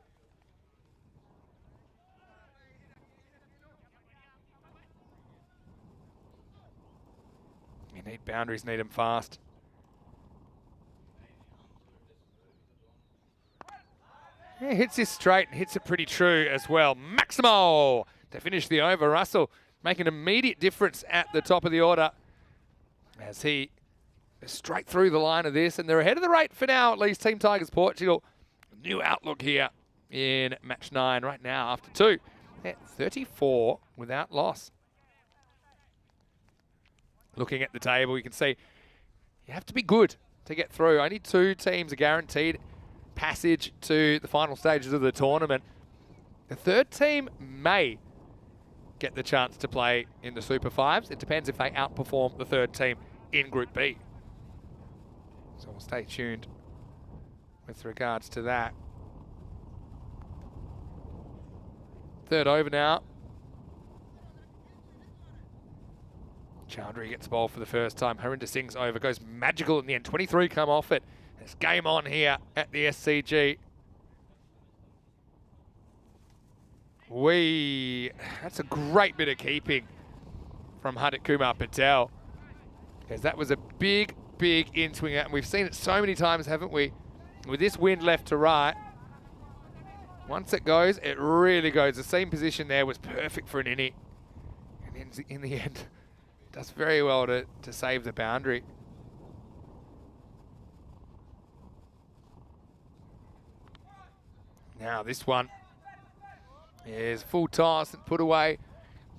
You need boundaries, need them fast. He hits this straight and hits it pretty true as well. Maximo to finish the over. Russell making an immediate difference at the top of the order as he is straight through the line of this, and they're ahead of the rate for now, at least. Team Tigers Portugal, new outlook here in match 9 right now after 2. At 34 without loss. Looking at the table, you can see you have to be good to get through. Only 2 teams are guaranteed passage to the final stages of the tournament. The 3rd team may get the chance to play in the Super 5s. It depends if they outperform the 3rd team in Group B. So we'll stay tuned with regards to that. 3rd over now. Chowdhury gets the ball for the first time. Harinder Singh's over, goes magical in the end. 23 come off it. It's game on here at the SCG. That's a great bit of keeping from Hardit Kumar Patel, because that was a big, big in-swing, and we've seen it so many times, haven't we? With this wind left to right, once it goes, it really goes. The same position there was perfect for an innie. And in the end, does very well to save the boundary. Now this one is full toss and put away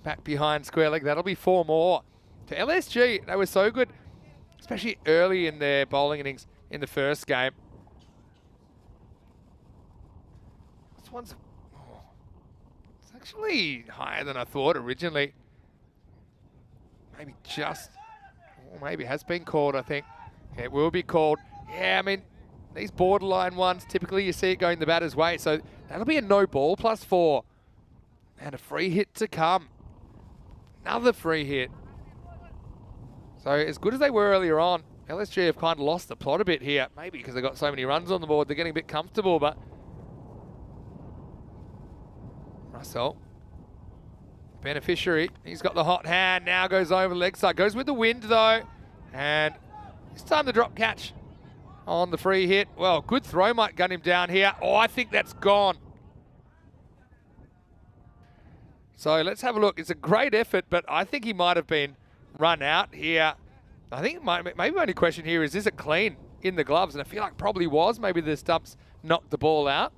back behind square leg. That'll be 4 more. To LSG, they were so good, especially early in their bowling innings in the first game. This one's it's actually higher than I thought originally. Maybe just, or maybe has been called, I think. Yeah, it will be called. Yeah, I mean, these borderline ones, typically you see it going the batter's way, so that'll be a no ball +4. And a free hit to come. Another free hit. So as good as they were earlier on, LSG have kind of lost the plot a bit here. Maybe because they got so many runs on the board, they're getting a bit comfortable, but Russell, beneficiary, he's got the hot hand, now goes over the leg side, goes with the wind though, and it's time to drop catch on the free hit. Well, good throw might gun him down here. Oh, I think that's gone. So let's have a look. It's a great effort, but I think he might have been run out here. I think maybe my only question here is it clean in the gloves? And I feel like probably was. Maybe the stumps knocked the ball out.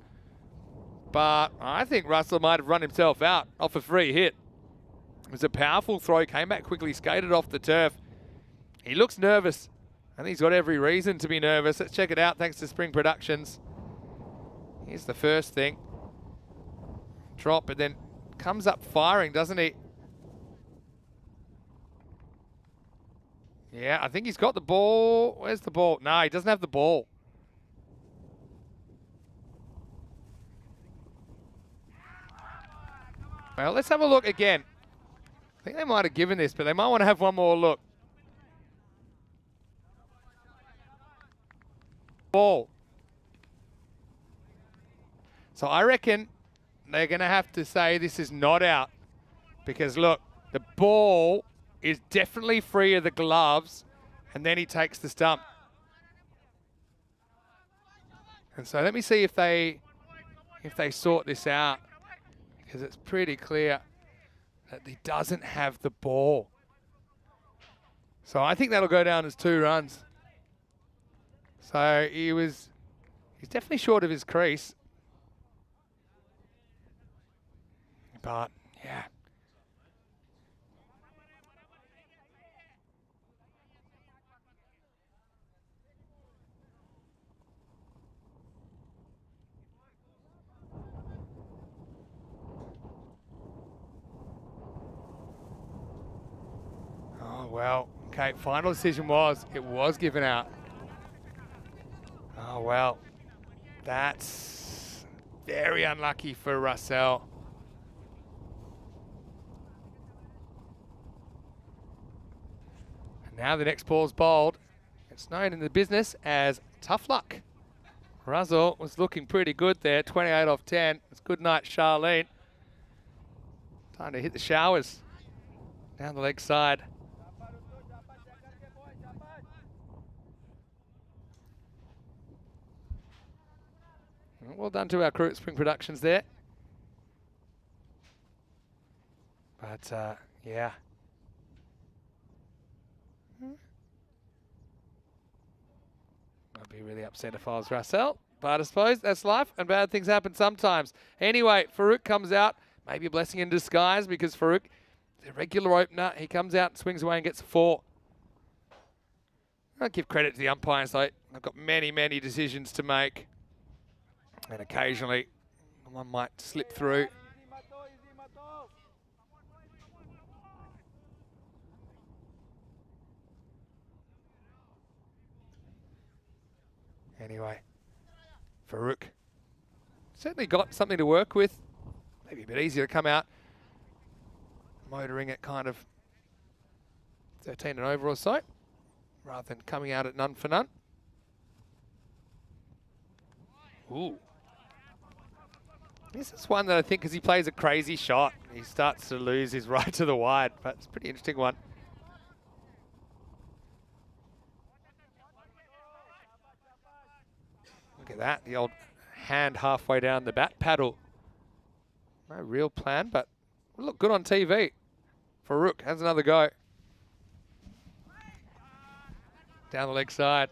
But I think Russell might have run himself out off a free hit. It was a powerful throw, came back quickly, skated off the turf. He looks nervous. I think he's got every reason to be nervous. Let's check it out thanks to Spring Productions. Here's the first thing. Drop, but then comes up firing, doesn't he? Yeah, I think he's got the ball. Where's the ball? No, he doesn't have the ball. Well, let's have a look again. I think they might have given this, but they might want to have one more look. Ball. So I reckon they're going to have to say this is not out. Because look, the ball is definitely free of the gloves, and then he takes the stump. And so let me see if they sort this out, because it's pretty clear that he doesn't have the ball. So I think that'll go down as 2 runs. So he's definitely short of his crease. But yeah. Oh, well. Okay, final decision it was given out. Oh, well. That's very unlucky for Russell. And now the next ball's bowled. It's known in the business as tough luck. Russell was looking pretty good there, 28 off 10. It's good night, Charlene. Time to hit the showers. Down the leg side. Well done to our crew at Spring Productions there. But, yeah. I'd be really upset if I was Russell. But I suppose that's life, and bad things happen sometimes. Anyway, Farouk comes out. Maybe a blessing in disguise, because Farouk, the regular opener, he comes out and swings away and gets 4. I'll give credit to the umpires, though. I've got many, many decisions to make. And occasionally, one might slip through. Anyway, Farouk certainly got something to work with. Maybe a bit easier to come out, motoring it kind of 13 and over or so, rather than coming out at none for none. Ooh. This is one that I think, because he plays a crazy shot, he starts to lose his right to the wide, but it's a pretty interesting one. Look at that, the old hand halfway down the bat paddle. No real plan, but look good on TV. Farouk has another go. down the leg side.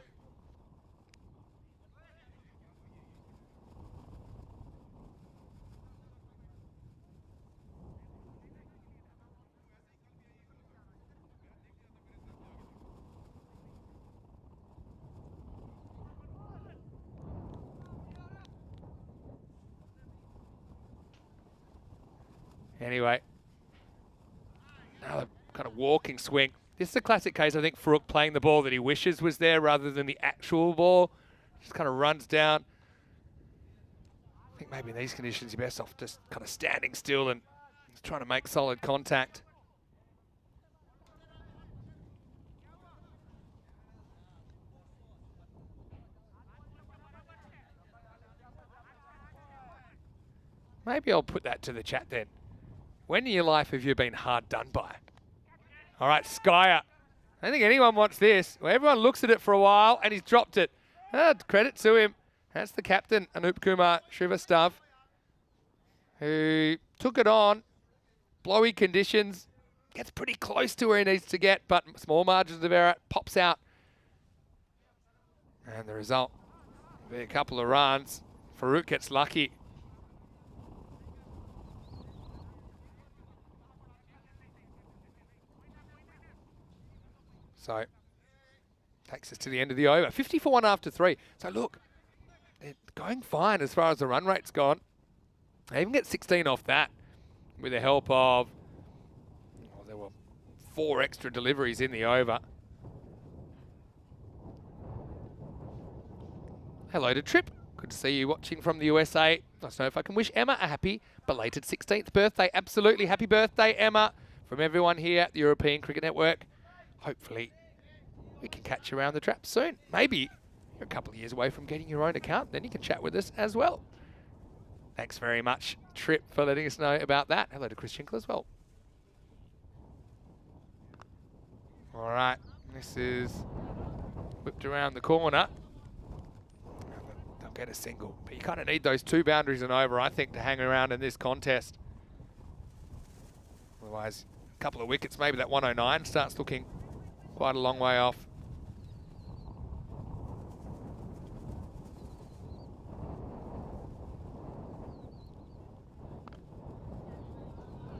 Anyway, another kind of walking swing. This is a classic case, I think, Farouk playing the ball that he wishes was there rather than the actual ball. Just kind of runs down. I think maybe in these conditions, you're best off just kind of standing still and trying to make solid contact. Maybe I'll put that to the chat then. When in your life have you been hard done by? All right, Skyer. I don't think anyone wants this. Well, everyone looks at it for a while, and he's dropped it. Credit to him. That's the captain, Anup Kumar Srivastav, who took it on. Blowy conditions. Gets pretty close to where he needs to get, but small margins of error. Pops out. And the result will be a couple of runs. Farouk gets lucky. So, takes us to the end of the over. 54 after 3. So look, they're going fine as far as the run rate's gone. They even get 16 off that with the help of, well, there were 4 extra deliveries in the over. Hello to Trip. Good to see you watching from the USA. Let's know if I can wish Emma a happy belated 16th birthday. Absolutely. Happy birthday, Emma, from everyone here at the European Cricket Network. Hopefully, we can catch you around the traps soon. Maybe you're a couple of years away from getting your own account. Then you can chat with us as well. Thanks very much, Trip, for letting us know about that. Hello to Chris Chinkle as well. All right, this is whipped around the corner. They'll get a single. But you kind of need those 2 boundaries and over, I think, to hang around in this contest. Otherwise, a couple of wickets, maybe that 109 starts looking quite a long way off.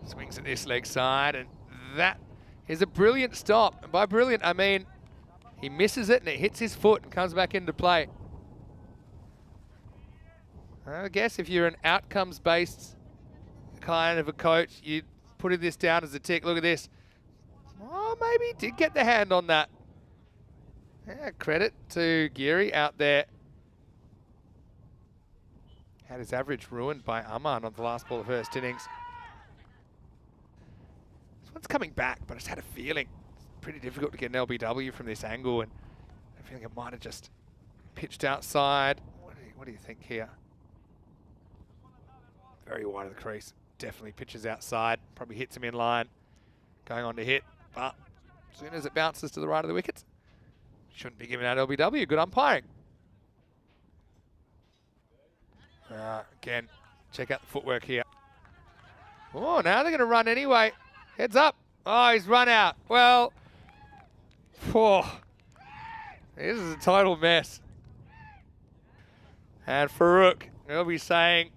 Swings at this leg side, and that is a brilliant stop. And by brilliant, I mean he misses it and it hits his foot and comes back into play. I guess if you're an outcomes-based kind of a coach, you put this down as a tick. Look at this. Oh, maybe he did get the hand on that. Yeah, credit to Geary out there. Had his average ruined by Aman on the last ball of first innings. This one's coming back, but I just had a feeling it's pretty difficult to get an LBW from this angle, and I feel like it might have just pitched outside. What do you think here? Very wide of the crease. Definitely pitches outside. Probably hits him in line. Going on to hit. But as soon as it bounces to the right of the wickets, shouldn't be given out LBW. Good umpiring. Again, check out the footwork here. Oh, now they're going to run anyway. Heads up. Oh, he's run out. Well, this is a total mess. And Farouk, he'll be saying,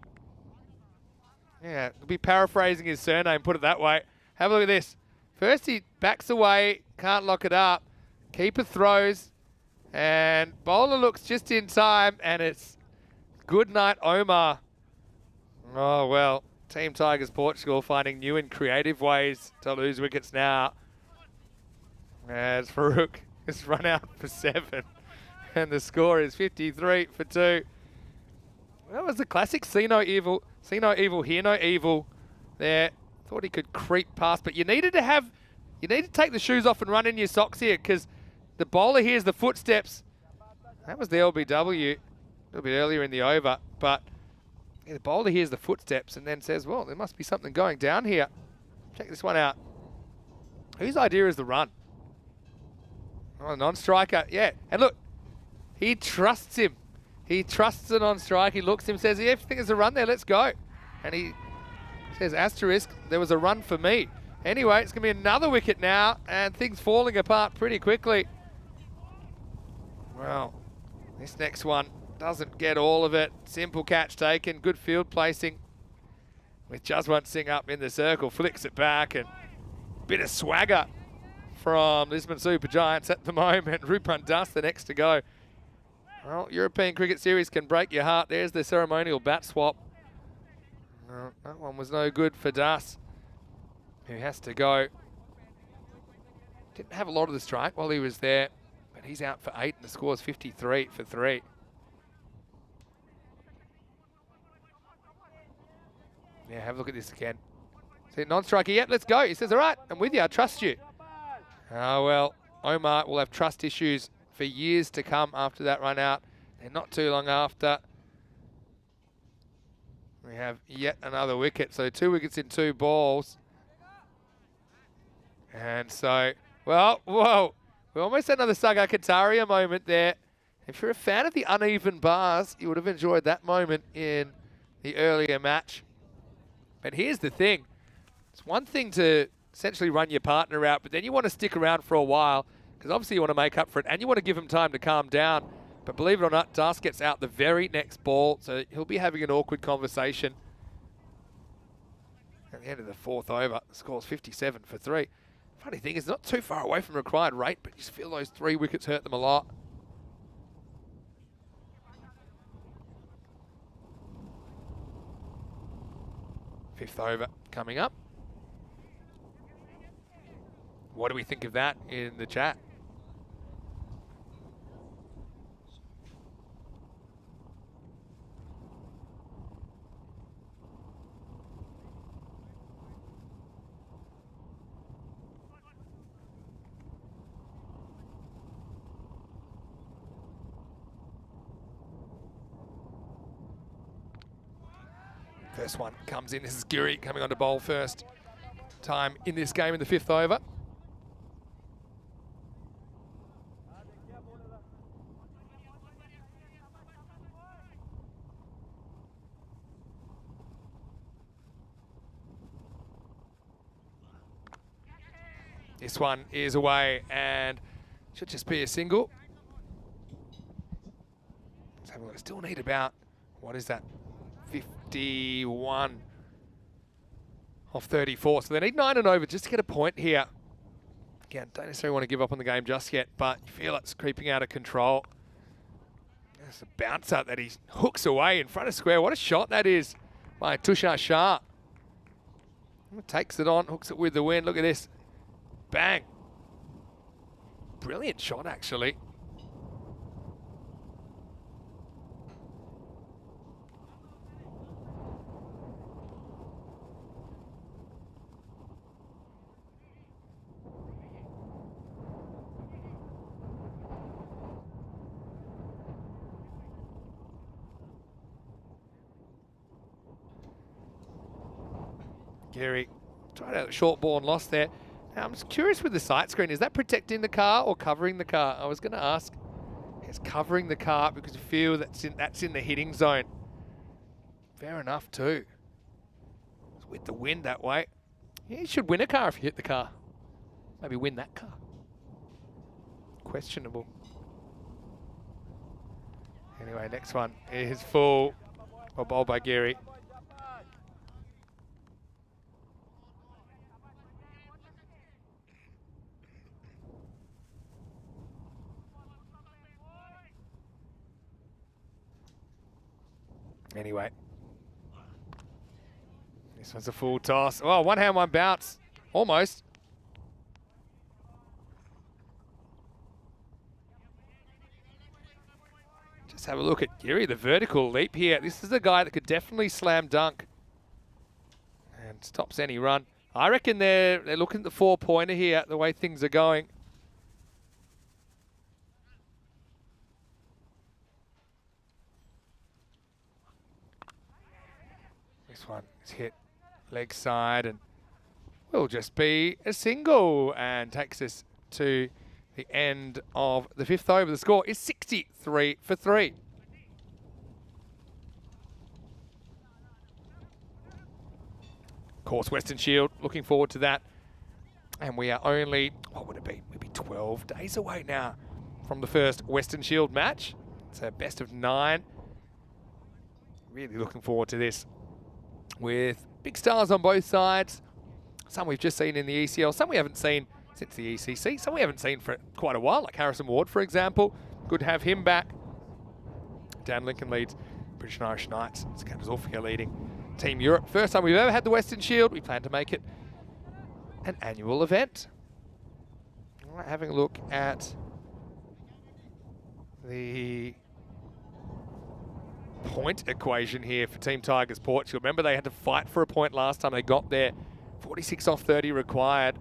yeah, he'll be paraphrasing his surname, put it that way. Have a look at this. First he backs away, can't lock it up. Keeper throws, and bowler looks just in time, and it's good night, Omar. Oh, well, Team Tigers Portugal finding new and creative ways to lose wickets now. As Farouk has run out for 7, and the score is 53 for 2. That was the classic see no evil, hear no evil there. Thought he could creep past, but you need to take the shoes off and run in your socks here, because the bowler hears the footsteps. That was the LBW a little bit earlier in the over, but yeah, the bowler hears the footsteps and then says, well, there must be something going down here. Check this one out. Whose idea is the run? Oh, non-striker, yeah. And look, he trusts him. He trusts the non-strike. He looks at him, says, yeah, if you think there's a run there, let's go. And he says, asterisk, there was a run for me. Anyway, it's going to be another wicket now, and things falling apart pretty quickly. Well, this next one doesn't get all of it. Simple catch taken, good field placing. With Jaswant Singh up in the circle, flicks it back, and bit of swagger from Lisbon Super Giants at the moment. Rupan Das the next to go. Well, European Cricket Series can break your heart. There's the ceremonial bat swap. That one was no good for Das, who has to go. Didn't have a lot of the strike while he was there, but he's out for 8 and the score's 53 for 3. Yeah, have a look at this again. See, non-striker, yep, let's go. He says, all right, I'm with you, I trust you. Oh, well, Omar will have trust issues for years to come after that run out. And not too long after, we have yet another wicket. So 2 wickets in 2 balls. And so, well, whoa, we almost had another Sagar Kataria moment there. If you're a fan of the uneven bars, you would have enjoyed that moment in the earlier match. But here's the thing. It's one thing to essentially run your partner out, but then you want to stick around for a while because obviously you want to make up for it and you want to give him time to calm down. But believe it or not, Das gets out the very next ball, so he'll be having an awkward conversation. At the end of the 4th over, the score's 57 for 3. Funny thing is, not too far away from required rate, but you just feel those 3 wickets hurt them a lot. Fifth over coming up. What do we think of that in the chat? First one comes in. This is Giri coming on to bowl first time in this game in the 5th over. This one is away and should just be a single. Let's have a look. Still need about, what is that? 51 off 34. So they need 9 and over just to get a point here. Again, don't necessarily want to give up on the game just yet, but you feel it's creeping out of control. There's a bouncer that he hooks away in front of square. What a shot that is by Tushar Shah. Takes it on, hooks it with the wind. Look at this. Bang. Brilliant shot, actually. Gary tried out a short ball and lost there. Now, I'm just curious with the sight screen, is that protecting the car or covering the car? I was going to ask. It's covering the car because you feel that's in the hitting zone. Fair enough too. It's with the wind that way. Yeah, you should win a car if you hit the car. Maybe win that car. Questionable. Anyway, next one is full. Or bowled by Gary. Anyway, this one's a full toss. Oh, one hand, one bounce. Almost. Just have a look at Giri, the vertical leap here. This is a guy that could definitely slam dunk and stops any run. I reckon they're looking at the 4-pointer here, the way things are going. This one is hit leg side and will just be a single and takes us to the end of the 5th over. The score is 63 for 3. Of course, Western Shield, looking forward to that. And we are only, what would it be? Maybe 12 days away now from the first Western Shield match. It's a best of 9. Really looking forward to this, with big stars on both sides. Some we've just seen in the ECL, some we haven't seen since the ECC, some we haven't seen for quite a while, like Harrison Ward, for example. Good to have him back. Dan Lincoln leads British and Irish Knights. Skander Zorfiger leading Team Europe. First time we've ever had the Western Shield. We plan to make it an annual event. All right, having a look at the point equation here for Team Tigers Portugal. Remember, they had to fight for a point last time they got there. 46 off 30 required.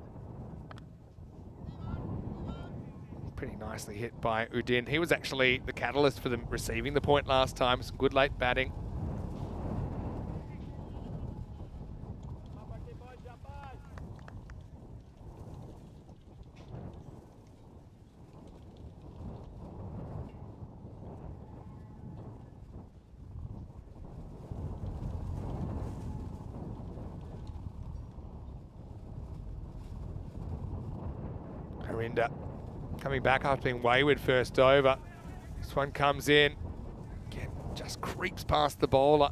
Pretty nicely hit by Udin. He was actually the catalyst for them receiving the point last time. Some good late batting. Harinda coming back after being wayward first over. This one comes in. Again, just creeps past the bowler.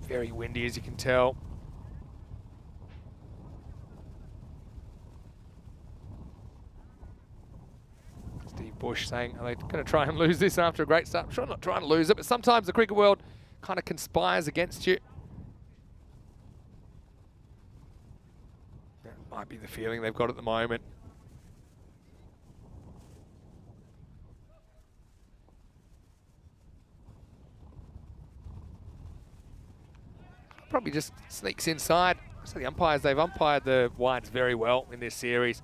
Very windy, as you can tell. Steve Bush saying, are they going to try and lose this after a great start? I'm sure not trying to lose it, but sometimes the cricket world kind of conspires against you. That might be the feeling they've got at the moment. Probably just sneaks inside. So the umpires, they've umpired the wides very well in this series.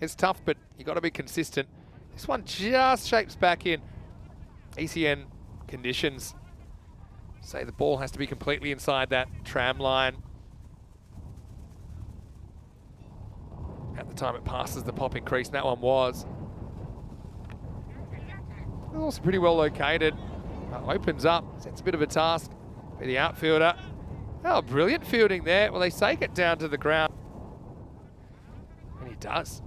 It's tough, but you've got to be consistent. This one just shapes back in. ECN conditions say the ball has to be completely inside that tram line at the time it passes the popping crease, and that one was. It's also pretty well located. Opens up, sets a bit of a task for the outfielder. Oh, brilliant fielding there. Well, they sake it down to the ground. And he does.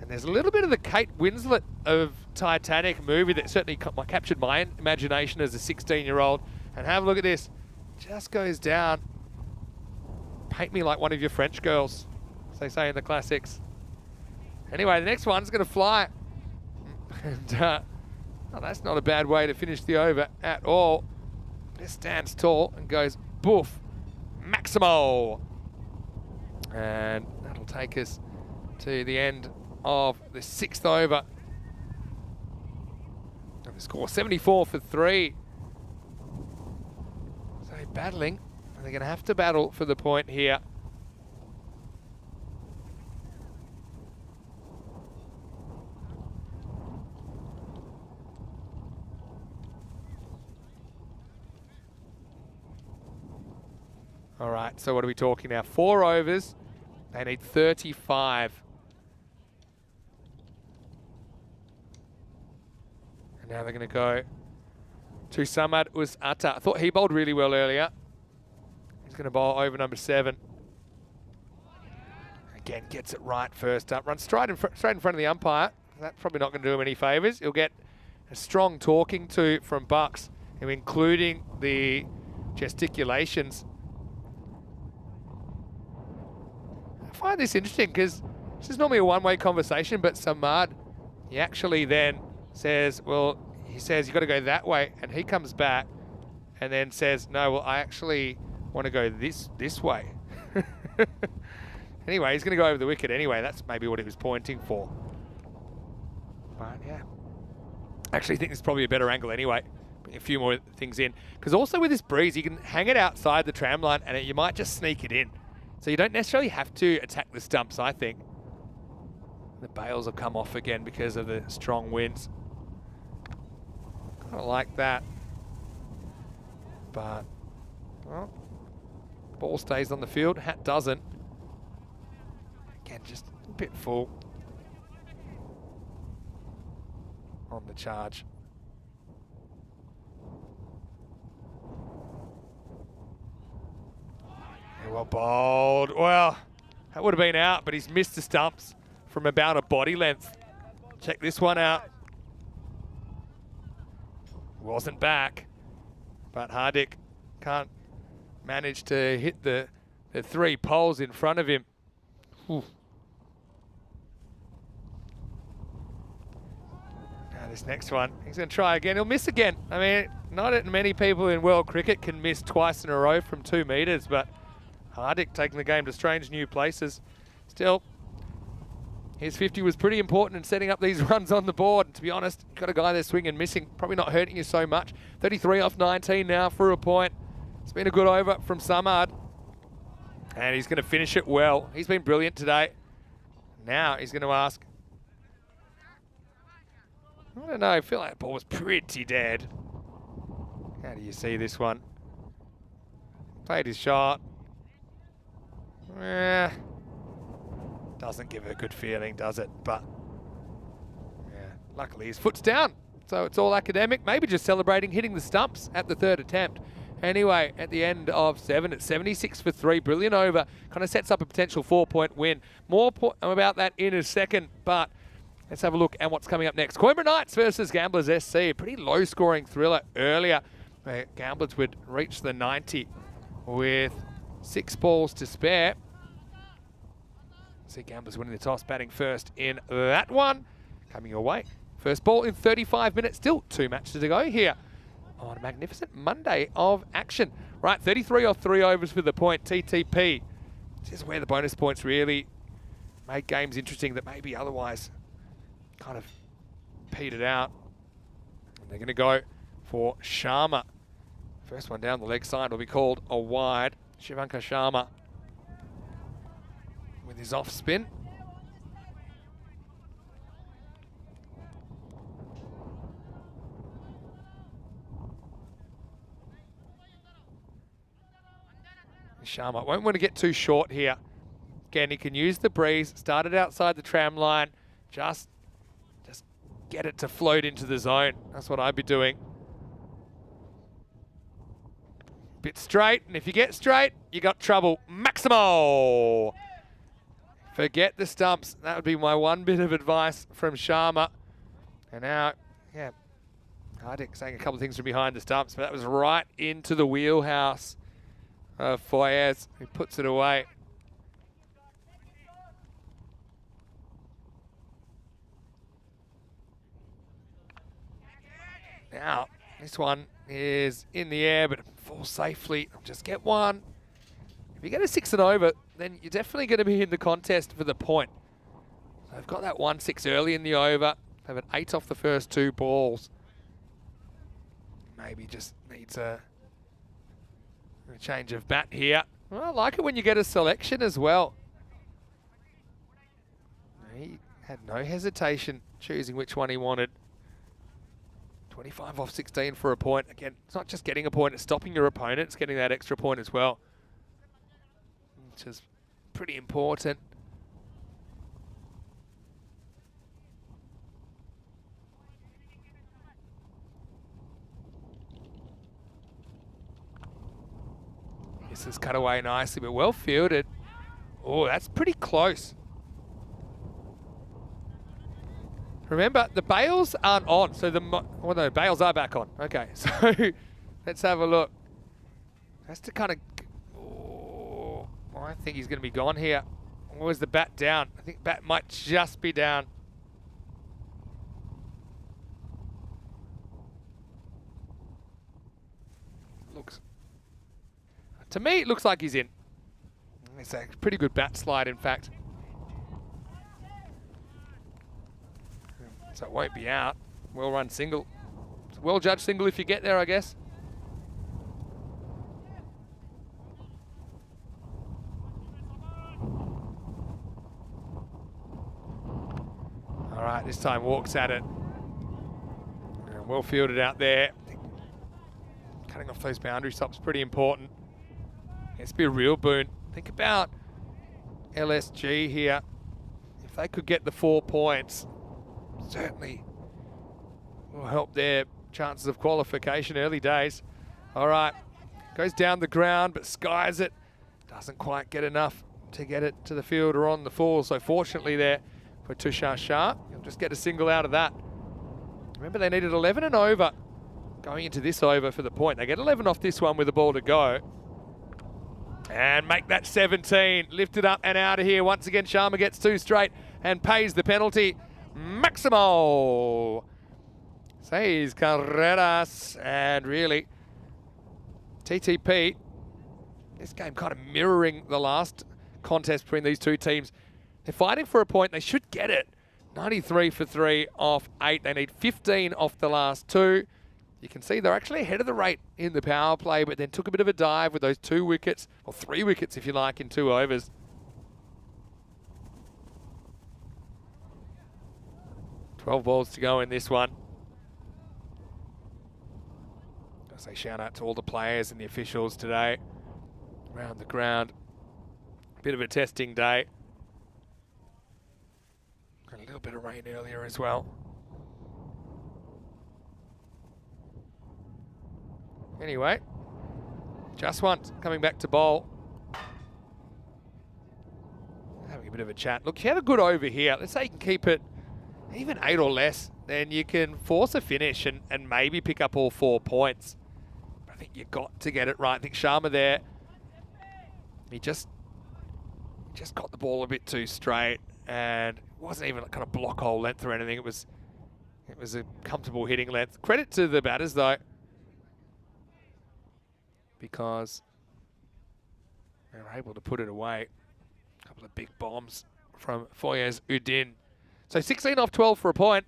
And there's a little bit of the Kate Winslet of Titanic movie that certainly captured my imagination as a 16-year-old. And have a look at this. Just goes down. Paint me like one of your French girls, as they say in the classics. Anyway, the next one's going to fly. And oh, that's not a bad way to finish the over at all. Just stands tall and goes boof. Maximo. And that'll take us to the end of the 6th over. And the score 74 for 3. So battling, and they're going to have to battle for the point here. All right, so what are we talking now? 4 overs. They need 35. And now they're going to go to Samad Us-Atta. I thought he bowled really well earlier. He's going to bowl over number 7. Again, gets it right first up. Runs straight in front of the umpire. That's probably not going to do him any favours. He'll get a strong talking to from Bucks, including the gesticulations. I find this interesting because this is normally a one-way conversation, but Samad, he actually then says, well, he says, you've got to go that way. And he comes back and then says, no, well, I actually want to go this way. Anyway, he's going to go over the wicket anyway. That's maybe what he was pointing for. But yeah, I actually think this is probably a better angle anyway. Bring a few more things in. Because also with this breeze, you can hang it outside the tram line and you might just sneak it in. So you don't necessarily have to attack the stumps, I think. The bails will come off again because of the strong winds. Kind of like that. But, well, ball stays on the field. Hat doesn't. Again, just a bit full on the charge. well bowled. Well, that would have been out, but he's missed the stumps from about a body length. Check this one out. Wasn't back, but Hardik can't manage to hit the 3 poles in front of him. Ooh. Now this next one, he's going to try again. He'll miss again. I mean, not many people in world cricket can miss twice in a row from 2 meters, but Hardik taking the game to strange new places. Still, his 50 was pretty important in setting up these runs on the board. And to be honest, got a guy there swinging, missing, probably not hurting you so much. 33 off 19 now for a point. It's been a good over from Samad. And he's going to finish it well. He's been brilliant today. Now he's going to ask. I don't know, I feel like that ball was pretty dead. How do you see this one? Played his shot. Doesn't give a good feeling, does it? But yeah, luckily his foot's down. So it's all academic. Maybe just celebrating hitting the stumps at the 3rd attempt. Anyway, at the end of 7, it's 76 for 3. Brilliant over. Kind of sets up a potential 4-point win. More about that in a second, but let's have a look at what's coming up next. Coimbra Knights versus Gamblers SC. A pretty low-scoring thriller earlier, where Gamblers would reach the 90 with 6 balls to spare. See Gamblers winning the toss, batting first in that one. Coming your way. First ball in 35 minutes. Still 2 matches to go here on a magnificent Monday of action. Right, 33 off 3 overs for the point. TTP. This is where the bonus points really made games interesting that maybe otherwise kind of petered out. And they're going to go for Sharma. First one down the leg side will be called a wide. Shivankar Sharma with his off spin. Sharma won't want to get too short here. Again, he can use the breeze. Started outside the tram line. Just get it to float into the zone. That's what I'd be doing. Bit straight, and if you get straight, you got trouble. Maximo! Forget the stumps. That would be my one bit of advice from Sharma. And now, yeah, Hardik saying a couple of things from behind the stumps, but that was right into the wheelhouse of Foyez, who puts it away. Now, this one is in the air, but it falls safely. Just get one. If you get a 6 and over, then you're definitely going to be in the contest for the point. So they've got that 1-6 early in the over. Have an 8 off the first 2 balls. Maybe just needs a change of bat here. Well, I like it when you get a selection as well. He had no hesitation choosing which one he wanted. 25 off 16 for a point. Again, it's not just getting a point, it's stopping your opponent. It's getting that extra point as well, which is pretty important. This is cut away nicely, but well fielded. Oh, that's pretty close. Remember, the bails aren't on, so well, no, bails are back on. Okay, so let's have a look. Has to kind of, oh, I think he's going to be gone here. Or is the bat down? I think bat might just be down. To me, it looks like he's in. It's a pretty good bat slide, in fact. So it won't be out. Well run single. It's a well judged single if you get there, I guess. All right, this time walks at it. And well fielded out there. Cutting off those boundary stops pretty important. It's be a real boon. Think about LSG here. If they could get the 4 points, certainly will help their chances of qualification early days. All right, goes down the ground but skies it. Doesn't quite get enough to get it to the field or on the full. So fortunately there for Tushar Shah, he'll just get a single out of that. Remember, they needed 11 and over going into this over for the point. They get 11 off this one with the ball to go. And make that 17. Lift it up and out of here. Once again, Sharma gets 2 straight and pays the penalty. Maximo says Carreras. And really, TTP, this game kind of mirroring the last contest between these two teams. They're fighting for a point. They should get it. 93 for 3 off 8. They need 15 off the last 2. You can see they're actually ahead of the rate in the power play, but then took a bit of a dive with those 2 wickets, or 3 wickets if you like, in 2 overs. $12 balls to go in this one. I say shout out to all the players and the officials today around the ground. Bit of a testing day. Got a little bit of rain earlier as well. Anyway, Jaswant coming back to bowl. Having a bit of a chat. Look, you have a good over here. Let's say you can keep it even 8 or less, then you can force a finish and maybe pick up all 4 points. But I think you've got to get it right. I think Sharma there, he just got the ball a bit too straight, and it wasn't even a kind of block hole length or anything. It was a comfortable hitting length. Credit to the batters though, because they were able to put it away. A couple of big bombs from Foyez Udin. So 16 off 12 for a point.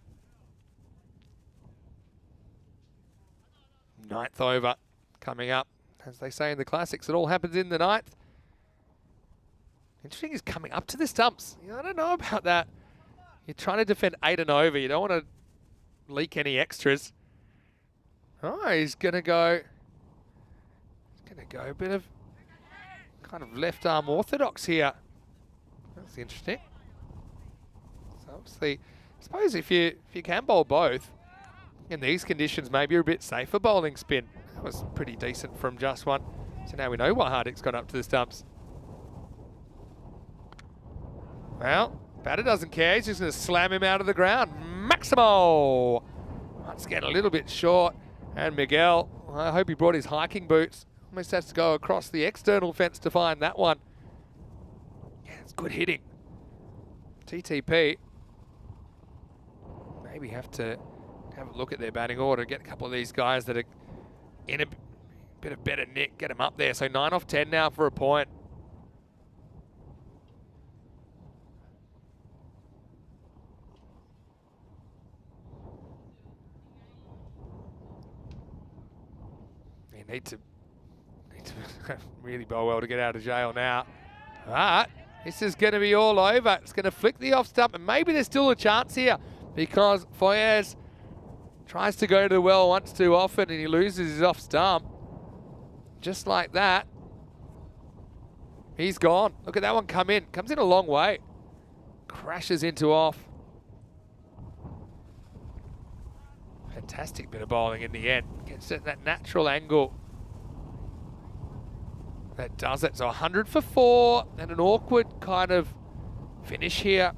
9th over coming up. As they say in the classics, it all happens in the 9th. Interesting is coming up to the stumps. I don't know about that. You're trying to defend 8 and over. You don't want to leak any extras. Oh, he's going to go. He's going to go a bit of kind of left arm orthodox here. That's interesting. So obviously, I suppose if you can bowl both in these conditions, maybe you're a bit safer bowling spin. That was pretty decent from Jaswant. So now we know why Hardik's got up to the stumps. Well, batter doesn't care. He's just going to slam him out of the ground. Maximo! Once again, a little bit short. And Miguel, I hope he brought his hiking boots. Almost has to go across the external fence to find that one. Yeah, it's good hitting. TTP maybe have to have a look at their batting order, get a couple of these guys that are in a bit of better nick, get them up there. So 9 off 10 now for a point. You need to really bowl well to get out of jail now. But this is going to be all over. It's going to flick the off stump, and maybe there's still a chance here because Foyez tries to go to the well once too often and he loses his off stump. Just like that. He's gone. Look at that one come in. Comes in a long way. Crashes into off. Fantastic bit of bowling in the end. Gets at that natural angle. That does it. So 100 for 4 and an awkward kind of finish here.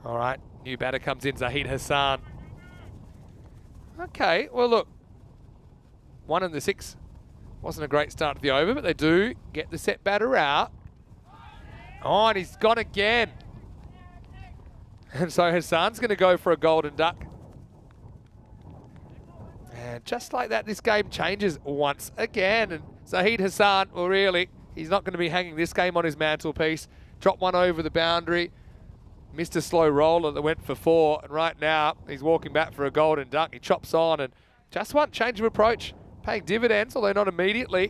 All right, new batter comes in, Zahid Hassan. Okay, well look, 1 in the 6. Wasn't a great start to the over, but they do get the set batter out. Oh, and he's gone again. And so Hassan's going to go for a golden duck. And just like that, this game changes once again. And Zahid Hassan, well really, he's not going to be hanging this game on his mantelpiece. Dropped one over the boundary. Missed a slow roller that went for 4. And right now, he's walking back for a golden duck. He chops on and just one change of approach. Paying dividends, although not immediately.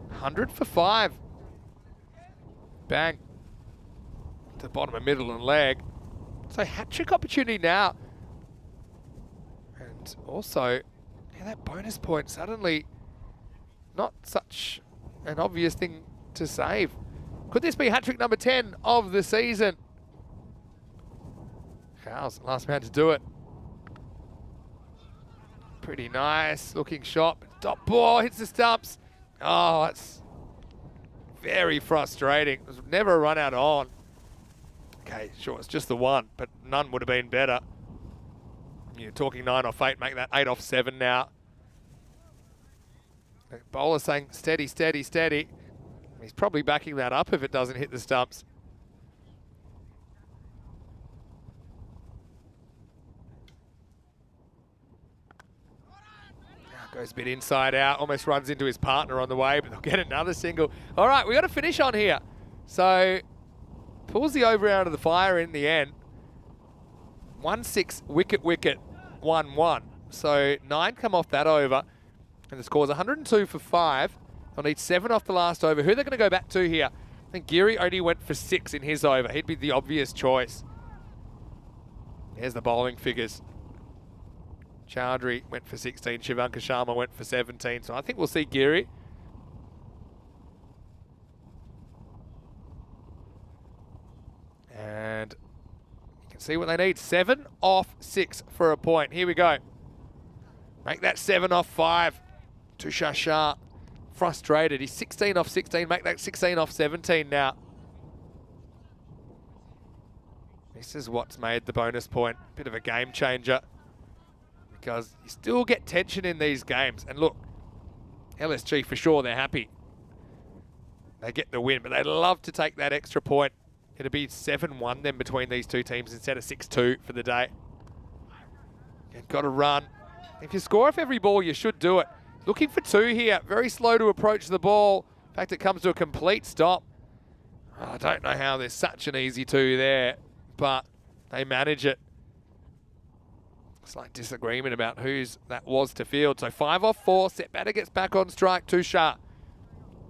100 for 5. Bang. To the bottom of middle and leg. So hat-trick opportunity now. And also, yeah, that bonus point suddenly not such an obvious thing to save. Could this be hat-trick number 10 of the season? Charles, last man to do it. Pretty nice looking shot. Top ball hits the stumps. Oh, it's very frustrating. There's never a run out on. Okay, sure, it's just the one, but none would have been better. You're talking 9 off 8, make that 8 off 7 now. The bowler's saying steady, steady, steady. He's probably backing that up if it doesn't hit the stumps. Goes a bit inside out, almost runs into his partner on the way, but they'll get another single. All right, we got to finish on here. So, pulls the over out of the fire in the end. 1-6, wicket, 1-1. So, 9 come off that over. And the score's 102 for 5. They'll need 7 off the last over. Who are they going to go back to here? I think Geary only went for 6 in his over. He'd be the obvious choice. There's the bowling figures. Chowdhury went for 16, Shivanka Sharma went for 17, so I think we'll see Geary. And you can see what they need, 7 off 6 for a point. Here we go. Make that 7 off 5. Tushar Shah, frustrated. He's 16 off 16, make that 16 off 17 now. This is what's made the bonus point bit of a game changer, because you still get tension in these games. And look, LSG for sure, they're happy. They get the win, but they'd love to take that extra point. It'll be 7-1 then between these two teams instead of 6-2 for the day. You've got to run. If you score off every ball, you should do it. Looking for 2 here. Very slow to approach the ball. In fact, it comes to a complete stop. Oh, I don't know how there's such an easy 2 there, but they manage it. Slight disagreement about whose that was to field. So 5 off 4, set batter gets back on strike, Tushar.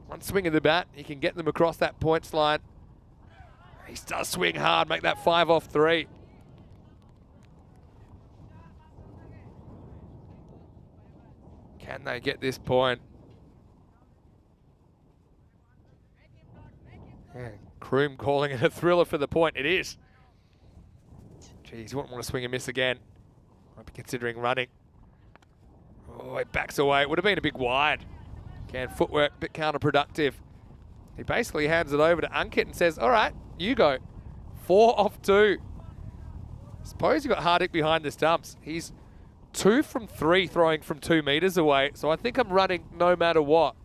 One swing of the bat, he can get them across that points line. He does swing hard, make that 5 off 3. Can they get this point? Yeah, Kroom calling it a thriller for the point. It is. Geez, you wouldn't want to swing and miss again. Might be considering running. Oh, it backs away. It would have been a big wide. Again, footwork, a bit counterproductive. He basically hands it over to Ankit and says, all right, you go. 4 off 2. Suppose you got Hardik behind the stumps. He's 2 from 3 throwing from 2 meters away. So I think I'm running no matter what.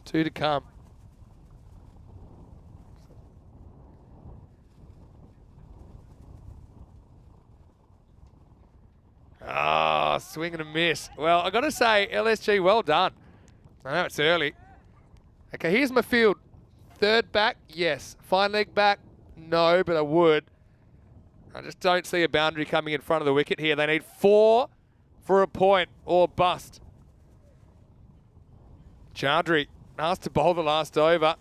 2 to come. Oh, swing and a miss. Well, I got to say, LSG, well done. I know it's early. Okay, here's my field. Third back, yes. Fine leg back, no, but I would. I just don't see a boundary coming in front of the wicket here. They need 4 for a point or bust. Chowdhury asked to bowl the last over.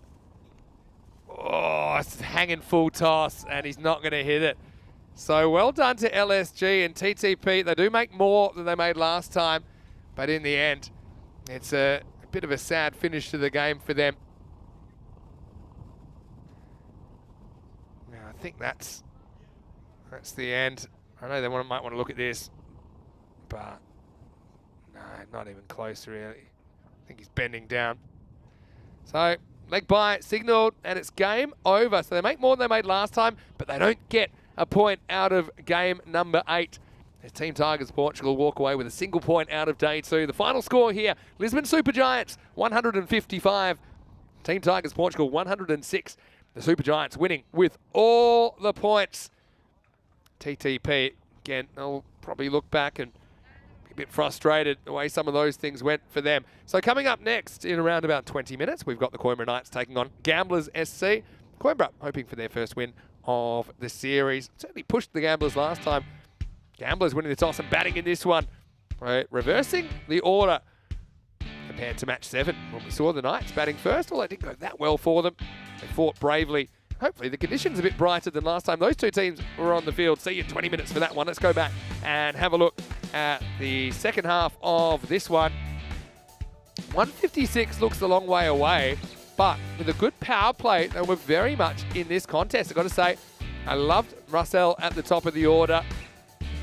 Oh, it's hanging full toss, and he's not going to hit it. So well done to LSG and TTP. They do make more than they made last time, but in the end, it's a bit of a sad finish to the game for them. Now, I think that's the end. I know they might want to look at this, but no, not even close really. I think he's bending down. So leg bye signaled, and it's game over. So they make more than they made last time, but they don't get a point out of game number 8. As Team Tigers Portugal walk away with a single point out of day 2. The final score here, Lisbon Super Giants 155. Team Tigers Portugal 106. The Super Giants winning with all the points. TTP, again, they'll probably look back and be a bit frustrated the way some of those things went for them. So coming up next in around about 20 minutes, we've got the Coimbra Knights taking on Gamblers SC. Coimbra hoping for their first win of the series. Certainly pushed the Gamblers last time. Gamblers winning the toss and batting in this one. Reversing the order compared to match 7 when we saw the Knights batting first. Although it didn't go that well for them. They fought bravely. Hopefully the conditions a bit brighter than last time those two teams were on the field. See you in 20 minutes for that one. Let's go back and have a look at the second half of this one. 156 looks a long way away, but with a good power play, they were very much in this contest. I've got to say, I loved Russell at the top of the order.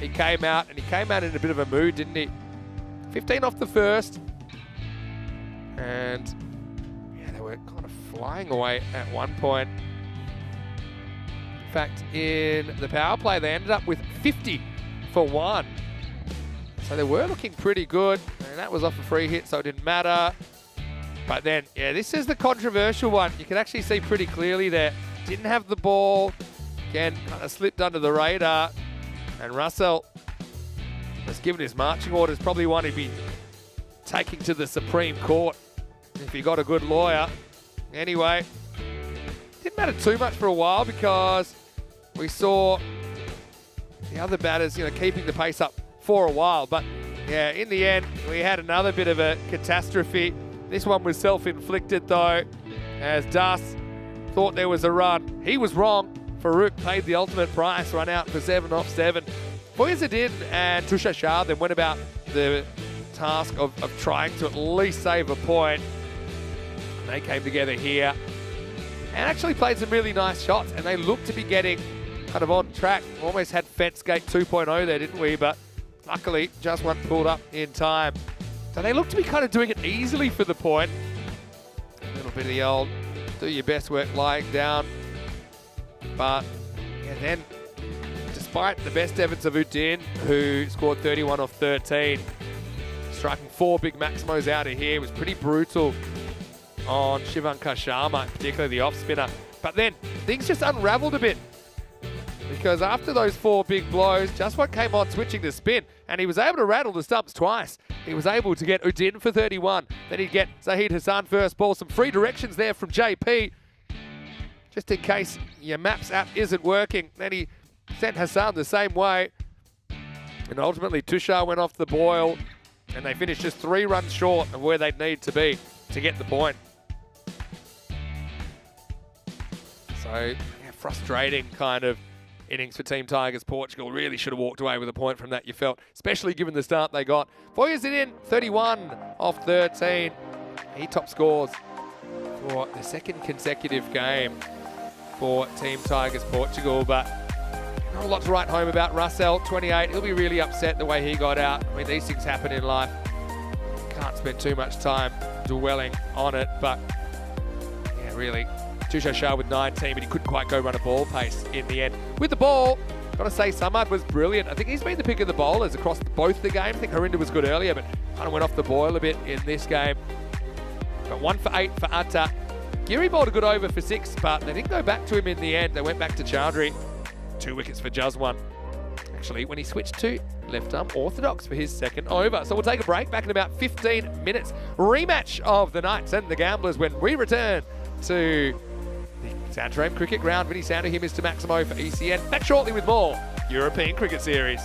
He came out, and he came out in a bit of a mood, didn't he? 15 off the first. And yeah, they were kind of flying away at one point. In fact, in the power play, they ended up with 50 for 1. So they were looking pretty good, and that was off a free hit, so it didn't matter. But then, yeah, this is the controversial one. You can actually see pretty clearly there. Didn't have the ball. Again, kind of slipped under the radar. And Russell was given his marching orders, probably one he'd be taking to the Supreme Court if he got a good lawyer. Anyway, didn't matter too much for a while because we saw the other batters, keeping the pace up for a while. But yeah, in the end, we had another bit of a catastrophe. This one was self-inflicted though, as Das thought there was a run. He was wrong. Farouk paid the ultimate price, run out for 7 off 7. Boyazidin and Tusha Shah then went about the task of trying to at least save a point. And they came together here and actually played some really nice shots, and they looked to be getting kind of on track. Almost had Fence Gate 2.0 there, didn't we? But luckily, just one pulled up in time. So they look to be kind of doing it easily for the point. A little bit of the old do your best work lying down. But yeah, then despite the best efforts of Udin, who scored 31 off 13, striking 4 big maximos out of here, was pretty brutal on Shivankar Sharma, particularly the off spinner. But then things just unraveled a bit, because after those 4 big blows, just what came on switching to spin, and he was able to rattle the stumps twice. He was able to get Udin for 31. Then he'd get Zahid Hassan first ball. Some free directions there from JP, just in case your Maps app isn't working. Then he sent Hassan the same way. And ultimately, Tushar went off the boil, and they finished just 3 runs short of where they'd need to be to get the point. So, yeah, frustrating kind of innings for Team Tigers. Portugal really should have walked away with a point from that, you felt, especially given the start they got. Boyazidin, 31 off 13. He top scores for the second consecutive game for Team Tigers Portugal, but not a lot to write home about. Russell, 28. He'll be really upset the way he got out. I mean, these things happen in life. Can't spend too much time dwelling on it, but yeah, really. Tusha Shah with 19, but he couldn't quite go run a ball pace in the end. With the ball, got to say, Samad was brilliant. I think he's been the pick of the bowlers across both the games. I think Harinder was good earlier, but kind of went off the boil a bit in this game. Got 1 for 8 for Atta. Giri bowled a good over for 6, but they didn't go back to him in the end. They went back to Chowdhury. 2 wickets for Jazwan. Actually, when he switched to left arm orthodox for his second over. So we'll take a break. Back in about 15 minutes. Rematch of the Knights and the Gamblers when we return to the Santarém Cricket Ground. Vinny Sandu here, Mr. Maximo for ECN. Back shortly with more European Cricket Series.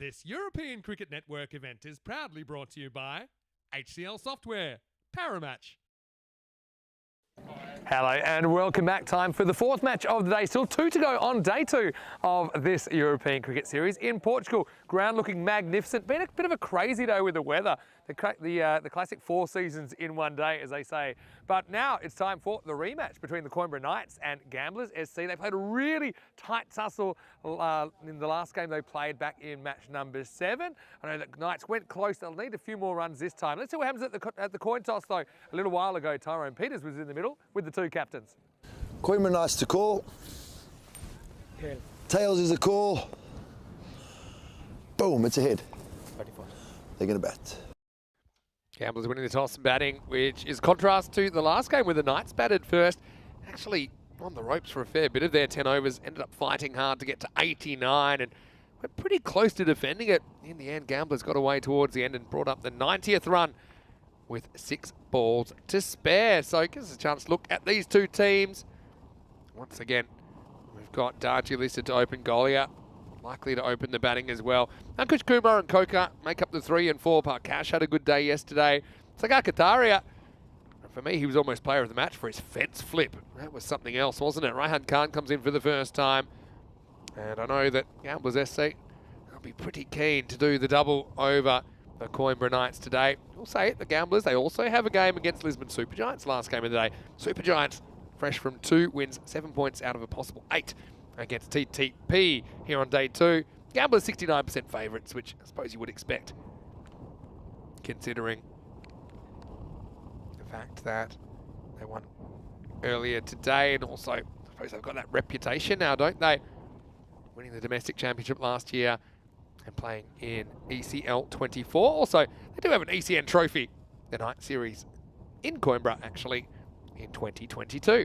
This European Cricket Network event is proudly brought to you by HCL Software, Paramatch. Hello and welcome back. Time for the fourth match of the day. Still 2 to go on day 2 of this European Cricket Series in Portugal. Ground looking magnificent. Been a bit of a crazy day with the weather. The classic 4 seasons in one day, as they say. But now it's time for the rematch between the Coimbra Knights and Gamblers SC. They played a really tight tussle in the last game they played back in match number 7. I know that Knights went close. They'll need a few more runs this time. Let's see what happens at the coin toss, though. A little while ago, Tyrone Peters was in the middle with the 2 captains. Coimbra Knights to call. Tails is a call. Boom, it's a hit. They're going to bat. Gamblers winning the toss and batting, which is contrast to the last game where the Knights batted first. Actually on the ropes for a fair bit of their 10 overs, ended up fighting hard to get to 89 and went pretty close to defending it. In the end, Gamblers got away towards the end and brought up the 90th run with 6 balls to spare. So it gives us a chance to look at these 2 teams. Once again, we've got Darji listed to open. Golia likely to open the batting as well. Ankush Kumar and Koka make up the 3 and 4. Parkash had a good day yesterday. Sagar Kataria, for me, he was almost player of the match for his fence flip. That was something else, wasn't it? Raihan Khan comes in for the first time. And I know that Gamblers SC will be pretty keen to do the double over the Coimbra Knights today. We'll say it, the Gamblers, they also have a game against Lisbon Supergiants last game of the day. Supergiants fresh from 2 wins, 7 points out of a possible 8 against TTP here on day 2. Gamblers 69% favourites, which I suppose you would expect, considering the fact that they won earlier today, and also I suppose they've got that reputation now, don't they? Winning the domestic championship last year and playing in ECL 24. Also, they do have an ECN trophy, the night series in Coimbra, actually, in 2022.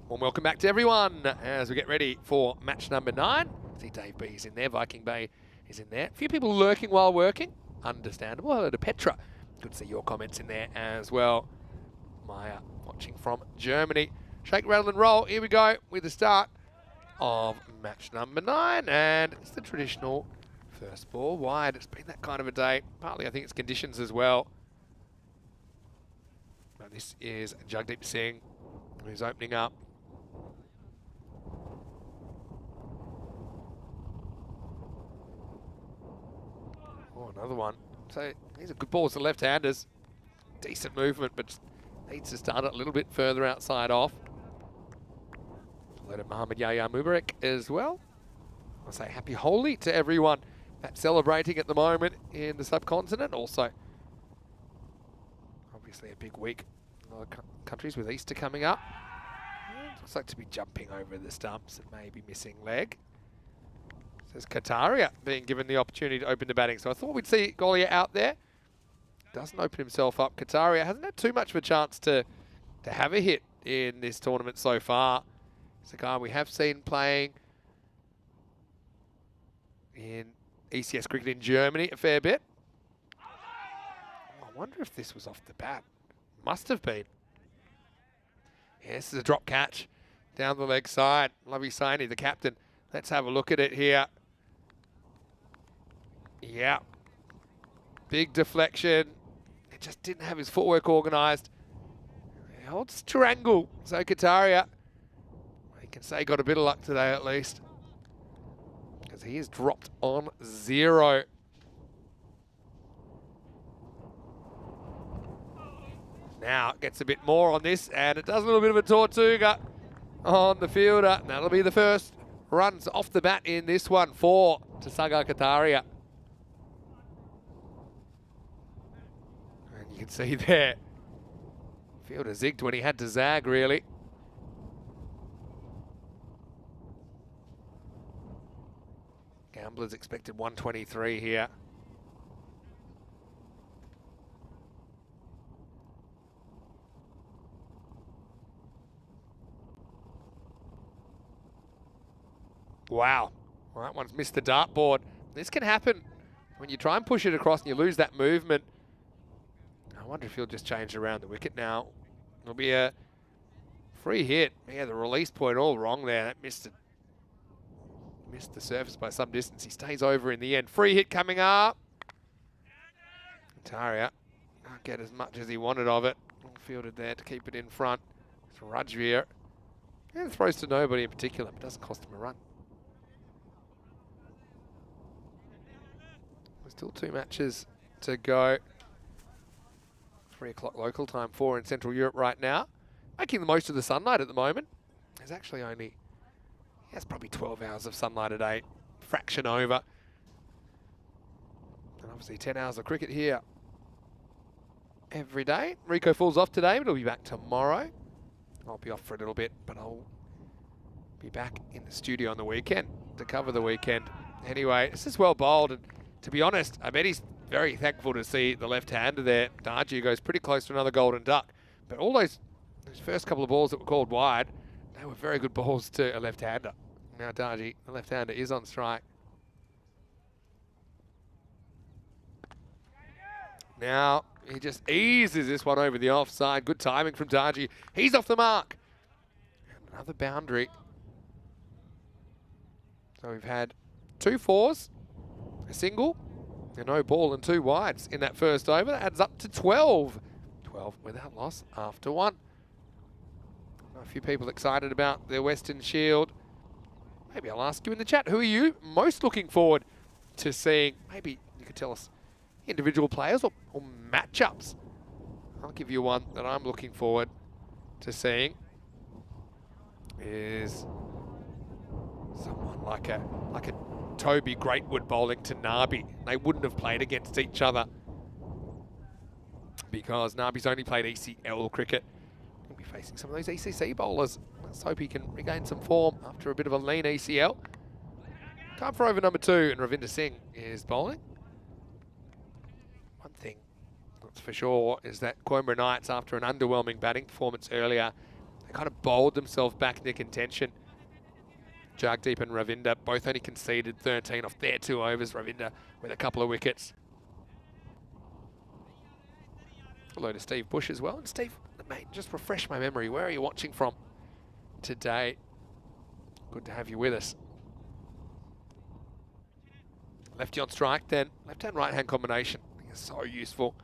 Warm welcome back to everyone as we get ready for match number 9. See Dave B is in there, Viking Bay is in there. A few people lurking while working, understandable. Hello to Petra. Good to see your comments in there as well. Maya watching from Germany. Shake, rattle and roll. Here we go with the start of match number 9. And it's the traditional first ball wide. It's been that kind of a day. Partly I think it's conditions as well. Now, this is Jagdeep Singh who's opening up. Oh, another one. So these are good balls to left-handers. Decent movement, but needs to start it a little bit further outside off. Hello to Mohammad Yahya Mubarak as well. I'll say happy Holi to everyone that's celebrating at the moment in the subcontinent. Also, obviously a big week in a lot of countries with Easter coming up. Looks like to be jumping over the stumps and maybe missing leg. Says Kataria being given the opportunity to open the batting. So I thought we'd see Golia out there. Doesn't open himself up. Kataria hasn't had too much of a chance to have a hit in this tournament so far. It's a guy we have seen playing in ECS cricket in Germany a fair bit. I wonder if this was off the bat. Must have been. Yeah, this is a drop catch down the leg side. Lovey Saini, the captain. Let's have a look at it here. Yeah. Big deflection. It just didn't have his footwork organised. He holds triangle. So Kataria, he can say got a bit of luck today at least, because he is dropped on 0. Now gets a bit more on this, and it does a little bit of a Tortuga on the fielder. And that'll be the first runs off the bat in this one for Sagar Kataria. And you can see there, fielder zigged when he had to zag, really. Gamblers expected 123 here. Wow, well, that one's missed the dartboard. This can happen when you try and push it across and you lose that movement. I wonder if he'll just change around the wicket now. It'll be a free hit. Yeah, the release point all wrong there. That missed it. Missed the surface by some distance. He stays over in the end. Free hit coming up. Taria can't get as much as he wanted of it. All fielded there to keep it in front. It's Rajveer. And throws to nobody in particular, but doesn't cost him a run. There's still 2 matches to go. 3 o'clock local time, 4 in Central Europe right now. Making the most of the sunlight at the moment. There's actually only, that's probably 12 hours of sunlight a day. Fraction over. And obviously 10 hours of cricket here every day. Rico falls off today, but he'll be back tomorrow. I'll be off for a little bit, but I'll be back in the studio on the weekend to cover the weekend. Anyway, this is well bowled, and to be honest, I bet he's very thankful to see the left-hander there. Darji goes pretty close to another golden duck, but all those first couple of balls that were called wide, they were very good balls to a left-hander. Now Darji, the left-hander, is on strike. Now he just eases this one over the offside. Good timing from Darji. He's off the mark. And another boundary. So we've had 2 4s, a single, and no ball and 2 wides in that first over. That adds up to 12. 12 without loss after 1. A few people excited about their Western Shield. Maybe I'll ask you in the chat, who are you most looking forward to seeing? Maybe you could tell us individual players or matchups. I'll give you one that I'm looking forward to seeing is someone like a Toby Greatwood bowling to Nabi. They wouldn't have played against each other because Nabi's only played ECL cricket. He'll be facing some of those ECC bowlers. Let's hope he can regain some form after a bit of a lean ECL. Time for over number 2, and Ravinder Singh is bowling. One thing that's for sure is that Coimbra Knights, after an underwhelming batting performance earlier, they kind of bowled themselves back into contention. Jagdeep and Ravinder both only conceded 13 off their 2 overs. Ravinder with a couple of wickets. Hello to Steve Bush as well. And Steve, mate, just refresh my memory. Where are you watching from today? Good to have you with us. Lefty on strike then. Left-hand, right-hand combination. I think it's so useful.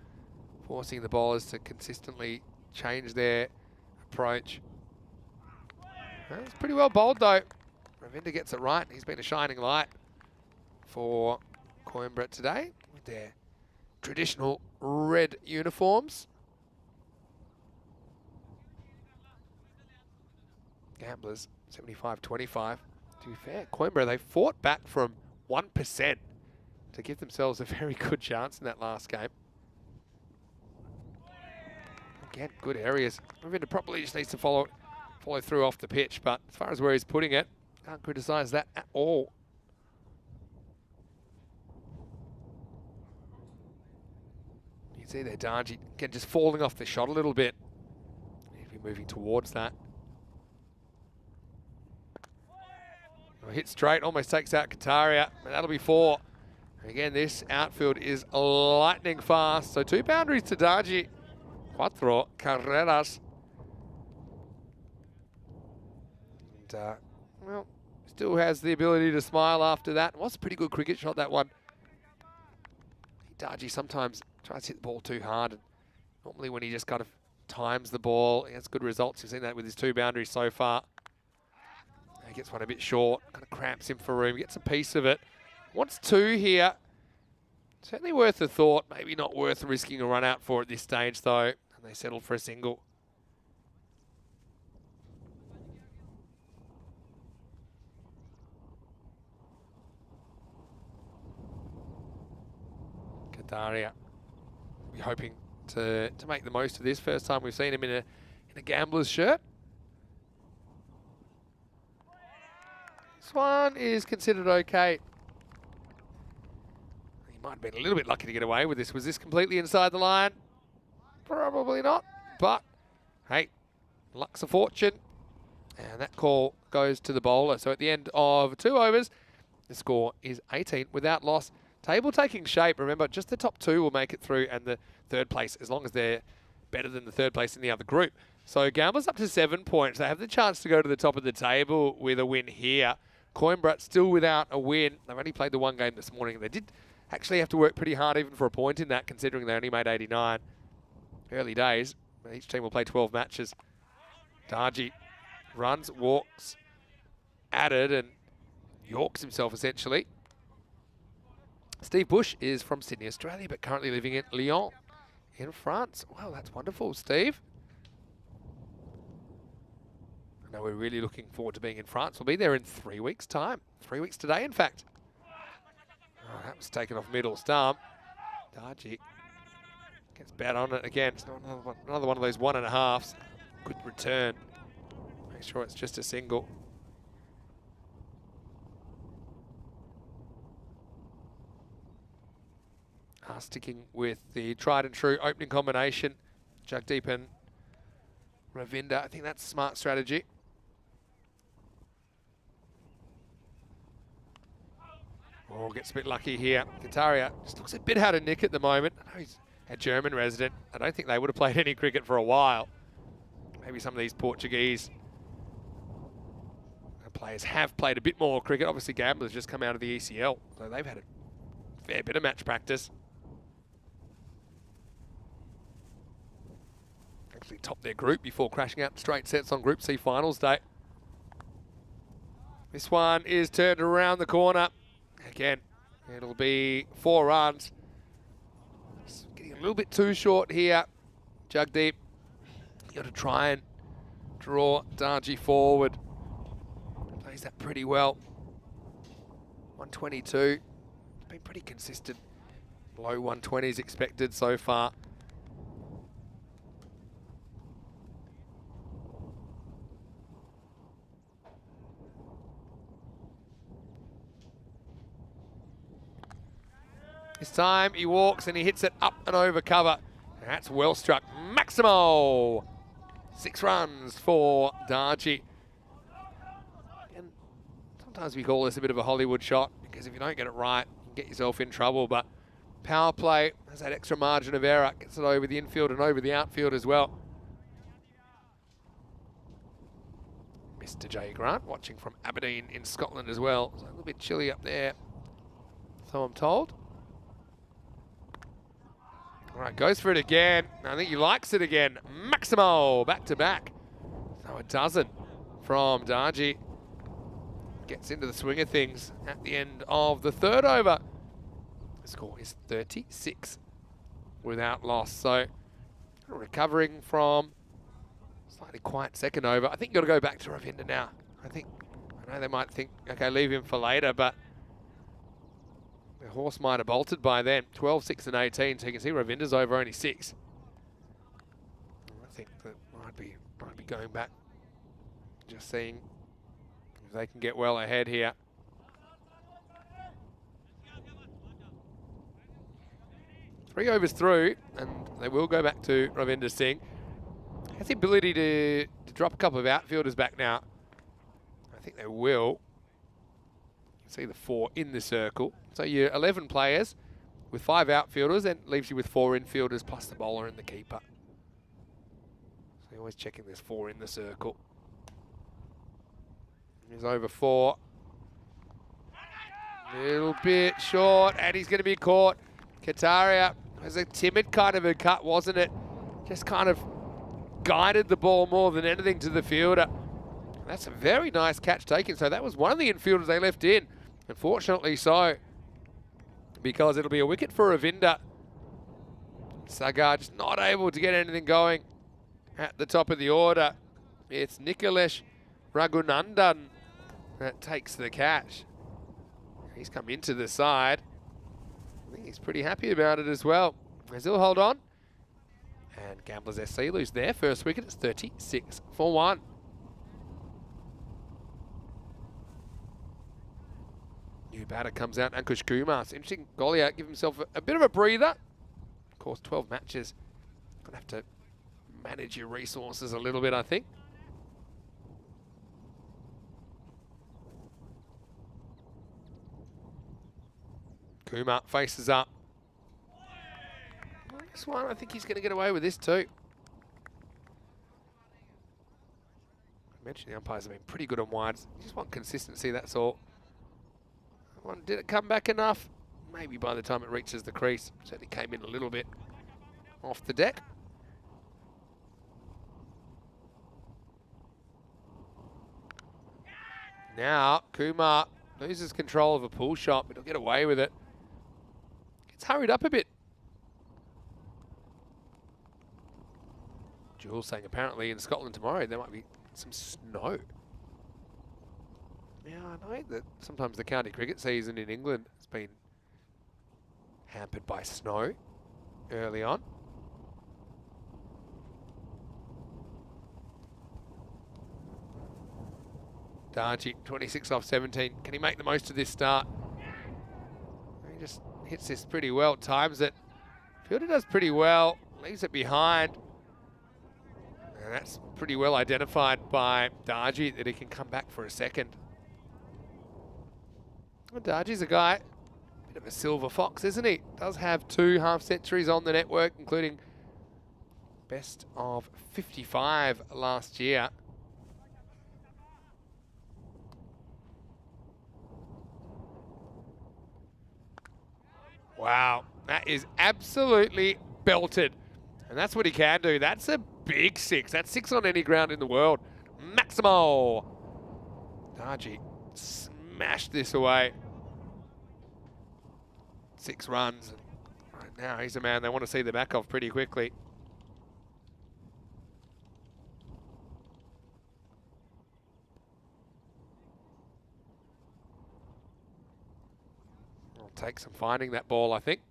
Forcing the bowlers to consistently change their approach. Well, it's pretty well bowled though. Ravinder gets it right. He's been a shining light for Coimbra today with their traditional red uniforms. Gamblers, 75-25. To be fair, Coimbra, they fought back from 1% to give themselves a very good chance in that last game. Again, good areas. Ravinder probably just needs to follow through off the pitch, but as far as where he's putting it, can't criticise that at all. You can see there, Darji, again, just falling off the shot a little bit. He'll be moving towards that. Hit straight, almost takes out Kataria, and that'll be 4. And again, this outfield is lightning fast. So 2 boundaries to Darji. 4 carreras. And, well, still has the ability to smile after that. It was a pretty good cricket shot, that one. Darji sometimes tries to hit the ball too hard. And normally when he just kind of times the ball, he has good results. You've seen that with his 2 boundaries so far. He gets one a bit short, kind of cramps him for room, gets a piece of it. Wants 2 here. Certainly worth a thought, maybe not worth risking a run out for at this stage though. And they settled for a single. Kataria, we're hoping to make the most of this. First time we've seen him in a gambler's shirt. This one is considered okay. He might have been a little bit lucky to get away with this. Was this completely inside the line? Probably not, but hey, luck's a fortune. And that call goes to the bowler. So at the end of 2 overs, the score is 18 without loss. Table taking shape. Remember, just the top 2 will make it through, and the 3rd place, as long as they're better than the 3rd place in the other group. So Gamblers up to 7 points. They have the chance to go to the top of the table with a win here. Coimbra still without a win. They've only played the one game this morning. They did actually have to work pretty hard even for a point in that, considering they only made 89. Early days. Each team will play 12 matches. Darji runs, walks, added, and yorks himself essentially. Steve Bush is from Sydney, Australia, but currently living in Lyon in France. Wow, that's wonderful, Steve. I know we're really looking forward to being in France. We'll be there in 3 weeks' time. 3 weeks today, in fact. Oh, that was taken off middle stump. Darji gets bad on it again. It's not another one of those 1.5s. Good return. Make sure it's just a single. Sticking with the tried and true opening combination. Jagdeep and Ravinder. I think that's a smart strategy. Oh, gets a bit lucky here. Kataria just looks a bit out of nick at the moment. I know he's a German resident. I don't think they would have played any cricket for a while. Maybe some of these Portuguese players have played a bit more cricket. Obviously, Gamblers just come out of the ECL, so they've had a fair bit of match practice. Actually topped their group before crashing out straight sets on Group C finals day. This one is turned around the corner. Again, it'll be 4 runs. It's getting a little bit too short here. Jagdeep, you got to try and draw Darji forward. Plays that pretty well. 122. It's been pretty consistent. Low 120s expected so far. This time he walks and he hits it up and over cover. And that's well struck. Maximo! 6 runs for Darji. And sometimes we call this a bit of a Hollywood shot because if you don't get it right, you can get yourself in trouble. But power play has that extra margin of error. Gets it over the infield and over the outfield as well. Mr. J. Grant watching from Aberdeen in Scotland as well. So a little bit chilly up there, so I'm told. All right, goes for it again. I think he likes it again. Maximo, back to back. So a dozen from Darji. Gets into the swing of things at the end of the 3rd over. The score is 36 without loss. So recovering from slightly quiet 2nd over. I think you've got to go back to Ravinder now. I know they might think, okay, leave him for later, but the horse might have bolted by then. 12, 6 and 18, so you can see Ravinder's over only 6. I think that might be going back. Just seeing if they can get well ahead here. Three overs through, and they will go back to Ravinder Singh. Has the ability to drop a couple of outfielders back now. I think they will. See the 4 in the circle. So you're 11 players with 5 outfielders, and leaves you with 4 infielders plus the bowler and the keeper. So you're always checking there's 4 in the circle. He's over 4. Little bit short, and he's going to be caught. Kataria was a timid kind of a cut, wasn't it? Just kind of guided the ball more than anything to the fielder. That's a very nice catch taken. So that was one of the infielders they left in. Unfortunately so, because it'll be a wicket for Ravinder. Sagar just not able to get anything going at the top of the order. It's Nikhilesh Raghunandan that takes the catch. He's come into the side. I think he's pretty happy about it as well. As he'll hold on. And Gamblers SC lose their first wicket. It's 36 for 1. New batter comes out, Ankush Kumar. It's interesting, Goliath give himself a bit of a breather. Of course, 12 matches. Gonna have to manage your resources a little bit, I think. Kumar faces up. This one, I think he's going to get away with this too. I mentioned the umpires have been pretty good on wides. You just want consistency, that's all. Did it come back enough? Maybe by the time it reaches the crease. Certainly came in a little bit off the deck. Now, Kumar loses control of a pull shot, but he'll get away with it. Gets hurried up a bit. Jules saying apparently in Scotland tomorrow there might be some snow. Now, I know that sometimes the county cricket season in England has been hampered by snow early on. Darji, 26 off 17. Can he make the most of this start? He just hits this pretty well, times it. Fielder does pretty well, leaves it behind. And that's pretty well identified by Darji that he can come back for a second. Well, Darji's a guy, bit of a silver fox, isn't he? Does have 2 half-centuries on the network, including best of 55 last year. Wow, that is absolutely belted. And that's what he can do. That's a big 6. That's 6 on any ground in the world. Maximo. Darji smashed this away. 6 runs. Right now, he's a man they want to see the back of pretty quickly. It'll take some finding that ball, I think.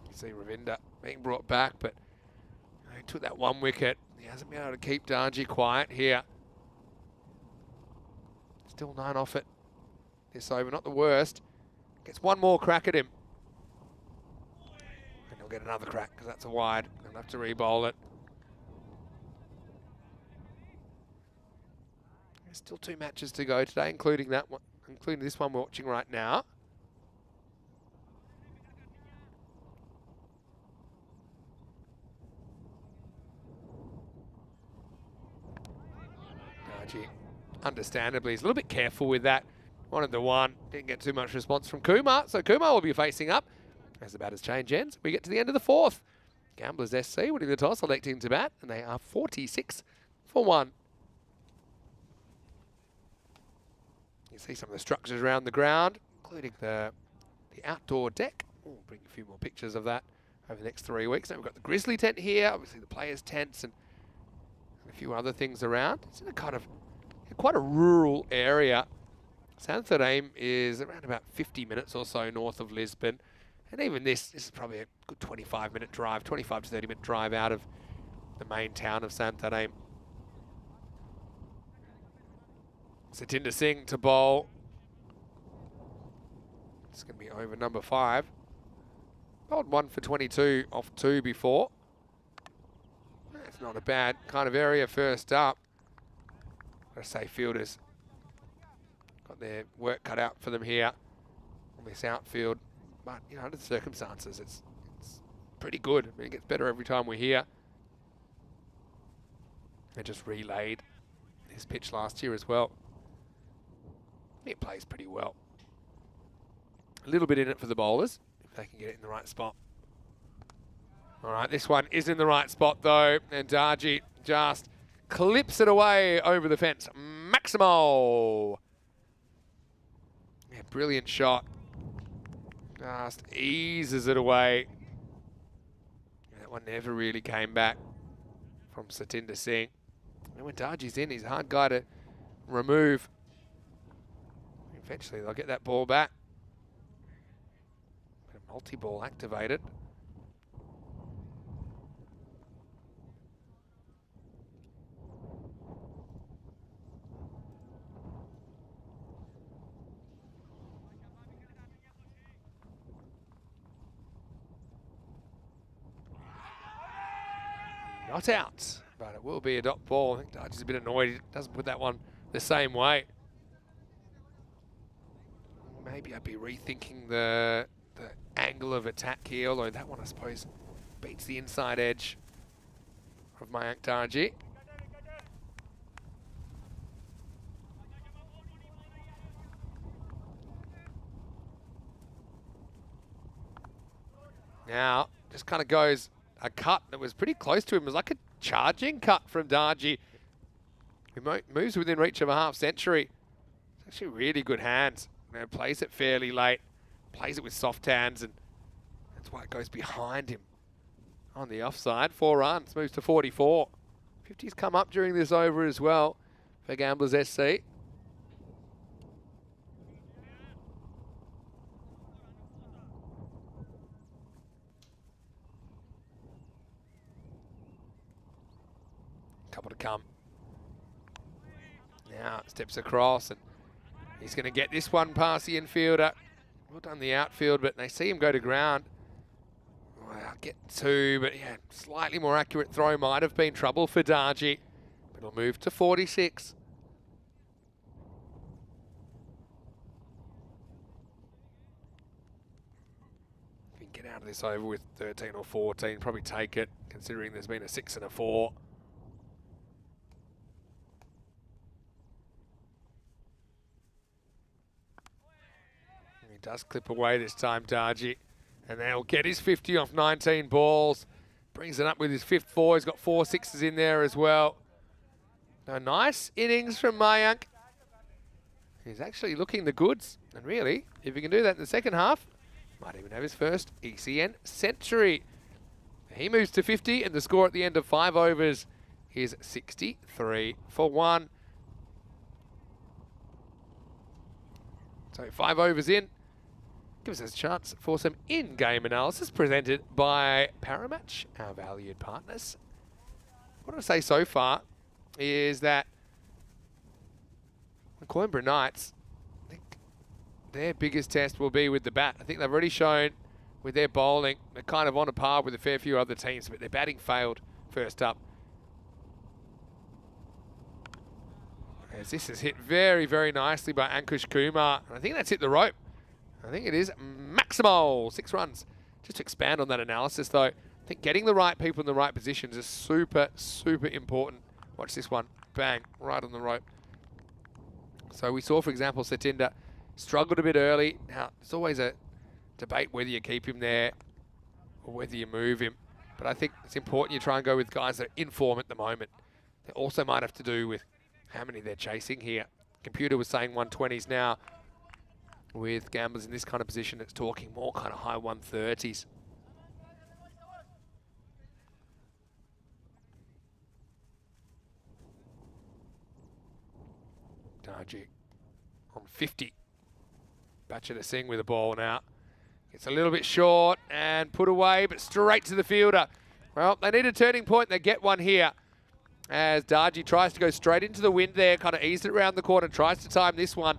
You see Ravinda being brought back, but he took that 1 wicket. He hasn't been able to keep Darji quiet here. Still 9 off it this over, not the worst. Gets 1 more crack at him. And he'll get another crack because that's a wide. They'll have to re-bowl it. There's still 2 matches to go today, including that one, including this one we're watching right now. Understandably, he's a little bit careful with that. Wanted the 1, didn't get too much response from Kumar, so Kumar will be facing up. As the batters change ends, we get to the end of the 4th. Gamblers SC winning the toss, electing to bat, and they are 46 for 1. You see some of the structures around the ground, including the outdoor deck. We'll bring a few more pictures of that over the next 3 weeks. Now we've got the Grizzly tent here, obviously the players' tents, and a few other things around. It's in a kind of quite a rural area. Santarém is around about 50 minutes or so north of Lisbon. And even this is probably a good 25-minute drive, 25 to 30-minute drive out of the main town of Santarém. Satinder Singh to bowl. It's going to be over number 5. Bowled 1 for 22 off 2 before. That's not a bad kind of area first up. Gotta say, fielders got their work cut out for them here on this outfield. But, you know, under the circumstances, it's pretty good. I mean, it gets better every time we're here. They just relayed this pitch last year as well. It plays pretty well. A little bit in it for the bowlers, if they can get it in the right spot. All right, this one is in the right spot, though, and Darji just clips it away over the fence. Maximo! Yeah, brilliant shot. Just eases it away. Yeah, that one never really came back from Satinder Singh. And when Darji's in, he's a hard guy to remove. Eventually, they'll get that ball back. Multi-ball activated. Not out, but it will be a dot ball. I think Darji's a bit annoyed. He doesn't put that one the same way. Maybe I'd be rethinking the angle of attack here, although that one, I suppose, beats the inside edge of Mayank Darji. Now, just kind of goes a cut that was pretty close to him. It was like a charging cut from Darji. He moves within reach of a half century. It's actually really good hands. You know, plays it fairly late, plays it with soft hands, and that's why it goes behind him on the offside. 4 runs, moves to 44. 50's come up during this over as well for Gamblers SC. Couple to come. Now steps across, and he's going to get this one past the infielder. Well done the outfield, but they see him go to ground. Well, get 2, but yeah, slightly more accurate throw might have been trouble for Darji. But it'll move to 46. If you can get out of this over with 13 or 14, probably take it, considering there's been a 6 and a 4. Does clip away this time, Darji. And then he'll get his 50 off 19 balls. Brings it up with his 5th 4. He's got 4 6s in there as well. A nice innings from Mayank. He's actually looking the goods. And really, if he can do that in the second half, might even have his first ECN century. He moves to 50, and the score at the end of 5 overs is 63 for 1. So 5 overs in. Gives us a chance for some in-game analysis presented by Paramatch, our valued partners. What I say so far is that the Coimbra Knights, I think their biggest test will be with the bat. I think they've already shown with their bowling, they're kind of on a par with a fair few other teams, but their batting failed first up. As this is hit very, very nicely by Ankush Kumar. And I think that's hit the rope. I think it is maximal. 6 runs. Just to expand on that analysis, though, I think getting the right people in the right positions is super, super important. Watch this one. Bang. Right on the rope. So we saw, for example, Satinder struggled a bit early. Now, it's always a debate whether you keep him there or whether you move him. But I think it's important you try and go with guys that are in form at the moment. They also might have to do with how many they're chasing here. Computer was saying 120s now. With Gamblers in this kind of position, it's talking more kind of high 130s. Darji on 50. Batcher to Singh with the ball now. Gets a little bit short and put away, but straight to the fielder. Well, they need a turning point. They get one here. As Darji tries to go straight into the wind there, kind of eased it around the corner, tries to time this one.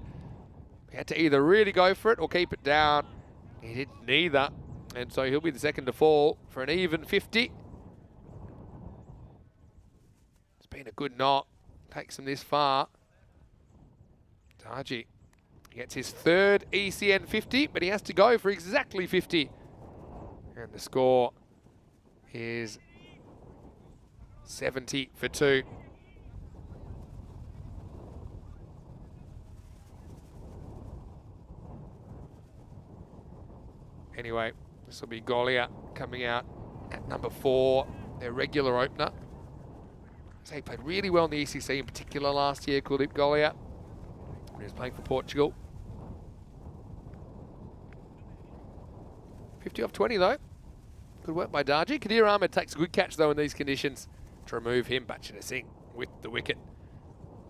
He had to either really go for it or keep it down. He did neither. And so he'll be the second to fall for an even 50. It's been a good knock. Takes him this far. Darji gets his 3rd ECN 50, but he has to go for exactly 50. And the score is 70 for 2. Anyway, this will be Golia coming out at number 4, their regular opener. So he played really well in the ECC in particular last year, Kuldeep Golia, when he was playing for Portugal. 50 off 20 though. Good work by Darji. Kadir Ahmed takes a good catch though in these conditions to remove him. Batcher Singh with the wicket,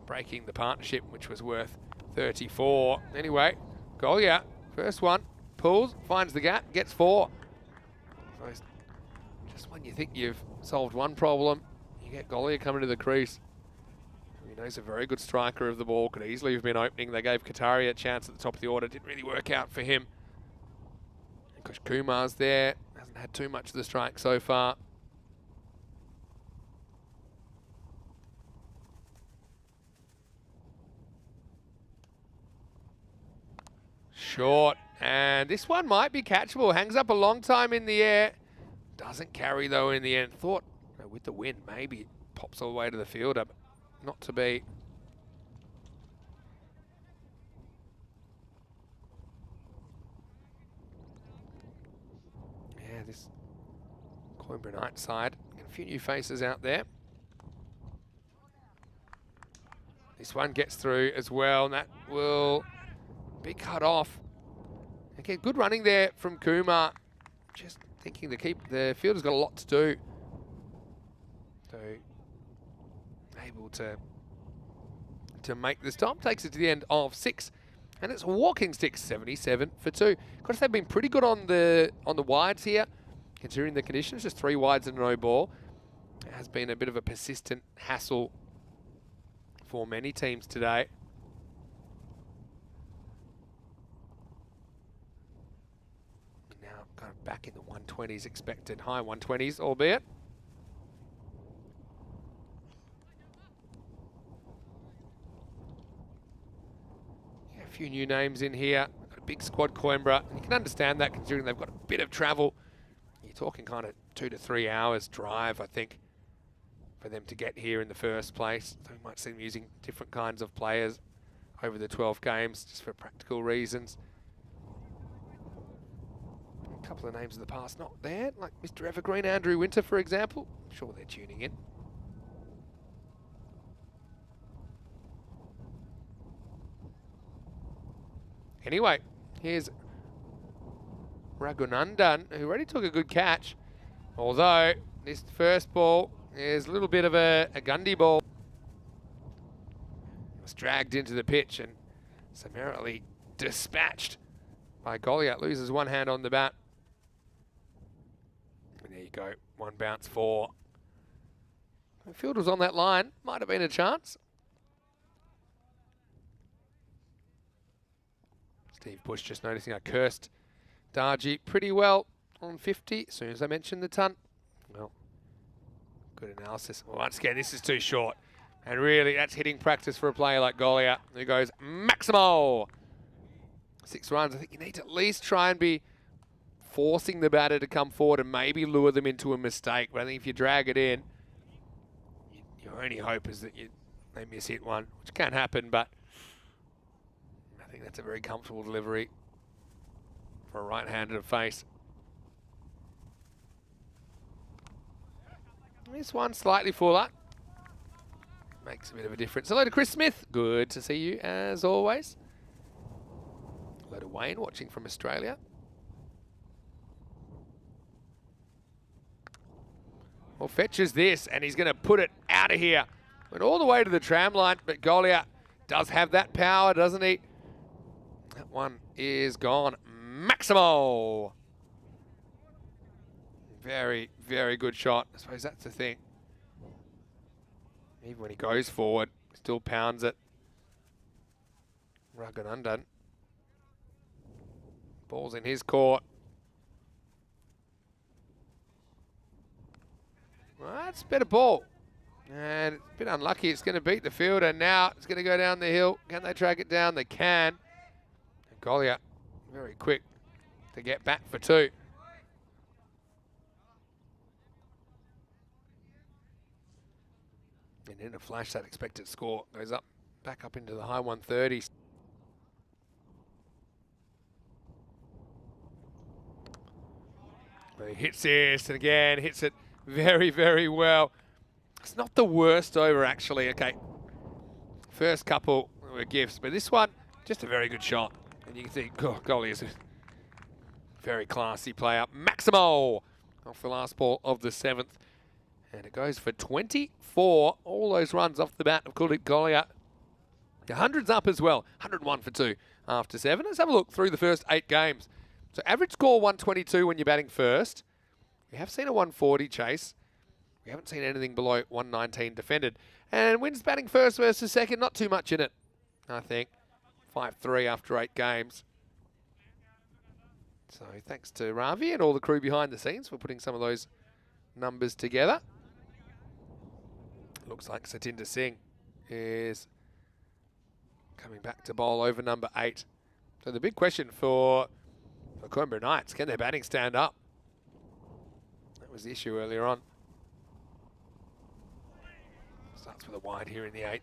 breaking the partnership, which was worth 34. Anyway, Golia, first one. Pulls, finds the gap, gets 4. So just when you think you've solved one problem, you get Golia coming to the crease. You know, he's a very good striker of the ball, could easily have been opening. They gave Qatari a chance at the top of the order, didn't really work out for him. Because Kumar's there, hasn't had too much of the strike so far. Short. And this one might be catchable. Hangs up a long time in the air. Doesn't carry, though, in the end. Thought, with the wind, maybe it pops all the way to the fielder, but not to be. Yeah, this Coimbra Knight side. Got a few new faces out there. This one gets through as well, and that will be cut off. Okay, good running there from Kumar. Just thinking the fielder's got a lot to do. So able to make the stop. Takes it to the end of 6. And it's a walking stick, 77 for 2. Of course, they've been pretty good on the wides here, considering the conditions. Just 3 wides and no ball. It has been a bit of a persistent hassle for many teams today. Now kind of back in the 120s expected, high 120s albeit. Yeah, a few new names in here. Got a big squad, Coimbra, and you can understand that considering they've got a bit of travel. You're talking kind of 2 to 3 hours drive, I think, for them to get here in the first place. So we might see them using different kinds of players over the 12 games just for practical reasons. A couple of names of the past not there, like Mr. Evergreen, Andrew Winter, for example. I'm sure they're tuning in. Anyway, here's Raghunandan, who already took a good catch, although this first ball is a little bit of a Gundy ball. It was dragged into the pitch and summarily dispatched by Goliath. Loses one hand on the bat. And there you go, 1 bounce 4. The field was on that line, might have been a chance. Steve Bush just noticing I cursed Darji pretty well on 50 as soon as I mentioned the ton. Well, good analysis. Well, once again, this is too short. And really, that's hitting practice for a player like Goliath, who goes Maximo. 6 runs. I think you need to at least try and be forcing the batter to come forward and maybe lure them into a mistake. But I think if you drag it in, your only hope is that they miss hit one, which can happen, but I think that's a very comfortable delivery for a right-handed face. This one slightly fuller. Makes a bit of a difference. Hello to Chris Smith. Good to see you as always. Hello to Wayne watching from Australia. Well, fetches this and he's going to put it out of here. Went all the way to the tram line, but Goliath does have that power, doesn't he? That one is gone. Maximo. Very, very good shot. I suppose that's the thing. Even when he goes forward, still pounds it. Raghunandan. Ball's in his court. Well, that's a better ball. And it's a bit unlucky. It's going to beat the fielder. Now it's going to go down the hill. Can they track it down? They can. And Goliath, very quick to get back for 2. And in a flash, that expected score goes up, back up into the high 130s. He hits this, and again, hits it very, very well. It's not the worst over, actually. Okay, first couple were gifts, but this one, just a very good shot. And you can see, golly, is a very classy player. Maximo off the last ball of the 7th. And it goes for 24. All those runs off the bat of Goliath. The 100's up as well. 101 for 2 after 7. Let's have a look through the first 8 games. So average score 122 when you're batting first. We have seen a 140 chase. We haven't seen anything below 119 defended. And wins batting first versus second. Not too much in it, I think. 5-3 after 8 games. So thanks to Ravi and all the crew behind the scenes for putting some of those numbers together. Looks like Satinder Singh is coming back to bowl over number 8. So the big question for Coimbra Knights, can their batting stand up? That was the issue earlier on. Starts with a wide here in the 8th.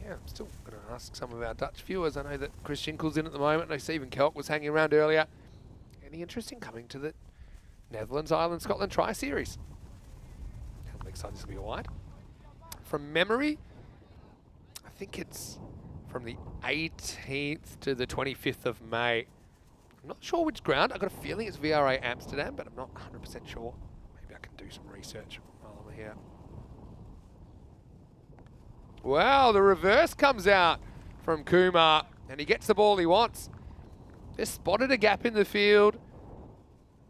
Yeah, I'm still going to ask some of our Dutch viewers. I know that Chris Schinkel's in at the moment. I know Stephen Kelk was hanging around earlier. Any interest in coming to the Netherlands, Ireland, Scotland Tri-Series? I'm excited this will be a wide. From memory, I think it's from the 18th to the 25th of May. I'm not sure which ground. I've got a feeling it's VRA Amsterdam, but I'm not 100% sure. Maybe I can do some research while I'm here. Wow, the reverse comes out from Kumar, and he gets the ball he wants. Just spotted a gap in the field.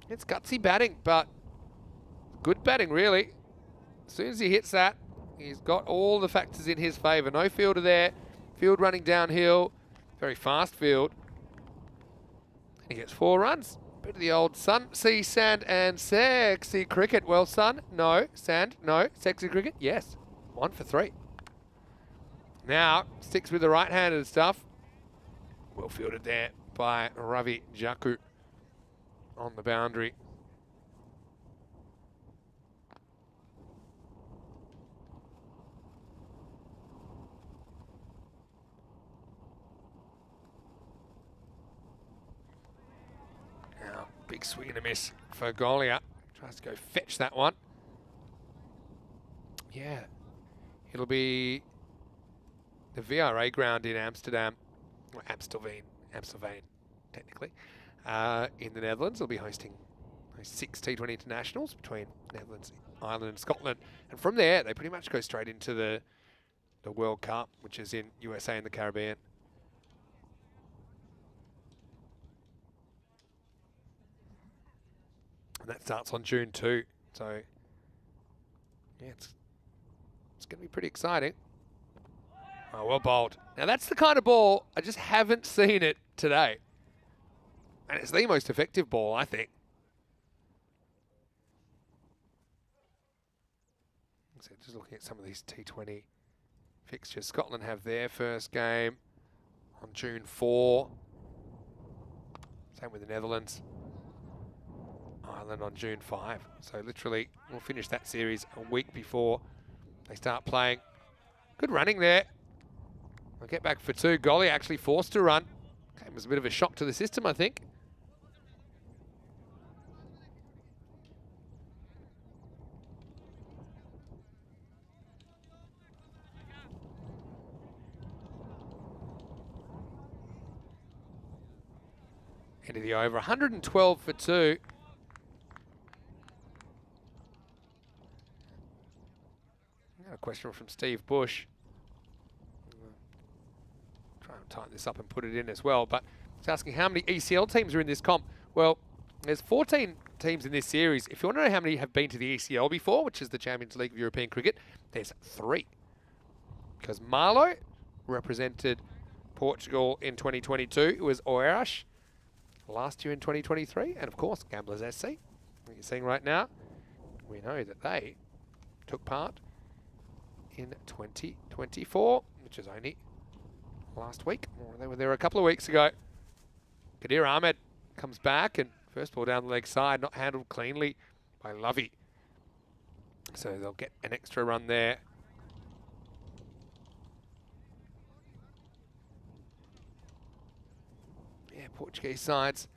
It's gutsy batting, but good batting, really. As soon as he hits that, he's got all the factors in his favour. No fielder there. Field running downhill. Very fast field. He gets 4 runs. Bit of the old sun, sea, sand, and sexy cricket. Well, sun, no. Sand, no. Sexy cricket, yes. 1 for 3. Now, sticks with the right-handed stuff. Well fielded there by Ravi Jaku on the boundary. Now, big swing and a miss for Golia. Tries to go fetch that one. Yeah, it'll be the VRA ground in Amsterdam, or Amstelveen, technically, in the Netherlands. Will be hosting 6 T20 internationals between Netherlands, Ireland and Scotland. And from there, they pretty much go straight into the World Cup, which is in USA and the Caribbean. And that starts on June 2. So, yeah, it's going to be pretty exciting. Oh, well bowled. Now that's the kind of ball, I just haven't seen it today. And it's the most effective ball, I think. So just looking at some of these T20 fixtures. Scotland have their first game on June 4. Same with the Netherlands. Ireland on June 5. So literally, we'll finish that series a week before they start playing. Good running there. I'll get back for 2. Golly actually forced to run. It was a bit of a shock to the system, I think. End of the over. 112 for 2. Got a question from Steve Bush. Try and tighten this up and put it in as well. But it's asking how many ECL teams are in this comp. Well, there's 14 teams in this series. If you want to know how many have been to the ECL before, which is the Champions League of European Cricket, there's 3. Because Marlow represented Portugal in 2022. It was Oeiras last year in 2023. And of course, Gamblers SC, what you're seeing right now, we know that they took part in 2024, which is only last week. Or they were there a couple of weeks ago. Kadir Ahmed comes back and first ball down the leg side, not handled cleanly by Lovey. So they'll get an extra run there. Yeah, Portuguese sides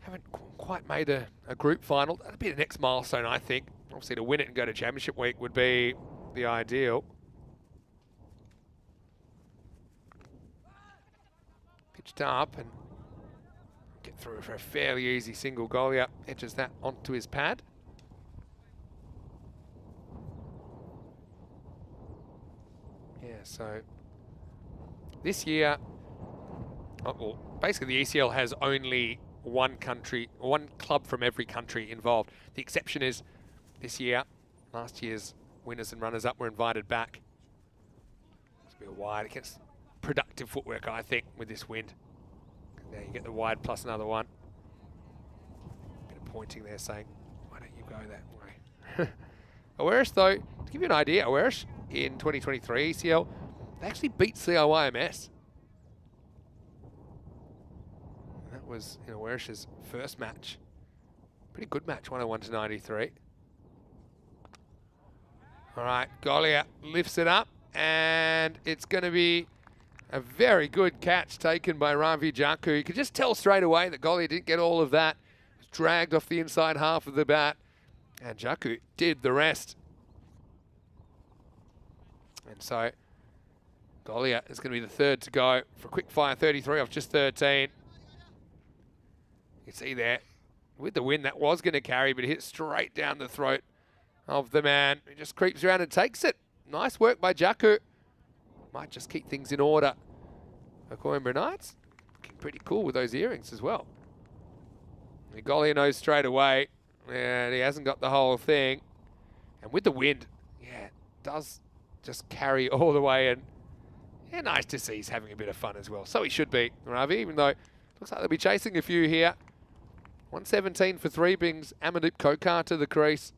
haven't quite made a group final. That'd be the next milestone, I think. Obviously, to win it and go to Championship Week would be the ideal. Pitched up and get through for a fairly easy single goal. Yeah, edges that onto his pad. Yeah, so this year, well, basically the ECL has only one club from every country involved. The exception is this year, last year's winners and runners-up were invited back. It's a bit wide. It gets productive footwork, I think, with this wind. There you get the wide plus another one. Bit of pointing there saying, why don't you go that way? Oeiras, though, to give you an idea, Oeiras in 2023 ECL They actually beat COIMS. That was Werish's first match. Pretty good match, 101 to 93. All right, Golia lifts it up, and it's going to be a very good catch taken by Ravi Jaku. You could just tell straight away that Golia didn't get all of that. It was dragged off the inside half of the bat, and Jaku did the rest. And so Golia is going to be the third to go for a quick fire 33 off just 13. You can see there, with the wind, that was going to carry, but it hit straight down the throat of the man. He just creeps around and takes it. Nice work by Jaku. Might just keep things in order. The Coimbra Knights looking pretty cool with those earrings as well. The Golia knows straight away, and he hasn't got the whole thing. And with the wind, yeah, it does just carry all the way in. Yeah, nice to see he's having a bit of fun as well. So he should be, Ravi, even though it looks like they'll be chasing a few here. 117 for 3 brings Amandeep Kokar to the crease.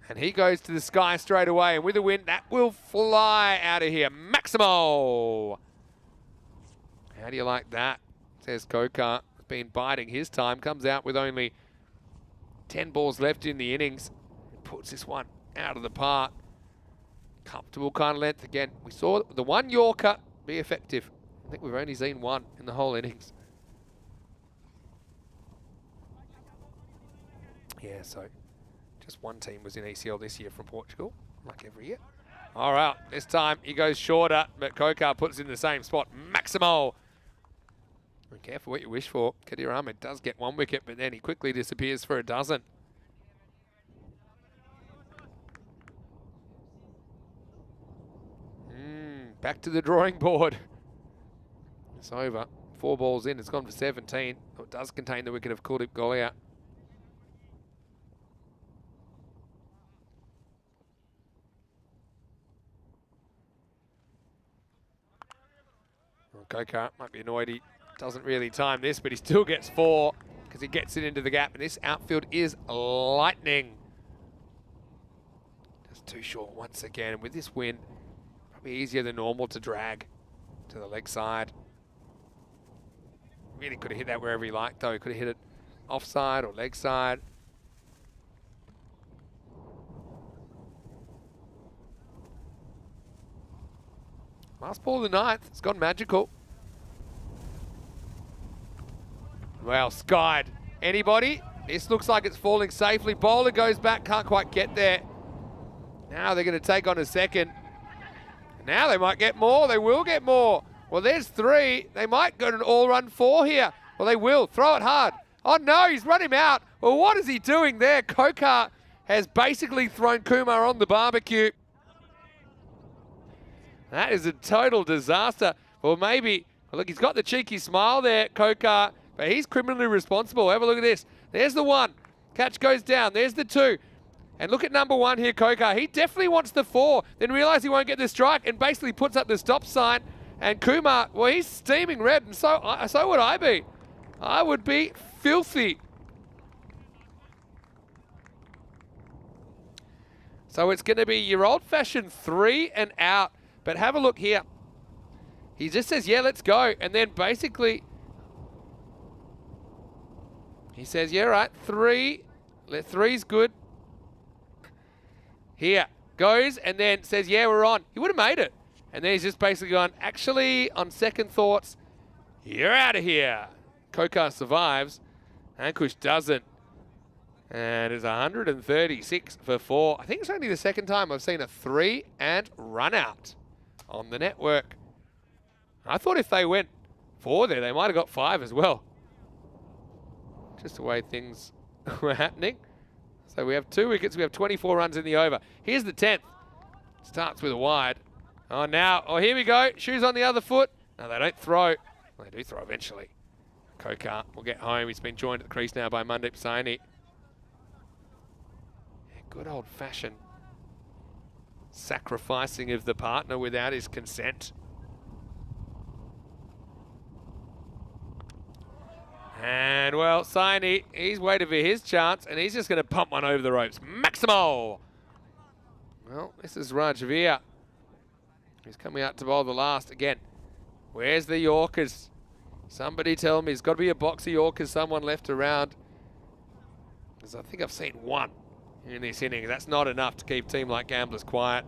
And he goes to the sky straight away. And with the wind, that will fly out of here. Maximo! How do you like that? Says Kokar. Has been biding his time. Comes out with only 10 balls left in the innings. Puts this one out of the park. Comfortable kind of length again. We saw the one Yorker be effective. I think we've only seen one in the whole innings. Yeah, so just one team was in ECL this year from Portugal, like every year. All right, this time he goes shorter, but Kokar puts it in the same spot. Maximo! Be careful what you wish for. Kadir Ahmed does get 1 wicket, but then he quickly disappears for a dozen. Back to the drawing board. It's over. 4 balls in. It's gone for 17. Oh, it does contain the wicket of Kuldeep Golia. Well, Kokar might be annoyed he doesn't really time this, but he still gets 4 because he gets it into the gap. And this outfield is lightning. Just too short once again. And with this wind, probably easier than normal to drag to the leg side. Really could have hit that wherever he liked, though. He could have hit it offside or leg side. Last ball of the 9th. It's gone magical. Well, skied. Anybody? This looks like it's falling safely. Bowler goes back, can't quite get there. Now they're going to take on a second. Now they might get more. They will get more. Well, there's 3. They might go to an all-run 4 here. Well, they will. Throw it hard. Oh, no, he's run him out. Well, what is he doing there? Kokar has basically thrown Kumar on the barbecue. That is a total disaster. Well, maybe, well, look, he's got the cheeky smile there, Kokar, but he's criminally responsible. Have a look at this. There's the 1. Catch goes down. There's the 2. And look at number 1 here, Kokar. He definitely wants the 4, then realises he won't get the strike and basically puts up the stop sign. And Kumar, well, he's steaming red, and so would I be. I would be filthy. So it's going to be your old-fashioned 3 and out. But have a look here. He just says, yeah, let's go. And then basically, he says, yeah, right, 3. 3's good. Here, goes, and then says, yeah, we're on. He would have made it. And then he's just basically gone, actually, on second thoughts, you're out of here. Kokar survives. Ankush doesn't. And it's 136 for 4. I think it's only the second time I've seen a 3 and run out on the network. I thought if they went 4 there, they might have got 5 as well. Just the way things were happening. So we have 2 wickets. We have 24 runs in the over. Here's the 10th. Starts with a wide. Oh, now. Oh, here we go. Shoes on the other foot. No, they don't throw. Well, they do throw eventually. Kokar will get home. He's been joined at the crease now by Mandeep Saini. Yeah, good old-fashioned sacrificing of the partner without his consent. And, well, Saini, he's waited for his chance, and he's just going to pump one over the ropes. Maximo! Well, this is Rajveer. He's coming out to bowl the last again. Where's the Yorkers? Somebody tell me, there's got to be a box of Yorkers, someone left around. Because I think I've seen one in this inning. That's not enough to keep a team like Gamblers quiet.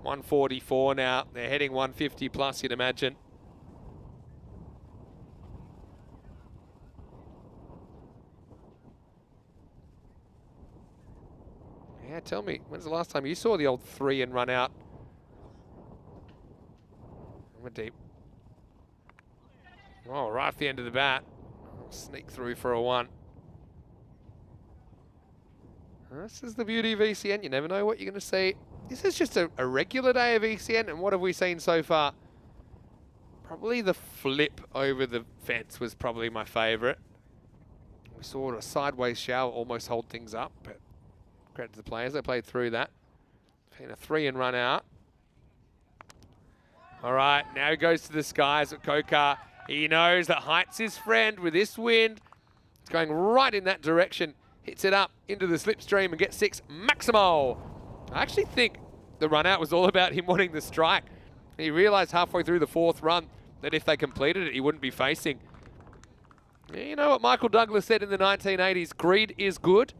144 now. They're heading 150 plus, you'd imagine. Yeah, tell me, when's the last time you saw the old 3 and run out? I'm deep. Oh, right at the end of the bat. Sneak through for a 1. This is the beauty of ECN. You never know what you're going to see. This is just a regular day of ECN, and what have we seen so far? Probably the flip over the fence was probably my favourite. We saw a sideways shower almost hold things up, but credit to the players, they played through that. And a 3 and run out. All right, now he goes to the skies at Kokar. He knows that height's his friend with this wind. It's going right in that direction. Hits it up into the slipstream and gets 6. Maximo! I actually think the run out was all about him wanting the strike. He realized halfway through the 4th run that if they completed it, he wouldn't be facing. You know what Michael Douglas said in the 1980s, greed is good.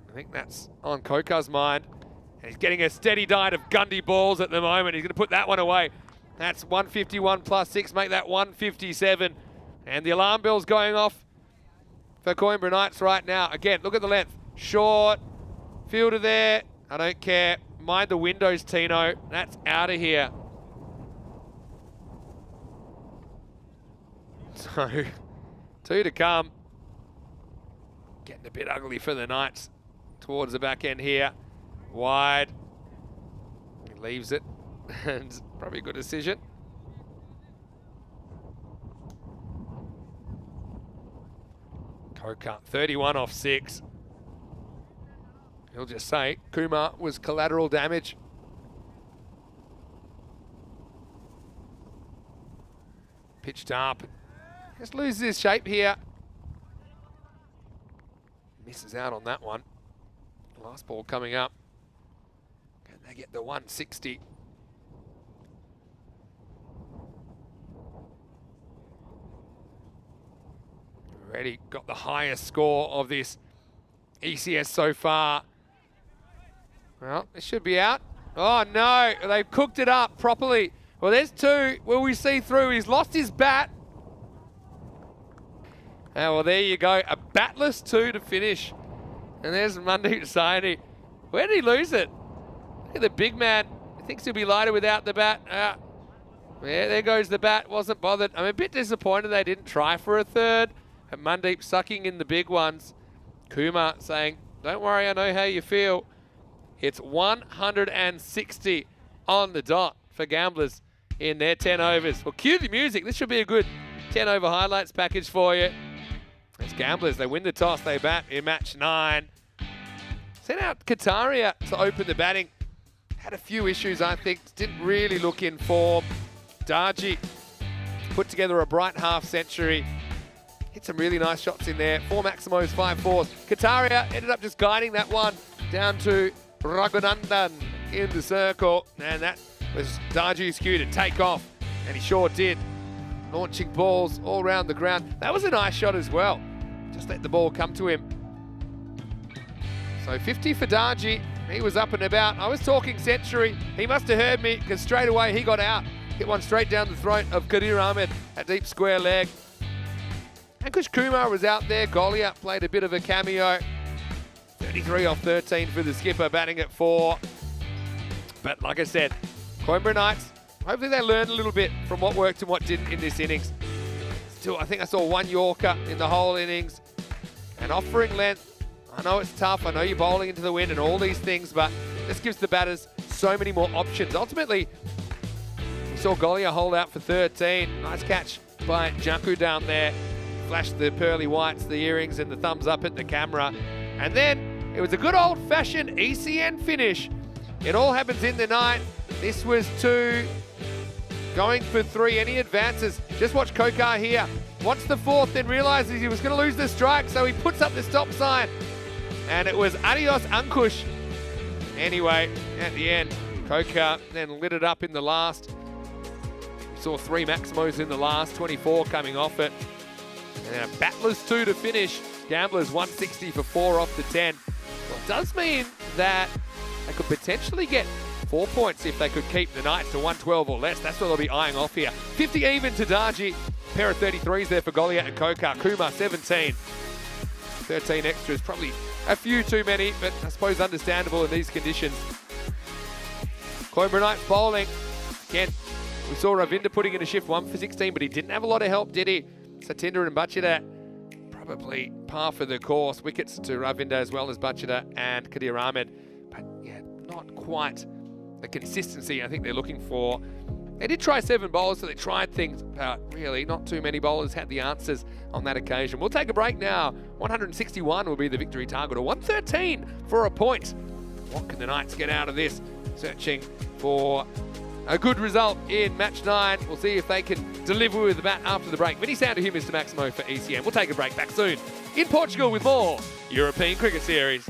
I think that's on Kokar's mind. And he's getting a steady diet of Gundy balls at the moment. He's going to put that one away. That's 151 plus 6, make that 157. And the alarm bell's going off for Coimbra Knights right now. Again, look at the length. Short. Fielder there. I don't care. Mind the windows, Tino. That's out of here. So, 2 to come. Getting a bit ugly for the Knights towards the back end here. Wide. He leaves it. And probably a good decision. Kokar, 31 off 6. He'll just say Kumar was collateral damage. Pitched up. Just loses his shape here. Misses out on that one. Last ball coming up. Can they get the 160? Already got the highest score of this ECS so far. Well, it should be out. Oh no, they've cooked it up properly. Well, there's 2. Will we see through? He's lost his bat. Oh, well, there you go. A batless 2 to finish. And there's Mandeep Saini. Where did he lose it? Look at the big man. He thinks he'll be lighter without the bat. Yeah, there goes the bat. Wasn't bothered. I'm a bit disappointed they didn't try for a 3rd. And Mandeep sucking in the big ones. Kumar saying, don't worry, I know how you feel. It's 160 on the dot for Gamblers in their 10 overs. Well, cue the music. This should be a good 10 over highlights package for you. It's Gamblers. They win the toss. They bat in match 9. Sent out Kataria to open the batting. Had a few issues, I think. Didn't really look in form. Darji put together a bright half century. Hit some really nice shots in there. 4 Maximos, 5 4s. Kataria ended up just guiding that one down to Raghunandan in the circle. And that was Darji's cue to take off. And he sure did. Launching balls all around the ground. That was a nice shot as well. Just let the ball come to him. So 50 for Darji. He was up and about. I was talking century. He must have heard me because straight away he got out. Hit one straight down the throat of Kadir Ahmed at deep square leg. And Kush Kumar was out there. Golia played a bit of a cameo. 33 off 13 for the skipper, batting at 4. But like I said, Coimbra Knights, hopefully they learned a little bit from what worked and what didn't in this innings. Still, I think I saw 1 Yorker in the whole innings. And offering length, I know it's tough. I know you're bowling into the wind and all these things, but this gives the batters so many more options. Ultimately, we saw Golia hold out for 13. Nice catch by Janku down there. Flashed the pearly whites, the earrings, and the thumbs up at the camera. And then it was a good old-fashioned ECN finish. It all happens in the 9th. This was 2, going for 3. Any advances? Just watch Kokar here. Wants the 4th, then realizes he was going to lose the strike, so he puts up the stop sign. And it was adios Ankush. Anyway, at the end, Coca then lit it up in the last. We saw 3 Maximos in the last, 24 coming off it. And then a Battlers 2 to finish. Gamblers 160 for 4 off the 10. Well, it does mean that they could potentially get 4 points if they could keep the Knights to 112 or less. That's what they'll be eyeing off here. 50 even to Darji. Pair of 33s there for Goliath and Coca. Kuma 17. 13 extras, probably a few too many, but I suppose understandable in these conditions. Coimbra Knights bowling. Again, we saw Ravinda putting in a shift 1 for 16, but he didn't have a lot of help, did he? Satinder and Bachida probably par for the course. Wickets to Ravinda as well as Bachida and Kadir Ahmed. But yeah, not quite the consistency I think they're looking for. They did try 7 bowlers, so they tried things, but really not too many bowlers had the answers on that occasion. We'll take a break now. 161 will be the victory target, or 113 for a point. What can the Knights get out of this? Searching for a good result in match 9. We'll see if they can deliver with the bat after the break. Many sound to hear Mr. Maximo for ECM. We'll take a break. Back soon in Portugal with more European Cricket Series.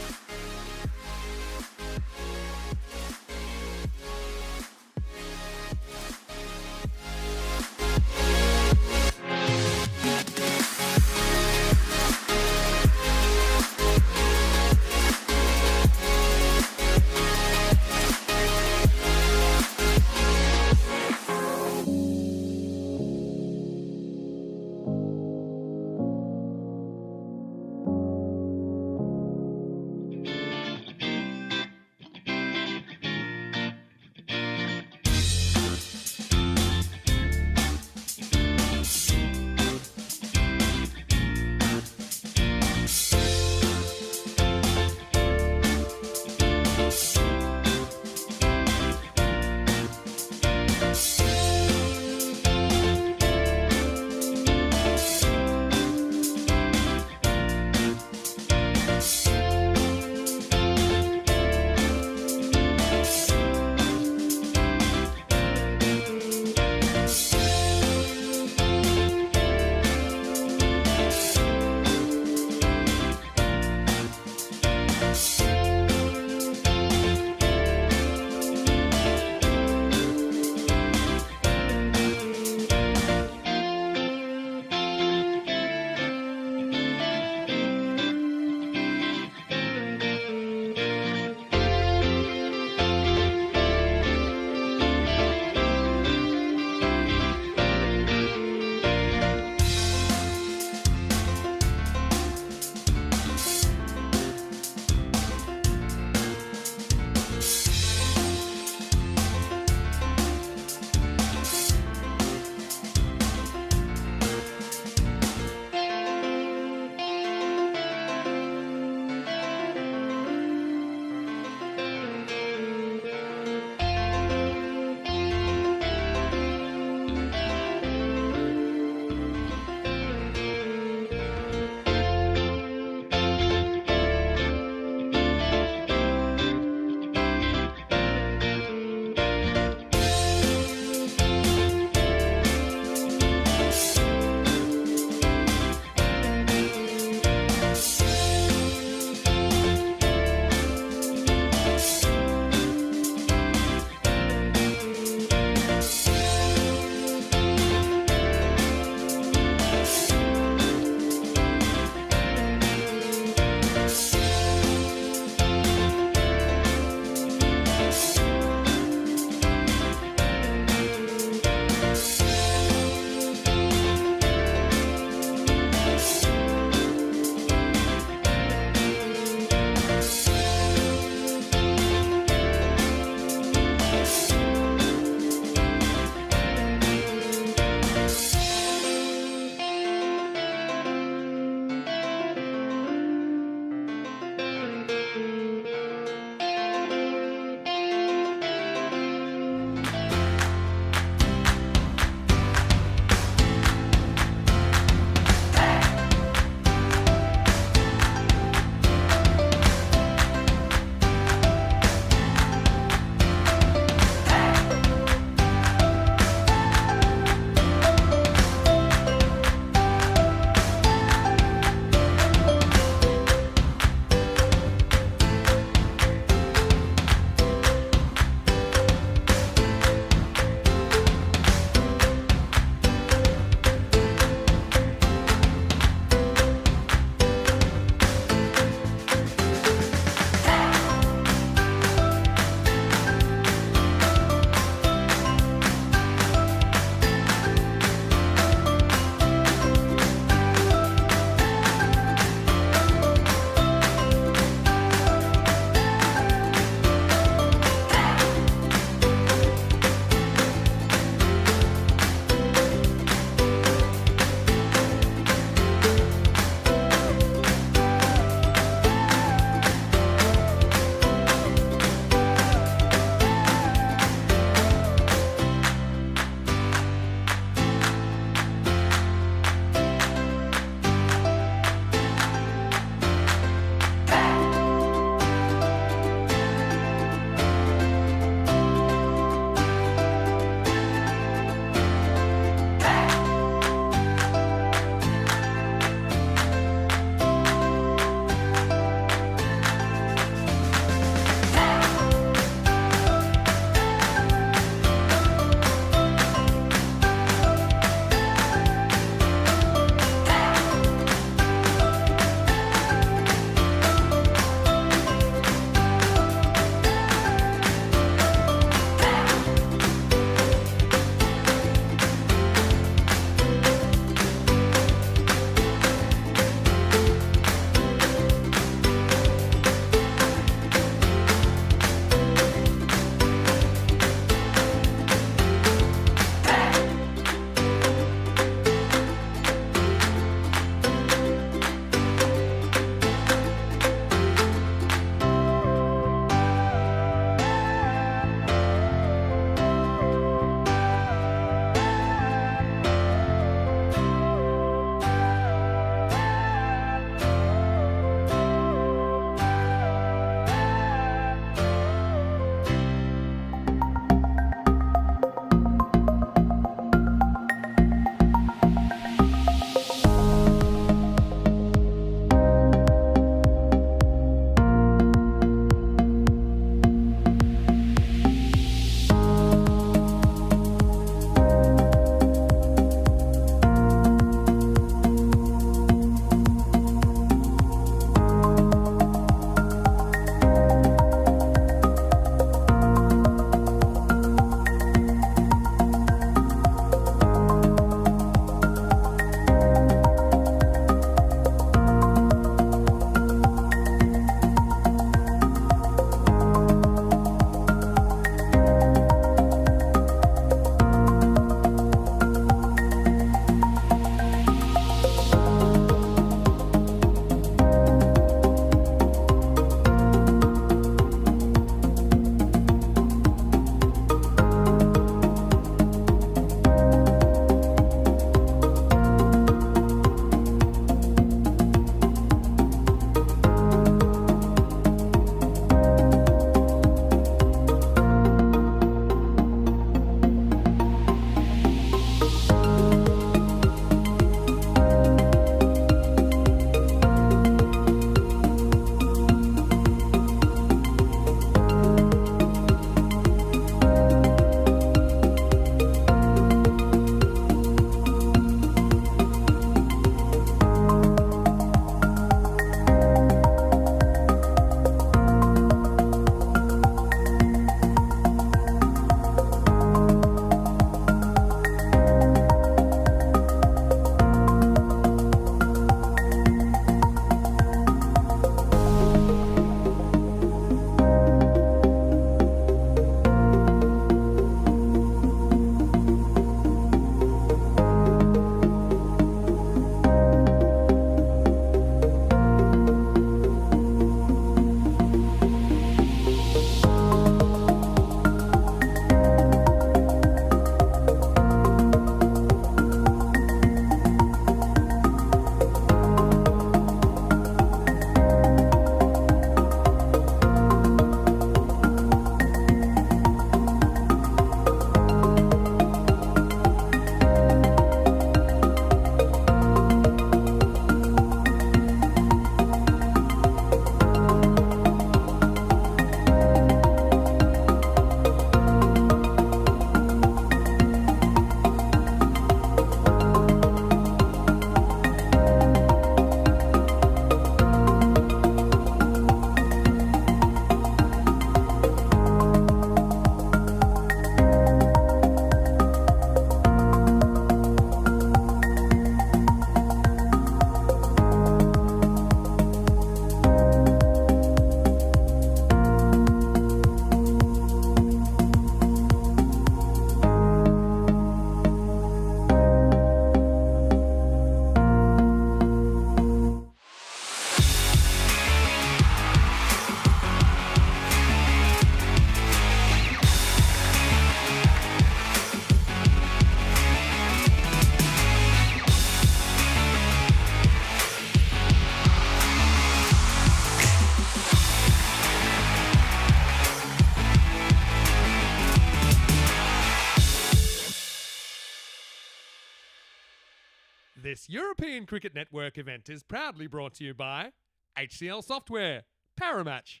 This European Cricket Network event is proudly brought to you by HCL Software, Paramatch.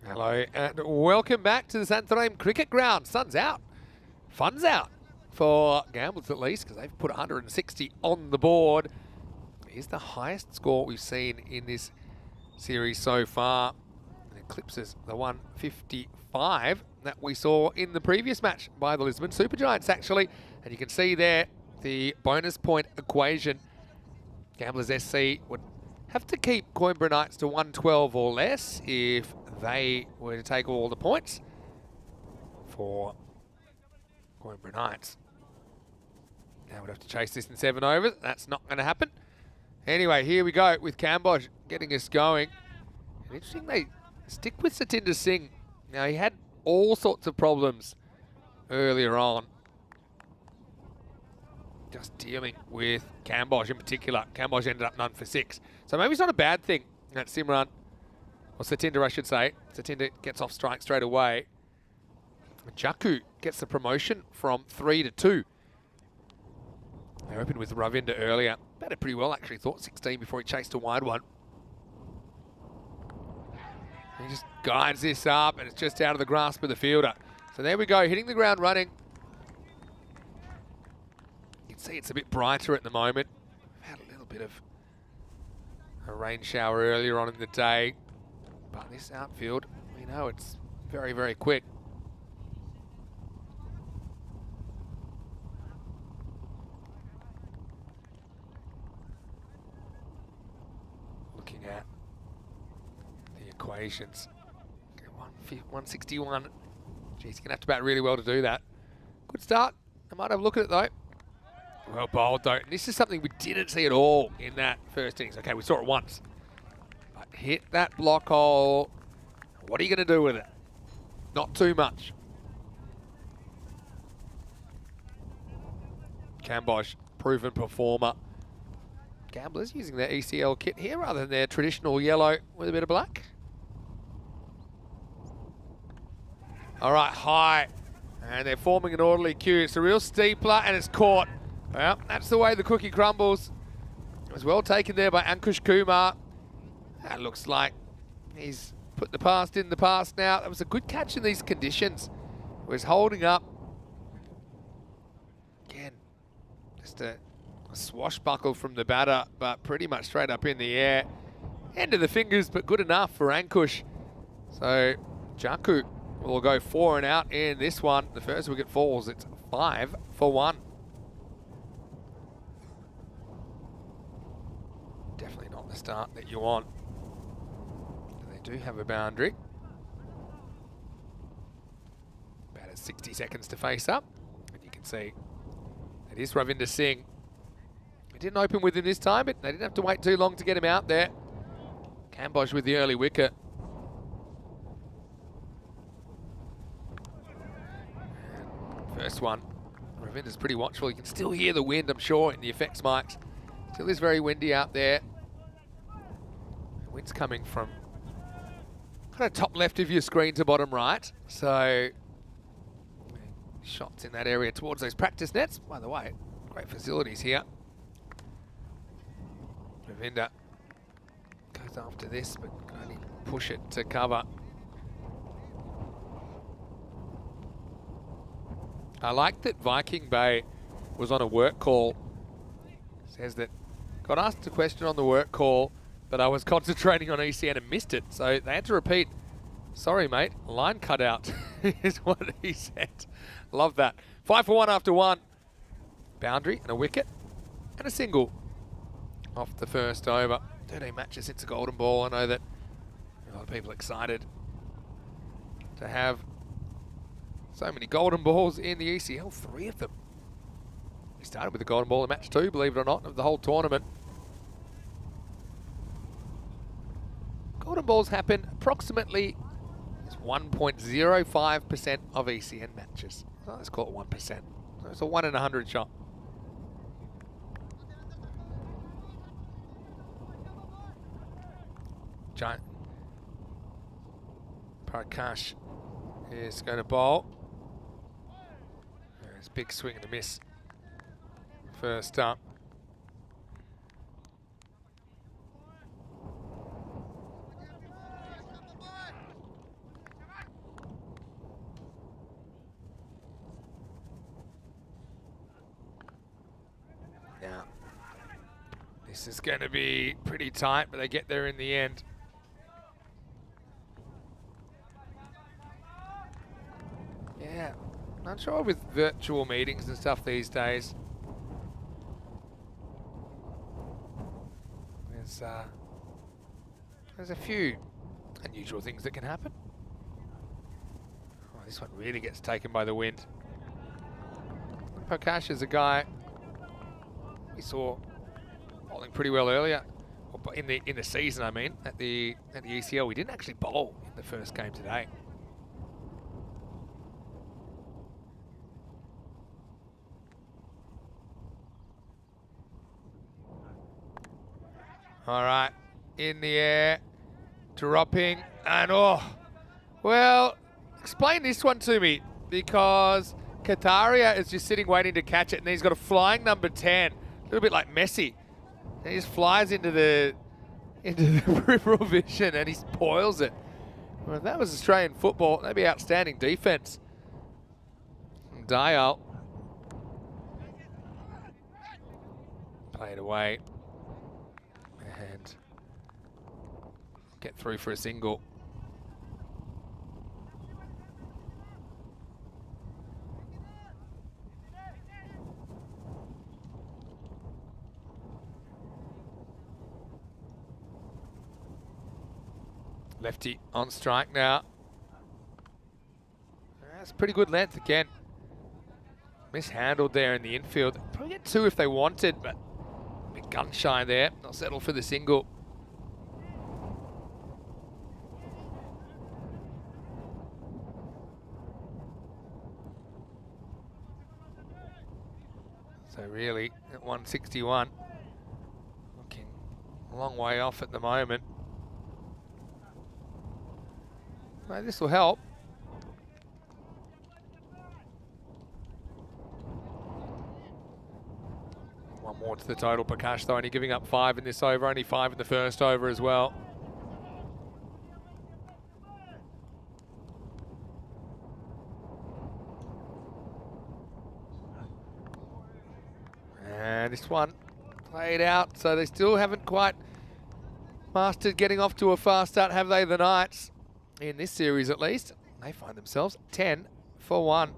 Hello and welcome back to the Santarém Cricket Ground. Sun's out, fun's out for gamblers at least, because they've put 160 on the board. Here's the highest score we've seen in this series so far. It eclipses the 155 that we saw in the previous match by the Lisbon Supergiants, actually. And you can see there the bonus point equation. Gamblers SC would have to keep Coimbra Knights to 112 or less if they were to take all the points for Coimbra Knights. Now we'd have to chase this in 7 overs. That's not going to happen. Anyway, here we go with Cambodge getting us going. And interesting, they stick with Satinder Singh. Now, he had all sorts of problems earlier on. Just dealing with Cambodge in particular. Cambodge ended up none for 6. So maybe it's not a bad thing that Simran, or Satinder I should say, Satinder gets off strike straight away. Jakku gets the promotion from 3 to 2. They opened with Ravinder earlier. Batted pretty well, actually. Thought 16 before he chased a wide one. He just guides this up, and it's just out of the grasp of the fielder. So there we go, hitting the ground running. You can see it's a bit brighter at the moment. We've had a little bit of a rain shower earlier on in the day. But this outfield, we know it's very, very quick. Looking at the equations. 161. Geez, you're going to have to bat really well to do that. Good start. I might have a look at it though. Well bowled though. And this is something we didn't see at all in that first innings. Okay, we saw it once. But hit that block hole. What are you going to do with it? Not too much. Cambodge, proven performer. Gamblers using their ECL kit here rather than their traditional yellow with a bit of black. All right, high. And they're forming an orderly queue. It's a real steepler and it's caught. Well, that's the way the cookie crumbles. It was well taken there by Ankush Kumar. That looks like he's put the past in the past now. That was a good catch in these conditions. He was holding up. Again, just a swashbuckle from the batter, but pretty much straight up in the air. End of the fingers, but good enough for Ankush. So Jakku will go 4 and out in this one. The first wicket falls. It's 5 for 1. Definitely not the start that you want. They do have a boundary. About 60 seconds to face up. And you can see it is Ravinder Singh. It didn't open with him this time, but they didn't have to wait too long to get him out there. Cambodge with the early wicket. First one, Ravinder's pretty watchful. You can still hear the wind, I'm sure, in the effects mics. Still is very windy out there. The wind's coming from kind of top left of your screen to bottom right. So shots in that area towards those practice nets. By the way, great facilities here. Ravinder goes after this, but can only push it to cover. I like that Viking Bay was on a work call. Says that got asked a question on the work call, but I was concentrating on ECN and missed it. So they had to repeat. Sorry, mate, line cut out is what he said. Love that. 5 for 1 after 1. Boundary and a wicket and a single off the first over. 13 matches since a golden ball. I know that a lot of people are excited to have so many golden balls in the ECL, 3 of them. We started with a golden ball in match 2, believe it or not, of the whole tournament. Golden balls happen approximately 1.05% of ECN matches. So let's call it 1%. So it's a 1 in 100 shot. Giant Prakash is going to bowl. It's big swing and a miss. First up. Now, this is going to be pretty tight, but they get there in the end. Yeah, not sure with virtual meetings and stuff these days. There's a few unusual things that can happen. Oh, this one really gets taken by the wind. Prakash is a guy we saw bowling pretty well earlier, or in the season. I mean, at the ECL, we didn't actually bowl in the first game today. All right, in the air, dropping, and oh, well, explain this one to me, because Kataria is just sitting waiting to catch it, and then he's got a flying number 10, a little bit like Messi. And he just flies into the peripheral vision, and he spoils it. Well, if that was Australian football, that'd be outstanding defense. Dial. Play it away. And get through for a single. Lefty on strike now. That's pretty good length again. Mishandled there in the infield. Probably get two if they wanted, but a bit gun shy there. They'll settle for the single. So really, at 161, looking a long way off at the moment. Well, this will help. One more to the total. Prakash though only giving up 5 in this over, only 5 in the first over as well. And this one played out, so they still haven't quite mastered getting off to a fast start, have they, the Knights? In this series at least. They find themselves 10 for 1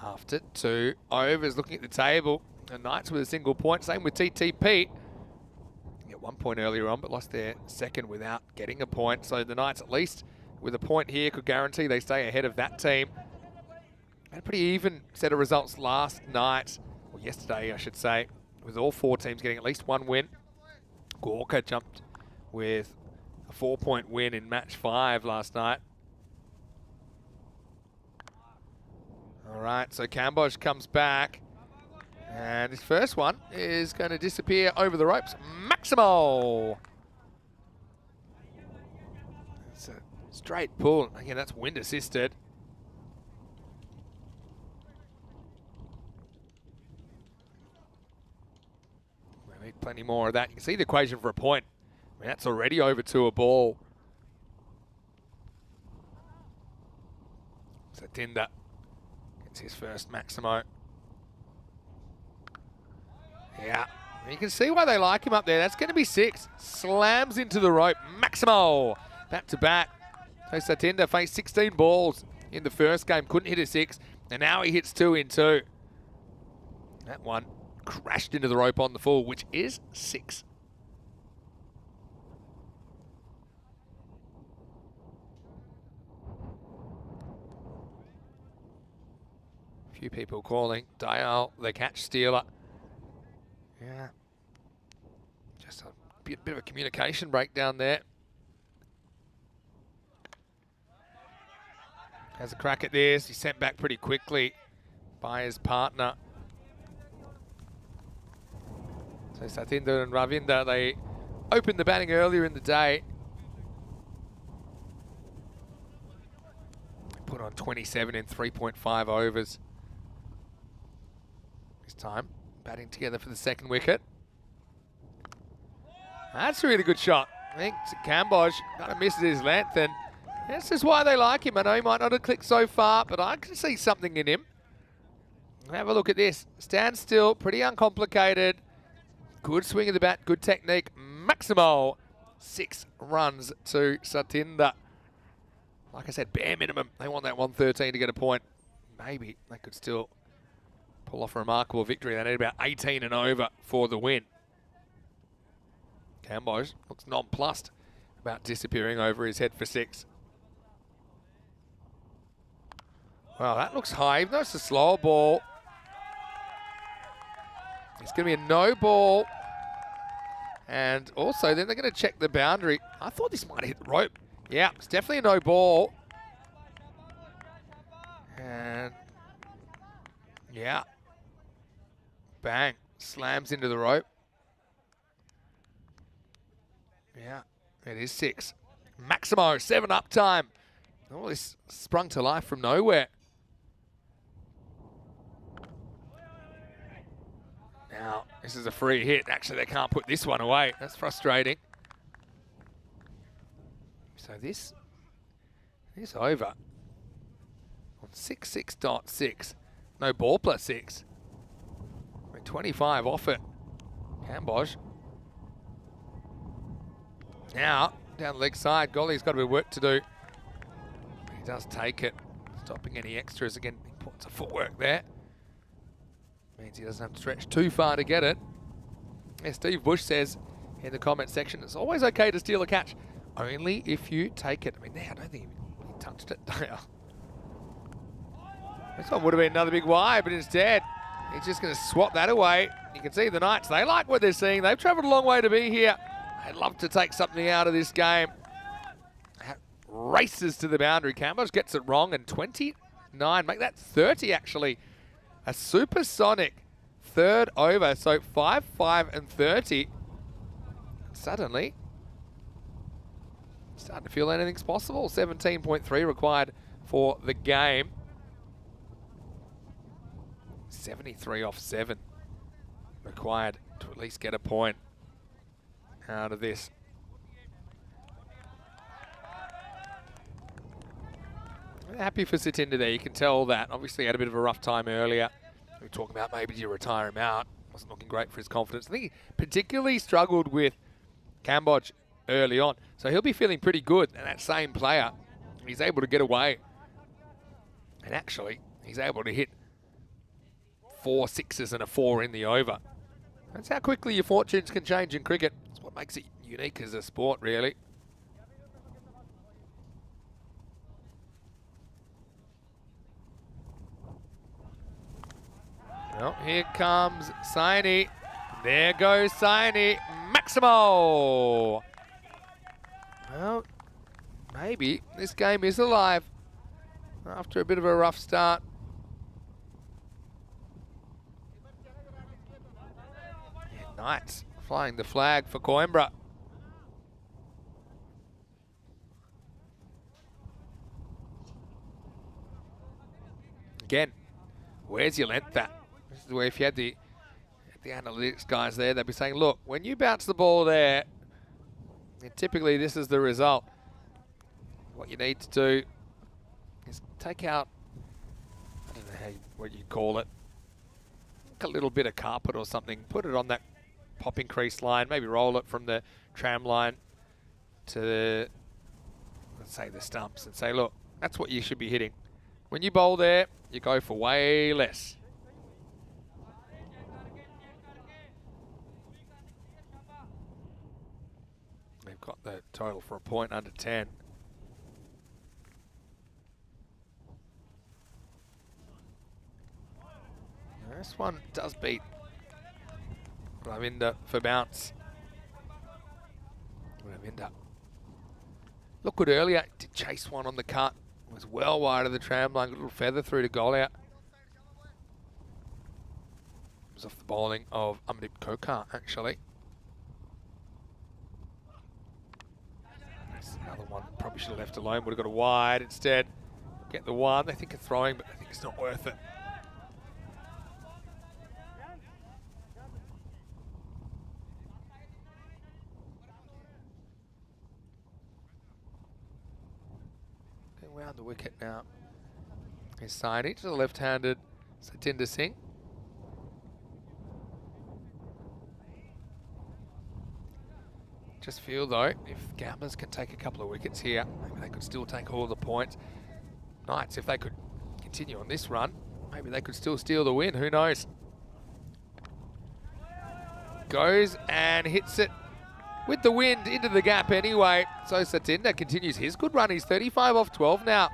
after 2 overs. Looking at the table, the Knights with a single point, same with TTP. Get 1 point earlier on, but lost their second without getting a point. So the Knights, at least with a point here, could guarantee they stay ahead of that team. Had a pretty even set of results last night, or yesterday I should say, with all 4 teams getting at least 1 win. Gorka jumped with a 4-point win in match 5 last night. All right, so Kambosh comes back. And his first one is going to disappear over the ropes. Maximo! It's a straight pull. Again, that's wind assisted. We need plenty more of that. You can see the equation for a point. I mean, that's already over to a ball. So Tinder gets his first Maximo. Yeah, you can see why they like him up there. That's going to be 6. Slams into the rope. Maximo, bat to bat. So Satinder faced 16 balls in the first game. Couldn't hit a 6. And now he hits 2 in 2. That one crashed into the rope on the full, which is 6. Few people calling Dial the catch stealer. Yeah, just a bit of a communication breakdown there. Has a crack at this. He's sent back pretty quickly by his partner. So Satinder and Ravinder, they opened the batting earlier in the day. Put on 27 in 3.5 overs. This time, batting together for the second wicket. That's a really good shot. I think Cambodge kind of misses his length, and this is why they like him. I know he might not have clicked so far, but I can see something in him. Have a look at this. Stand still, pretty uncomplicated. Good swing of the bat, good technique. Maximo, 6 runs to Satinder. Like I said, bare minimum. They want that 113 to get a point. Maybe they could still pull off a remarkable victory. They need about 18 and over for the win. Cambodge looks nonplussed about disappearing over his head for 6. Well, that looks high, even though it's a slower ball. It's going to be a no ball. And also, then they're going to check the boundary. I thought this might hit the rope. Yeah, it's definitely a no ball. And, yeah. Bang. Slams into the rope. Yeah, it is 6. Maximo, 7 up time. Oh, this sprung to life from nowhere. Now, this is a free hit. Actually, they can't put this one away. That's frustrating. So this over on 6.6. No ball plus 6. I mean, 25 off it. Cambodge. Now, down the leg side, Golly's got a bit of work to do. He does take it, stopping any extras. Again, importance of footwork there. Means he doesn't have to stretch too far to get it. Yeah, Steve Bush says in the comment section, it's always okay to steal a catch, only if you take it. I mean, I don't think he touched it. This one would have been another big wide, but instead, he's just going to swap that away. You can see the Knights, they like what they're seeing. They've travelled a long way to be here. They'd love to take something out of this game. Races to the boundary. Cambodge gets it wrong, and 29, make that 30 actually. A supersonic third over, so 5, 5 and 30. Suddenly, starting to feel anything's possible. 17.3 required for the game. 73 off 7 required to at least get a point out of this. Happy for Satinder there, you can tell that. Obviously had a bit of a rough time earlier. We were talking about maybe you retire him out. Wasn't looking great for his confidence. I think he particularly struggled with Cambodge early on. So he'll be feeling pretty good. And that same player, he's able to get away. And actually, he's able to hit 4 6s and a 4 in the over. That's how quickly your fortunes can change in cricket. It's what makes it unique as a sport, really. Well, here comes Saini. There goes Saini. Maximo! Well, maybe this game is alive after a bit of a rough start. Yeah, Knights flying the flag for Coimbra. Again, where's your length at? This is where if you had the analytics guys there, they'd be saying, look, when you bounce the ball there, and typically this is the result. What you need to do is take out, I don't know what you call it, a little bit of carpet or something, put it on that popping crease line, maybe roll it from the tram line to, let's say, the stumps, and say, look, that's what you should be hitting. When you bowl there, you go for way less. They've got the total for a point under 10. This one does beat Ravinda for bounce. Ravinda looked good earlier, did chase one on the cut. Was well wide of the tram line, got a little feather through to goal out. It was off the bowling of Amrit Kokar, actually. That's another one, probably should have left alone, would have got a wide instead. Get the one, they think of throwing, but I think it's not worth it. around the wicket now. He's signing to the left-handed Satinder Singh. Just feel though, if Gamblers can take a couple of wickets here, maybe they could still take all the points. Knights, if they could continue on this run, maybe they could still steal the win, who knows. Goes and hits it with the wind into the gap anyway. So Satinder continues his good run. He's 35 off 12 now.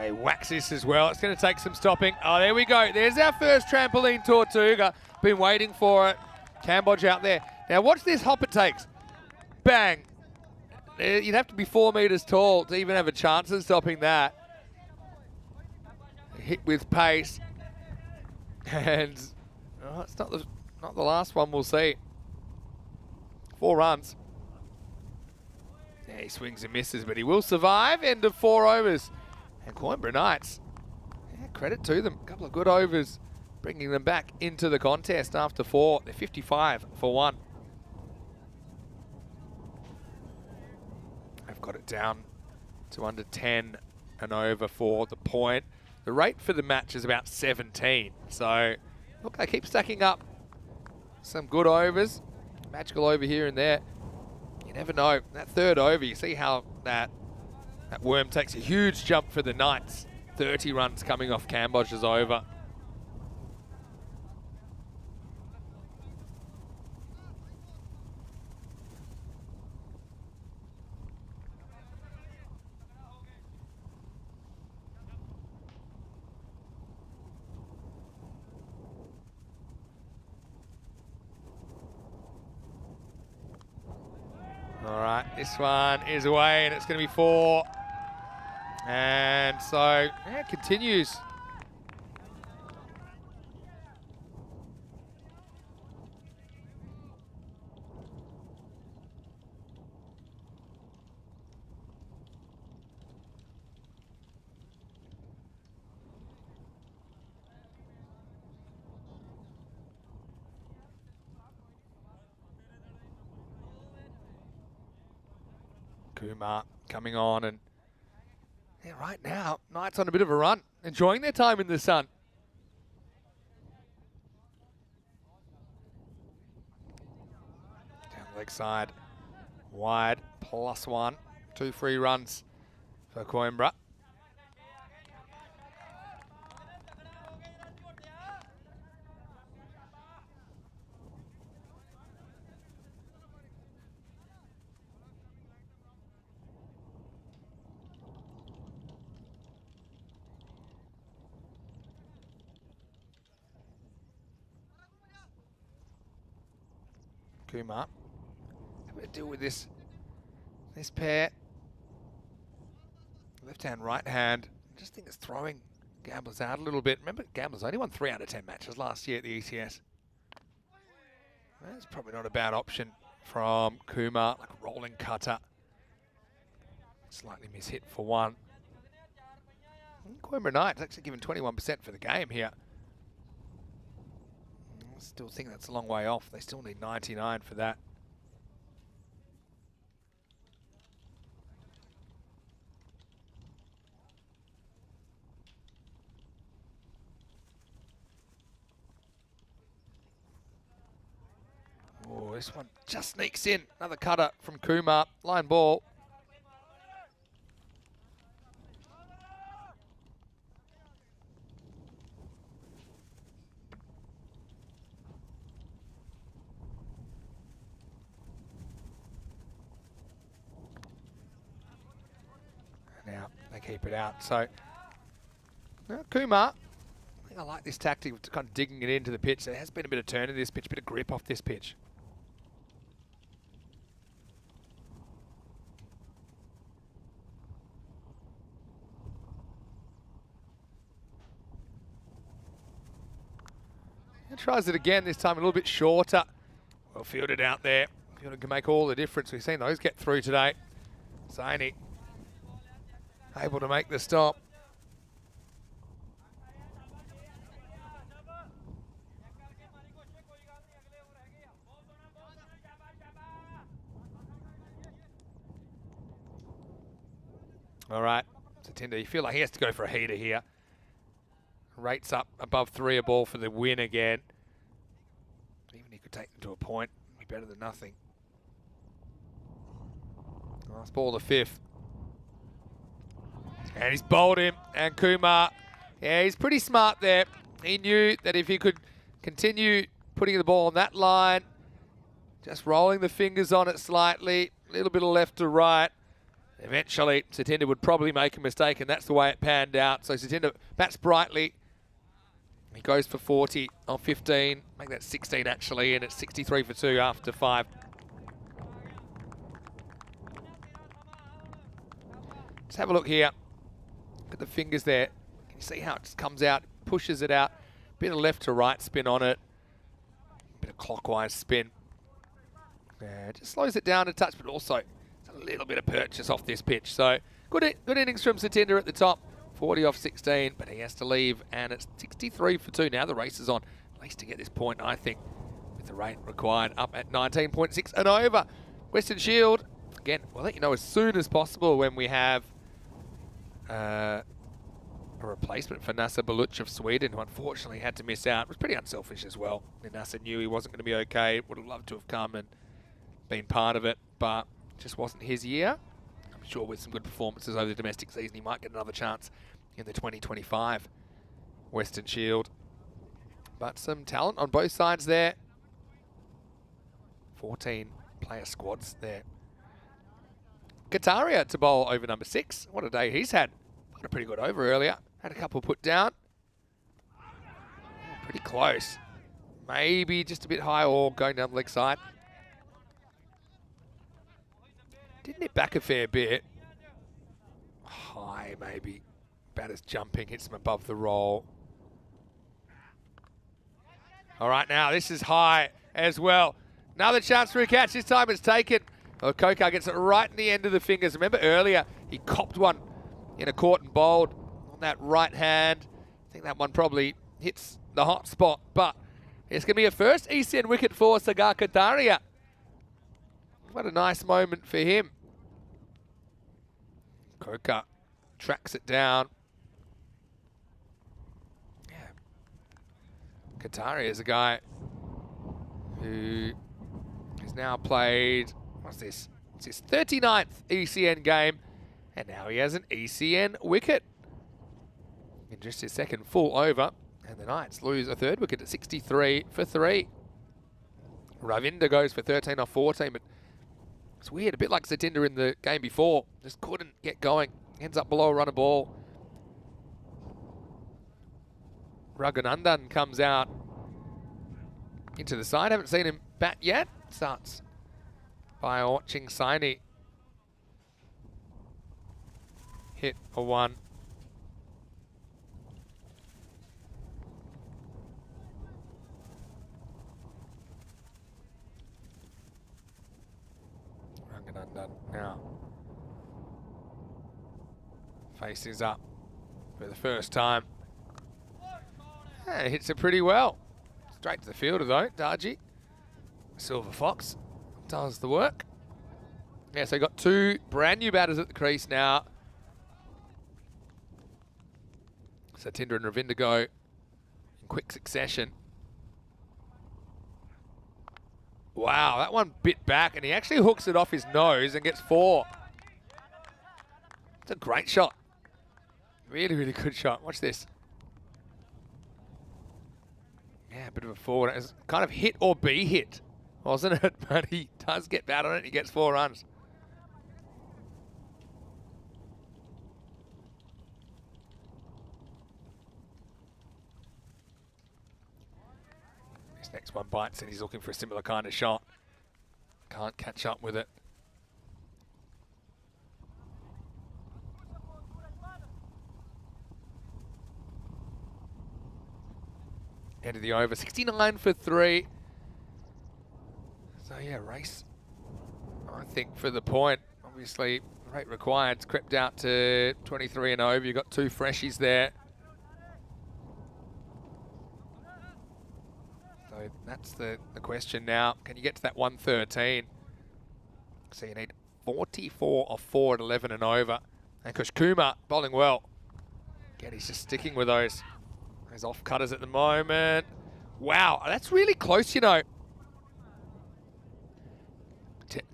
He whacks this as well. It's going to take some stopping. Oh, there we go. There's our first trampoline Tortuga. Been waiting for it. Cambodge out there. Now watch this hop it takes. Bang. You'd have to be 4 meters tall to even have a chance of stopping that. Hit with pace. And oh, it's not the last one we'll see. 4 runs. Yeah, he swings and misses, but he will survive. End of 4 overs. And Coimbra Knights, yeah, credit to them. A couple of good overs, bringing them back into the contest after 4. They're 55 for 1. I've got it down to under 10 and over for the point. The rate for the match is about 17. So, look, they keep stacking up some good overs. Magical over here and there. You never know. That 3rd over, you see how that worm takes a huge jump for the Knights. 30 runs coming off Cambodge's over. All right, this one is away and it's going to be 4. And so, yeah, it continues. Kumar coming on and yeah, right now, Knights on a bit of a run, enjoying their time in the sun. Down the leg side, wide, +1. 2 free runs for Coimbra. Kumar having to deal with this pair. Left hand, right hand. I just think it's throwing Gamblers out a little bit. Remember, Gamblers only won 3 out of 10 matches last year at the ECS. That's probably not a bad option from Kumar, like a rolling cutter. Slightly mishit for 1. Coimbra Knights actually given 21% for the game here. I still think that's a long way off. They still need 99 for that. Oh, this one just sneaks in. Another cutter from Kumar. Line ball. Now they keep it out. So Kumar, I think I like this tactic of kind of digging it into the pitch. There has been a bit of turn in this pitch, a bit of grip off this pitch. And tries it again, this time a little bit shorter. Well fielded out there. Fielding can make all the difference. We've seen those get through today. Saini able to make the stop. All right, Satinder, you feel like he has to go for a heater here. Rates up above 3 a ball for the win again. Even he could take them to a point, be better than nothing. Last ball, the 5th. And he's bowled him, and Kumar, yeah, he's pretty smart there. He knew that if he could continue putting the ball on that line, just rolling the fingers on it slightly, a little bit of left to right, eventually Satinder would probably make a mistake, and that's the way it panned out. So Satinder bats brightly. He goes for 40 on 15, make that 16 actually, and it's 63 for 2 after 5. Let's have a look here. Look at the fingers there. Can you see how it just comes out, pushes it out? Bit of left to right spin on it. Bit of clockwise spin. Yeah, just slows it down a touch, but also a little bit of purchase off this pitch. So good innings from Satinder at the top. 40 off 16, but he has to leave, and it's 63 for 2. Now the race is on, at least to get this point, I think, with the rate required up at 19.6 and over. Western Shield, again, we'll let you know as soon as possible when we have a replacement for Nasser Baluch of Sweden, who unfortunately had to miss out. It was pretty unselfish as well. And Nasser knew he wasn't going to be okay. Would have loved to have come and been part of it, but just wasn't his year. I'm sure with some good performances over the domestic season, he might get another chance in the 2025 Western Shield. But some talent on both sides there. 14 player squads there. Kataria to bowl over number 6. What a day he's had. Got a pretty good over earlier. Had a couple put down. Pretty close. Maybe just a bit high or going down the leg side. Didn't hit back a fair bit. High, maybe. Batter's jumping, hits him above the roll. All right, now this is high as well. Another chance for a catch. This time it's taken. Oh, Kokar gets it right in the end of the fingers. Remember earlier, he copped one in a court and bowled on that right hand. I think that one probably hits the hot spot, but it's going to be a first ECN wicket for Sagar Kataria. What a nice moment for him. Kokar tracks it down. Yeah. Kataria is a guy who has now played, what's this? It's his 39th ECN game, and now he has an ECN wicket in just his second full over, and the Knights lose a 3rd wicket at 63 for 3. Ravinder goes for 13 off 14, but it's weird, a bit like Satinder in the game before. Just couldn't get going. Ends up below a run of ball. Raghunandan comes out into the side. Haven't seen him bat yet. Starts by watching Saini hit a 1. Now faces up for the first time. And hits it pretty well. Straight to the fielder though, Darji. Silver Fox does the work. Yeah, so got 2 brand new batters at the crease now. Satinder and Ravinder go in quick succession. Wow, that one bit back, and he actually hooks it off his nose and gets 4. It's a great shot. Really, really good shot. Watch this. Yeah, a bit of a forward. It was kind of hit or be hit, wasn't it? But he does get bat on it. He gets 4 runs. This next one bites, and he's looking for a similar kind of shot. Can't catch up with it. End of the over, 69 for 3. So yeah, race, I think, for the point. Obviously, rate required's crept out to 23 and over. You've got 2 freshies there. So that's the question now. Can you get to that 113? So you need 44 off 4 at 11 and over. And Kushkuma bowling well. Again, he's just sticking with those off-cutters at the moment. Wow, that's really close, you know.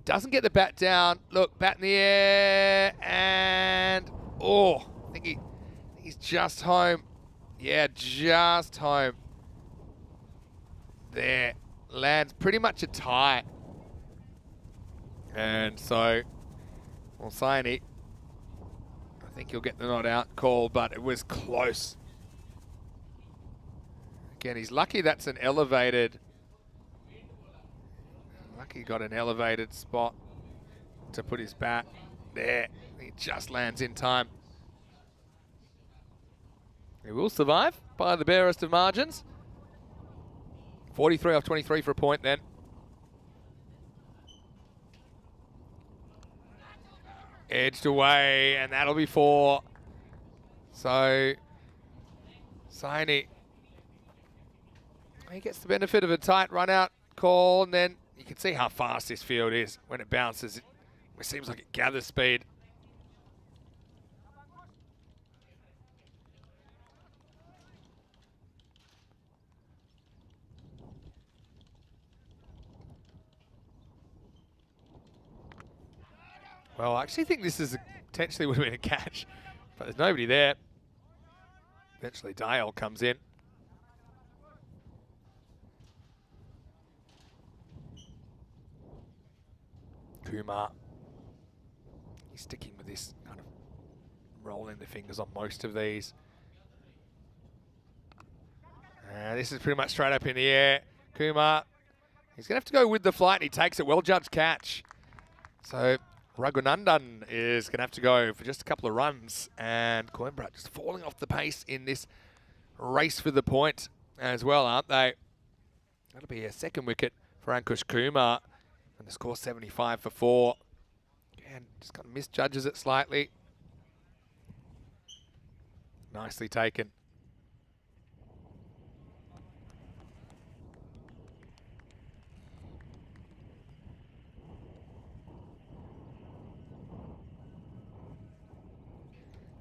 Doesn't get the bat down. Look, bat in the air, and oh, I think he's just home. Yeah, just home. There, lands pretty much a tie. And so, well, Saini, I think he'll get the not out call, but it was close. Again, he's lucky that's an elevated. Lucky he got an elevated spot to put his bat there. He just lands in time. He will survive by the barest of margins. 43 off 23 for a point then. Edged away, and that'll be 4. So, Saini, he gets the benefit of a tight run-out call, and then you can see how fast this field is when it bounces. It seems like it gathers speed. Well, I actually think this is potentially would have been a catch, but there's nobody there. Eventually Dale comes in. Kumar, he's sticking with this kind of rolling the fingers on most of these. This is pretty much straight up in the air. Kumar, he's going to have to go with the flight, and he takes it. Well-judged catch. So Raghunandan is going to have to go for just a couple of runs, and Coimbra just falling off the pace in this race for the point as well, aren't they? That'll be a second wicket for Ankush Kumar, and the score 75 for 4. And just kind of misjudges it slightly. Nicely taken.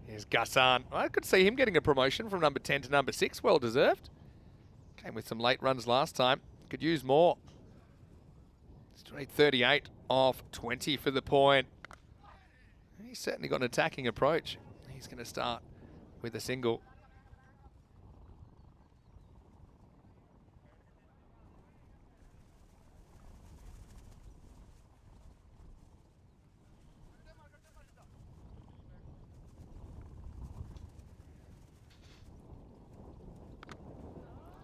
Here's Ghassan. I could see him getting a promotion from number 10 to number 6. Well deserved. Came with some late runs last time. Could use more. Straight 38 off 20 for the point. He's certainly got an attacking approach. He's going to start with a single.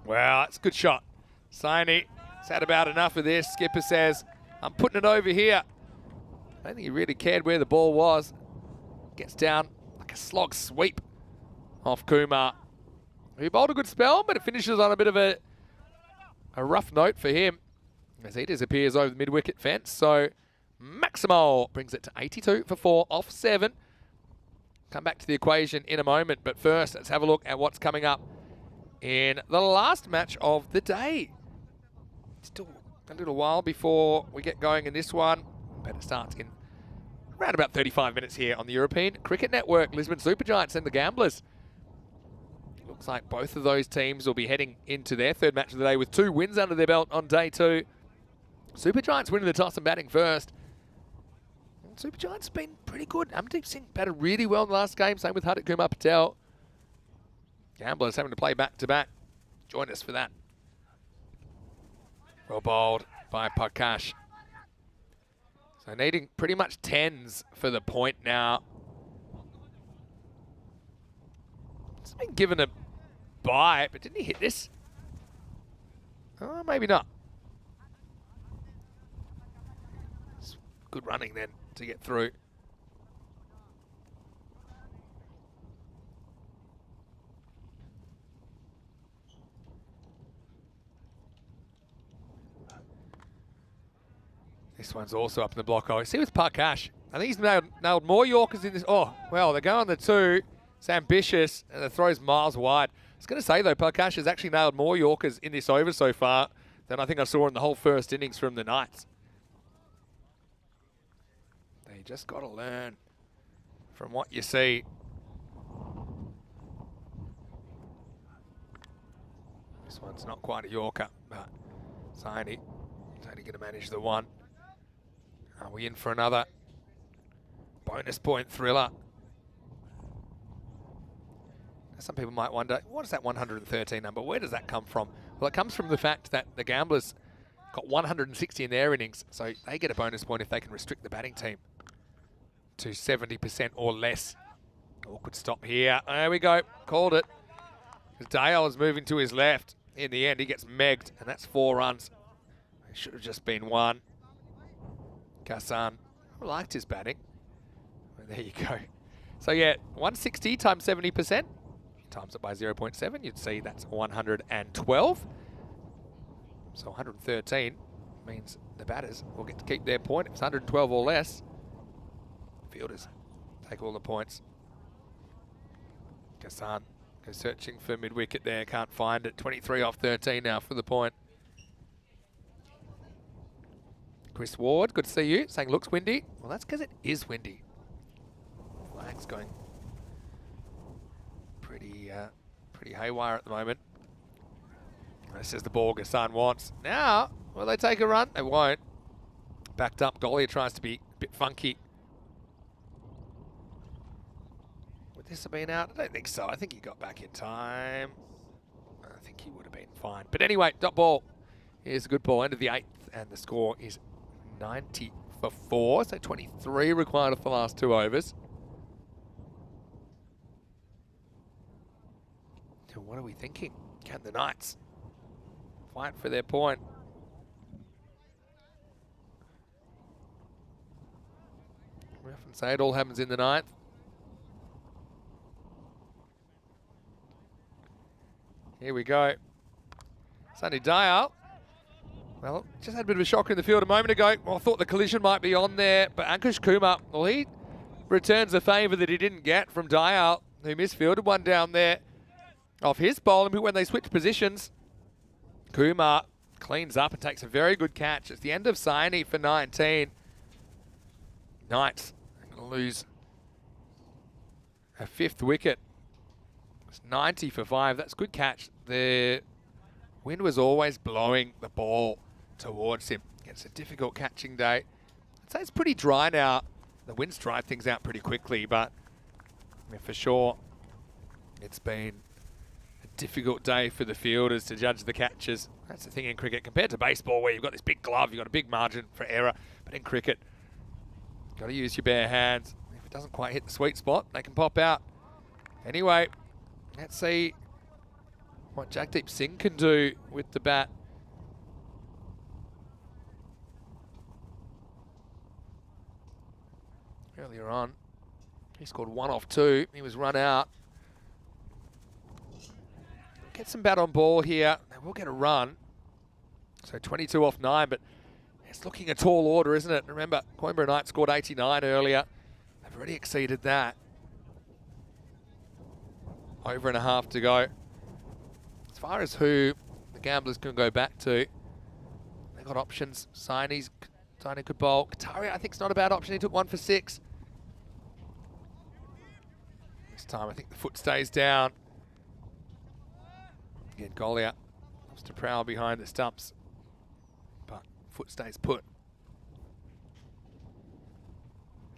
Well, that's a good shot. Saini has had about enough of this. Skipper says, I'm putting it over here. I don't think he really cared where the ball was. Gets down like a slog sweep off Kumar. He bowled a good spell, but it finishes on a bit of a rough note for him as he disappears over the mid-wicket fence. So Maximo brings it to 82 for 4 off 7. Come back to the equation in a moment, but first let's have a look at what's coming up in the last match of the day. Still a little while before we get going in this one, but it starts in around about 35 minutes here on the European Cricket Network. Lisbon Supergiants and the Gamblers. Looks like both of those teams will be heading into their third match of the day with 2 wins under their belt on day 2. Supergiants winning the toss and batting first. And Supergiants have been pretty good. Amdeep Singh batted really well in the last game, same with Hardik Kumar Patel. Gamblers having to play back-to-back. Join us for that. Well bowled by Prakash. So needing pretty much 10s for the point now. It's been given a bye, but didn't he hit this? Oh, maybe not. It's good running then to get through. This one's also up in the block. Oh, see with Parkash, I think he's nailed more Yorkers in this. Oh, well, they're going the two. It's ambitious, and the throw's miles wide. I was going to say, though, Parkash has actually nailed more Yorkers in this over so far than I think I saw in the whole first innings from the Knights. They just got to learn from what you see. This one's not quite a Yorker, but it's only going to manage the one. Are we in for another bonus point thriller? Some people might wonder, what is that 113 number? Where does that come from? Well, it comes from the fact that the Gamblers got 160 in their innings, so they get a bonus point if they can restrict the batting team to 70% or less. Awkward stop here. There we go. Called it. Dale is moving to his left. In the end, he gets megged, and that's 4 runs. It should have just been 1. Kassan, I liked his batting. Well, there you go. So yeah, 160 times 70%. Times it by 0.7, you'd see that's 112. So 113 means the batters will get to keep their point. If it's 112 or less, fielders take all the points. Kassan goes searching for mid-wicket there, can't find it. 23 off 13 now for the point. Chris Ward, good to see you, saying looks windy. Well, that's because it is windy. Flag's going pretty haywire at the moment. This is the ball Gassan wants. Now, will they take a run? They won't. Backed up, Golia tries to be a bit funky. Would this have been out? I don't think so. I think he got back in time. I think he would have been fine. But anyway, dot ball. Here's a good ball, end of the 8th, and the score is 90 for 4, so 23 required for the last 2 overs. So what are we thinking? Can the Knights fight for their point? We often say it all happens in the 9th. Here we go. Sunny Dayal. Well, just had a bit of a shocker in the field a moment ago. Well, I thought the collision might be on there, but Ankush Kumar, well, he returns a favour that he didn't get from Dayal, who misfielded one down there off his bowl. And when they switch positions, Kumar cleans up and takes a very good catch. It's the end of Saini for 19. Knights are going to lose a 5th wicket. It's 90 for 5. That's a good catch. The wind was always blowing the ball towards him. It's a difficult catching day. I'd say it's pretty dry now. The winds dry things out pretty quickly, but I mean, for sure it's been a difficult day for the fielders to judge the catches. That's the thing in cricket compared to baseball, where you've got this big glove, you've got a big margin for error. But in cricket, you've got to use your bare hands. If it doesn't quite hit the sweet spot, they can pop out. Anyway, let's see what Jagdeep Singh can do with the bat. Earlier on, he scored 1 off 2. He was run out. Get some bat on ball here. They will get a run. So 22 off 9, but it's looking a tall order, isn't it? Remember, Coimbra Knights scored 89 earlier. They've already exceeded that. Over and a half to go. As far as who the Gamblers can go back to, they got options. Saini could bowl. Kataria, I think, is not a bad option. He took 1 for 6. This time, I think the foot stays down. Again, Golia loves to prowl behind the stumps, but foot stays put.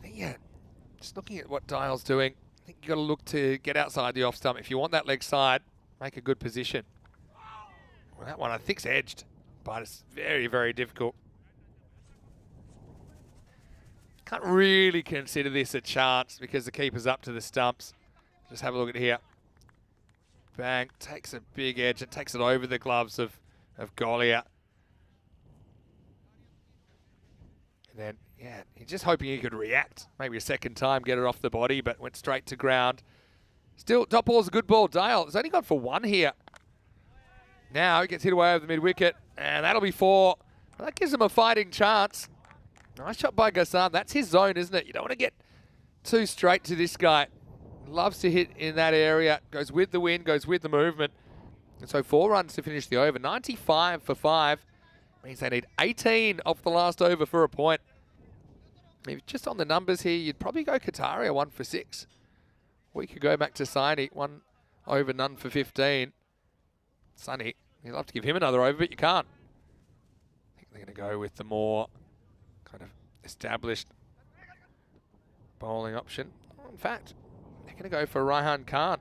Yeah, just looking at what Dial's doing, I think you've got to look to get outside the off stump. If you want that leg side, make a good position. Well, that one I think's edged, but it's very, very difficult. Can't really consider this a chance because the keeper's up to the stumps. Just have a look at here. Bang, takes a big edge and takes it over the gloves of Golia. And then, yeah, he's just hoping he could react. Maybe a second time, get it off the body, but went straight to ground. Still, top ball's a good ball. Dale has only gone for 1 here. Now he gets hit away over the mid-wicket, and that'll be 4. Well, that gives him a fighting chance. Nice shot by Ghassan. That's his zone, isn't it? You don't want to get too straight to this guy. Loves to hit in that area. Goes with the wind, goes with the movement. And so 4 runs to finish the over. 95 for 5. Means they need 18 off the last over for a point. If just on the numbers here, you'd probably go Kataria 1 for 6. Or you could go back to Saini, 1 over, none for 15. Sunny, you'd love to give him another over, but you can't. I think they're going to go with the more kind of established bowling option. In fact, they're going to go for Raihan Khan.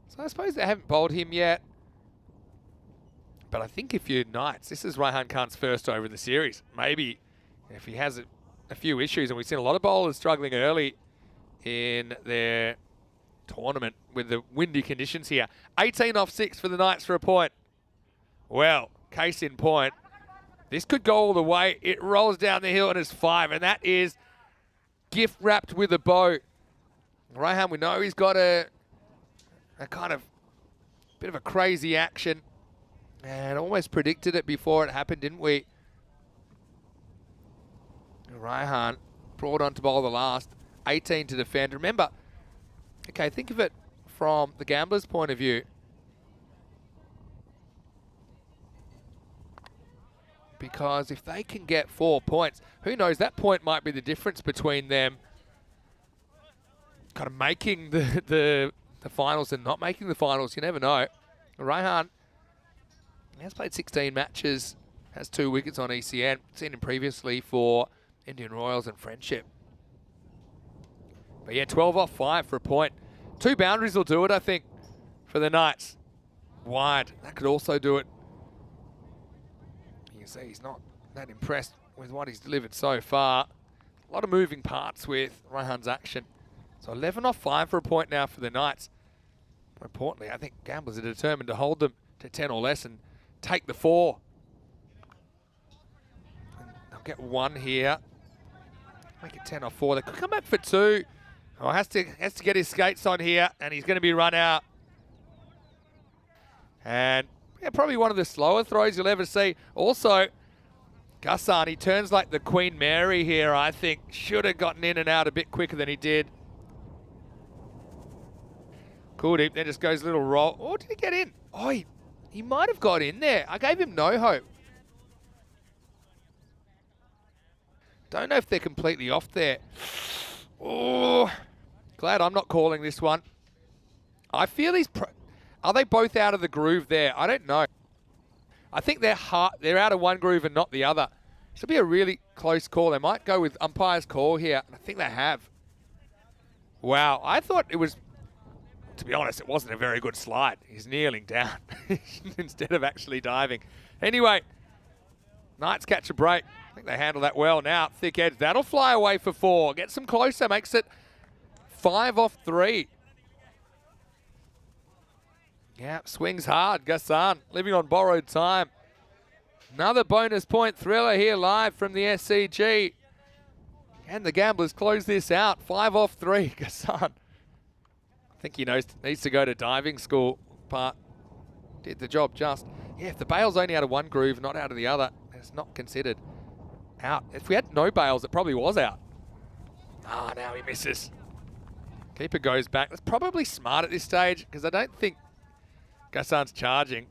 So I suppose they haven't bowled him yet. But I think if you're Knights, this is Raihan Khan's first over in the series. Maybe if he has a few issues, and we've seen a lot of bowlers struggling early in their tournament with the windy conditions here. 18 off 6 for the Knights for a point. Well, case in point, this could go all the way. It rolls down the hill and it's 5, and that is gift wrapped with a bow. Raihan, we know he's got a kind of bit of a crazy action, and almost predicted it before it happened, didn't we? Raihan brought on to bowl the last, 18 to defend. Remember, okay, think of it from the gambler's point of view. Because if they can get 4 points, who knows, that point might be the difference between them kind of making the finals and not making the finals. You never know. Raihan has played 16 matches, has 2 wickets on ECN. Seen him previously for Indian Royals and Friendship. But yeah, 12 off 5 for a point. 2 boundaries will do it, I think, for the Knights. Wide, that could also do it. You can see he's not that impressed with what he's delivered so far. A lot of moving parts with Raihan's action. So 11 off 5 for a point now for the Knights. More importantly, I think gamblers are determined to hold them to 10 or less and take the 4. And they'll get 1 here. Make it 10 off 4. They could come back for 2. Oh, has to get his skates on here, and he's going to be run out. And yeah, probably one of the slower throws you'll ever see. Also, Ghassan, he turns like the Queen Mary here, I think. Should have gotten in and out a bit quicker than he did. Kuldeep then just goes a little roll. Oh, did he get in? Oh, he might have got in there. I gave him no hope. Don't know if they're completely off there. Oh, glad I'm not calling this one. I feel are they both out of the groove there? I don't know. I think they're out of one groove and not the other. Should be a really close call. They might go with umpire's call here. I think they have. Wow, I thought it was, to be honest, it wasn't a very good slide. He's kneeling down instead of actually diving. Anyway, Knights catch a break. I think they handle that well now. Thick edge, that'll fly away for 4. Gets them closer, makes it 5 off 3. Yeah, swings hard. Ghassan living on borrowed time. Another bonus point thriller here live from the SCG. And the gamblers close this out. 5 off 3. Ghassan. I think he needs to go to diving school, but did the job just. Yeah, if the bail's only out of one groove, not out of the other, it's not considered out. If we had no bails, it probably was out. Ah, now he misses. Keeper goes back. That's probably smart at this stage because I don't think Ghassan's charging.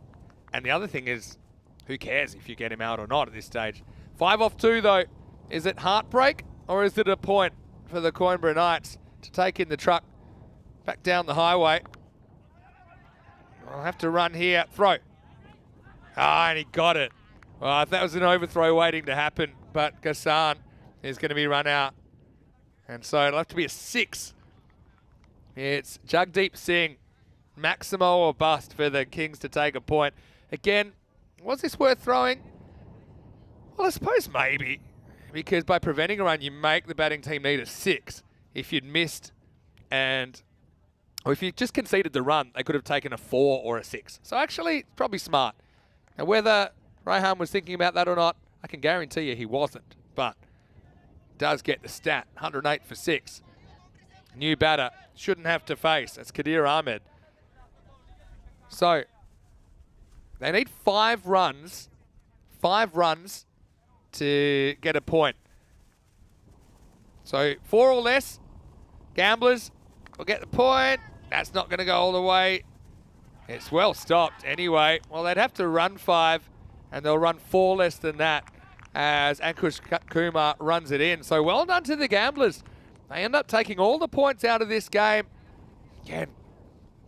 And the other thing is, who cares if you get him out or not at this stage? 5 off 2 though. Is it heartbreak or is it a point for the Coimbra Knights to take in the truck back down the highway? I'll have to run here. Throw. Ah, and he got it. Well, that was an overthrow waiting to happen, but Ghassan is going to be run out. And so it'll have to be a 6. It's Jagdeep Singh, Maximo or bust for the Kings to take a point. Again, was this worth throwing? Well, I suppose maybe, because by preventing a run, you make the batting team need a 6. If you'd missed or if you just conceded the run, they could have taken a 4 or a 6. So actually, it's probably smart. Now, whether Raihan was thinking about that or not, I can guarantee you he wasn't, but does get the stat, 108 for 6. New batter, shouldn't have to face. That's Kadir Ahmed. So, they need 5 runs. 5 runs to get a point. So 4 or less, Gamblers will get the point. That's not going to go all the way. It's well stopped anyway. Well, they'd have to run 5, and they'll run 4 less than that as Ankush Kumar runs it in. So well done to the Gamblers. They end up taking all the points out of this game. Again,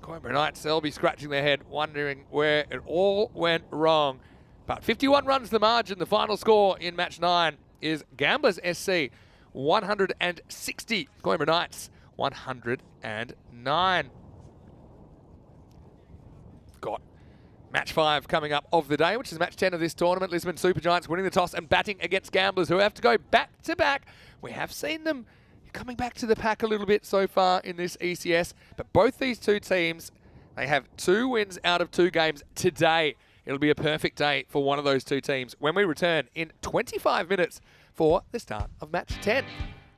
Coimbra Knights, they'll be scratching their head, wondering where it all went wrong. But 51 runs the margin. The final score in match 9 is Gamblers SC 160, Coimbra Knights 109. Got match 5 coming up of the day, which is match 10 of this tournament. Lisbon Supergiants winning the toss and batting against Gamblers, who have to go back to back. We have seen them coming back to the pack a little bit so far in this ECS, but both these two teams, they have 2 wins out of 2 games today. It'll be a perfect day for one of those 2 teams when we return in 25 minutes for the start of match 10.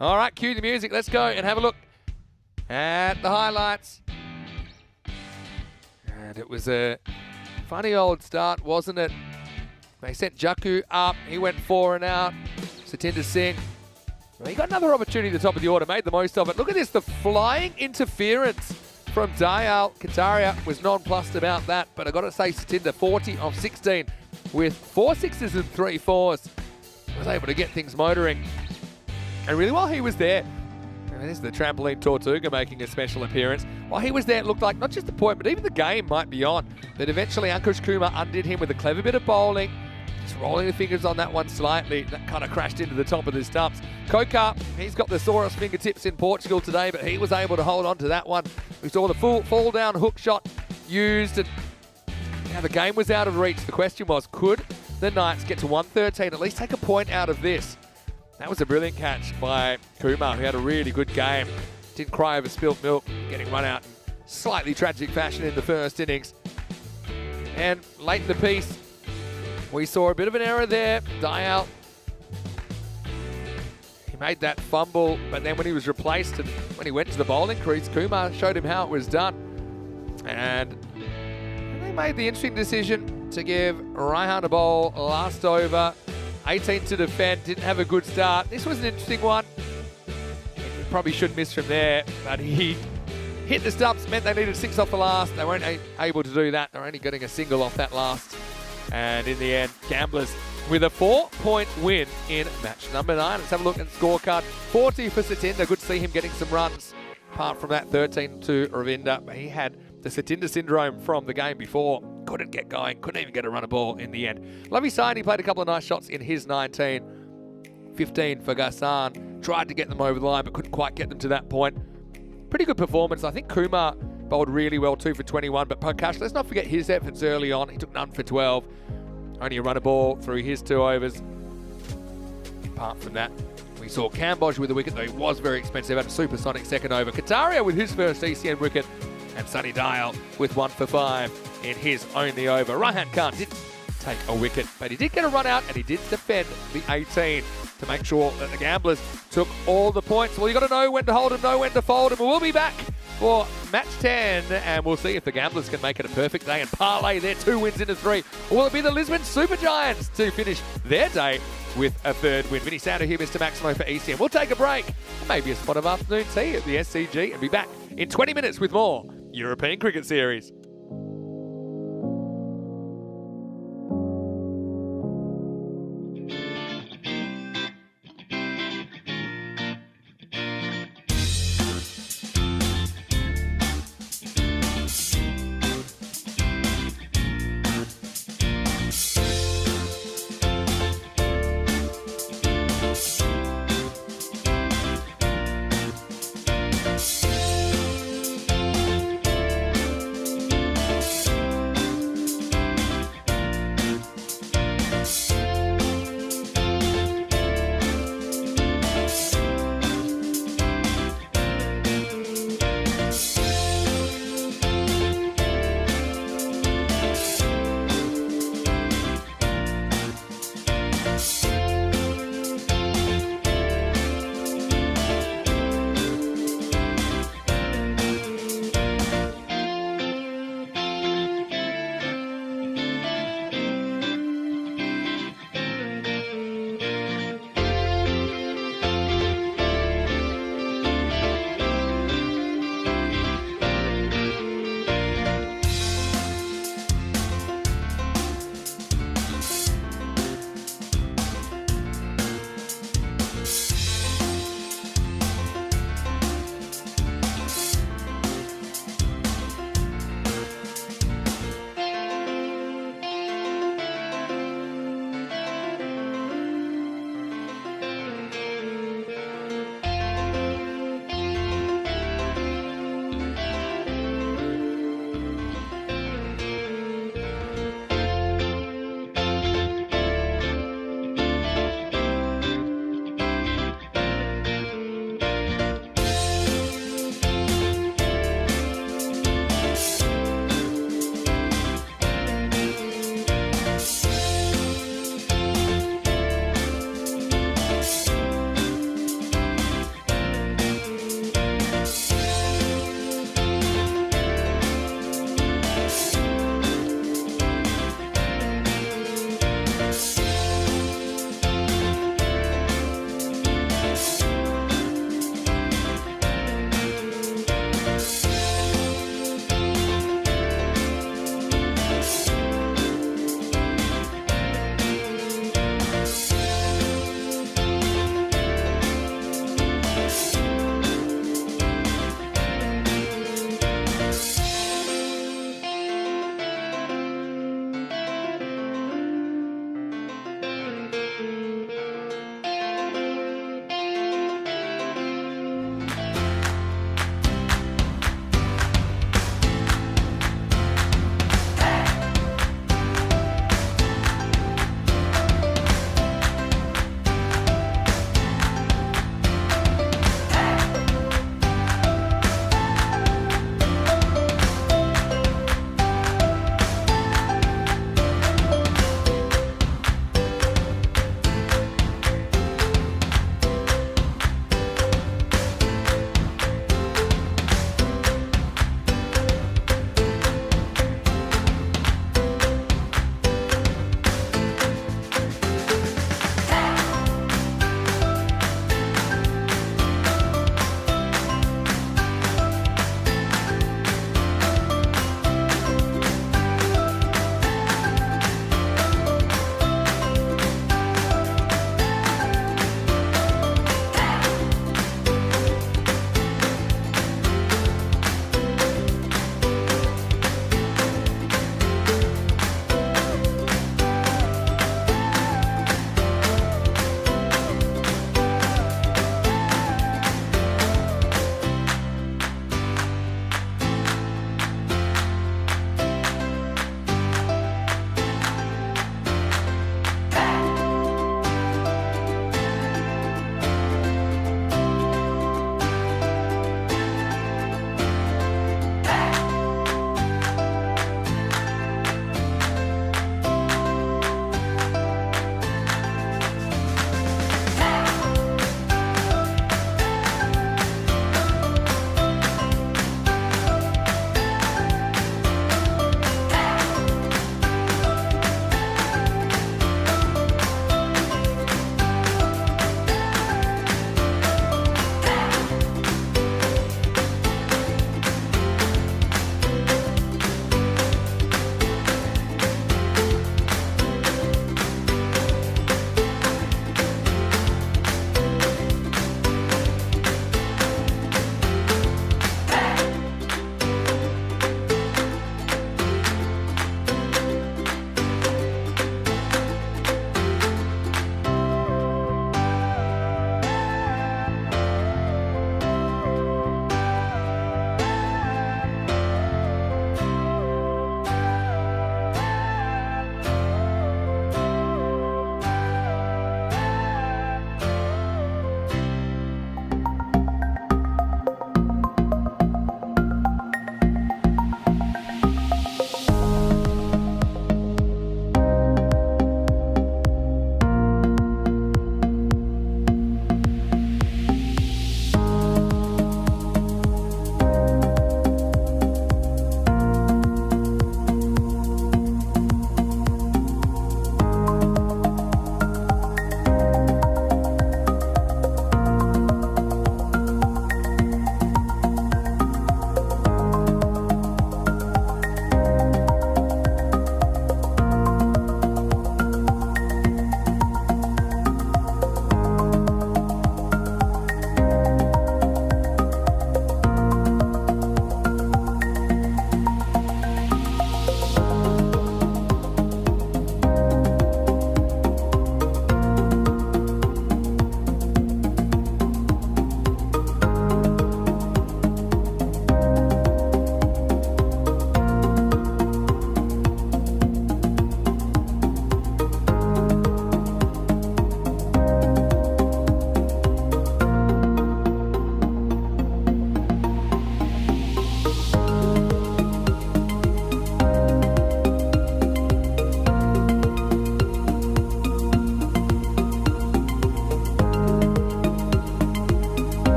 All right, cue the music. Let's go and have a look at the highlights. And it was a funny old start, wasn't it? They sent Jakku up. He went 4 and out. Satinder Singh, well, he got another opportunity at the top of the order, made the most of it. Look at this, the flying interference from Dayal. Kataria was nonplussed about that, but I got to say, Satinder, 40 of 16 with 4 sixes and 3 fours. Was able to get things motoring. And really, while he was there, and this is the trampoline Tortuga making a special appearance. While he was there, it looked like not just the point, but even the game might be on. That eventually Ankush Kumar undid him with a clever bit of bowling. Just rolling the fingers on that one slightly. That kind of crashed into the top of the stumps. Kokar, he's got the sorest fingertips in Portugal today, but he was able to hold on to that one. We saw the full fall down hook shot used, and now the game was out of reach. The question was, could the Knights get to 113, at least take a point out of this? That was a brilliant catch by Kumar, who had a really good game. Didn't cry over spilt milk, getting run out in slightly tragic fashion in the first innings. And late in the piece, we saw a bit of an error there. Dayal, he made that fumble, but then when he was replaced and when he went to the bowling crease, Kumar showed him how it was done. And they made the interesting decision to give Raihan a bowl last over. 18 to defend, didn't have a good start. This was an interesting one. He probably should miss from there, but he hit the stumps, meant they needed 6 off the last. They weren't able to do that. They're only getting a single off that last. And in the end, Gamblers with a 4-point win in match number 9. Let's have a look at the scorecard. 40 for Satinder. Good to see him getting some runs. Apart from that 13 to Ravinder, but he had the Satinder syndrome from the game before. Couldn't get going, couldn't even get a run of ball in the end. Lovey Saini played a couple of nice shots in his 19. 15 for Ghassan. Tried to get them over the line, but couldn't quite get them to that point. Pretty good performance. I think Kumar bowled really well, 2 for 21, but Prakash, let's not forget his efforts early on. He took none for 12. Only a run of ball through his 2 overs. Apart from that, we saw Kamboj with a wicket, though he was very expensive, had a supersonic second over. Kataria with his first ECN wicket, and Sunny Dayal with 1 for 5 in his only over. Raihan Khan didn't take a wicket, but he did get a run out, and he did defend the 18 to make sure that the Gamblers took all the points. Well, you got to know when to hold them, know when to fold them. We'll be back for match 10, and we'll see if the Gamblers can make it a perfect day and parlay their 2 wins into 3. Or will it be the Lisbon Supergiants to finish their day with a 3rd win? Vinny Sander here, Mr. Maximo for ECM. We'll take a break, maybe a spot of afternoon tea at the SCG, and be back in 20 minutes with more European Cricket Series.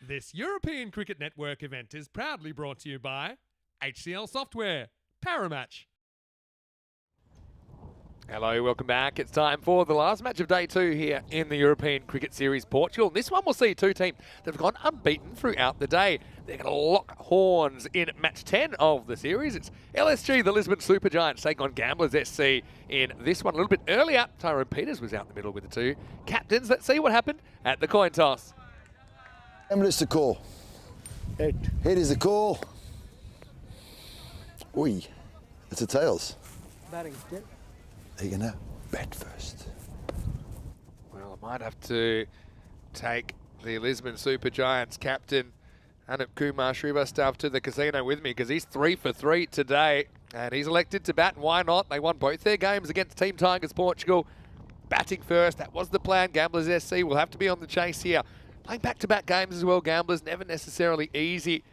This European Cricket Network event is proudly brought to you by HCL Software, Paramatch. Hello, welcome back. It's time for the last match of day 2 here in the European Cricket Series Portugal. This one will see two teams that have gone unbeaten throughout the day. They're going to lock horns in match 10 of the series. It's LSG, the Lisbon Supergiants, taking on Gamblers SC in this one. A little bit earlier, Tyrone Peters was out in the middle with the two captains. Let's see what happened at the coin toss. It's the call. Head. Head is the call. Oi, it's a tails. Batting. Get. They're gonna bat first. Well, I might have to take the Lisbon Supergiants captain, Anup Kumar Srivastava, to the casino with me because he's 3 for 3 today and he's elected to bat. And why not? They won both their games against Team Tigers Portugal. Batting first, that was the plan. Gamblers SC will have to be on the chase here. Playing back-to-back games as well, Gamblers, never necessarily easy,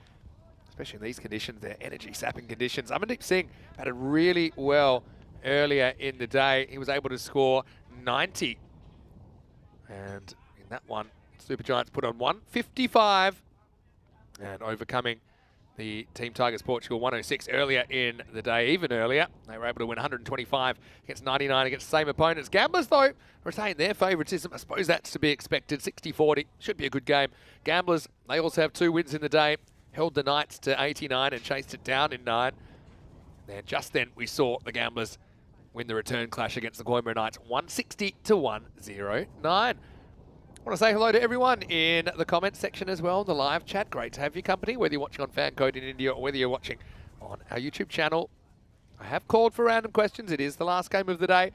especially in these conditions, they're energy-sapping conditions. Amandeep Singh batted really well earlier in the day. He was able to score 90. And in that one, Supergiants put on 155 and overcoming the Team Tigers Portugal 106 earlier in the day, even earlier. They were able to win 125 against 99 against the same opponents. Gamblers, though, retain their favouritism. I suppose that's to be expected. 60-40, should be a good game. Gamblers, they also have 2 wins in the day. Held the Knights to 89 and chased it down in 9. And just then, we saw the Gamblers win the return clash against the Coimbra Knights, 160 to 109. I want to say hello to everyone in the comments section as well, in the live chat. Great to have your company, whether you're watching on FanCode in India or whether you're watching on our YouTube channel. I have called for random questions. It is the last game of the day.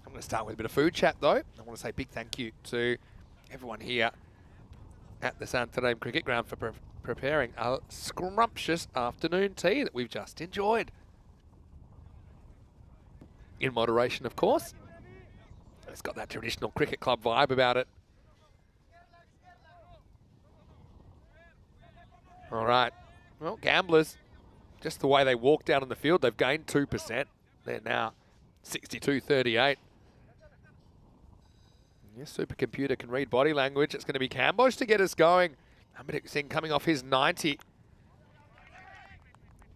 I'm going to start with a bit of food chat, though. I want to say a big thank you to everyone here at the Santarém Cricket Ground for preparing a scrumptious afternoon tea that we've just enjoyed. In moderation, of course. It's got that traditional cricket club vibe about it. All right. Well, Gamblers, just the way they walk down on the field, they've gained 2%. They're now 62-38. Yes, supercomputer can read body language. It's going to be Cambosh to get us going. Amandeep Singh coming off his 90.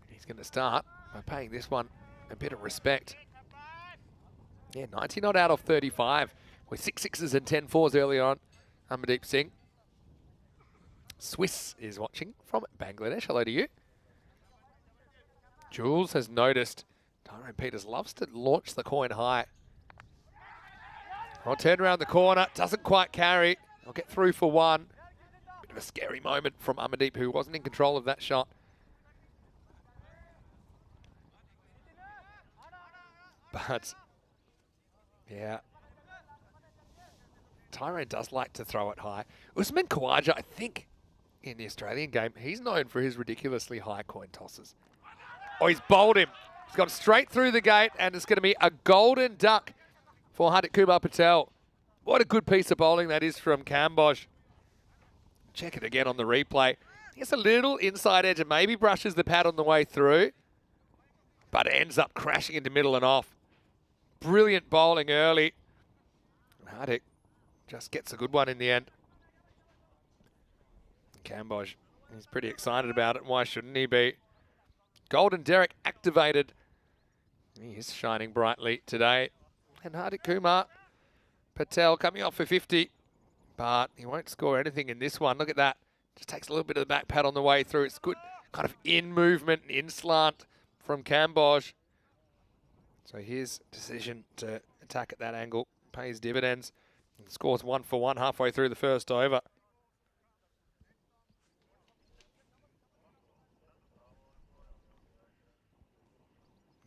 He's going to start by paying this one a bit of respect. Yeah, 90 not out of 35 with 6 sixes and 10 fours early on. Amandeep Singh. Swiss is watching from Bangladesh. Hello to you. Jules has noticed Tyrone Peters loves to launch the coin high. I'll turn around the corner. Doesn't quite carry. I'll get through for 1. Bit of a scary moment from Amandeep, who wasn't in control of that shot. But yeah, Tyrone does like to throw it high. Usman Khawaja, I think, in the Australian game, he's known for his ridiculously high coin tosses. Oh, he's bowled him. He's gone straight through the gate, and it's going to be a golden duck for Hardik Kumar Patel. What a good piece of bowling that is from Cambosh. Check it again on the replay. He gets a little inside edge and maybe brushes the pad on the way through, but it ends up crashing into middle and off. Brilliant bowling early. Hardik just gets a good one in the end. Cambosh, he's pretty excited about it. Why shouldn't he be? Golden Derek activated. He is shining brightly today. And Hardik Kumar Patel coming off for 50. But he won't score anything in this one. Look at that. Just takes a little bit of the back pad on the way through. It's good kind of in movement, in slant from Cambosh. So his decision to attack at that angle pays dividends. And scores 1 for 1 halfway through the first over.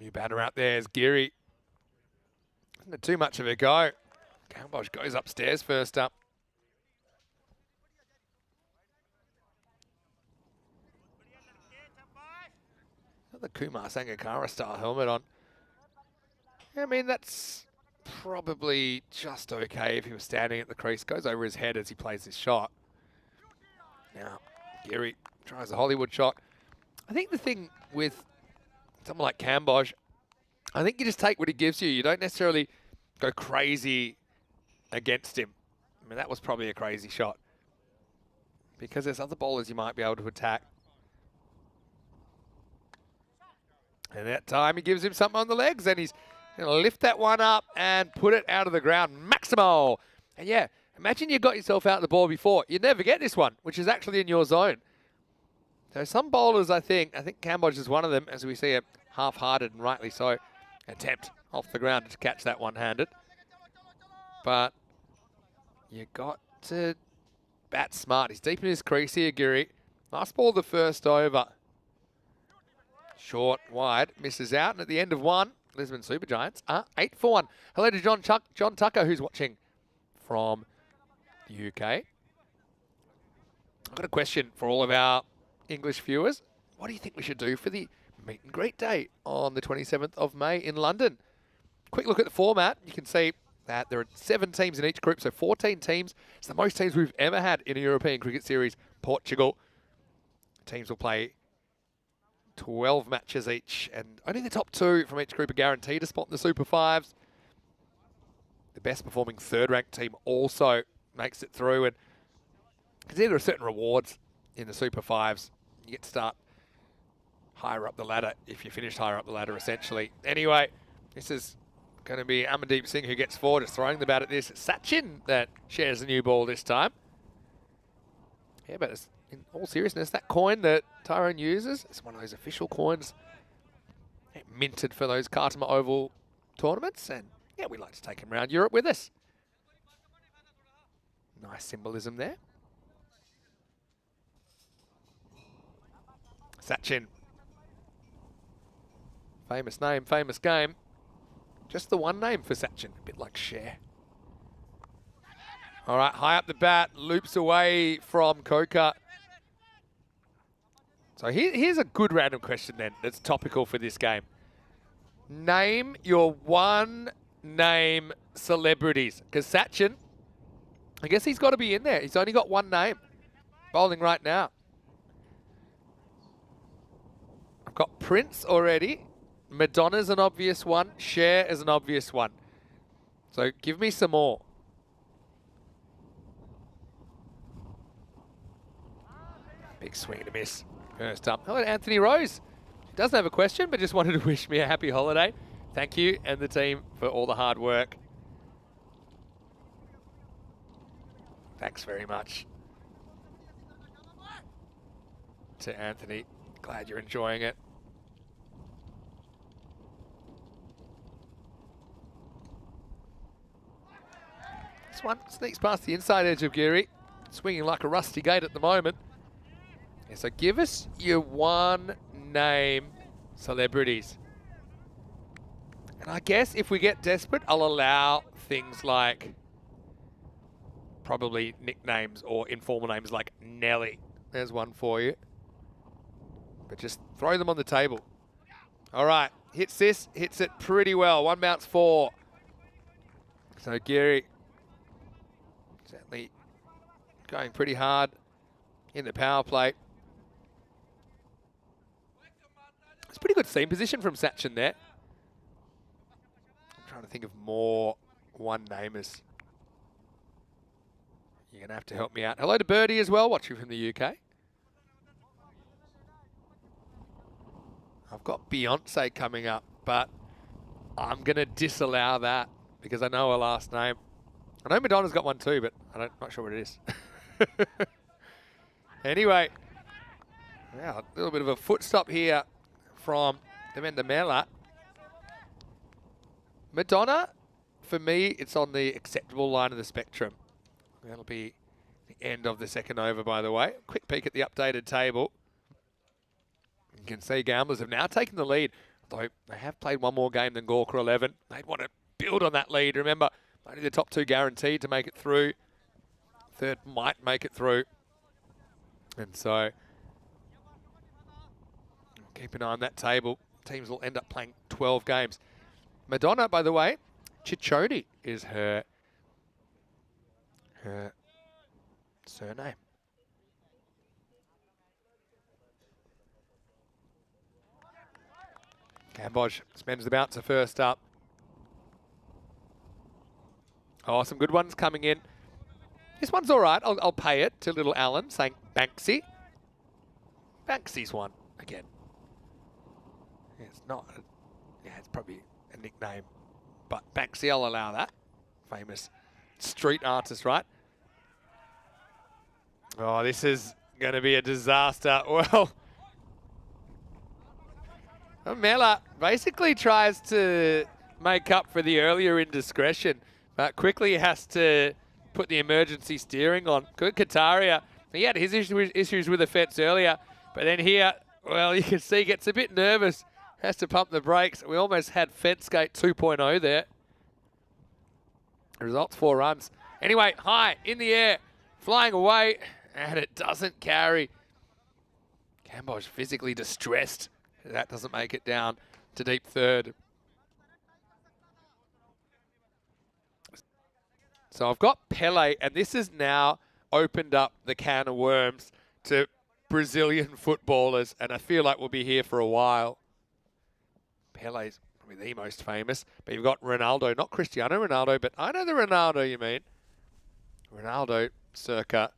New batter out there is Geary. Isn't too much of a go. Cambosh goes upstairs first up. Got the Kumar Sangakkara style helmet on. I mean, that's probably just okay if he was standing at the crease. Goes over his head as he plays his shot. Now, Geary tries a Hollywood shot. I think the thing with someone like Cambosh, I think you just take what he gives you. You don't necessarily go crazy against him. I mean, that was probably a crazy shot. because there's other bowlers you might be able to attack. And that time he gives him something on the legs, and he's going to lift that one up and put it out of the ground. Maximal. And yeah, imagine you got yourself out the ball before. You'd never get this one, which is actually in your zone. So some bowlers, I think Cambodge is one of them, as we see a half-hearted, and rightly so, attempt off the ground to catch that one-handed. But you got to bat smart. He's deep in his crease here, Giri. Nice ball the first over. Short, wide, misses out, and at the end of one, Lisbon Super Giants are 8 for 1. Hello to John Tucker, who's watching from the UK. I've got a question for all of our English viewers. What do you think we should do for the meet and greet day on the 27th of May in London? Quick look at the format. You can see that there are 7 teams in each group, so 14 teams. It's the most teams we've ever had in a European cricket series. Portugal. Teams will play 12 matches each, and only the top 2 from each group are guaranteed a spot in the Super Fives. The best performing third-ranked team also makes it through, and there are certain rewards in the Super Fives. You get to start higher up the ladder if you finish higher up the ladder, essentially. Anyway, this is going to be Amandeep Singh who gets forward, just throwing the bat at this. It's Sachin that shares the new ball this time. Yeah, but in all seriousness, that coin that Tyrone uses is one of those official coins minted for those Khartoum Oval tournaments. And yeah, we like to take him around Europe with us. Nice symbolism there. Sachin. Famous name, famous game. Just the one name for Sachin, a bit like Cher. All right, high up the bat, loops away from Coker. So here's a good random question then that's topical for this game. Name your one-name celebrities. Because Sachin, I guess he's got to be in there. He's only got one name. Bowling right now. I've got Prince already. Madonna's an obvious one. Cher is an obvious one. So give me some more. Big swing and a miss. First up. Hello to Anthony Rose. Doesn't have a question, but just wanted to wish me a happy holiday. Thank you and the team for all the hard work. Thanks very much to Anthony. Glad you're enjoying it. This one sneaks past the inside edge of Giri. Swinging like a rusty gate at the moment. Yeah, so give us your one-name celebrities. And I guess if we get desperate, I'll allow things like probably nicknames or informal names like Nelly. There's one for you. But just throw them on the table. All right, hits this, hits it pretty well. One bounce 4. So Giri certainly going pretty hard in the power play. It's a pretty good seam position from Sachin there. I'm trying to think of more one-namers. You're going to have to help me out. Hello to Birdie as well, watching from the UK. I've got Beyonce coming up, but I'm going to disallow that because I know her last name. I know Madonna's got one too, but I'm not sure what it is. Anyway, yeah, a little bit of a foot stop here from Devendra Mela. Madonna, for me, it's on the acceptable line of the spectrum. That'll be the end of the second over, by the way. Quick peek at the updated table. You can see Gamblers have now taken the lead, though they have played one more game than Gawker 11. They'd want to build on that lead. Remember, only the top 2 guaranteed to make it through. Third might make it through. And so, keep an eye on that table. Teams will end up playing 12 games. Madonna, by the way, Ciccione is her surname. Cambodge spends the bouncer first up. Oh, some good ones coming in. This one's all right. I'll pay it to little Alan, saying Banksy. Banksy's one again. Yeah, it's not. Yeah, it's probably a nickname, but Banksy, I'll allow that. Famous street artist, right? Oh, this is going to be a disaster. Well, Mela basically tries to make up for the earlier indiscretion, but quickly has to put the emergency steering on. Good Kataria. He had his issues with the fence earlier, but then here, well, you can see gets a bit nervous, has to pump the brakes. We almost had fence gate 2.0 there. Results 4 runs. Anyway, high in the air, flying away, and it doesn't carry. Cambo's physically distressed. That doesn't make it down to deep third. So I've got Pele, and this has now opened up the can of worms to Brazilian footballers, and I feel like we'll be here for a while. Pele's probably the most famous, but you've got Ronaldo, not Cristiano Ronaldo, but I know the Ronaldo you mean. Ronaldo circa,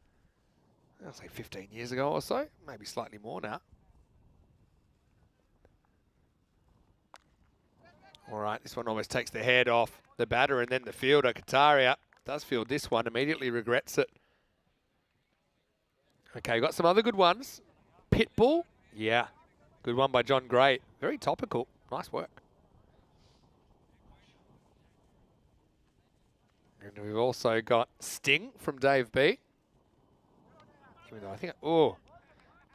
I'll say 15 years ago or so, maybe slightly more now. All right, this one almost takes the head off the batter, and then the fielder, Kataria, does field this one, immediately regrets it. Okay, got some other good ones. Pitbull, yeah, good one by John Gray. Very topical, nice work. And we've also got Sting from Dave B. Even though I think, oh,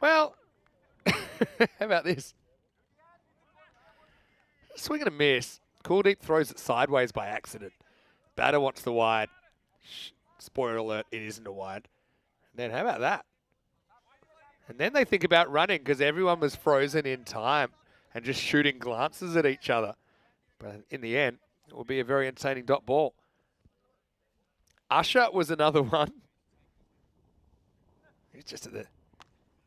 well, how about this? Swing and a miss. Kuldeep throws it sideways by accident. Batter wants the wide. Spoiler alert, it isn't a wide. And then how about that? And then they think about running because everyone was frozen in time and just shooting glances at each other. But in the end, it will be a very entertaining dot ball. Usher was another one. He's just at the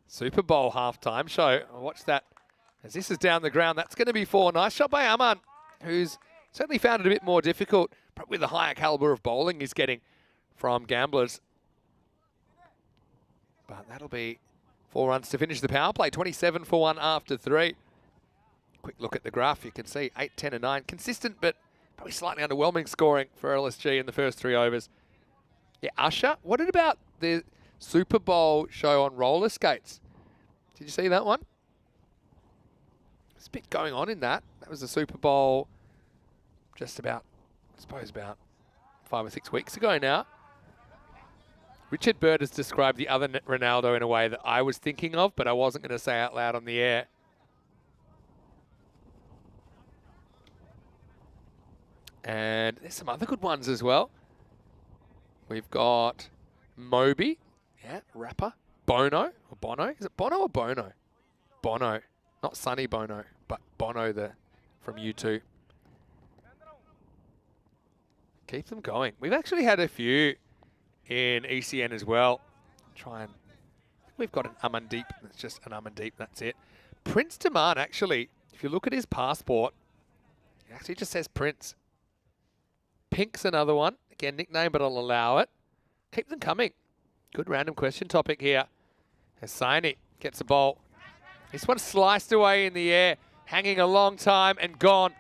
Super Bowl halftime show. I watched that. As this is down the ground, that's going to be 4. Nice shot by Aman, who's certainly found it a bit more difficult, but with the higher caliber of bowling he's getting from Gamblers. But that'll be 4 runs to finish the power play. 27 for 1 after 3. Quick look at the graph. You can see 8, 10 and 9. Consistent, but probably slightly underwhelming scoring for LSG in the first 3 overs. Yeah, Usher, what about the Super Bowl show on roller skates? Did you see that one? There's a bit going on in that. That was the Super Bowl just about, I suppose, about 5 or 6 weeks ago now. Richard Bird has described the other Ronaldo in a way that I was thinking of, but I wasn't going to say out loud on the air. And there's some other good ones as well. We've got Moby, yeah, rapper. Bono, or Bono. Is it Bono or Bono? Bono. Not Sonny Bono, but Bono from U2. Keep them going. We've actually had a few in ECN as well. We've got an Amandeep. It's just an Amandeep, that's it. Prince Taman, actually, if you look at his passport, it actually just says Prince. Pink's another one. Again, nickname, but I'll allow it. Keep them coming. Good random question topic here. Hosseini gets a bowl. This one sliced away in the air, hanging a long time and gone.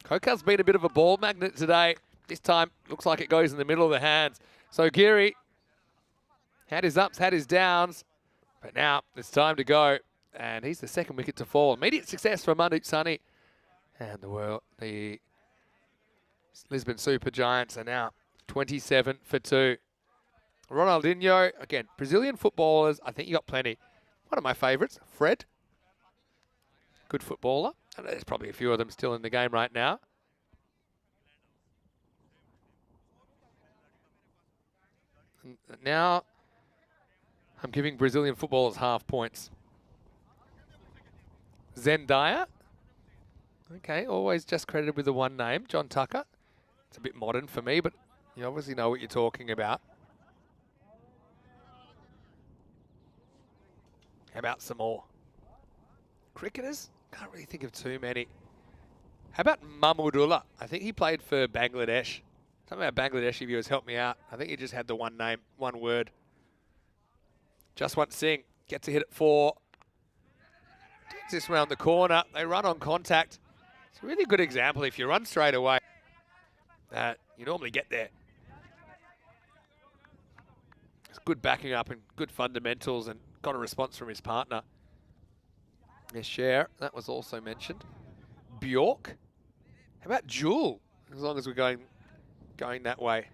Kokar's been a bit of a ball magnet today. This time, looks like it goes in the middle of the hands. So Geary had his ups, had his downs, but now it's time to go. And he's the second wicket to fall. Immediate success for Mandeep Sunny. And the Lisbon Super Giants are now 27 for 2. Ronaldinho, again, Brazilian footballers, I think you got plenty. One of my favourites, Fred. Good footballer. And there's probably a few of them still in the game right now. And now, I'm giving Brazilian footballers half points. Zendaya. Okay, always just credited with the one name, John Tucker. It's a bit modern for me, but you obviously know what you're talking about. How about some more cricketers? Can't really think of too many. How about Mahmudullah? I think he played for Bangladesh. Some of our Bangladeshi viewers help me out. I think he just had the one name, one word. Just Want Sing gets a hit at 4. Takes this round the corner. They run on contact. It's a really good example. If you run straight away, you normally get there. It's good backing up and good fundamentals, and got a response from his partner. Share, that was also mentioned. Bjork. How about Jewel? As long as we're going that way.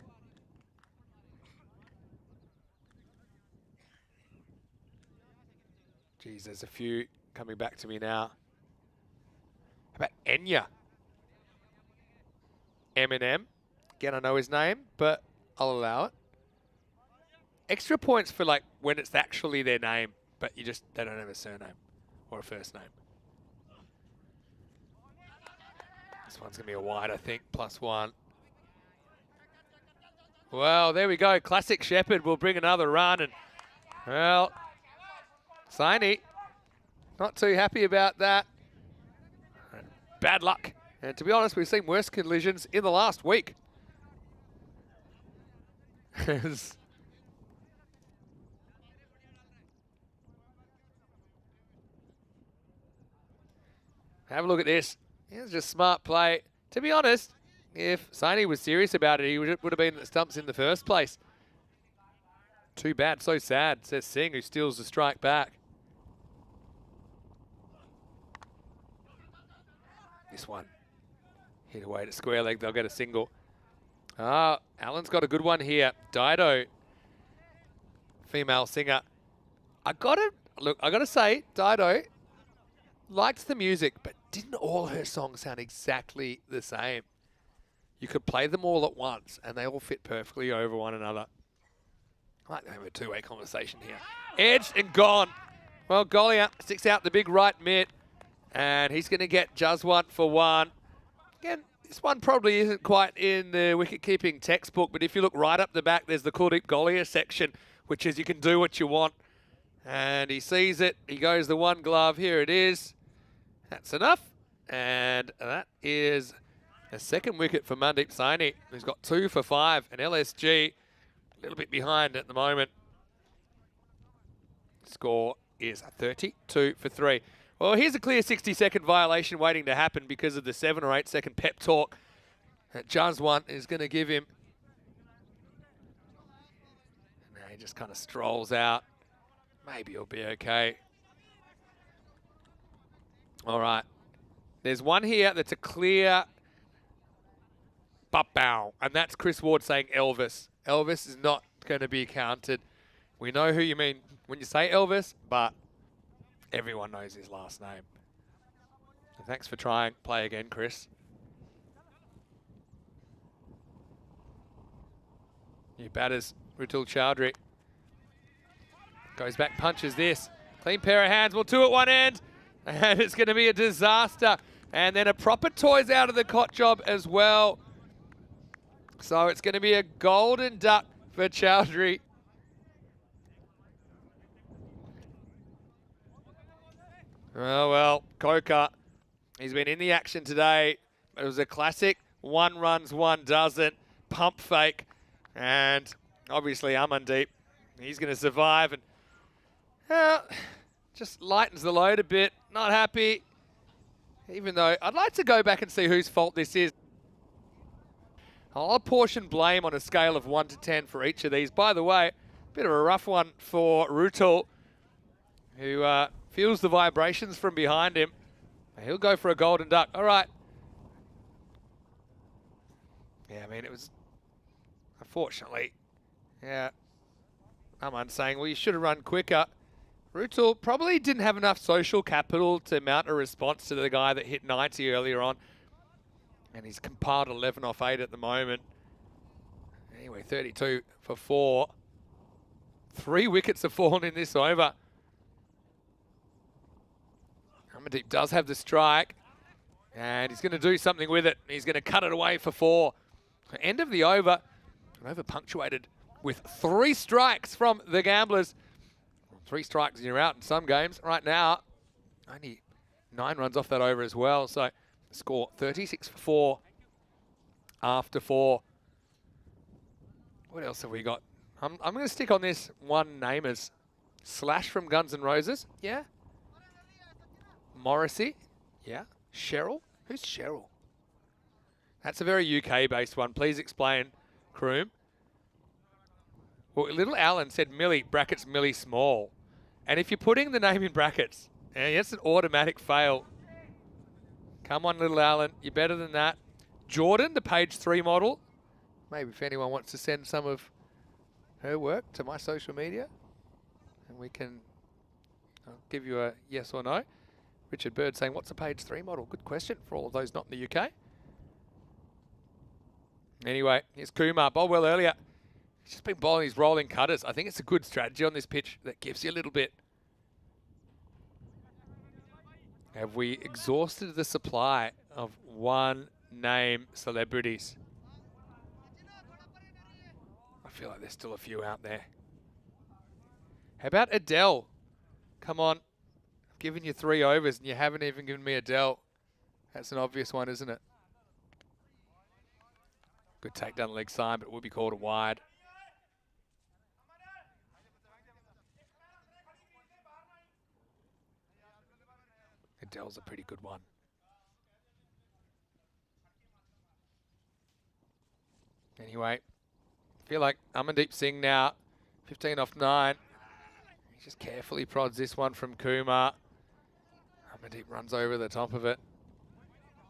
Geez, there's a few coming back to me now. How about Enya? Eminem. Again, I know his name, but I'll allow it. Extra points for like when it's actually their name, but they don't have a surname or a first name. This one's gonna be a wide, I think, +1. Well, there we go. Classic Shepherd will bring another run, and well, Saini not too happy about that. Bad luck. And to be honest, we've seen worse collisions in the last week. Have a look at this. It's just smart play. To be honest, if Saini was serious about it, he would have been at the stumps in the first place. Too bad, so sad, says Singh, who steals the strike back. This one. Hit away to square leg, they'll get a single. Alan's got a good one here. Dido, female singer. I gotta say, Dido liked the music, but didn't all her songs sound exactly the same? You could play them all at once, and they all fit perfectly over one another. I like to have a two-way conversation here. Edged and gone. Well, Goliath sticks out the big right mid, and he's going to get Jaswant for 1. Again, this one probably isn't quite in the wicket-keeping textbook, but if you look right up the back, there's the Kuldeep Goliath section, which is you can do what you want. And he sees it. He goes the one glove. Here it is. That's enough. And that is a second wicket for Mandeep Saini, who's got 2 for 5. And LSG, a little bit behind at the moment. Score is 32 for 3. Well, here's a clear 60-second violation waiting to happen because of the 7 or 8 second pep talk that Jaswant is going to give him. Now he just kind of strolls out. Maybe he'll be okay. All right. There's one here that's a clear bow, and that's Chris Ward saying Elvis. Elvis is not going to be counted. We know who you mean when you say Elvis, but everyone knows his last name. So thanks for trying. Play again, Chris. New batters, Rutul Chowdhury. Goes back, punches this. Clean pair of hands. Well, 2 at one end. And it's going to be a disaster. And then a proper toys out of the cot job as well. So it's going to be a golden duck for Chowdhury. Oh, well, Coker, he's been in the action today. It was a classic 1 runs, 1 doesn't, pump fake. And obviously Amandeep, he's going to survive. And just lightens the load a bit. Not happy. Even though I'd like to go back and see whose fault this is. I'll apportion blame on a scale of 1 to 10 for each of these. By the way, a bit of a rough one for Rutul, who feels the vibrations from behind him. He'll go for a golden duck. All right. Yeah, I mean, it was, unfortunately, yeah, I'm saying, well, you should have run quicker. Rutul probably didn't have enough social capital to mount a response to the guy that hit 90 earlier on. And he's compiled 11 off 8 at the moment. Anyway, 32 for 4. 3 wickets have fallen in this over. Amandeep does have the strike. And he's going to do something with it. He's going to cut it away for 4. End of the over. An over punctuated with 3 strikes from the Gamblers. 3 strikes and you're out in some games. Right now, only 9 runs off that over as well. So score 36 for 4 after 4. What else have we got? I'm going to stick on this one namers. Slash from Guns N' Roses. Yeah. Morrissey. Yeah. Cheryl. Who's Cheryl? That's a very UK-based one. Please explain, Kroom. Well, little Alan said Millie, brackets Millie Small. And if you're putting the name in brackets, it's an automatic fail. Come on, little Alan. You're better than that. Jordan, the page 3 model. Maybe if anyone wants to send some of her work to my social media, and we can give you a yes or no. Richard Bird saying, what's a page 3 model? Good question for all of those not in the UK. Anyway, here's Kumar. Bowled well earlier. He's just been bowling his rolling cutters. I think it's a good strategy on this pitch that gives you a little bit. Have we exhausted the supply of one-name celebrities? I feel like there's still a few out there. How about Adele? Come on. I've given you 3 overs and you haven't even given me Adele. That's an obvious one, isn't it? Good takedown leg side, but it would be called a wide. Adele's a pretty good one. Anyway, I feel like Amandeep Singh now, 15 off 9. He just carefully prods this one from Kumar. Amandeep runs over the top of it.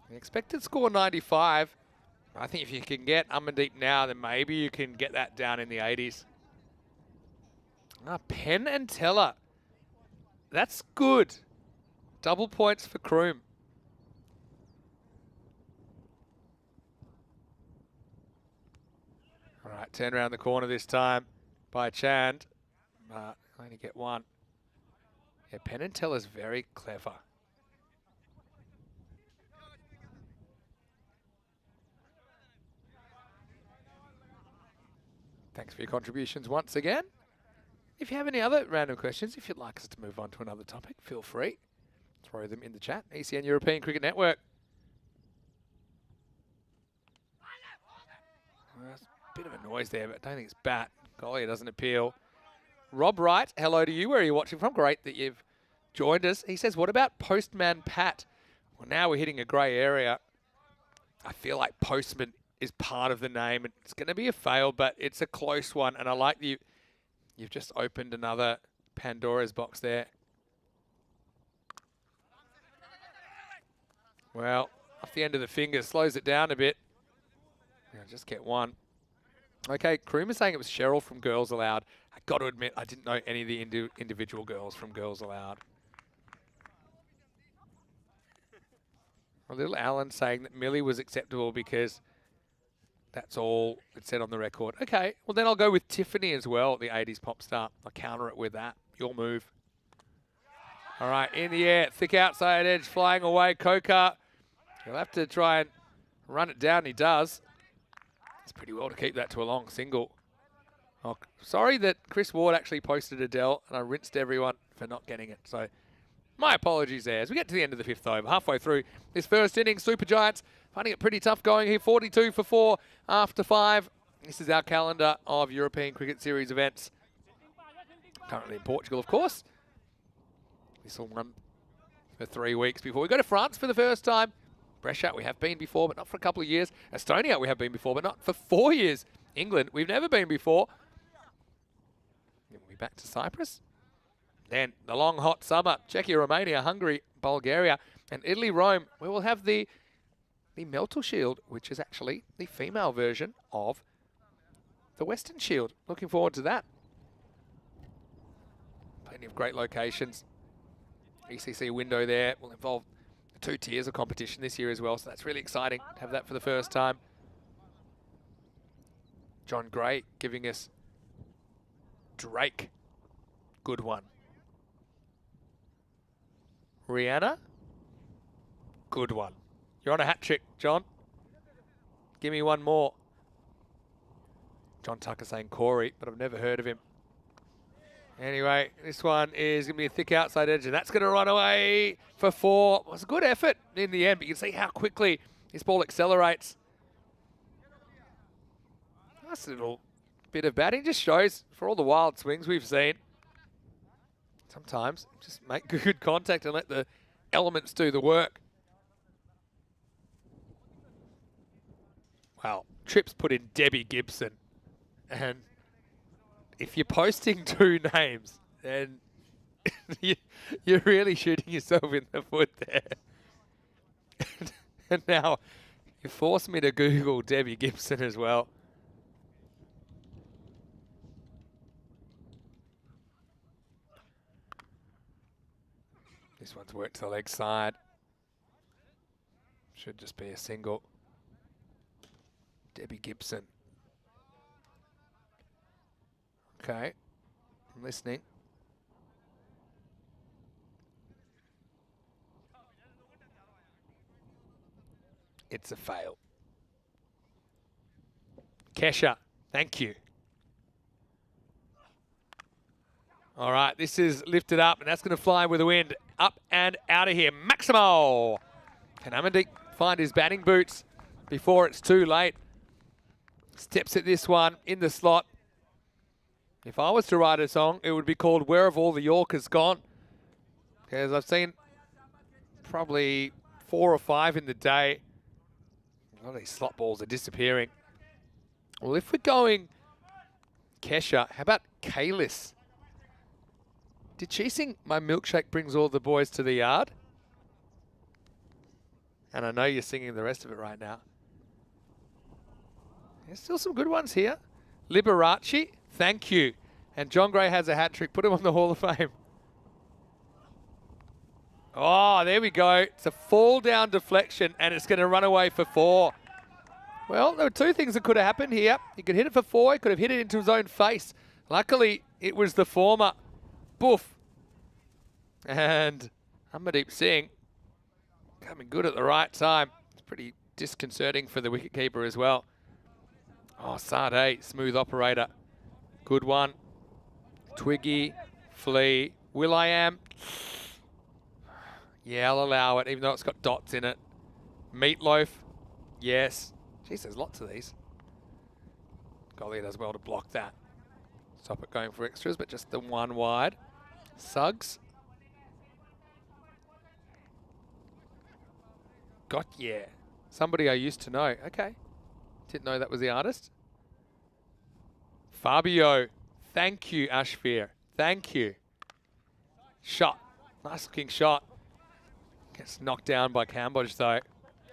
The expected score 95. I think if you can get Amandeep now, then maybe you can get that down in the 80s. Penn and Teller. That's good. Double points for Kroom. All right, turn around the corner this time by Chand. Only get 1. Yeah, Penn and Teller's very clever. Thanks for your contributions once again. If you have any other random questions, if you'd like us to move on to another topic, feel free. Throw them in the chat. ECN European Cricket Network. There's a bit of a noise there, but I don't think it's bat. Golly, it doesn't appeal. Rob Wright, hello to you. Where are you watching from? Great that you've joined us. He says, what about Postman Pat? Well, now we're hitting a grey area. I feel like Postman is part of the name. It's going to be a fail, but it's a close one. And I like that you've just opened another Pandora's box there. Well, off the end of the finger, slows it down a bit. Yeah, just get 1. Okay, Kroom is saying it was Cheryl from Girls Aloud. I got to admit, I didn't know any of the individual girls from Girls Aloud. A little Alan saying that Millie was acceptable because that's all it said on the record. Okay, well then I'll go with Tiffany as well, the 80s pop star. I'll counter it with that. Your move. All right, in the air, thick outside edge, flying away. Kokar, he'll have to try and run it down. He does. It's pretty well to keep that to a long single. Oh, sorry that Chris Ward actually posted Adele, and I rinsed everyone for not getting it. So my apologies there. As we get to the end of the 5th over, halfway through this first inning, Super Giants finding it pretty tough going here. 42 for 4 after 5. This is our calendar of European Cricket Series events. Currently in Portugal, of course. This will run for 3 weeks before we go to France for the first time. Brescia, we have been before, but not for a couple of years. Estonia, we have been before, but not for 4 years. England, we've never been before. We'll be back to Cyprus. Then the long, hot summer. Czechia, Romania, Hungary, Bulgaria, and Italy, Rome. We will have the Meltle Shield, which is actually the female version of the Western Shield. Looking forward to that. Plenty of great locations. ECC window there will involve 2 tiers of competition this year as well, so that's really exciting to have that for the first time. John Gray giving us Drake. Good one. Rihanna. Good one. You're on a hat trick, John. Give me one more. John Tucker saying Corey, but I've never heard of him. Anyway, this one is going to be a thick outside edge, and that's going to run away for 4. It was a good effort in the end, but you can see how quickly this ball accelerates. Nice little bit of batting. Just shows for all the wild swings we've seen. Sometimes just make good contact and let the elements do the work. Well, Trips put in Debbie Gibson. And if you're posting 2 names, then you're really shooting yourself in the foot there. And now you force me to Google Debbie Gibson as well. This one's worked to the leg side. Should just be a single. Debbie Gibson. Okay, I'm listening. It's a fail. Kesha, thank you. All right, this is lifted up, and that's going to fly with the wind. Up and out of here. Maximo! Can Amandeep find his batting boots before it's too late? Steps at this one in the slot. If I was to write a song, it would be called Where Have All the Yorkers Gone? Because I've seen probably 4 or 5 in the day. A lot of these slot balls are disappearing. Well, if we're going Kesha, how about Kalis? Did she sing My Milkshake Brings All the Boys to the Yard? And I know you're singing the rest of it right now. There's still some good ones here. Liberace, thank you. And John Gray has a hat trick. Put him on the Hall of Fame. Oh, there we go. It's a fall down deflection, and it's going to run away for 4. Well, there were 2 things that could have happened here. He could hit it for 4. He could have hit it into his own face. Luckily, it was the former. Boof. And Amandeep Singh coming good at the right time. It's pretty disconcerting for the wicketkeeper as well. Oh, Sade, smooth operator. Good one. Twiggy, Flea, Will.i.am. Yeah, I'll allow it, even though it's got dots in it. Meatloaf, yes. Jeez, there's lots of these. Golly does well to block that. Stop it going for extras, but just the 1 wide. Suggs. Got yeah. Somebody I used to know. Okay. Didn't know that was the artist. Fabio. Thank you, Ashfir. Thank you. Shot. Nice looking shot. Gets knocked down by Cambodge though.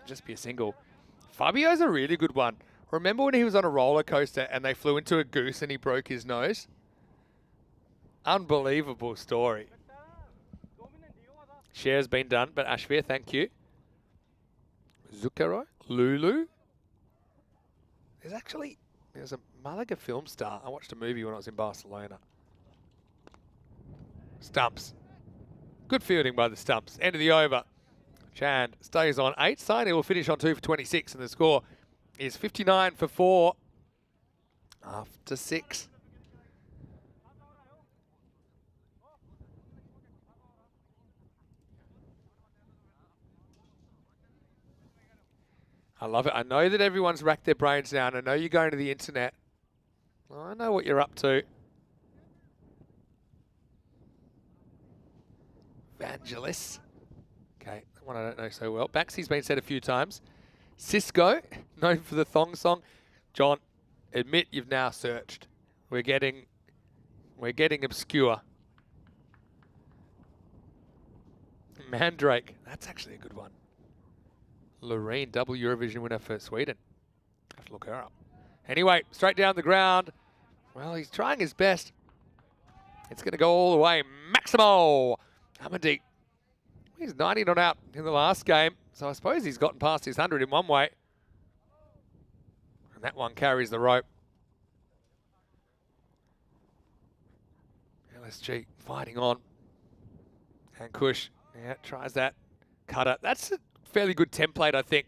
Just be a single. Fabio's a really good one. Remember when he was on a roller coaster and they flew into a goose and he broke his nose? Unbelievable story. Share's been done, but Ashfir, thank you. Zucchero, Lulu. There's a Malaga film star. I watched a movie when I was in Barcelona. Stumps. Good fielding by the Stumps. End of the over. Chand stays on 8. Saini will finish on 2 for 26, and the score is 59 for 4 after 6. I love it. I know that everyone's racked their brains now, and I know you're going to the internet. I know what you're up to. Vangelis. Okay, that one I don't know so well. Baxy's been said a few times. Cisco, known for the thong song. John, admit you've now searched. We're getting obscure. Mandrake, that's actually a good one. Loreen, double Eurovision winner for Sweden. Have to look her up. Anyway, straight down the ground. Well, he's trying his best. It's going to go all the way. Maximo! Amandeep. He's 90 not out in the last game, so I suppose he's gotten past his 100 in one way. And that one carries the rope. LSG fighting on. And Kush, yeah, tries that cutter. That's a fairly good template, I think,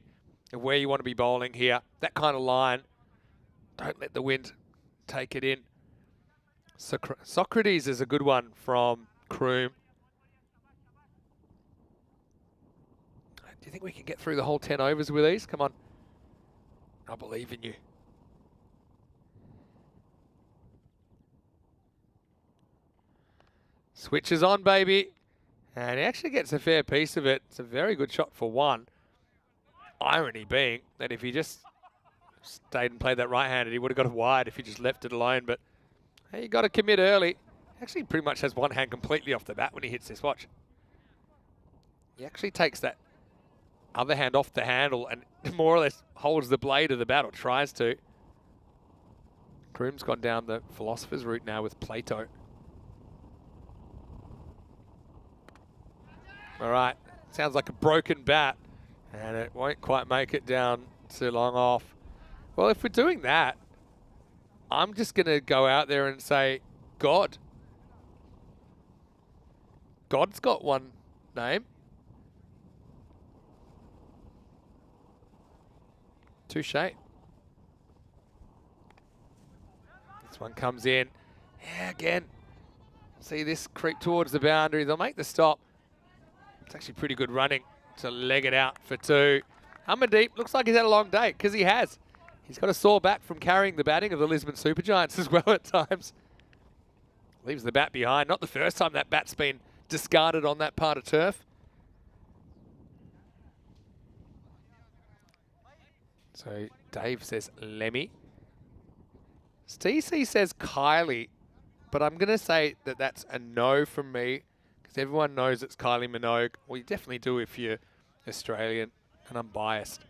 of where you want to be bowling here. That kind of line. Don't let the wind take it in. Socrates is a good one from Kroom. Do you think we can get through the whole 10 overs with these? Come on. I believe in you. Switches on, baby. And he actually gets a fair piece of it. It's a very good shot for one. Irony being that if he just stayed and played that right-handed, he would have got it wide if he just left it alone. But hey, you got to commit early. Actually pretty much has one hand completely off the bat when he hits this. Watch. He actually takes that other hand off the handle and more or less holds the blade of the bat, or tries to. Kroom's gone down the philosopher's route now with Plato. All right, sounds like a broken bat, and it won't quite make it down too long off. Well, if we're doing that, I'm just going to go out there and say, God. God's got one name. Touche. This one comes in. Yeah, again. See this creep towards the boundary. They'll make the stop. It's actually pretty good running to leg it out for two. Amandeep looks like he's had a long day, because he has. He's got a sore back from carrying the batting of the Lisbon Supergiants as well at times. Leaves the bat behind. Not the first time that bat's been discarded on that part of turf. So Dave says Lemmy. TC says Kylie, but I'm going to say that that's a no from me, because everyone knows it's Kylie Minogue. Well, you definitely do if you're Australian, and I'm biased.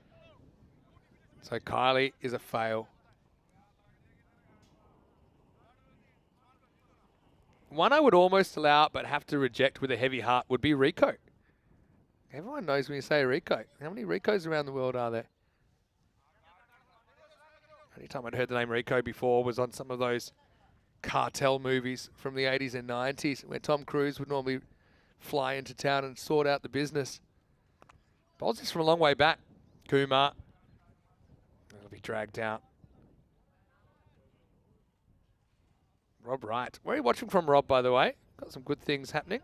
So Kylie is a fail. One I would almost allow but have to reject with a heavy heart would be Rico. Everyone knows when you say Rico. How many Ricos around the world are there? Any time I'd heard the name Rico before was on some of those cartel movies from the 80s and 90s, where Tom Cruise would normally fly into town and sort out the business. Bowls this from a long way back. Kumar. It'll be dragged out. Rob Wright. Where are you watching from, Rob, by the way? Got some good things happening.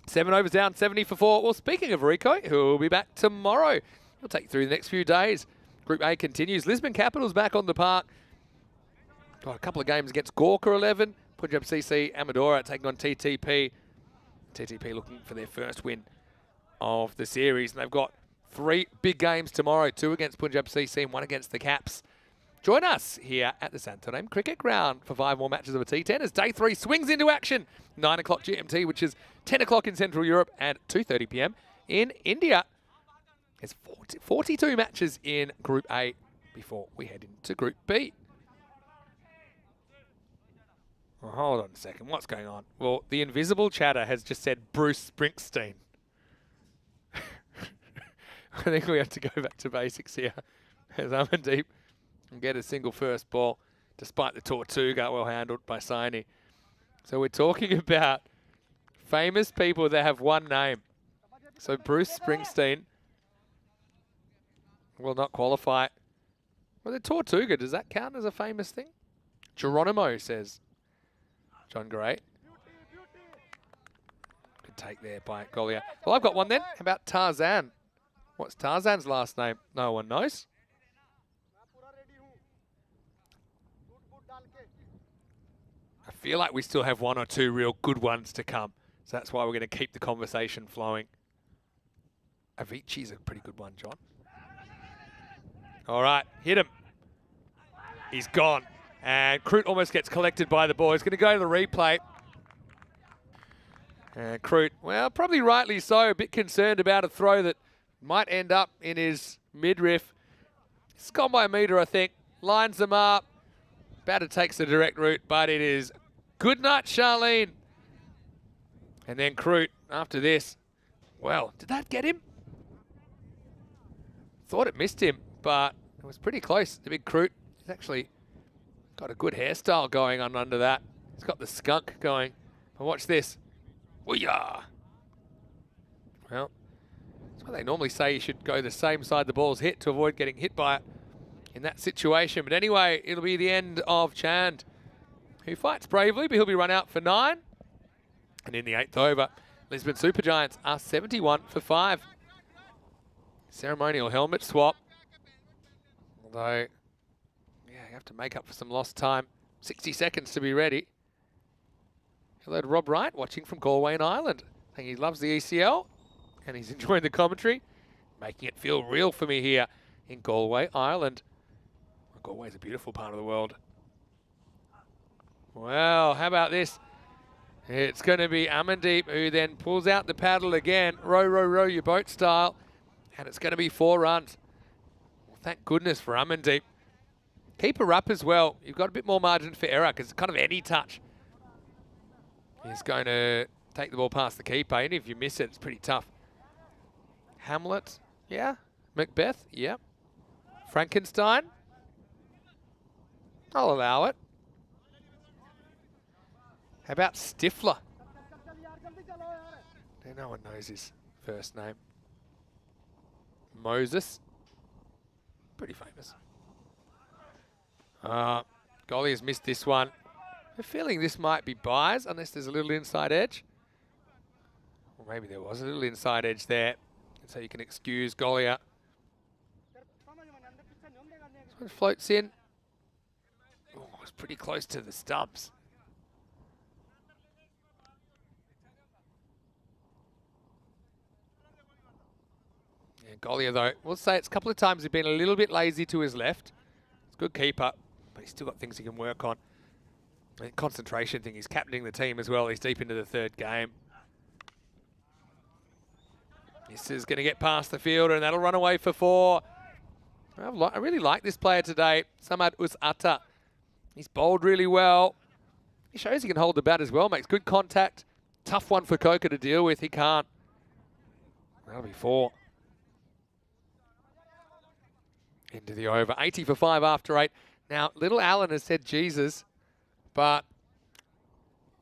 7 overs down, 70 for 4. Well, speaking of Rico, who will be back tomorrow. He'll take you through the next few days. Group A continues. Lisbon Capitals back on the park. Got a couple of games against Gorka 11. Punjab CC Amadora taking on TTP. TTP looking for their first win of the series. And they've got 3 big games tomorrow. 2 against Punjab CC and 1 against the Caps. Join us here at the Santorum Cricket Ground for 5 more matches of a T10 as Day 3 swings into action. 9 o'clock GMT, which is 10 o'clock in Central Europe, and 2:30 p.m. in India. There's 42 matches in Group A before we head into Group B. Well, hold on a second. What's going on? Well, the invisible chatter has just said Bruce Springsteen. I think we have to go back to basics here as Amandeep and get a single first ball, despite the Tortuga well handled by Saini. So we're talking about famous people that have one name. So Bruce Springsteen will not qualify. Well, the Tortuga, does that count as a famous thing? Geronimo says John Gray. Good take there by Golia. Well, I've got one then. How about Tarzan? What's Tarzan's last name? No one knows. I feel like we still have 1 or 2 real good ones to come. So that's why we're going to keep the conversation flowing. Avicii's a pretty good one, John. All right, hit him. He's gone. And Kroot almost gets collected by the ball. He's going to go to the replay. And Kroot, well, probably rightly so, a bit concerned about a throw that might end up in his midriff. It's gone by a metre, I think. Lines them up. Batter takes the direct route, but it is good night, Charlene. And then Kroot, after this, well, did that get him? Thought it missed him, but it was pretty close. The big Kroot, he's actually got a good hairstyle going on under that. He's got the skunk going. But watch this. Woo-yah! Well, that's why they normally say you should go the same side the ball's hit to avoid getting hit by it in that situation. But anyway, it'll be the end of Chand, who fights bravely, but he'll be run out for 9. And in the 8th over, Lisbon Supergiants are 71 for 5. Ceremonial helmet swap. Although, yeah, you have to make up for some lost time. 60 seconds to be ready. Hello to Rob Wright, watching from Galway in Ireland. I think he loves the ECL, and he's enjoying the commentary, making it feel real for me here in Galway, Ireland. Galway's a beautiful part of the world. Well, how about this? It's going to be Amandeep who then pulls out the paddle again. Row, row, row your boat style. And it's going to be 4 runs. Well, thank goodness for Amandeep. Keep her up as well. You've got a bit more margin for error because it's kind of any touch. He's going to take the ball past the keeper. And if you miss it, it's pretty tough. Hamlet, yeah. Macbeth, yeah. Frankenstein. I'll allow it. How about Stifler? No one knows his first name. Moses. Pretty famous. Golly has missed this one. I'm feeling this might be buys unless there's a little inside edge. Or maybe there was a little inside edge there. So you can excuse Golia. This one floats in. Oh, it's pretty close to the stumps. Yeah, Golia though, we'll say it's a couple of times he's been a little bit lazy to his left. It's a good keeper, but he's still got things he can work on. And concentration thing, he's captaining the team as well. He's deep into the 3rd game. This is going to get past the fielder and that'll run away for 4. I really like this player today, Samad Usata. He's bowled really well. He shows he can hold the bat as well, makes good contact. Tough one for Coker to deal with, he can't. That'll be 4. Into the over, 80 for 5 after 8. Now, little Alan has said Jesus, but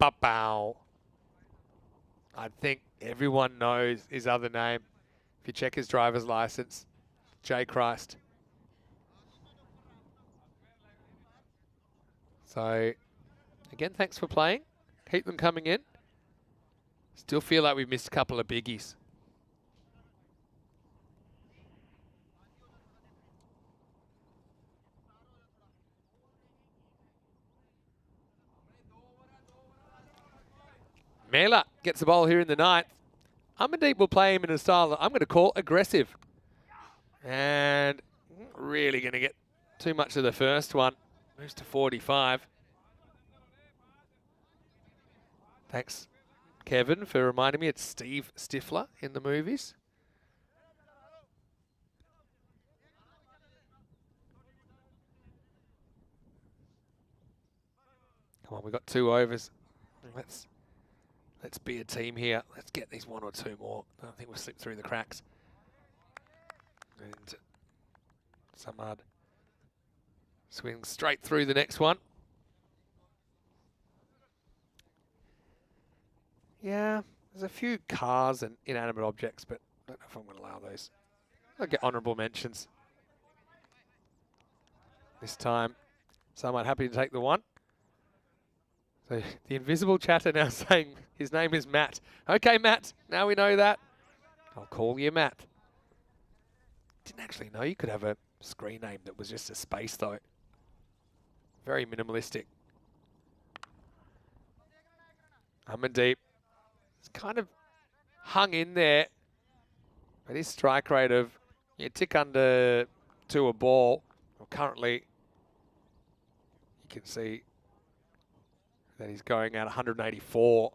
Papau. I think everyone knows his other name. If you check his driver's license, J. Christ. So, again, thanks for playing. Keep them coming in. Still feel like we've missed a couple of biggies. Mela gets the ball here in the 9th. Amandeep will play him in a style that I'm going to call aggressive. And really going to get too much of the first one. Moves to 45. Thanks, Kevin, for reminding me it's Steve Stifler in the movies. Come on, we've got 2 overs. Let's be a team here. Let's get these 1 or 2 more. I think we'll slip through the cracks. And Samad swings straight through the next one. Yeah, there's a few cars and inanimate objects, but I don't know if I'm going to allow those. I'll get honourable mentions. This time, Samad happy to take the 1. So the invisible chatter now saying his name is Matt. Okay, Matt, now we know that. I'll call you Matt. Didn't actually know you could have a screen name that was just a space though. Very minimalistic. Amandeep. It's kind of hung in there. But his strike rate of tick under 2 a ball. Well, currently, you can see that he's going at 184.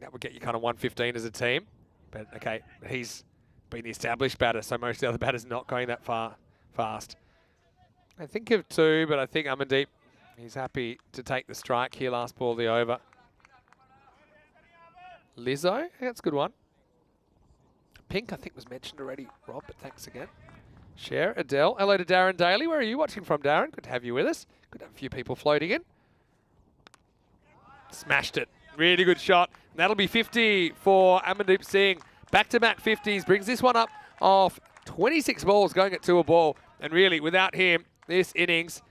That would get you kind of 115 as a team. But okay, he's been the established batter, so most of the other batters not going that fast. I think of 2, but I think Amandeep, he's happy to take the strike here, last ball of the over. Lizzo, that's a good one. Pink, I think was mentioned already, Rob, but thanks again. Cher, Adele. Hello to Darren Daly. Where are you watching from, Darren? Good to have you with us. Good to have a few people floating in. Smashed it. Really good shot. And that'll be 50 for Amandeep Singh. Back-to-back 50s. Brings this one up off 26 balls going at 2 a ball. And really, without him, this innings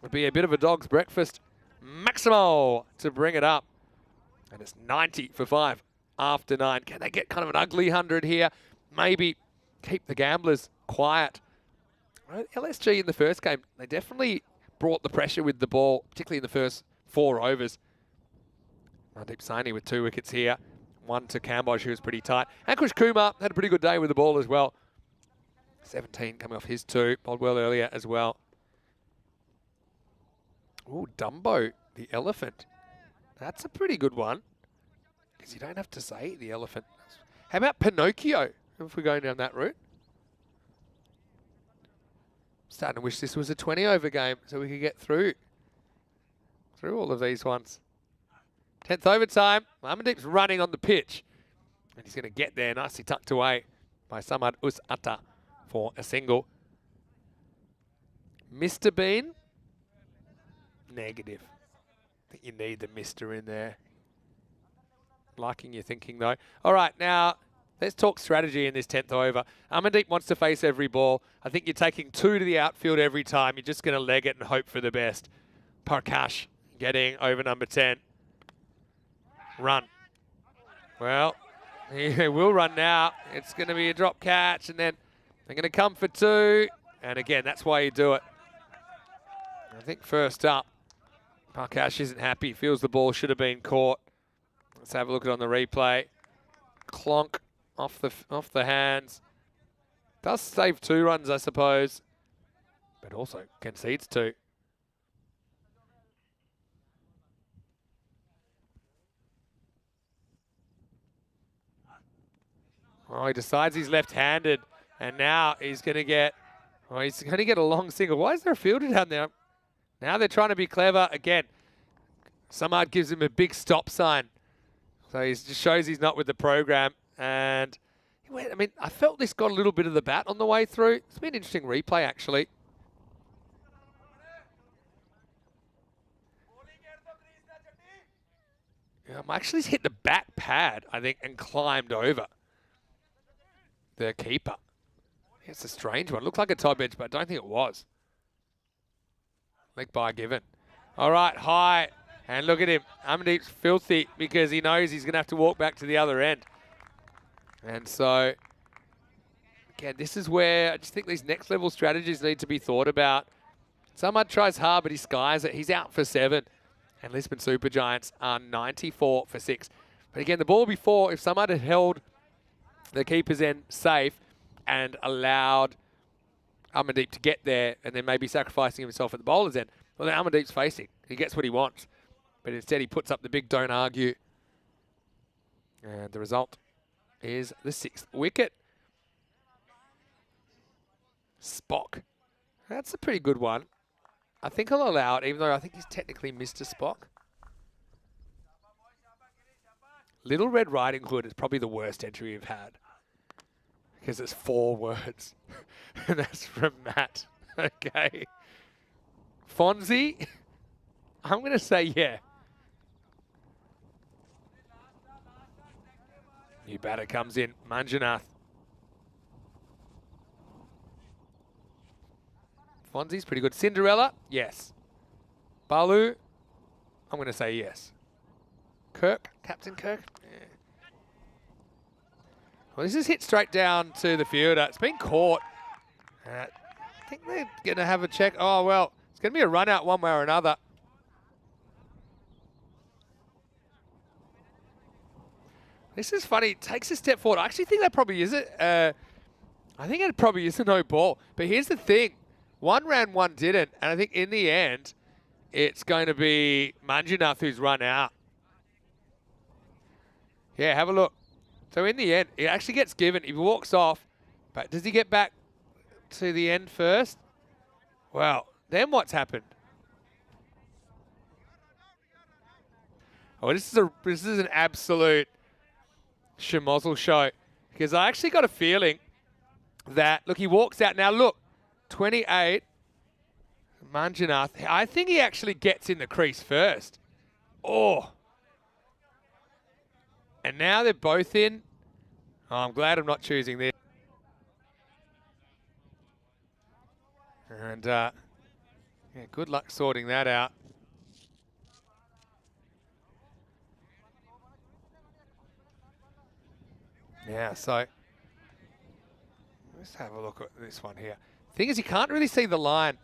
would be a bit of a dog's breakfast. Maximo to bring it up. And it's 90 for 5 after 9. Can they get kind of an ugly 100 here? Maybe keep the gamblers quiet. LSG in the first game, they definitely brought the pressure with the ball, particularly in the first 4 overs. Mandeep Saini with 2 wickets here. 1 to Kamboj, who was pretty tight. Ankush Kumar had a pretty good day with the ball as well. 17 coming off his 2. Bowled well earlier as well. Ooh, Dumbo, the elephant. That's a pretty good one. Because you don't have to say the elephant. How about Pinocchio, if we're going down that route? Starting to wish this was a 20-over game so we could get through all of these ones. 10th overtime. Amandeep's running on the pitch. And he's going to get there nicely tucked away by Samad Us-Atta for a single. Mr. Bean? Negative. I think you need the Mr. in there. Liking your thinking, though. All right, now let's talk strategy in this 10th over. Amandeep wants to face every ball. I think you're taking 2 to the outfield every time. You're just going to leg it and hope for the best. Prakash getting over number 10. Run. Well, he will run now. It's going to be a drop catch, and then they're going to come for 2. And again, that's why you do it. I think first up, Prakash isn't happy. Feels the ball should have been caught. Let's have a look at it on the replay. Clonk off the hands. Does save 2 runs, I suppose, but also concedes 2. Oh, he decides he's left-handed, and now he's going to get a long single. Why is there a fielder down there? Now they're trying to be clever again. Samad gives him a big stop sign. So he just shows he's not with the program. And I mean, I felt this got a little bit of the bat on the way through. It's been an interesting replay, actually. Yeah, actually hit the back pad, I think, and climbed over the keeper. It's a strange one. Looked like a top edge, but I don't think it was. Leg by given. All right, high. And look at him. Amandeep's filthy because he knows he's going to have to walk back to the other end. And so, again, this is where I just think these next level strategies need to be thought about. Samad tries hard, but he skies it. He's out for 7. And Lisbon Super Giants are 94 for 6. But again, the ball before, if Samad had held the keeper's end safe and allowed Amandeep to get there and then maybe sacrificing himself at the bowler's end, well, then Amandeep's facing. He gets what he wants. But instead, he puts up the big don't argue. And the result is the 6th wicket. Spock. That's a pretty good one. I think I'll allow it, even though I think he's technically Mr. Spock. Little Red Riding Hood is probably the worst entry we've had. Because it's 4 words. And that's from Matt. Okay. Fonzie? I'm going to say yeah. New batter comes in. Manjunath. Fonzie's pretty good. Cinderella? Yes. Balu? I'm going to say yes. Kirk? Captain Kirk? Yeah. Well, this is hit straight down to the fielder. It's been caught. I think they're going to have a check. Oh, well, it's going to be a run out one way or another. This is funny. It takes a step forward. I actually think that probably is it. I think it probably is a no ball. But here's the thing. One ran, one didn't. And I think in the end, it's going to be Manjunath who's run out. Yeah, have a look. So in the end, it actually gets given. He walks off. But does he get back to the end first? Well, then what's happened? Oh, this is an absolute schmozzle show. Because I actually got a feeling that, look, he walks out. Now, look, 28, Manjunath. I think he actually gets in the crease first. Oh. And now they're both in. Oh, I'm glad I'm not choosing this. And, yeah, good luck sorting that out. Yeah, so let's have a look at this one here. Thing is, you can't really see the line.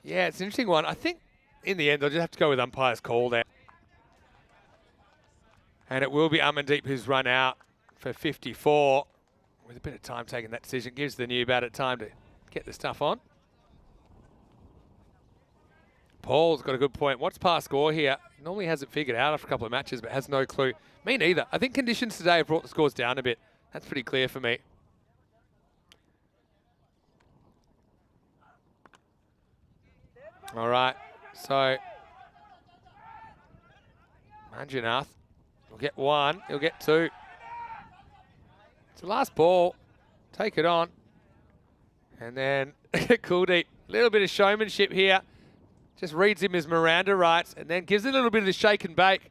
Yeah, it's an interesting one. I think in the end, they'll just have to go with umpire's call there. And it will be Amandeep who's run out for 54. With a bit of time taking that decision, gives the new batter time to get the stuff on. Paul's got a good point. What's par score here? Normally has it figured out after a couple of matches, but has no clue. Me neither. I think conditions today have brought the scores down a bit. That's pretty clear for me. All right, so Manjunath will get one, he'll get two. It's the last ball, take it on. And then Kuldeep, a little bit of showmanship here. Just reads him his Miranda rights and then gives it a little bit of the shake and bake.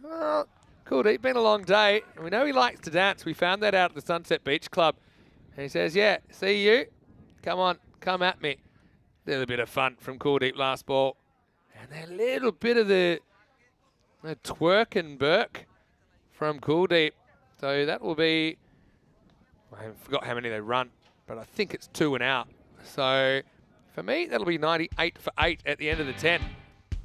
Well, Kuldeep, been a long day. And we know he likes to dance. We found that out at the Sunset Beach Club. And he says, yeah, see you? Come on, come at me. A little bit of fun from Kuldeep last ball. And then a little bit of the twerk and Burke from Kuldeep. So that will be, I forgot how many they run, but I think it's 2 and out. So for me, that'll be 98 for 8 at the end of the 10.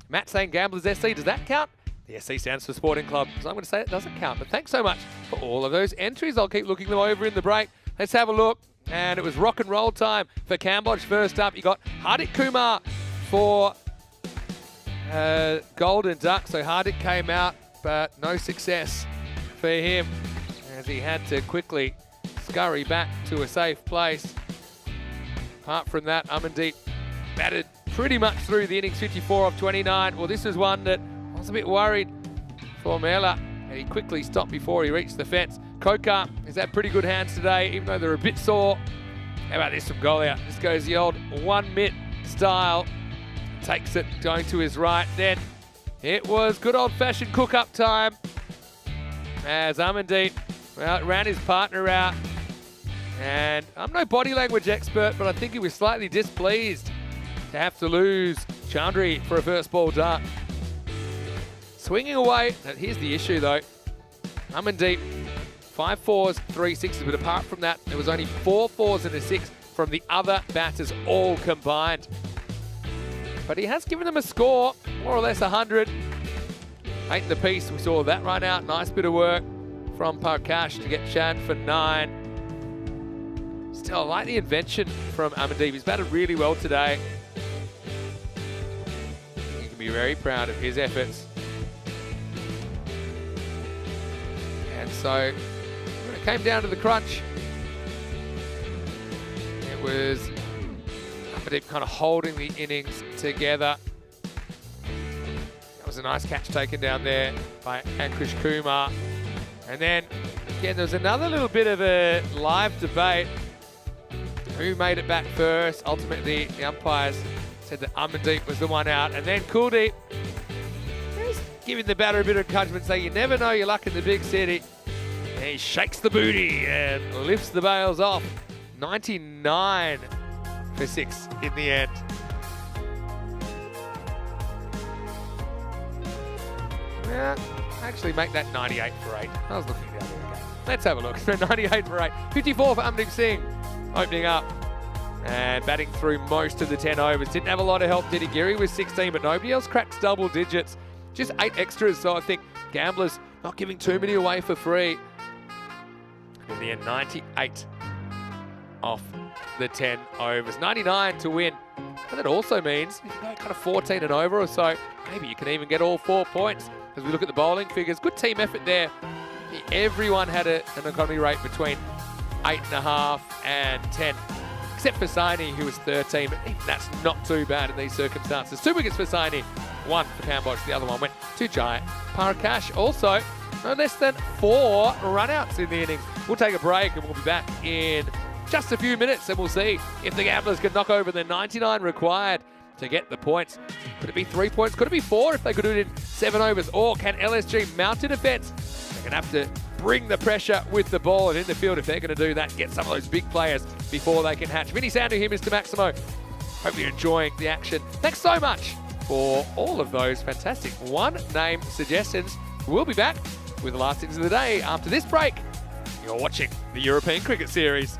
Matt saying Gamblers SC, does that count? The SC stands for Sporting Club, so I'm going to say it doesn't count. But thanks so much for all of those entries. I'll keep looking them over in the break. Let's have a look. And it was rock and roll time for Cambodge. First up, you got Hardik Kumar for Golden Duck. So Hardik came out, but no success for him as he had to quickly scurry back to a safe place. Apart from that, Amandeep batted pretty much through the innings, 54 of 29. Well, this was one that I was a bit worried for Mela, and he quickly stopped before he reached the fence. Kokar has had pretty good hands today, even though they're a bit sore. How about this from Goliath? This goes the old 1 mitt style. Takes it, going to his right. Then it was good old-fashioned cook-up time as Amandeep ran his partner out. And I'm no body language expert, but I think he was slightly displeased to have to lose Chandri for a first ball dart. Swinging away. Now, here's the issue, though. Amandeep, 5 fours, 3 sixes, but apart from that, there was only 4 fours and a 6 from the other batters all combined. But he has given them a score, more or less 100. 8 in the piece, we saw that run out. Nice bit of work from Parkash to get Chad for 9. Still, I like the invention from Amandeep. He's batted really well today. He can be very proud of his efforts. And so, when it came down to the crunch, it was Amandeep kind of holding the innings together. That was a nice catch taken down there by Ankush Kumar. And then, again, there was another little bit of a live debate. Who made it back first? Ultimately, the umpires said that Amandeep was the one out. And then Kuldeep just giving the batter a bit of encouragement, saying you never know your luck in the big city. And he shakes the booty and lifts the bails off. 99 for 6 in the end. Yeah, actually make that 98 for 8. I was looking down there again. Let's have a look. 98 for 8. 54 for Amandeep Singh. Opening up and batting through most of the 10 overs. Didn't have a lot of help, did he? Giri was 16, but nobody else cracks double digits. Just 8 extras, so I think Gamblers not giving too many away for free. In the end, 98 off the 10 overs. 99 to win. And that also means you can go kind of 14 and over or so. Maybe you can even get all 4 points. As we look at the bowling figures, good team effort there. Everyone had an economy rate between 8.5 and 10, except for Saini, who was 13, but even that's not too bad in these circumstances. 2 wickets for Saini, 1 for Cambodge, the other one went to Jai Parakash. Also, no less than 4 run-outs in the innings. We'll take a break and we'll be back in just a few minutes and we'll see if the Gamblers can knock over the 99 required to get the points. Could it be 3 points? Could it be 4 if they could do it in 7 overs? Or can LSG mount a defence? They're going to have to bring the pressure with the ball and in the field if they're going to do that. Get some of those big players before they can hatch. Vinny Sandu here, Mr. Maximo. Hope you're enjoying the action. Thanks so much for all of those fantastic one-name suggestions. We'll be back with the last innings of the day after this break. You're watching the European Cricket Series.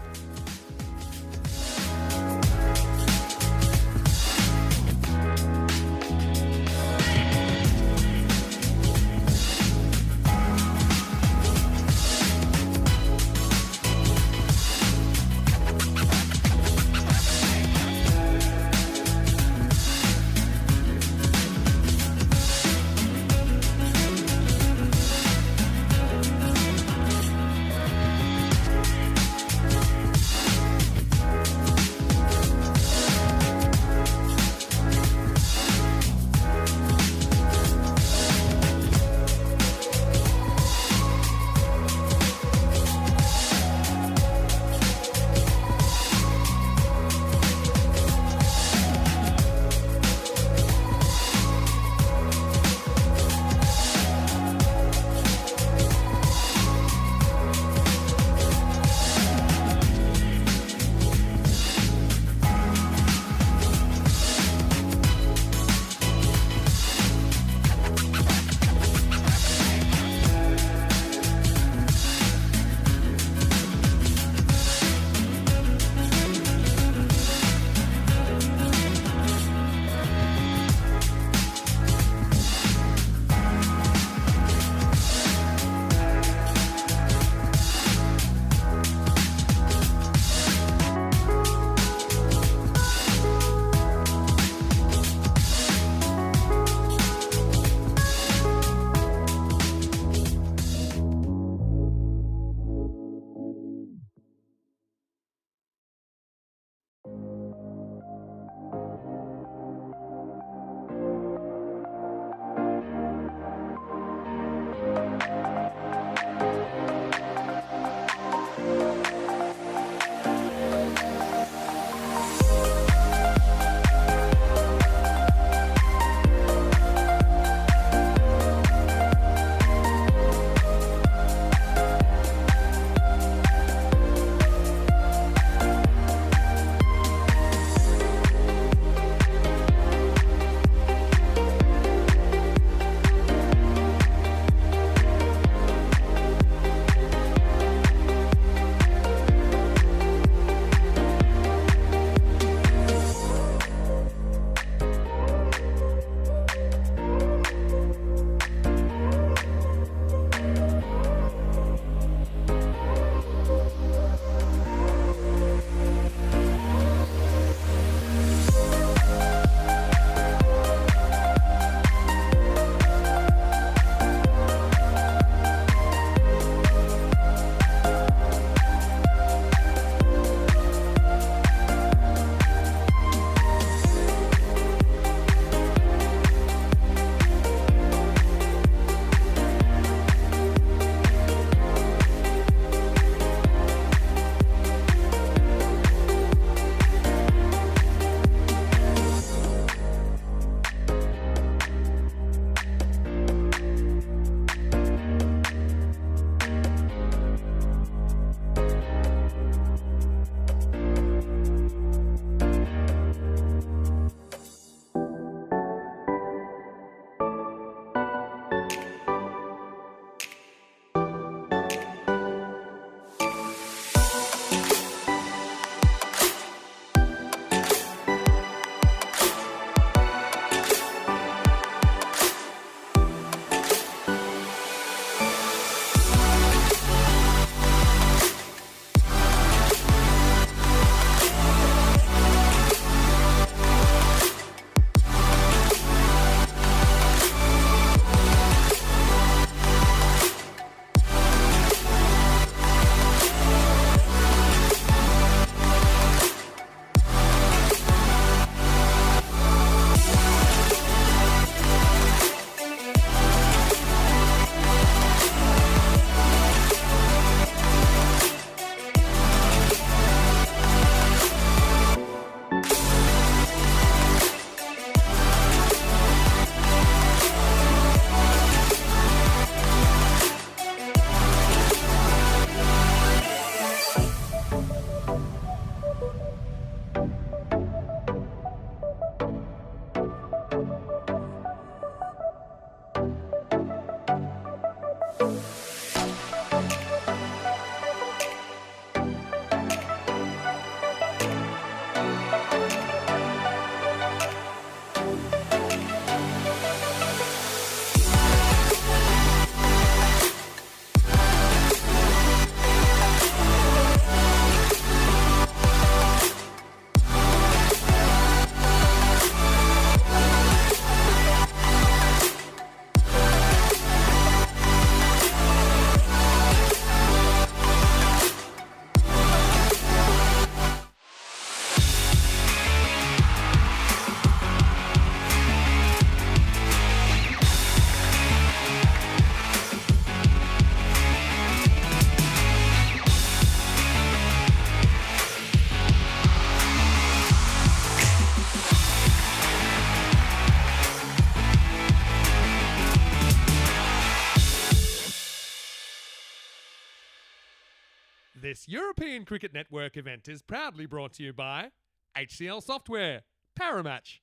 This European Cricket Network event is proudly brought to you by HCL Software, Paramatch.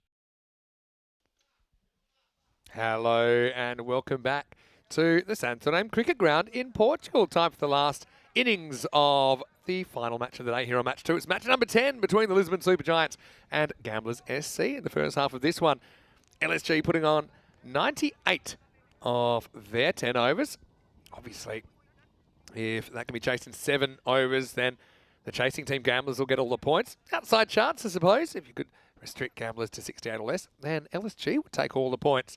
Hello and welcome back to the Santarém Cricket Ground in Portugal. Time for the last innings of the final match of the day here on Match 2. It's match number 10 between the Lisbon Supergiants and Gamblers SC in the first half of this one. LSG putting on 98 of their 10 overs. Obviously, if that can be chased in 7 overs, then the chasing team Gamblers will get all the points. Outside chance, I suppose, if you could restrict Gamblers to 68 or less, then LSG would take all the points.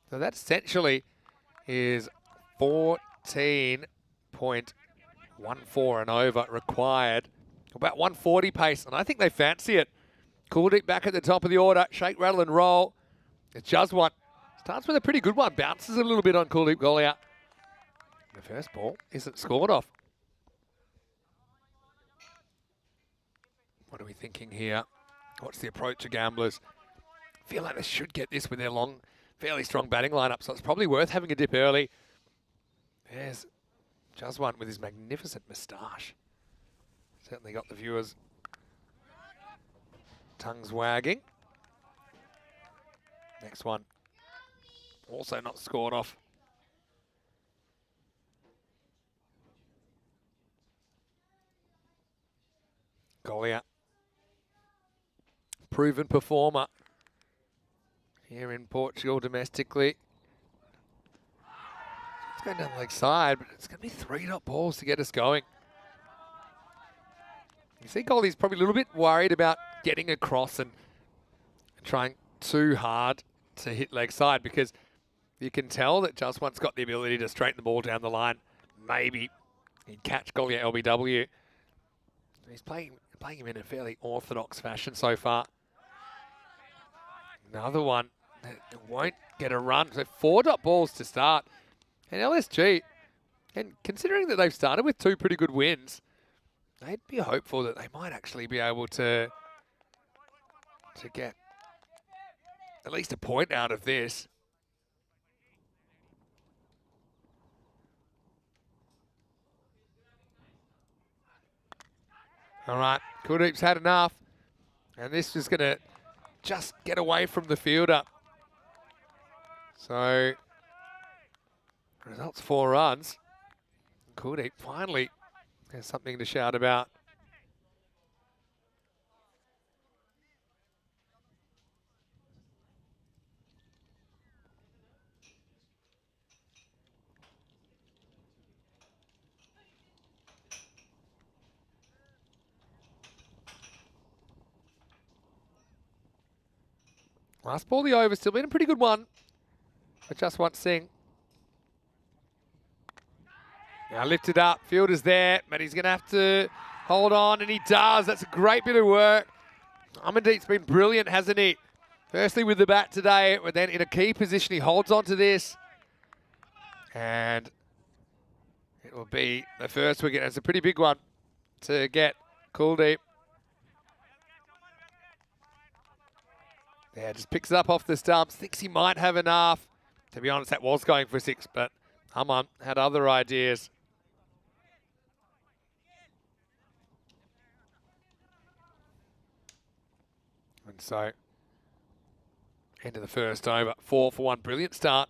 So that essentially is 14.14 and over required. About 140 pace, and I think they fancy it. Kuldeep back at the top of the order. Shake, rattle and roll. It's just one. Starts with a pretty good one. Bounces a little bit on Kuldeep Golia. The first ball isn't scored off. What are we thinking here? What's the approach to Gamblers? Feel like they should get this with their long, fairly strong batting lineup, so it's probably worth having a dip early. There's Jaswant with his magnificent moustache. Certainly got the viewers' tongues wagging. Next one. Also not scored off. Golia. Proven performer here in Portugal domestically. It's going down the leg side, but it's going to be 3 dot balls to get us going. You see Golie's probably a little bit worried about getting across and trying too hard to hit leg side, because you can tell that Jaswant's got the ability to straighten the ball down the line. Maybe he'd catch Golia LBW. He's playing him in a fairly orthodox fashion so far. Another one that won't get a run. So 4 dot balls to start. And LSG, and considering that they've started with 2 pretty good wins, they'd be hopeful that they might actually be able to get at least a point out of this. All right, Kuldeep's had enough. And this is going to just get away from the fielder. So, results 4 runs. Kuldeep finally has something to shout about. Last ball of the over, still been a pretty good one. I just want Singh. Now lifted up, fielder's there, but he's going to have to hold on, and he does. That's a great bit of work. Amandeep's been brilliant, hasn't he? Firstly with the bat today, but then in a key position, he holds on to this. And it will be the first wicket. It's a pretty big one to get Kuldeep. Yeah, just picks it up off the stumps, thinks he might have enough. To be honest, that was going for 6, but Aman had other ideas. And so, end of the first over, 4 for 1, brilliant start.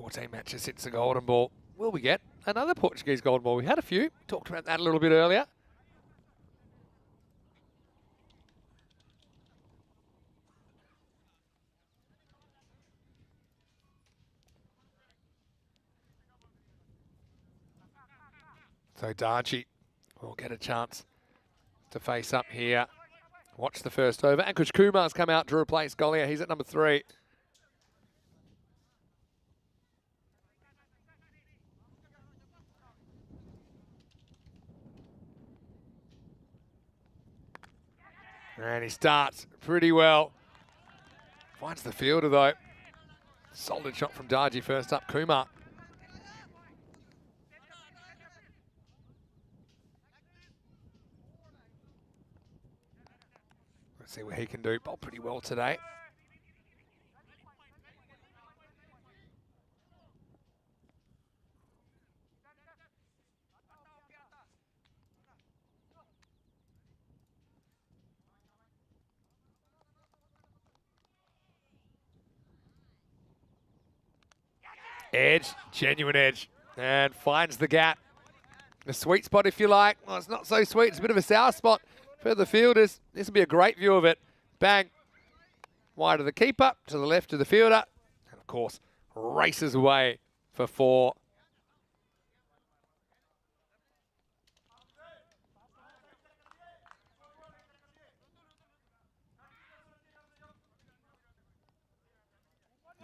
14 matches since the golden ball. Will we get another Portuguese golden ball? We had a few. Talked about that a little bit earlier. So Darji will get a chance to face up here. Watch the first over. Ankush Kumar's come out to replace Golia. He's at number 3. And he starts pretty well. Finds the fielder though. Solid shot from Darji first up. Kumar. Let's see what he can do. Bowled pretty well today. Edge, genuine edge, and finds the gap. The sweet spot, if you like. Well, it's not so sweet. It's a bit of a sour spot for the fielders. This will be a great view of it. Bang. Wide of the keeper, to the left of the fielder. And, of course, races away for 4.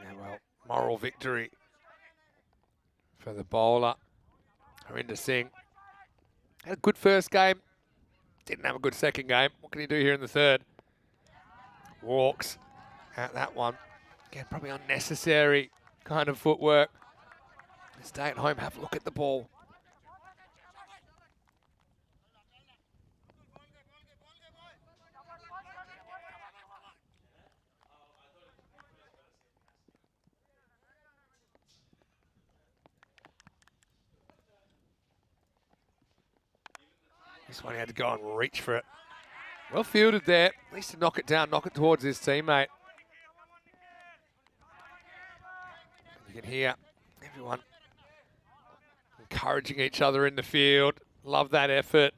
Yeah, well, moral victory for the bowler. Harinder Singh had a good first game. Didn't have a good second game. What can he do here in the third? Walks at that one. Again, probably unnecessary kind of footwork. Stay at home, have a look at the ball. This one he had to go and reach for it. Well fielded there. At least to knock it down, knock it towards his teammate. You can hear everyone encouraging each other in the field. Love that effort.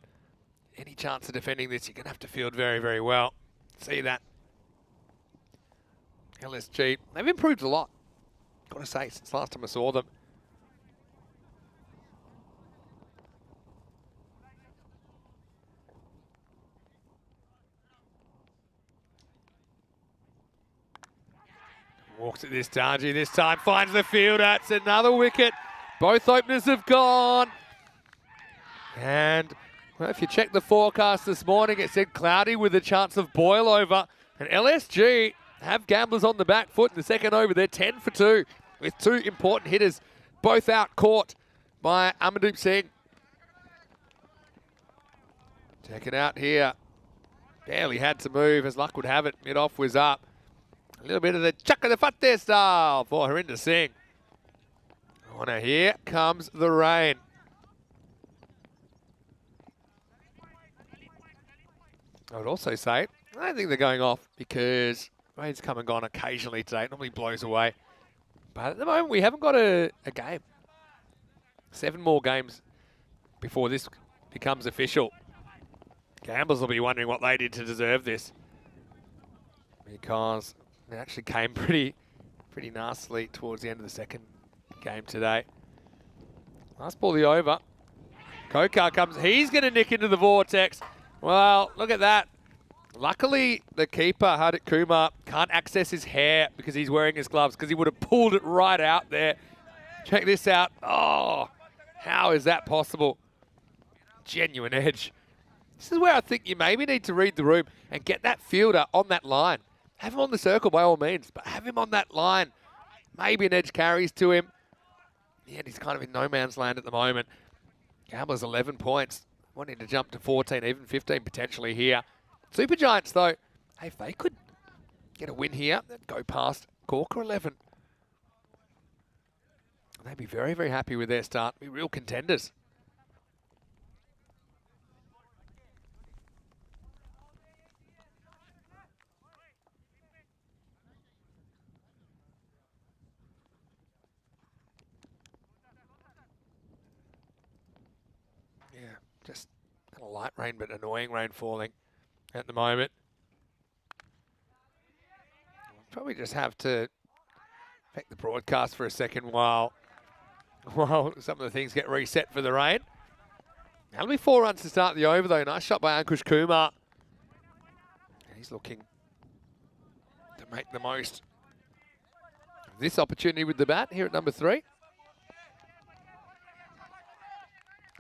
Any chance of defending this, you're going to have to field very, very well. See that. LSG, they've improved a lot. Got to say, since last time I saw them. Walks at this Darji this time, finds the fielder. It's another wicket. Both openers have gone. And well, if you check the forecast this morning, it said cloudy with a chance of boil over. And LSG have gamblers on the back foot in the second over. They're 10 for 2 with 2 important hitters, both out caught by Amandeep Singh. Check it out here. Barely had to move, as luck would have it. Mid-off was up. A little bit of the chuck of the fatte style for Harinder Singh. Oh, now here comes the rain. I would also say, I don't think they're going off because rain's come and gone occasionally today. It normally blows away. But at the moment, we haven't got a game. 7 more games before this becomes official. Gamblers will be wondering what they did to deserve this, because it actually came pretty nicely towards the end of the second game today. Last ball the over. Kokar comes. He's going to nick into the vortex. Well, look at that. Luckily, the keeper, Hardik Kumar, can't access his hair because he's wearing his gloves, because he would have pulled it right out there. Check this out. Oh, how is that possible? Genuine edge. This is where I think you maybe need to read the room and get that fielder on that line. Have him on the circle by all means, but have him on that line. Maybe an edge carries to him. Yeah, he's kind of in no man's land at the moment. Gamblers 11 points. Wanting to jump to 14, even 15 potentially here. Super Giants, though, hey, if they could get a win here, they'd go past Corker 11. They'd be very, very happy with their start. Be real contenders. Just kind of light rain, but annoying rain falling at the moment. Probably just have to affect the broadcast for a second while some of the things get reset for the rain. That'll be 4 runs to start the over, though. Nice shot by Ankush Kumar. He's looking to make the most of this opportunity with the bat here at number 3.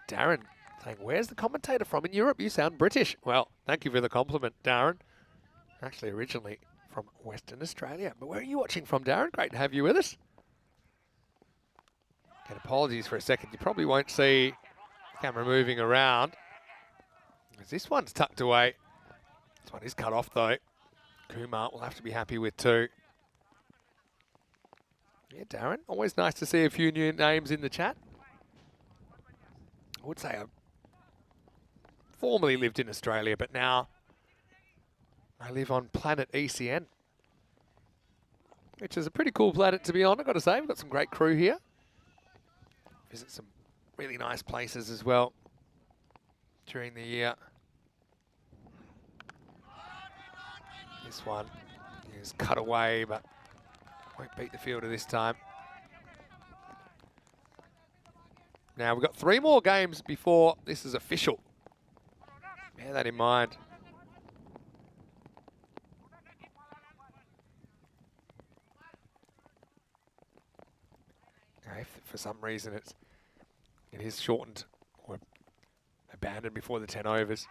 Darren saying, where's the commentator from in Europe? You sound British. Well, thank you for the compliment, Darren. Actually, originally from Western Australia. But where are you watching from, Darren? Great to have you with us. And apologies for a second. You probably won't see the camera moving around, as this one's tucked away. This one is cut off, though. Kumar will have to be happy with 2. Yeah, Darren, always nice to see a few new names in the chat. I would say I formerly lived in Australia, but now I live on planet ECN, which is a pretty cool planet to be on, I've got to say. We've got some great crew here. Visit some really nice places as well during the year. This one is cut away, but won't beat the fielder this time. Now, we've got 3 more games before this is official. Bear that in mind. If for some reason it is shortened or abandoned before the 10 overs,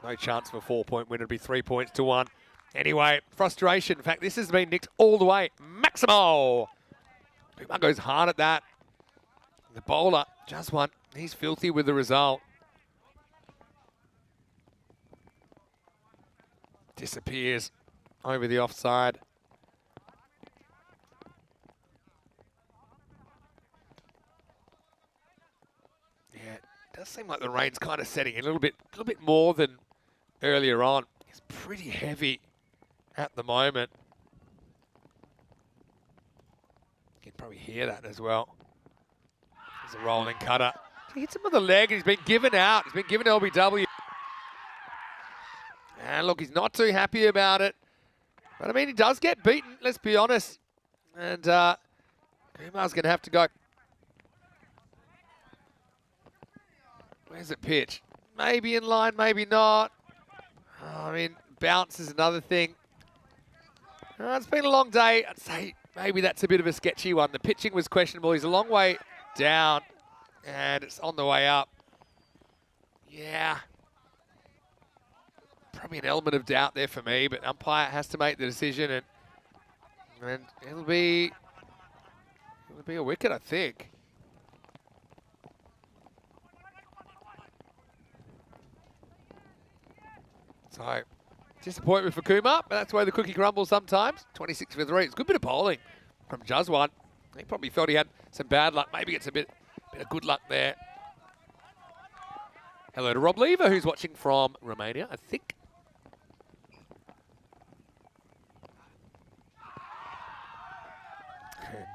no chance of a 4-point win. It'll be 3 points to 1. Anyway, frustration. In fact, this has been nicked all the way. Maximo! Kumar goes hard at that. The bowler, just one. He's filthy with the result. Disappears over the offside. Yeah, it does seem like the rain's kind of setting in a little bit more than earlier on. It's pretty heavy at the moment. You can probably hear that as well. There's a rolling cutter. He hits him with the leg and he's been given out. He's been given LBW. And look, he's not too happy about it. But I mean, he does get beaten, let's be honest. And Kumar's going to have to go. Where's it pitch? Maybe in line, maybe not. Oh, I mean, bounce is another thing. It's been a long day. I'd say maybe that's a bit of a sketchy one. The pitching was questionable. He's a long way down, and it's on the way up. Yeah. Probably an element of doubt there for me, but umpire has to make the decision, and it'll be a wicket, I think. So, disappointment for Kumar, but that's the way the cookie crumbles sometimes. 26 for 3. It's a good bit of bowling from Jazwan. He probably felt he had some bad luck. Maybe it's a bit of good luck there. Hello to Rob Lever, who's watching from Romania, I think.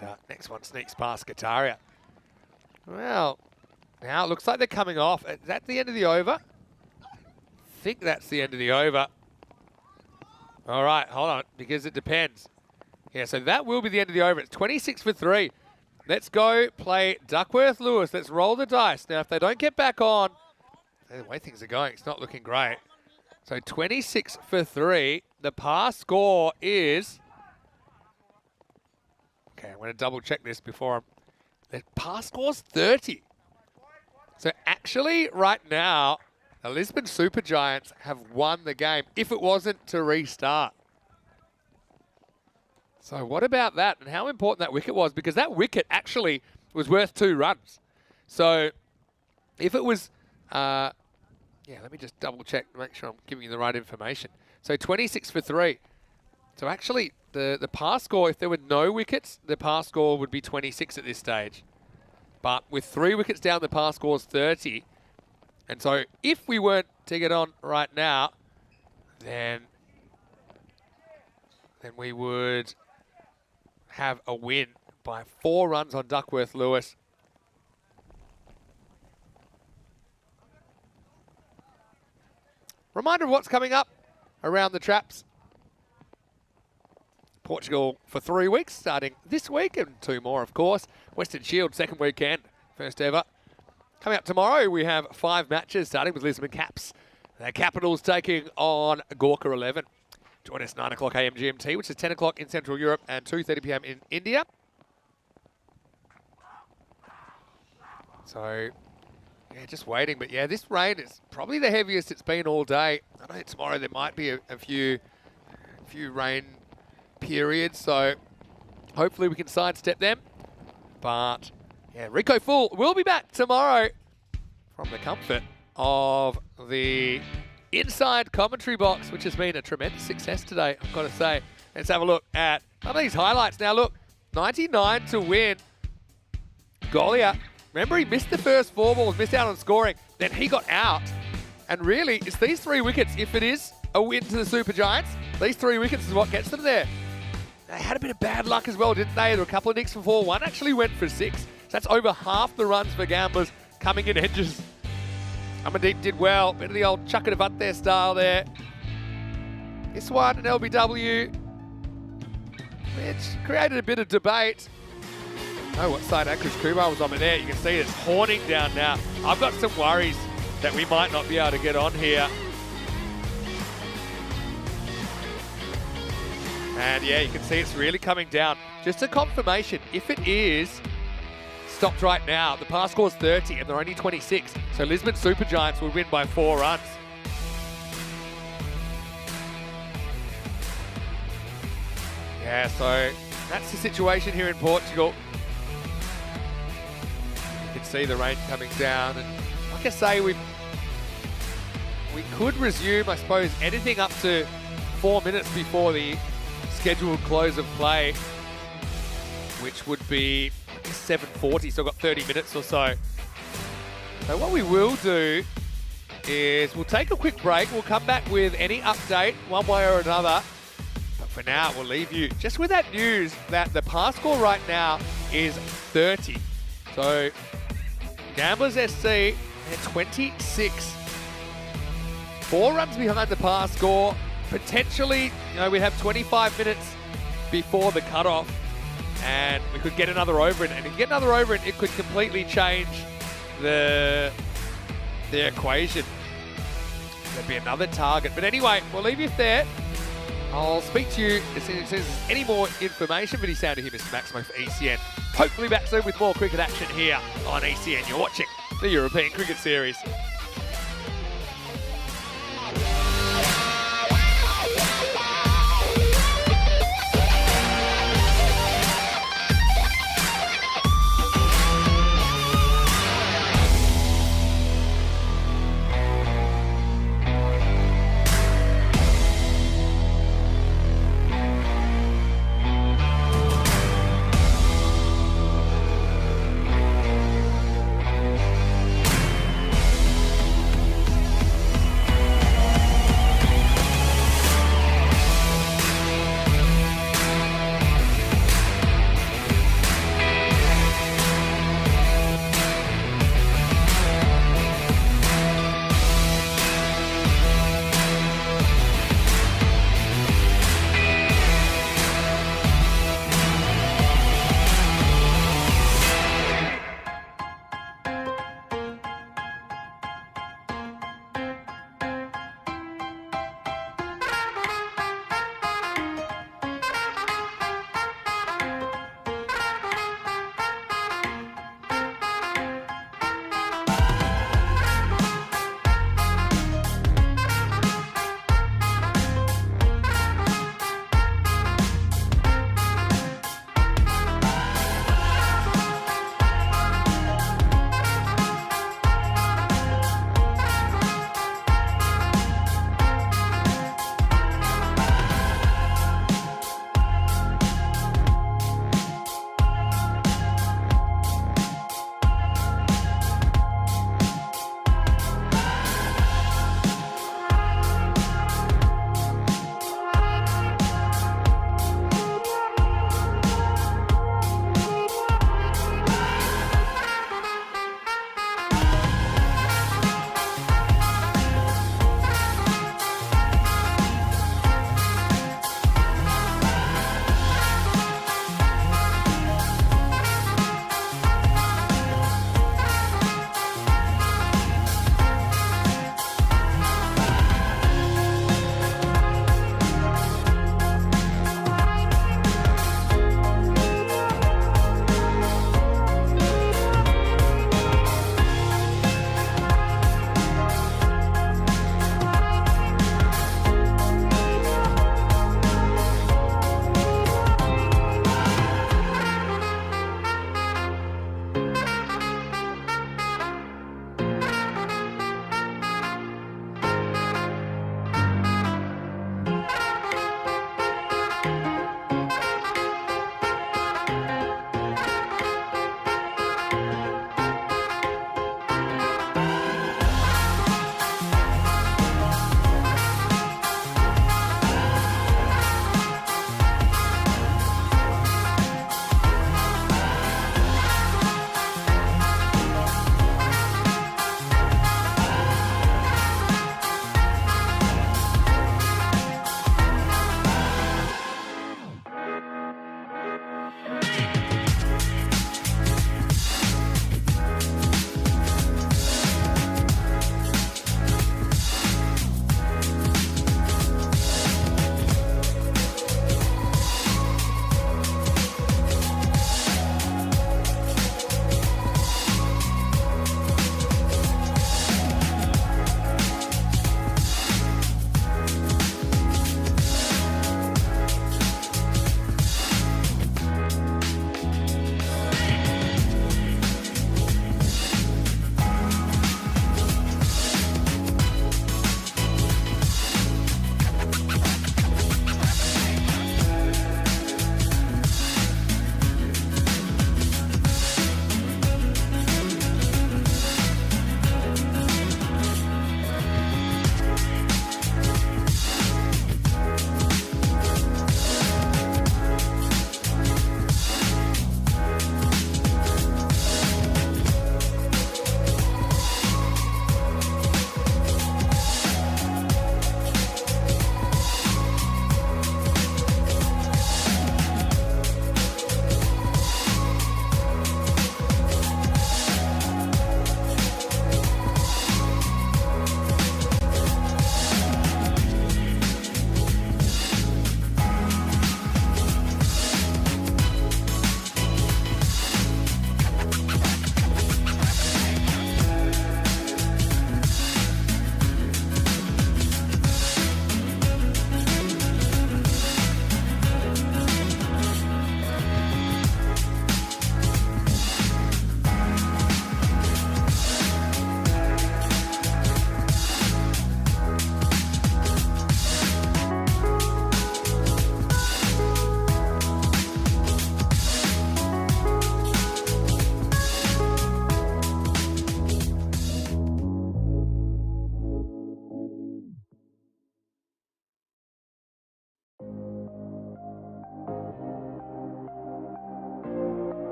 And next one sneaks past Kataria. Well, now it looks like they're coming off. Is that the end of the over? I think that's the end of the over. All right, hold on, because it depends. Yeah, so that will be the end of the over. It's 26 for 3. Let's go play Duckworth Lewis. Let's roll the dice. Now, if they don't get back on, the way things are going, it's not looking great. So 26 for 3. The pass score is... Okay, I'm going to double check this before I'm... The pass score's 30. So actually, right now, the Lisbon Supergiants have won the game if it wasn't to restart. So what about that and how important that wicket was? Because that wicket actually was worth 2 runs. So if it was... yeah, let me just double check to make sure I'm giving you the right information. So 26 for 3. So actually, the pass score, if there were no wickets, the pass score would be 26 at this stage. But with 3 wickets down, the pass score is 30. And so if we weren't to get on right now, then we would have a win by 4 runs on Duckworth Lewis. reminder of what's coming up around the traps. Portugal for 3 weeks, starting this week, and 2 more, of course. Western Shield, second weekend, first ever. Coming up tomorrow, we have 5 matches, starting with Lisbon Caps. The Capitals taking on Gorka 11. Join us 9 o'clock AM GMT, which is 10 o'clock in Central Europe and 2:30 p.m. in India. So, yeah, just waiting. But yeah, this rain is probably the heaviest it's been all day. I know tomorrow there might be a few rain periods, so hopefully we can sidestep them. But yeah, Rico Full will be back tomorrow from the comfort of the inside commentary box, which has been a tremendous success today, I've got to say. Let's have a look at some of these highlights. Now look, 99 to win. Golia, remember he missed the first 4 balls, missed out on scoring, then he got out. And really, it's these 3 wickets, if it is a win to the Super Giants, these 3 wickets is what gets them there. They had a bit of bad luck as well, didn't they? There were a couple of nicks for 4. One actually went for 6. So that's over half the runs for gamblers coming in edges. Amandeep did well. Bit of the old chuck it about there style there. This one, an LBW, which created a bit of debate. Oh, what side Chris Kumar was on there. You can see it's horning down now. I've got some worries that we might not be able to get on here. And yeah, you can see it's really coming down. Just a confirmation, if it is stopped right now, the pass score's 30 and they're only 26. So Lisbon Super Giants will win by 4 runs. Yeah, so that's the situation here in Portugal. You can see the rain coming down, and like I say, we could resume, I suppose, anything up to 4 minutes before the scheduled close of play, which would be 7:40, so we've got 30 minutes or so. So what we will do is we'll take a quick break. We'll come back with any update one way or another. But for now, we'll leave you just with that news that the pass score right now is 30. So Gamblers SC, they're 26. 4 runs behind the pass score. Potentially, we have 25 minutes before the cutoff, and we could get another over it. And if we get another over it, it could completely change the equation. There'd be another target. But anyway, we'll leave you there. I'll speak to you as soon as there's any more information. But he's sound to here, Mr. Maximo for ECN. Hopefully back soon with more cricket action here on ECN. You're watching the European Cricket Series.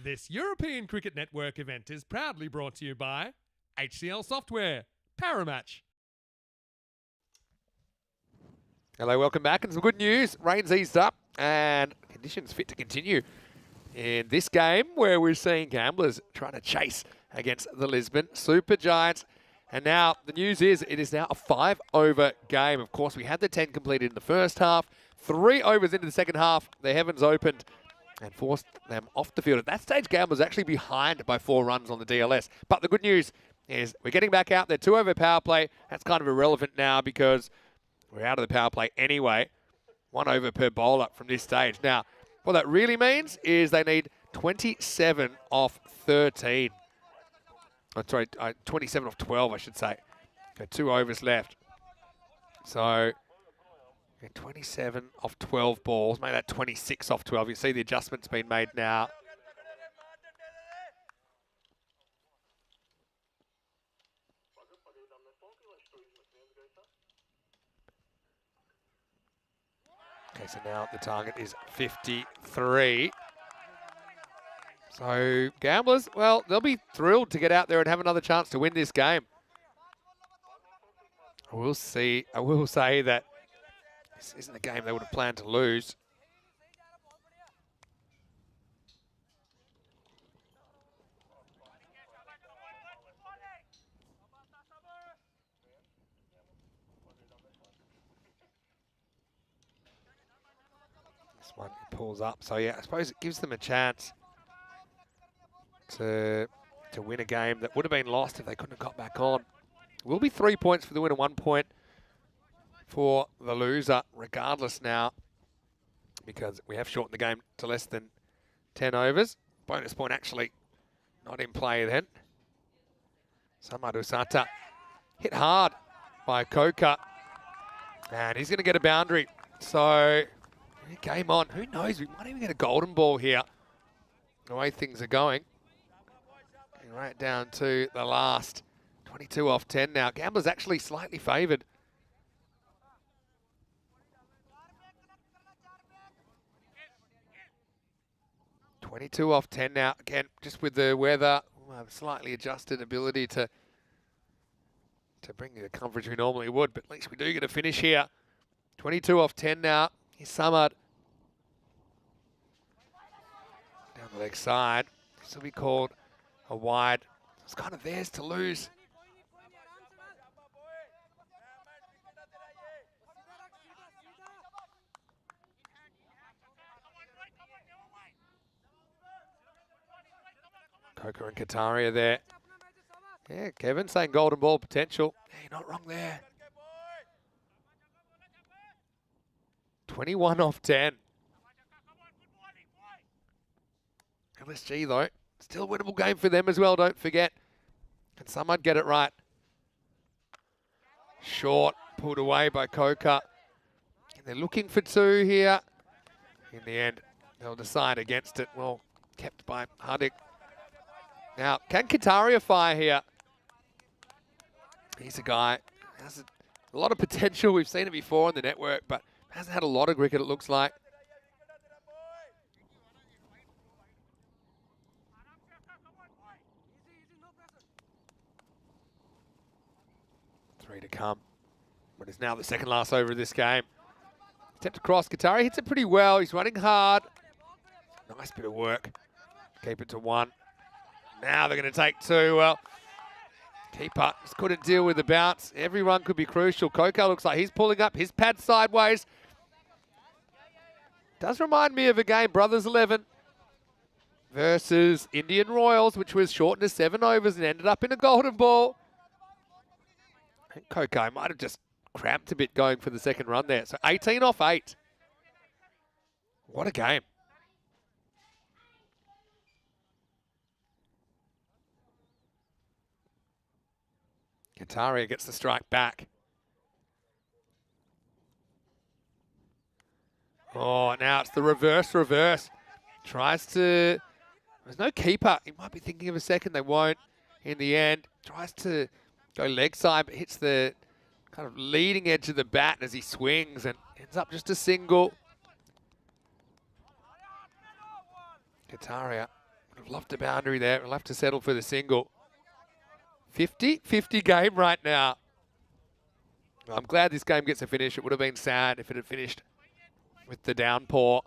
This European Cricket Network event is proudly brought to you by HCL Software, Paramatch. Hello, welcome back, and some good news. Rain's eased up and conditions fit to continue in this game where we're seeing Gamblers trying to chase against the Lisbon Super Giants. And now the news is it is now a 5-over game. Of course, we had the 10 completed in the first half. 3 overs into the second half, the heavens opened and forced them off the field. At that stage, Gamblers actually behind by 4 runs on the DLS. But the good news is we're getting back out there. 2 over power play. That's kind of irrelevant now because we're out of the power play anyway. 1 over per bowler from this stage. Now, what that really means is they need 27 off 13. Oh, sorry, 27 off 12, I should say. So 2 overs left. So 27 off 12 balls, make that 26 off 12. You see the adjustment's been made now. Okay, so now the target is 53. So Gamblers, well, they'll be thrilled to get out there and have another chance to win this game. I will say that this isn't a game they would have planned to lose. This one pulls up. So yeah, I suppose it gives them a chance to win a game that would have been lost if they couldn't have got back on. It will be 3 points for the winner, 1 point for the loser, regardless now, because we have shortened the game to less than 10 overs. Bonus point actually not in play then. Samadu Sata hit hard by Koka, and he's going to get a boundary. So, game on. Who knows? We might even get a golden ball here, the way things are going. Getting right down to the last 22 off 10 now. Gamblers actually slightly favoured. 22 off 10 now. Again, just with the weather, we'll have a slightly adjusted ability to bring the coverage we normally would, but at least we do get a finish here. 22 off 10 now. Here's Samad. Down the leg side. This will be called a wide. It's kind of theirs to lose. Coker and Kataria there. Yeah, Kevin saying golden ball potential. Yeah, you're not wrong there. 21 off 10. LSG though, still a winnable game for them as well, don't forget. Can someone get it right? Short, pulled away by Coker. And they're looking for 2 here. In the end, they'll decide against it. Well, kept by Hardik. Now, can Kataria fire here? He's a guy, has a lot of potential. We've seen it before on the network, but hasn't had a lot of cricket, it looks like. 3 to come. But it's now the second last over of this game. Attempt to cross. Qatari hits it pretty well. He's running hard. Nice bit of work. Keep it to 1. Now they're going to take 2. Well, keeper just couldn't deal with the bounce. Every run could be crucial. Coco looks like he's pulling up his pad sideways. Does remind me of a game, Brothers 11 versus Indian Royals, which was shortened to 7 overs and ended up in a golden ball. I think Coco might have just cramped a bit going for the second run there. So 18 off 8. What a game. Qataria gets the strike back. Oh, now it's the reverse. Tries to... There's no keeper. He might be thinking of a second. They won't in the end. Tries to go leg side, but hits the kind of leading edge of the bat as he swings and ends up just a single. Qataria would have loved a boundary there. We'll have to settle for the single. 50-50 game right now. I'm glad this game gets a finish. It would have been sad if it had finished with the downpour.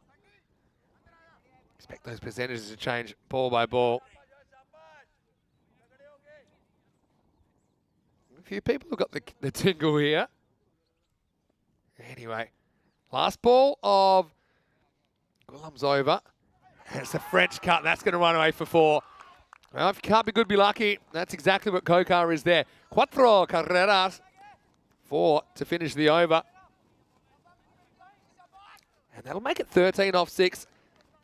Expect those percentages to change ball by ball. A few people have got the tingle here. Anyway, last ball of Ghulam's over. And it's a French cut. That's going to run away for 4. Well, if you can't be good, be lucky. That's exactly what Kokar is there. 4 carreras. 4 to finish the over. And that'll make it 13 off 6.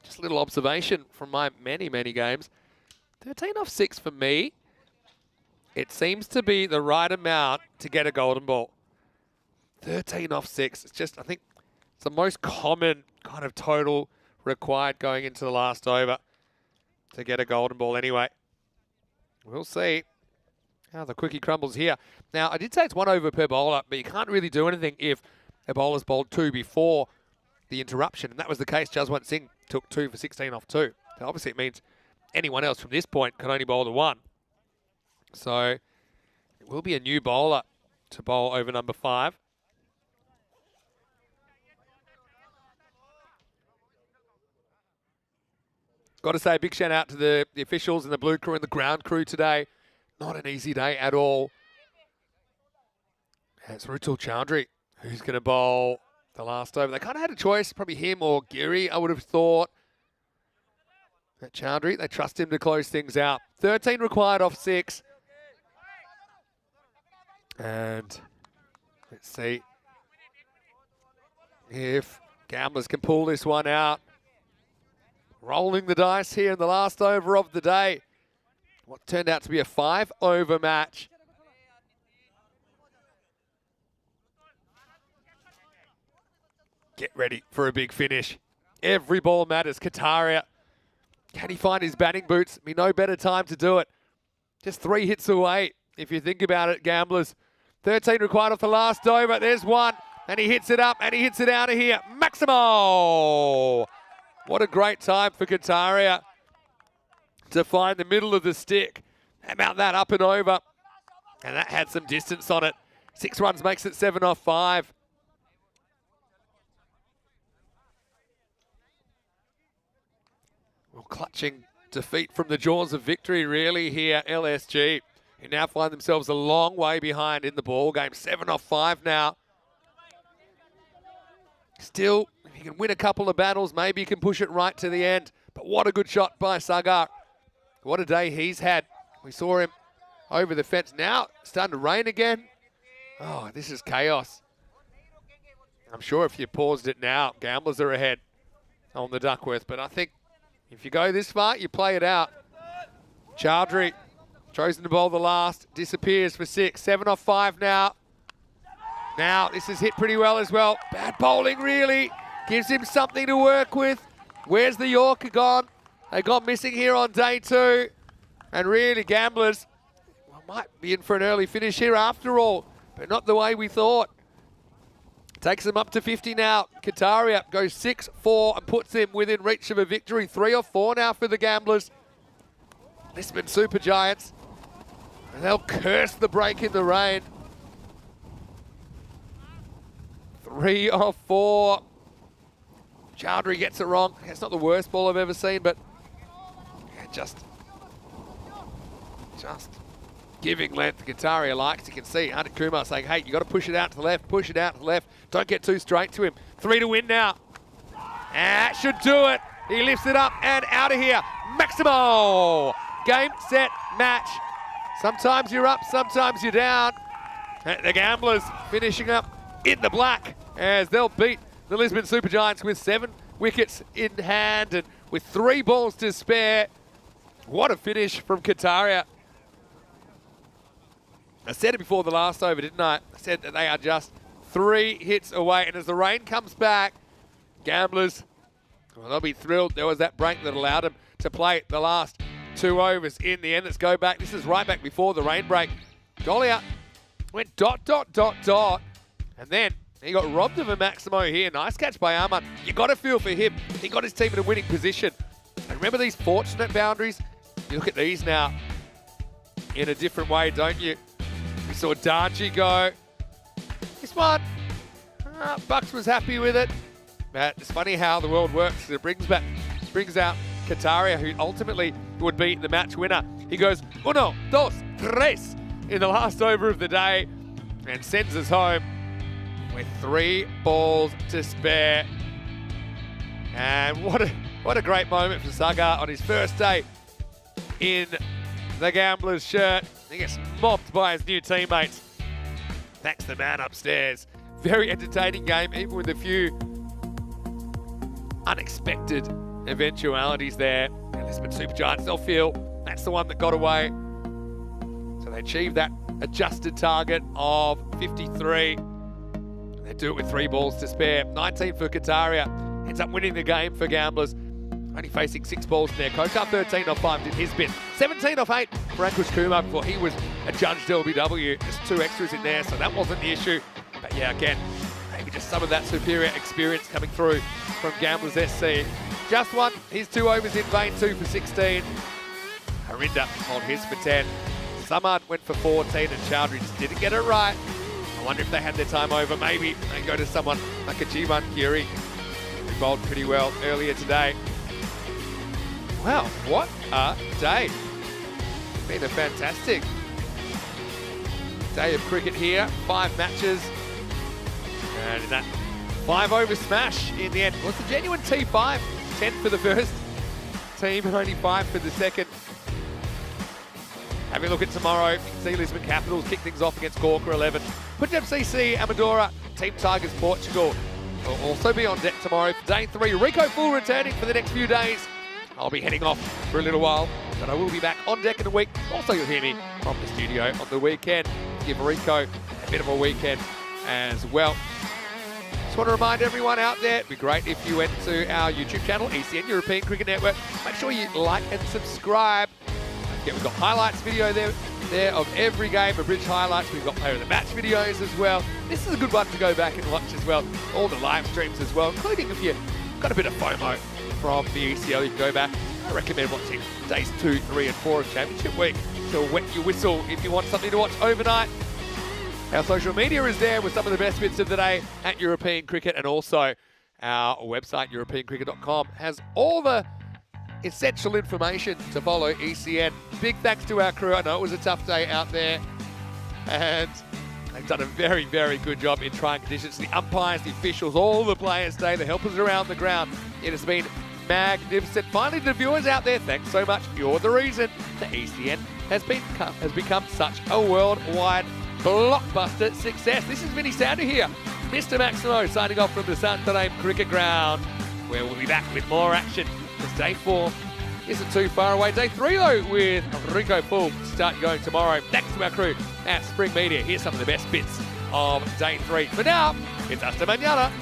Just a little observation from my many, many games. 13 off 6 for me. It seems to be the right amount to get a golden ball. 13 off 6. It's just, I think, it's the most common kind of total required going into the last over to get a golden ball anyway. We'll see how the quickie crumbles here. Now, I did say it's 1 over per bowler, but you can't really do anything if a bowler's bowled 2 before the interruption. And that was the case. Jaswant Singh took 2 for 16 off 2. So obviously, it means anyone else from this point can only bowl to 1. So it will be a new bowler to bowl over number 5. Got to say a big shout out to the officials and the blue crew and the ground crew today. Not an easy day at all. And it's Rutul Chowdhury who's going to bowl the last over. They kind of had a choice, probably him or Giri, I would have thought. But Chowdhury, they trust him to close things out. 13 required off 6. And let's see if Gamblers can pull this one out. Rolling the dice here in the last over of the day. What turned out to be a 5-over match. Get ready for a big finish. Every ball matters. Qataria, can he find his batting boots? Be no better time to do it. Just 3 hits away, if you think about it, Gamblers. 13 required off the last over. There's 1, and he hits it up, and he hits it out of here. Maximo! What a great time for Qataria to find the middle of the stick. How about that, up and over? And that had some distance on it. 6 runs makes it 7 off 5. Well, clutching defeat from the jaws of victory really here, LSG, who now find themselves a long way behind in the ball game. 7 off 5 now. Still, if you can win a couple of battles, maybe you can push it right to the end. But what a good shot by Sagar. What a day he's had. We saw him over the fence. Now, it's starting to rain again. Oh, this is chaos. I'm sure if you paused it now, Gamblers are ahead on the Duckworth. But I think if you go this far, you play it out. Chowdhury, chosen to bowl the last, disappears for 6. 7 off 5 now. Now, this is hit pretty well as well. Bad bowling, really. Gives him something to work with. Where's the Yorker gone? They got missing here on day 2. And really, Gamblers might be in for an early finish here after all, but not the way we thought. Takes them up to 50 now. Qataria goes 6-4 and puts him within reach of a victory. 3 or 4 now for the Gamblers. Lisbon Super Giants. And they'll curse the break in the rain. 3 of 4. Chowdhury gets it wrong. It's not the worst ball I've ever seen, but yeah, just giving length. Kataria likes. You can see Hunter Kumar saying, hey, you got to push it out to the left, push it out to the left. Don't get too straight to him. 3 to win now. That should do it. He lifts it up and out of here. Maximo. Game, set, match. Sometimes you're up, sometimes you're down. And the Gamblers finishing up in the black as they'll beat the Lisbon Supergiants with 7 wickets in hand and with 3 balls to spare. What a finish from Kataria. I said it before the last over, didn't I? I said that they are just 3 hits away. And as the rain comes back, Gamblers, well, they'll be thrilled. There was that break that allowed them to play the last 2 overs in the end. Let's go back. This is right back before the rain break. Golia went dot, dot, dot, dot. And then he got robbed of a Maximo here. Nice catch by Arman. You got to feel for him. He got his team in a winning position. And remember these fortunate boundaries? You look at these now in a different way, don't you? We saw Darji go. This one, Bucks was happy with it. But it's funny how the world works. It brings out Kataria, who ultimately would be the match winner. He goes, 1, 2, 3 in the last over of the day and sends us home with 3 balls to spare. And what a great moment for Sagar on his first day in the Gamblers shirt. He gets mobbed by his new teammates. Thanks to the man upstairs. Very entertaining game, even with a few unexpected eventualities there. And Lisbon Supergiants, they'll feel that's the one that got away. So they achieved that adjusted target of 53. They do it with 3 balls to spare. 19 for Kataria. Ends up winning the game for Gamblers. Only facing 6 balls in there. Kokar 13 off 5 did his bit. 17 off 8 for Ankush Kumar before he was adjudged LBW. Just 2 extras in there, so that wasn't the issue. But yeah, again, maybe just some of that superior experience coming through from Gamblers SC. Just won his 2 overs in vain, 2 for 16. Harinda on his for 10. Samad went for 14 and Chowdhury just didn't get it right. I wonder if they had their time over. Maybe they go to someone like a Jivan Kiri, who bowled pretty well earlier today. Wow, what a day. It's been a fantastic day of cricket here. 5 matches. And in that 5 over smash in the end. Well, it's a genuine T5. 10 for the first team and only 5 for the second. Having a look at tomorrow, you can see Lisbon Capitals kick things off against Corker 11. Punjab CC, Amadora, Team Tigers, Portugal will also be on deck tomorrow for day 3. Rico Full returning for the next few days. I'll be heading off for a little while, but I will be back on deck in a week. Also, you'll hear me from the studio on the weekend. Give Rico a bit of a weekend as well. Just want to remind everyone out there, it'd be great if you went to our YouTube channel, ECN European Cricket Network. Make sure you like and subscribe. Again, we've got highlights video there of every game, abridged highlights. We've got player of the match videos as well. This is a good one to go back and watch as well. All the live streams as well, including if you've got a bit of FOMO from the ECL, you can go back. I recommend watching days 2, 3 and 4 of Championship Week to wet your whistle if you want something to watch overnight. Our social media is there with some of the best bits of the day at European Cricket, and also our website, europeancricket.com, has all the essential information to follow ECN. Big thanks to our crew. I know it was a tough day out there, and they've done a very, very good job in trying conditions. The umpires, the officials, all the players today, the helpers around the ground. It has been magnificent. Finally, the viewers out there, thanks so much. You're the reason the ECN has become such a worldwide blockbuster success. This is Vinny Sander here, Mr. Maximo, signing off from the Santarém Cricket Ground, where we'll be back with more action, because day 4 isn't too far away. Day 3, though, with Rico Full start going tomorrow. Thanks to our crew at Spring Media. Here's some of the best bits of day 3. For now, it's hasta mañana.